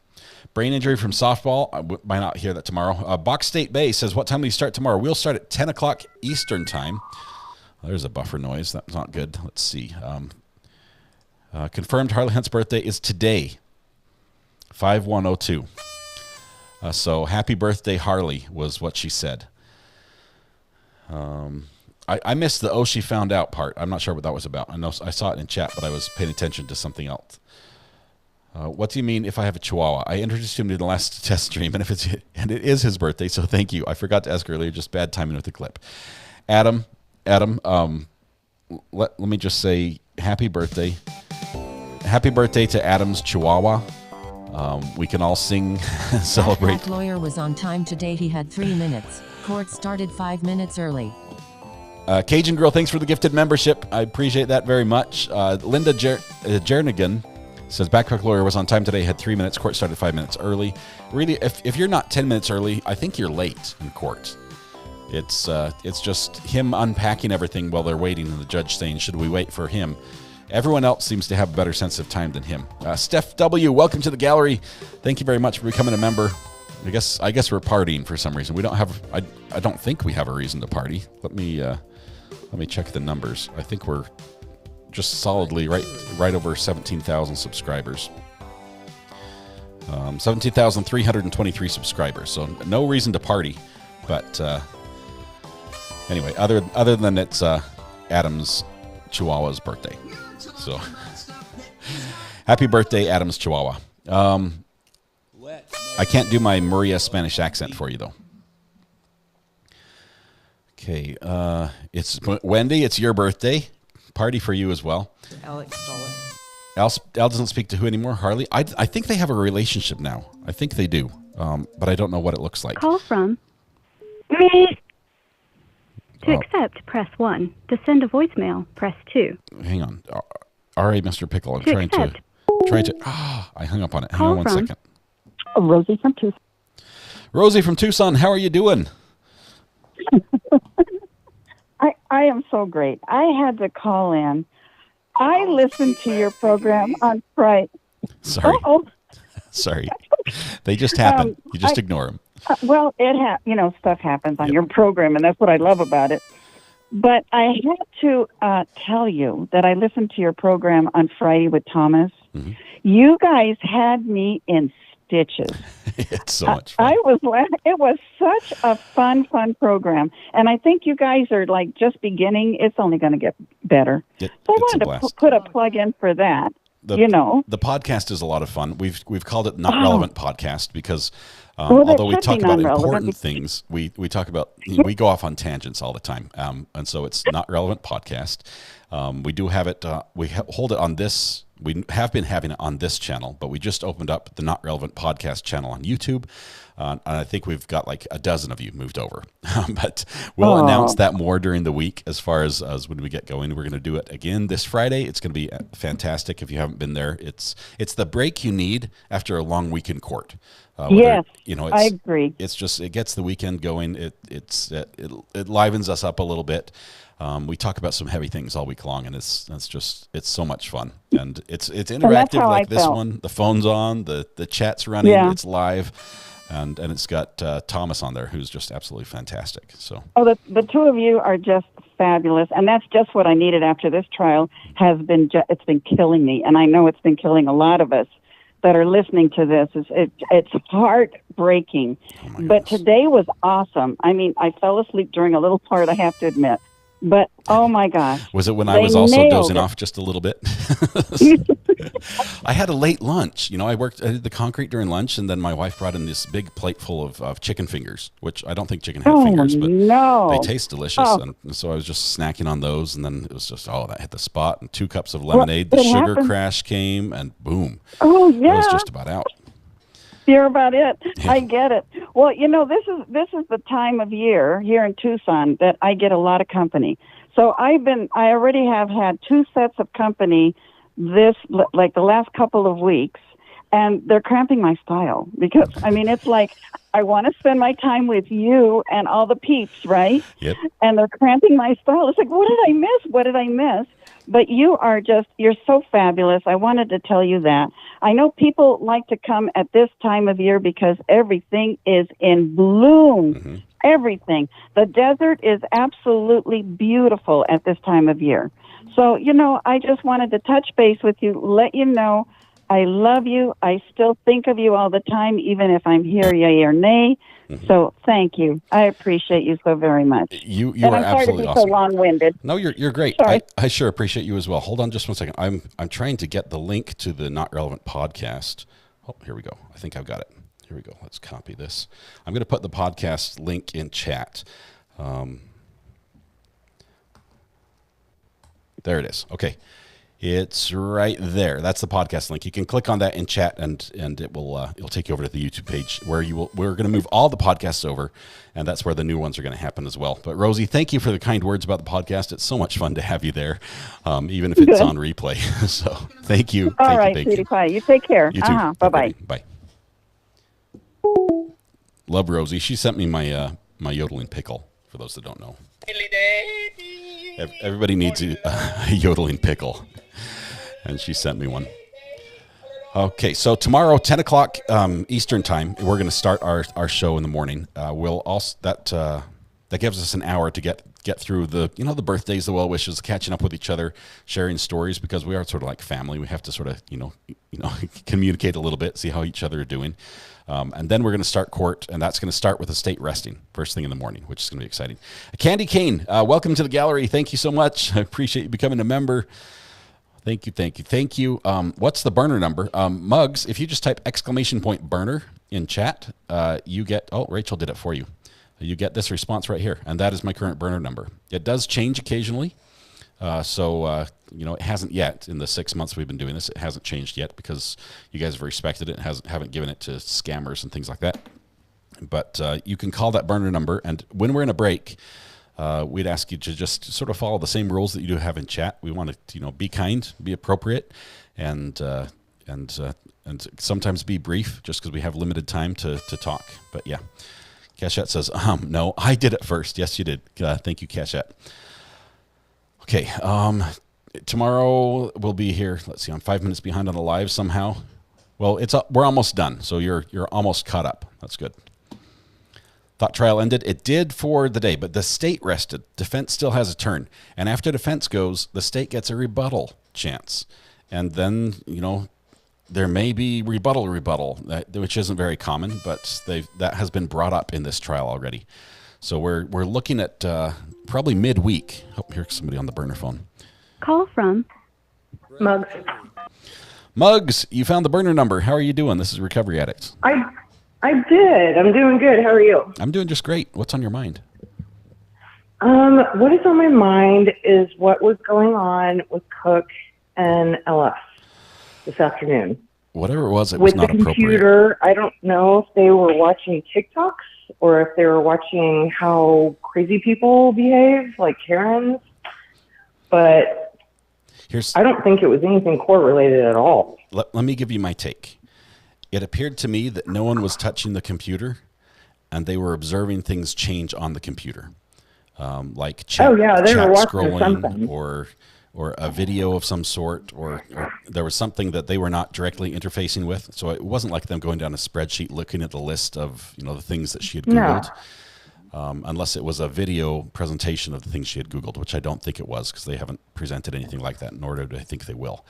Brain injury from softball. I might not hear that tomorrow. Box State Bay says, "What time do we start tomorrow?" We'll start at 10 o'clock Eastern time. There's a buffer noise. That's not good. Let's see. Confirmed Harley Hunt's birthday is today, 5/1/02. So happy birthday, Harley, was what she said. I missed the she found out part. I'm not sure what that was about. I know I saw it in chat, but I was paying attention to something else. What do you mean if I have a Chihuahua? I introduced him to the last test stream, and it is his birthday, so thank you. I forgot to ask earlier, just bad timing with the clip. Adam, let me just say happy birthday. Happy birthday to Adam's Chihuahua. We can all sing, celebrate. That lawyer was on time today. He had 3 minutes. Court started 5 minutes early. Cajun Girl, thanks for the gifted membership. I appreciate that very much. Linda Jernigan says, Backpack Lawyer was on time today, had 3 minutes. Court started 5 minutes early. Really, if you're not 10 minutes early, I think you're late in court. It's just him unpacking everything while they're waiting and the judge saying, should we wait for him? Everyone else seems to have a better sense of time than him. Steph W., welcome to the gallery. Thank you very much for becoming a member. I guess we're partying for some reason. We don't have. I don't think we have a reason to party. Let me check the numbers. I think we're just solidly right over 17,000 subscribers. 17,323 subscribers. So no reason to party, but. Anyway, other than it's Adam's Chihuahua's birthday. So happy birthday, Adam's Chihuahua. I can't do my Maria Spanish accent for you, though. Okay, it's Wendy, it's your birthday. Party for you as well. Alex stole it. Al doesn't speak to who anymore? Harley? I think they have a relationship now. I think they do, but I don't know what it looks like. Call from me. To accept, press 1. To send a voicemail, press 2. Hang on. All right, Mr. Pickle. I'm trying to. I hung up on it. Hang on one second. Rosie from Tucson. Rosie from Tucson, how are you doing? I am so great. I had to call in. I listened to your program on Friday. Sorry. Sorry. They just happen. You just ignore them. Well, stuff happens on your program, and that's what I love about it. But I had to tell you that I listened to your program on Friday with Thomas. Mm-hmm. You guys had me in stitches. It's so much fun. It was such a fun program. And I think you guys are like just beginning. It's only going to get better. So I wanted to put a plug in for that. The podcast is a lot of fun. We've called it Not Relevant Podcast because although we talk about important things, we talk about, we go off on tangents all the time. And so it's Not Relevant Podcast. We do have it, we hold it on this, we have been having it on this channel, but we just opened up the Not Relevant Podcast channel on YouTube. And I think we've got like a dozen of you moved over. But we'll announce that more during the week as far as when we get going. We're going to do it again this Friday. It's going to be fantastic. If you haven't been there, it's the break you need after a long week in court. Yes, I agree. It's just, it gets the weekend going. It livens us up a little bit. We talk about some heavy things all week long, and it's so much fun. And it's interactive like this one. The phone's on, the chat's running, it's live. And it's got Thomas on there, who's just absolutely fantastic. So the two of you are just fabulous, and that's just what I needed after this trial. It's been killing me, and I know it's been killing a lot of us that are listening to this. It's heartbreaking, but today was awesome. I mean, I fell asleep during a little part, I have to admit. But, oh, my gosh. Was it when I was also dozing off just a little bit? I had a late lunch. I did the concrete during lunch, and then my wife brought in this big plate full of chicken fingers, which I don't think chicken had fingers, but they taste delicious. And so I was just snacking on those, and then it was just, that hit the spot. And 2 cups of lemonade. The sugar crash came, and boom. Oh, yeah. I was just about out. You're about it. Yeah. I get it. Well, this is the time of year here in Tucson that I get a lot of company. So I already have had 2 sets of company the last couple of weeks, and they're cramping my style because, it's like I want to spend my time with you and all the peeps, right? Yep. And they're cramping my style. It's like, what did I miss? But you're so fabulous. I wanted to tell you that. I know people like to come at this time of year because everything is in bloom. Mm-hmm. Everything. The desert is absolutely beautiful at this time of year. So, I just wanted to touch base with you, let you know I love you. I still think of you all the time, even if I'm here, yay or nay. Mm-hmm. So thank you. I appreciate you so very much. You and are I'm sorry absolutely to be so long-winded. No, you're great. I sure appreciate you as well. Hold on just one second. I'm trying to get the link to the Not Relevant podcast. Oh, here we go. I think I've got it. Here we go. Let's copy this. I'm going to put the podcast link in chat. There it is. Okay. It's right there. That's the podcast link. You can click on that in chat, and it'll take you over to the YouTube page where we're going to move all the podcasts over, and that's where the new ones are going to happen as well. But Rosie, thank you for the kind words about the podcast. It's so much fun to have you there, even if it's on replay. So thank you. All right, sweetie pie. You take care. You too. Bye-bye. Bye. Love Rosie. She sent me my yodeling pickle. For those that don't know, everybody needs a yodeling pickle. And she sent me one. Okay, so tomorrow, 10 o'clock Eastern time, we're going to start our show in the morning. We'll also that gives us an hour to get through the birthdays, the well wishes, catching up with each other, sharing stories, because we are sort of like family. We have to sort of communicate a little bit, see how each other are doing, and then we're going to start court, and that's going to start with the state resting first thing in the morning, which is going to be exciting. Candy Kane, welcome to the gallery. Thank you so much. I appreciate you becoming a member. Thank you. What's the burner number? Muggs, if you just type !burner in chat, you get, Rachel did it for you. You get this response right here, and that is my current burner number. It does change occasionally, so it hasn't yet. In the 6 months we've been doing this, it hasn't changed yet because you guys have respected it and haven't given it to scammers and things like that. But you can call that burner number, and when we're in a break, we'd ask you to just sort of follow the same rules that you do have in chat. We want to, be kind, be appropriate, and sometimes be brief, just because we have limited time to talk. But yeah, Cachette says, no, I did it first. Yes, you did. Thank you, Cachette. Okay, tomorrow we'll be here. Let's see, I'm 5 minutes behind on the live somehow. Well, we're almost done, so you're almost caught up. That's good. Thought trial ended. It did for the day, but the state rested. Defense still has a turn. And after defense goes, the state gets a rebuttal chance. And then, there may be rebuttal, which isn't very common, but that has been brought up in this trial already. So we're looking at probably midweek. Oh, here's somebody on the burner phone. Call from Muggs. Muggs, you found the burner number. How are you doing? This is Recovery Addicts. I did. I'm doing good. How are you? I'm doing just great. What's on your mind? What is on my mind is what was going on with Cook and LF this afternoon. Whatever it was with not the appropriate. computer. I don't know if they were watching TikToks or if they were watching how crazy people behave, like Karens. But I don't think it was anything court related at all. Let me give you my take. It appeared to me that no one was touching the computer, and they were observing things change on the computer, like chat, they chat were watching scrolling something. or a video of some sort, or there was something that they were not directly interfacing with. So it wasn't like them going down a spreadsheet looking at the list of the things that she had Googled, unless it was a video presentation of the things she had Googled, which I don't think it was because they haven't presented anything like that, nor do I think they will.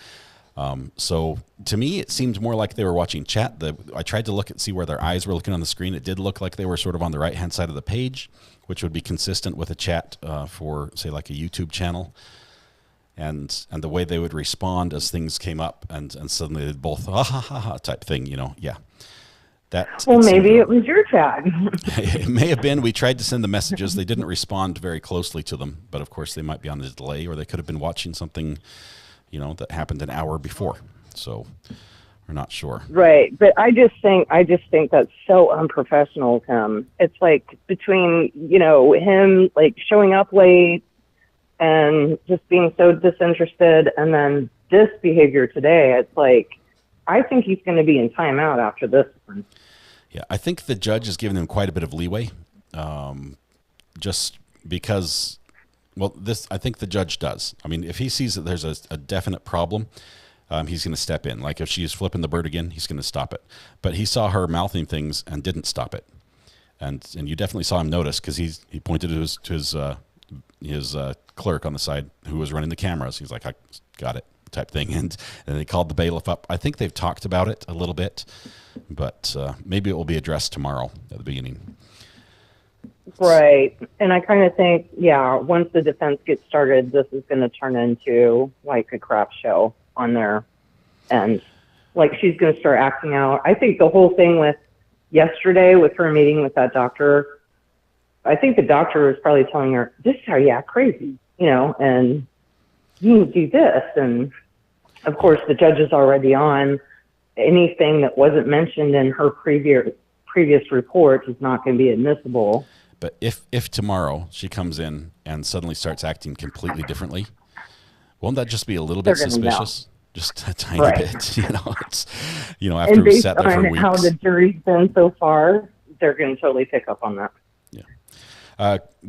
So to me, it seemed more like they were watching chat. I tried to see where their eyes were looking on the screen. It did look like they were sort of on the right-hand side of the page, which would be consistent with a chat for, say, like a YouTube channel. And the way they would respond as things came up, and suddenly they'd both, ha, ha, ha, ha, type thing, yeah. Maybe it was your chat. It may have been. We tried to send the messages. They didn't respond very closely to them. But, of course, they might be on a delay, or they could have been watching something that happened an hour before. So we're not sure. Right. But I just think that's so unprofessional of him. It's like between, him like showing up late and just being so disinterested, and then this behavior today, it's like, I think he's going to be in timeout after this one. Yeah, I think the judge is giving him quite a bit of leeway, just because. Well, I think the judge does. I mean, if he sees that there's a definite problem, he's going to step in. Like if she's flipping the bird again, he's going to stop it. But he saw her mouthing things and didn't stop it, and you definitely saw him notice because he pointed to his clerk on the side who was running the cameras. He's like, "I got it," type thing, and they called the bailiff up. I think they've talked about it a little bit, but maybe it will be addressed tomorrow at the beginning. Right. And I kind of think, once the defense gets started, this is going to turn into like a crap show on there. And like she's going to start acting out. I think the whole thing with yesterday with her meeting with that doctor, I think the doctor was probably telling her, this is how you act crazy, and you need to do this. And of course, the judge is already on. Anything that wasn't mentioned in her previous report is not going to be admissible. But if tomorrow she comes in and suddenly starts acting completely differently, won't that just be a little bit suspicious? Just a tiny bit, It's after and we've sat there for based on weeks. how the jury's been so far, they're going to totally pick up on that.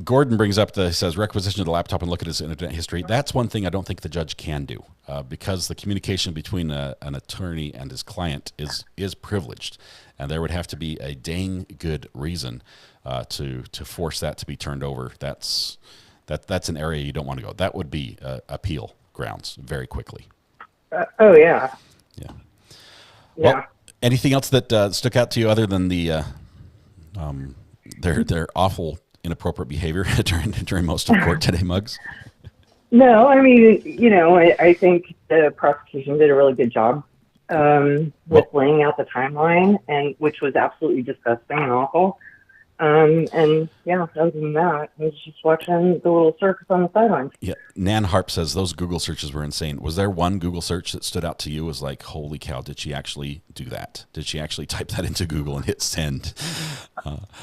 Gordon brings up says requisition of the laptop and look at his internet history. That's one thing I don't think the judge can do because the communication between an attorney and his client is privileged, and there would have to be a dang good reason to force that to be turned over. That's an area you don't want to go. That would be appeal grounds very quickly. Oh yeah. Yeah. Well, anything else that stuck out to you other than the their awful inappropriate behavior during most of court today, Muggs? No, I mean, I think the prosecution did a really good job with laying out the timeline, and which was absolutely disgusting and awful. Other than that, I was just watching the little circus on the sidelines. Yeah, Nan Harp says those Google searches were insane. Was there one Google search that stood out to you as like, holy cow, did she actually do that? Did she actually type that into Google and hit send?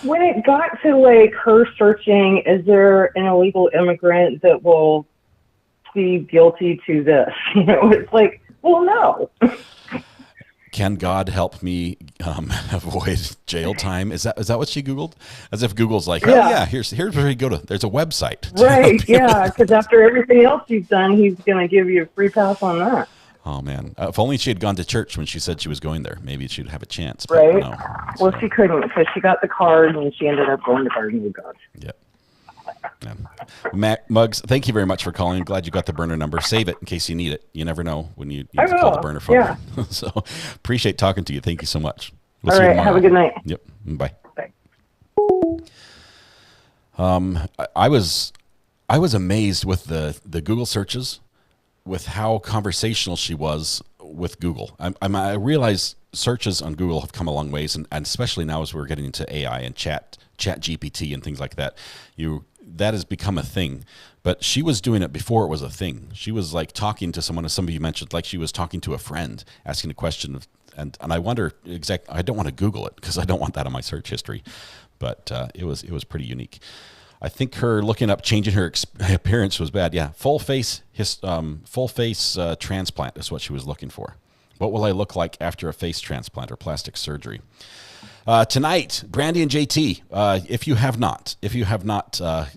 When it got to like her searching, is there an illegal immigrant that will plead guilty to this? It's like, well, no. Can God help me avoid jail time? Is that what she Googled? As if Google's like, here's where you go to. There's a website. Right, because after everything else you've done, he's going to give you a free pass on that. Oh man! If only she had gone to church when she said she was going there. Maybe she'd have a chance. But Right? no. Well, she couldn't, so she got the card and she ended up going to Garden of God. Yep. Yeah. Muggs, thank you very much for calling. Glad you got the burner number. Save it in case you need it. You never know when you need to call the burner phone. Yeah. So appreciate talking to you. Thank you so much. We'll All see you right. tomorrow. Have a good night. Yep. Bye. Bye. I was amazed with the Google searches, with how conversational she was with Google. I realize searches on Google have come a long ways, and especially now as we're getting into AI and chat GPT and things like that, that has become a thing. But she was doing it before it was a thing. She was like talking to someone, as some of you mentioned, like she was talking to a friend, asking a question. And I wonder I don't want to Google it because I don't want that on my search history. But it was pretty unique. I think her looking up changing her appearance was bad. Yeah, full face transplant is what she was looking for. What will I look like after a face transplant or plastic surgery? Tonight, Brandy and JT. If you have not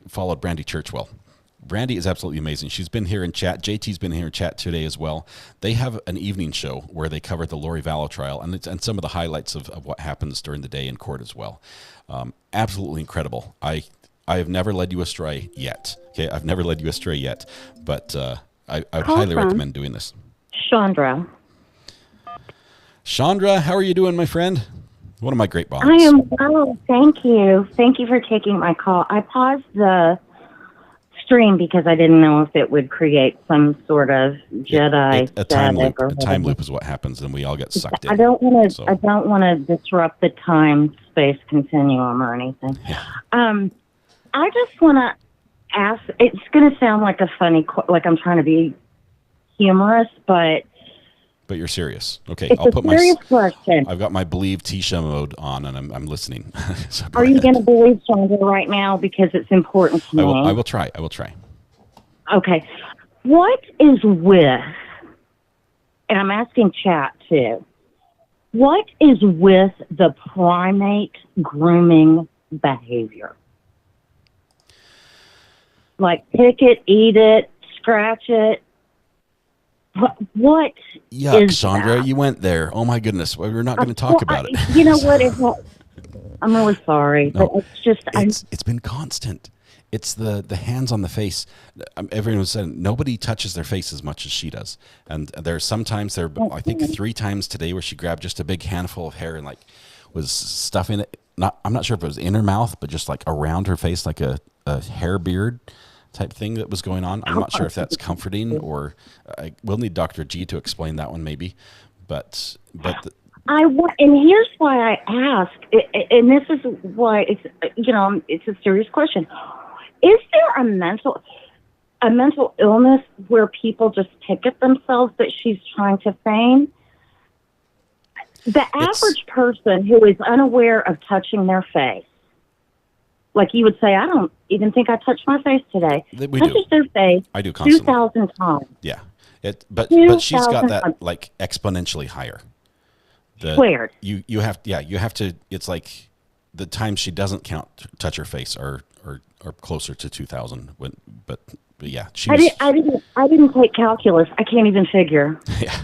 followed Brandy Churchwell, Brandy is absolutely amazing. She's been here in chat. JT's been here in chat today as well. They have an evening show where they cover the Lori Vallow trial and some of the highlights of what happens during the day in court as well. Absolutely incredible. I have never led you astray yet. Okay, I've never led you astray yet, but I would highly recommend doing this. Chandra, how are you doing, my friend? One of my great bonds. I am well, thank you. Thank you for taking my call. I paused the stream because I didn't know if it would create some sort of Jedi a time loop. A time loop is what happens, and we all get sucked in. I don't want to disrupt the time space continuum or anything. Yeah. I just want to ask. It's going to sound like a funny, like I'm trying to be humorous, but you're serious. Okay, it's I'll put serious question. I've got my Believe Tisha mode on, and I'm listening. So Are you going to believe Chandra right now because it's important to me? I will try. Okay. What is with, and I'm asking chat too, what is with the primate grooming behavior? Like pick it, eat it, scratch it. What Yuck, is Chandra, that? you went there. Oh my goodness. Well, we're not going to talk about it. You know what? I'm really sorry, but it's just it's been constant. It's the hands on the face. Everyone said nobody touches their face as much as she does. And there's sometimes I think 3 times today where she grabbed just a big handful of hair and like was stuffing it. I'm not sure if it was in her mouth, but just like around her face, like a hair beard type thing that was going on. I'm not sure if that's comforting or we'll need Dr. G to explain that one maybe. But and here's why I ask, and this is why it's a serious question. Is there a mental illness where people just pick at themselves that she's trying to feign? The average person who is unaware of touching their face, like you would say, I don't even think I touched my face today. Touches their face. I do constantly. 2,000 times. Yeah, but she's got that like exponentially higher. Squared. You have to. It's like the times she doesn't touch her face are closer to 2,000. But yeah, I didn't take calculus. I can't even figure. Yeah.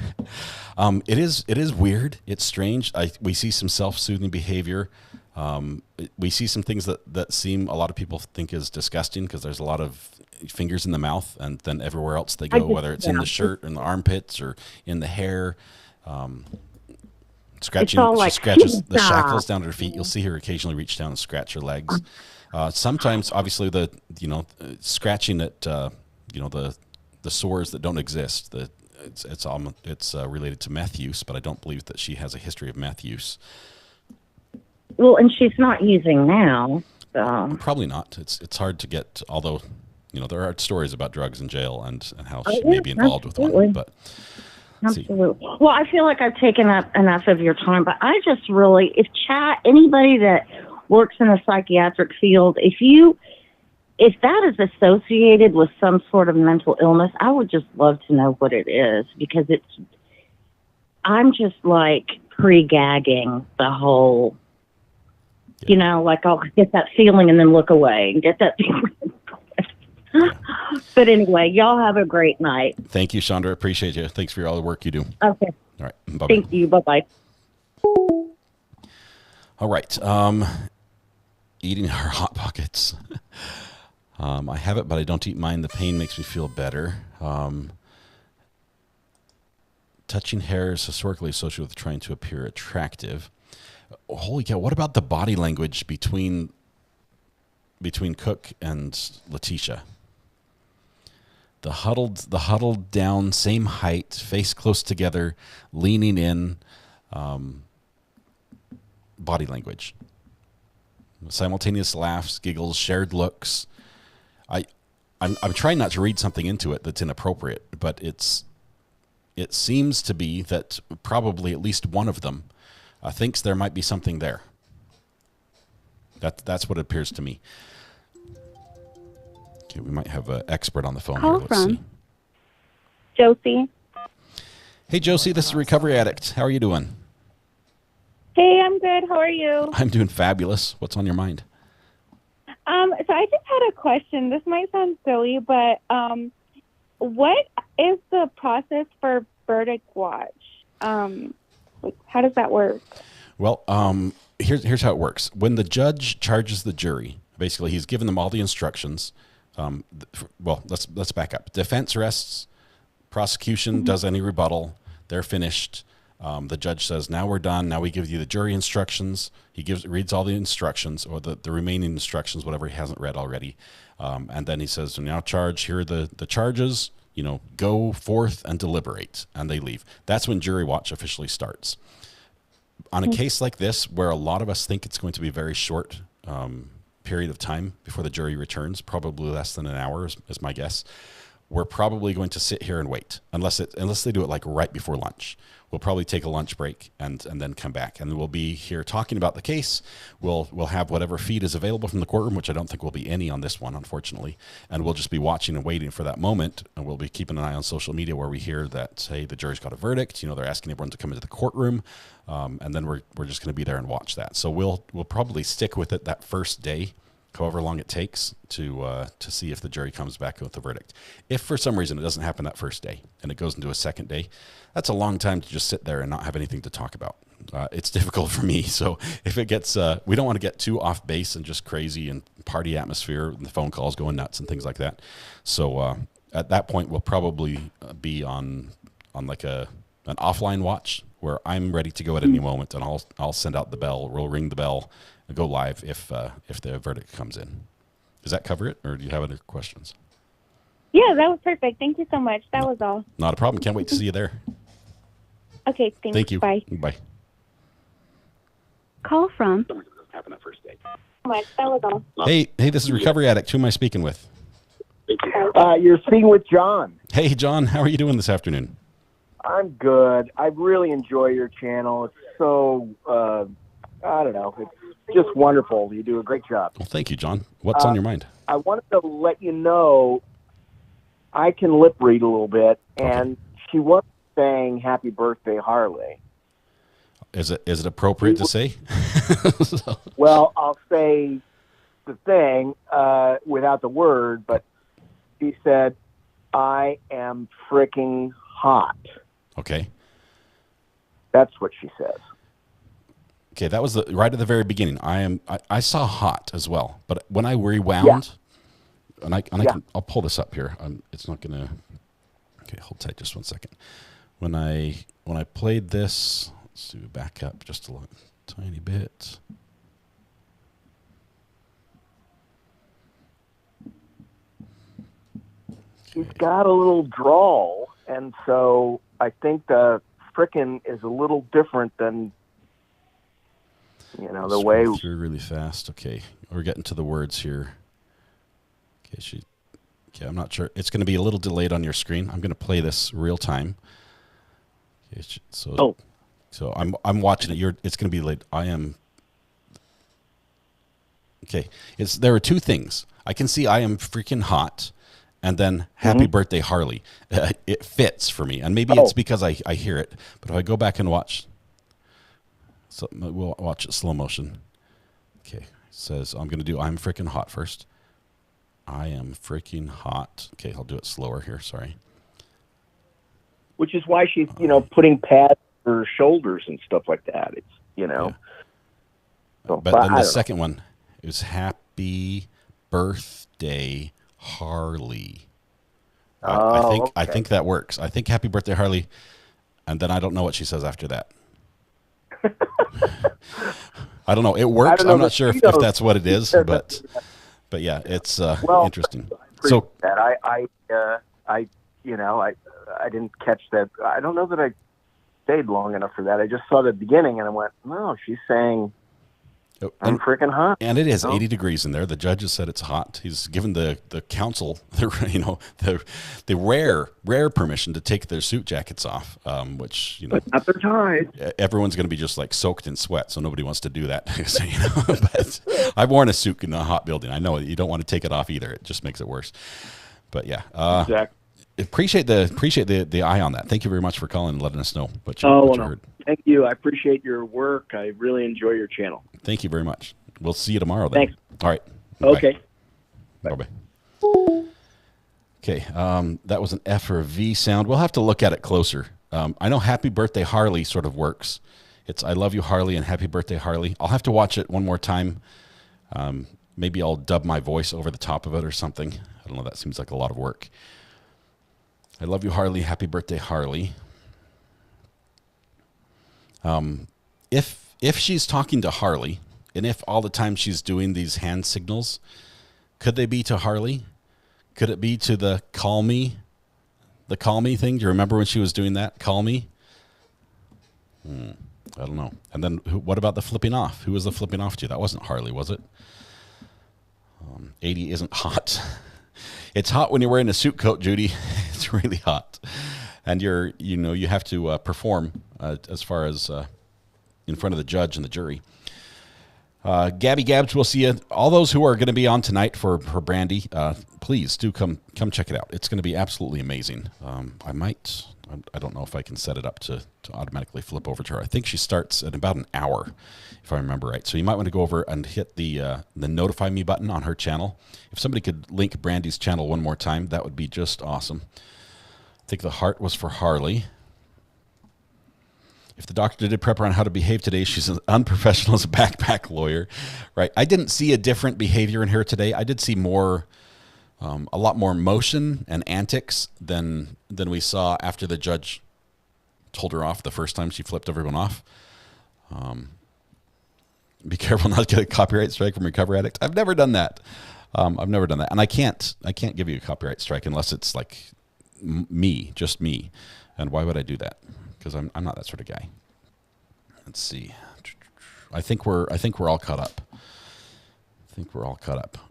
It is weird. It's strange. We see some self-soothing behavior. We see some things that seem a lot of people think is disgusting because there's a lot of fingers in the mouth and then everywhere else they go, whether it's in the shirt, in the armpits, or in the hair. Scratching. She scratches the shackles down to her feet. You'll see her occasionally reach down and scratch her legs. Sometimes, obviously, scratching at the sores that don't exist. It's related to meth use, but I don't believe that she has a history of meth use. Well, and she's not using now. So. Probably not. It's hard to get, although, there are stories about drugs in jail and how she may be involved with one. But absolutely. Well, I feel like I've taken up enough of your time, but I just really, anybody that works in the psychiatric field, if that is associated with some sort of mental illness, I would just love to know what it is, because I'm just like pre-gagging the whole, like I'll get that feeling and then look away and get that feeling. But anyway, y'all have a great night. Thank you, Chandra. Appreciate you. Thanks for all the work you do. Okay. All right. Bye-bye. Thank you. Bye-bye. All right. Eating our Hot Pockets. I have it, but I don't eat mine. The pain makes me feel better. Touching hair is historically associated with trying to appear attractive. Holy cow! What about the body language between Cook and Letecia? The huddled down, same height, face close together, leaning in, body language. Simultaneous laughs, giggles, shared looks. I'm trying not to read something into it that's inappropriate, but it seems to be that probably at least one of them thinks there might be something there. That's what it appears to me. Okay, we might have an expert on the phone Call here. Let's from see. Josie. Hey, Josie, this is Recovery Addict. How are you doing? Hey, I'm good. How are you? I'm doing fabulous. What's on your mind? So I just had a question. This might sound silly, but what is the process for verdict watch? How does that work? Well, here's how it works. When the judge charges the jury, basically he's given them all the instructions. Well, let's back up. Defense rests. Prosecution does any rebuttal. They're finished. The judge says, now we're done. Now we give you the jury instructions. He reads all the instructions, or the remaining instructions, whatever he hasn't read already. And then he says, now charge, here are the charges, go forth and deliberate. And they leave. That's when jury watch officially starts. On a case like this, where a lot of us think it's going to be a very short period of time before the jury returns, probably less than an hour is my guess, we're probably going to sit here and wait unless they do it like right before lunch. We'll probably take a lunch break and then come back, and we'll be here talking about the case. We'll have whatever feed is available from the courtroom, which I don't think will be any on this one, unfortunately. And we'll just be watching and waiting for that moment. And we'll be keeping an eye on social media where we hear that, hey, the jury's got a verdict. They're asking everyone to come into the courtroom, and then we're just going to be there and watch that. So we'll probably stick with it that first day, however long it takes to see if the jury comes back with the verdict. If for some reason it doesn't happen that first day and it goes into a second day, that's a long time to just sit there and not have anything to talk about. It's difficult for me. So if it gets, we don't want to get too off base and just crazy and party atmosphere and the phone calls going nuts and things like that. So at that point, we'll probably be on like an offline watch where I'm ready to go at any moment, and I'll send out the bell. We'll ring the bell and go live if the verdict comes in. Does that cover it, or do you have other questions? Yeah, that was perfect. Thank you so much. That was all. Not a problem. Can't wait to see you there. Okay, thanks. Thank you. Bye. Bye. Call from. Happen that first date. That was all. Hey, this is Recovery Addict. Who am I speaking with? You're speaking with John. Hey, John. How are you doing this afternoon? I'm good. I really enjoy your channel. It's so, I don't know, it's just wonderful. You do a great job. Well, thank you, John. What's on your mind? I wanted to let you know I can lip read a little bit, and she was saying happy birthday, Harley. Is it appropriate to say? Well, I'll say the thing without the word, but she said, I am freaking hot. Okay. That's what she says. Okay, that was right at the very beginning. I saw hot as well, but when I rewound, I'll pull this up here. It's not gonna. Okay, hold tight just one second. When I played this, let's do back up just a tiny bit. She's got a little drawl, and so I think the frickin' is a little different than, the way. Through really fast. Okay, we're getting to the words here. Okay, I'm not sure. It's going to be a little delayed on your screen. I'm going to play this real time. Okay, so I'm watching it. It's going to be late. I am. Okay, there are two things. I can see I am freaking hot, and then happy birthday, Harley. It fits for me, and maybe it's because I hear it. But if I go back and watch, so we'll watch it slow motion. Okay, it says I'm going to do I'm freaking hot first. I am freaking hot. Okay, I'll do it slower here. Sorry. Which is why she's, putting pads on her shoulders and stuff like that. It's, Yeah. So, But then I the don't second one is happy birthday, Harley. I think that works. I think happy birthday, Harley. And then I don't know what she says after that. I don't know. It works. I'm not sure if that's what it is, but yeah, it's interesting. So that I didn't catch that. I don't know that I stayed long enough for that. I just saw the beginning and I went, no, she's saying I'm freaking hot. And it is 80 degrees in there. The judge has said it's hot. He's given the council the rare permission to take their suit jackets off, which but not their ties. Everyone's going to be just like soaked in sweat, so nobody wants to do that. So, but I've worn a suit in a hot building. I know you don't want to take it off either. It just makes it worse. But yeah, exactly. Appreciate the eye on that. Thank you very much for calling and letting us know what you heard. Thank you. I appreciate your work. I really enjoy your channel. Thank you very much. We'll see you tomorrow then. Thanks. All right. Okay. Bye-bye. Okay. That was an F or a V sound. We'll have to look at it closer. I know Happy Birthday Harley sort of works. It's I Love You Harley and Happy Birthday Harley. I'll have to watch it one more time. Maybe I'll dub my voice over the top of it or something. I don't know. That seems like a lot of work. I Love You Harley, Happy Birthday Harley. If she's talking to Harley, and if all the time she's doing these hand signals, could they be to Harley? Could it be to the call me thing? Do you remember when she was doing that? Call me? I don't know. And then what about the flipping off? Who was the flipping off to? That wasn't Harley, was it? 80 isn't hot. It's hot when you're wearing a suit coat, Judy. It's really hot. And you have to perform as far as in front of the judge and the jury. Gabby Gabs, we'll see you. All those who are going to be on tonight for Brandy, please do come check it out. It's going to be absolutely amazing. I don't know if I can set it up to automatically flip over to her. I think she starts at about an hour, if I remember right. So you might want to go over and hit the notify me button on her channel. If somebody could link Brandy's channel one more time, that would be just awesome. I think the heart was for Harley. If the doctor did prep her on how to behave today, she's as unprofessional as a backpack lawyer, right? I didn't see a different behavior in here today. I did see a lot more motion and antics than we saw after the judge told her off the first time she flipped everyone off. Be careful not to get a copyright strike from Recovery Addict. I've never done that. And I can't give you a copyright strike unless it's like just me. And why would I do that? Because I'm not that sort of guy. Let's see. I think we're all caught up.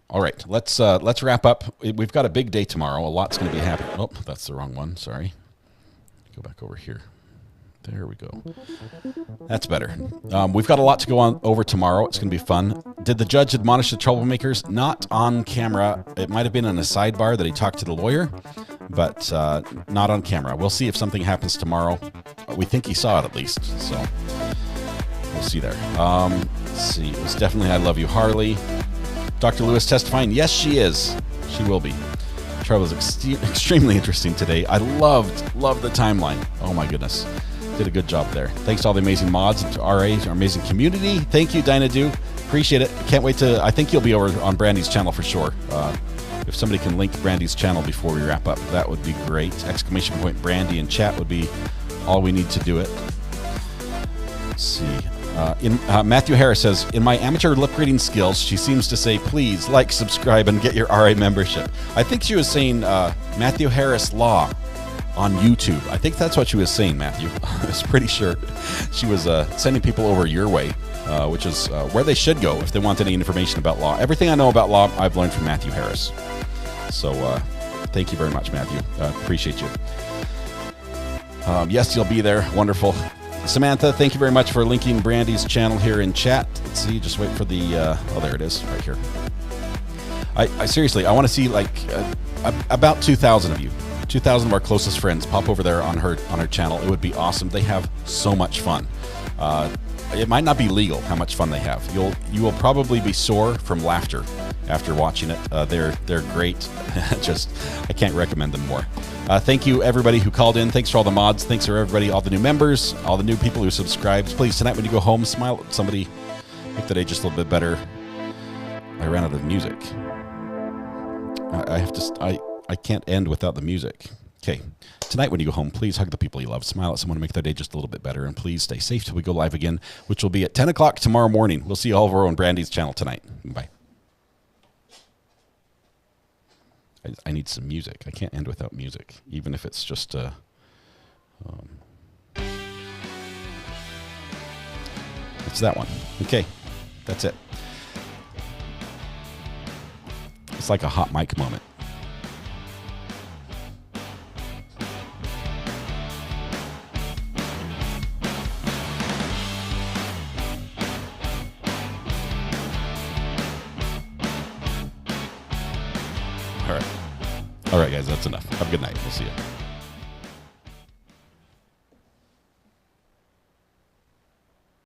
All right, let's wrap up. We've got a big day tomorrow. A lot's going to be happening. Oh, that's the wrong one. Sorry. Go back over here. There we go. That's better. We've got a lot to go on over tomorrow. It's going to be fun. Did the judge admonish the troublemakers? Not on camera. It might have been in a sidebar that he talked to the lawyer, but not on camera. We'll see if something happens tomorrow. We think he saw it at least, so we'll see there. Let's see. It was definitely I Love You, Harley. Dr. Lewis testifying. Yes, she is. She will be. Trial was extremely interesting today. I loved the timeline. Oh my goodness. Did a good job there. Thanks to all the amazing mods and to RA, our amazing community. Thank you, Dinah Do. Appreciate it. Can't wait I think you'll be over on Brandy's channel for sure. If somebody can link Brandy's channel before we wrap up, that would be great. Exclamation point Brandy in chat would be all we need to do it. Let's see. Matthew Harris says, in my amateur lip reading skills, she seems to say, please like, subscribe, and get your RA membership. I think she was saying Matthew Harris Law on YouTube. I think that's what she was saying, Matthew. I was pretty sure she was sending people over your way, which is where they should go if they want any information about law. Everything I know about law, I've learned from Matthew Harris. So thank you very much, Matthew. Appreciate you. Yes, you'll be there. Wonderful. Samantha, thank you very much for linking Brandy's channel here in chat. Let's see, just wait for the, oh, there it is, right here. I seriously, I want to see like about 2,000 of you. 2,000 of our closest friends pop over there on her channel. It would be awesome. They have so much fun. It might not be legal how much fun they have. You will probably be sore from laughter after watching it. They're great. Just, I can't recommend them more. Thank you, everybody who called in. Thanks for all the mods. Thanks for everybody, all the new members, all the new people who subscribed. Please, tonight when you go home, smile at somebody. Make the day just a little bit better. I ran out of music. I can't end without the music. Okay. Tonight when you go home, please hug the people you love. Smile at someone to make their day just a little bit better. And please stay safe till we go live again, which will be at 10 o'clock tomorrow morning. We'll see you all over on Brandy's channel tonight. Bye. I need some music. I can't end without music, even if it's just it's that one. Okay. That's it. It's like a hot mic moment. All right, guys, that's enough. Have a good night. We'll see you.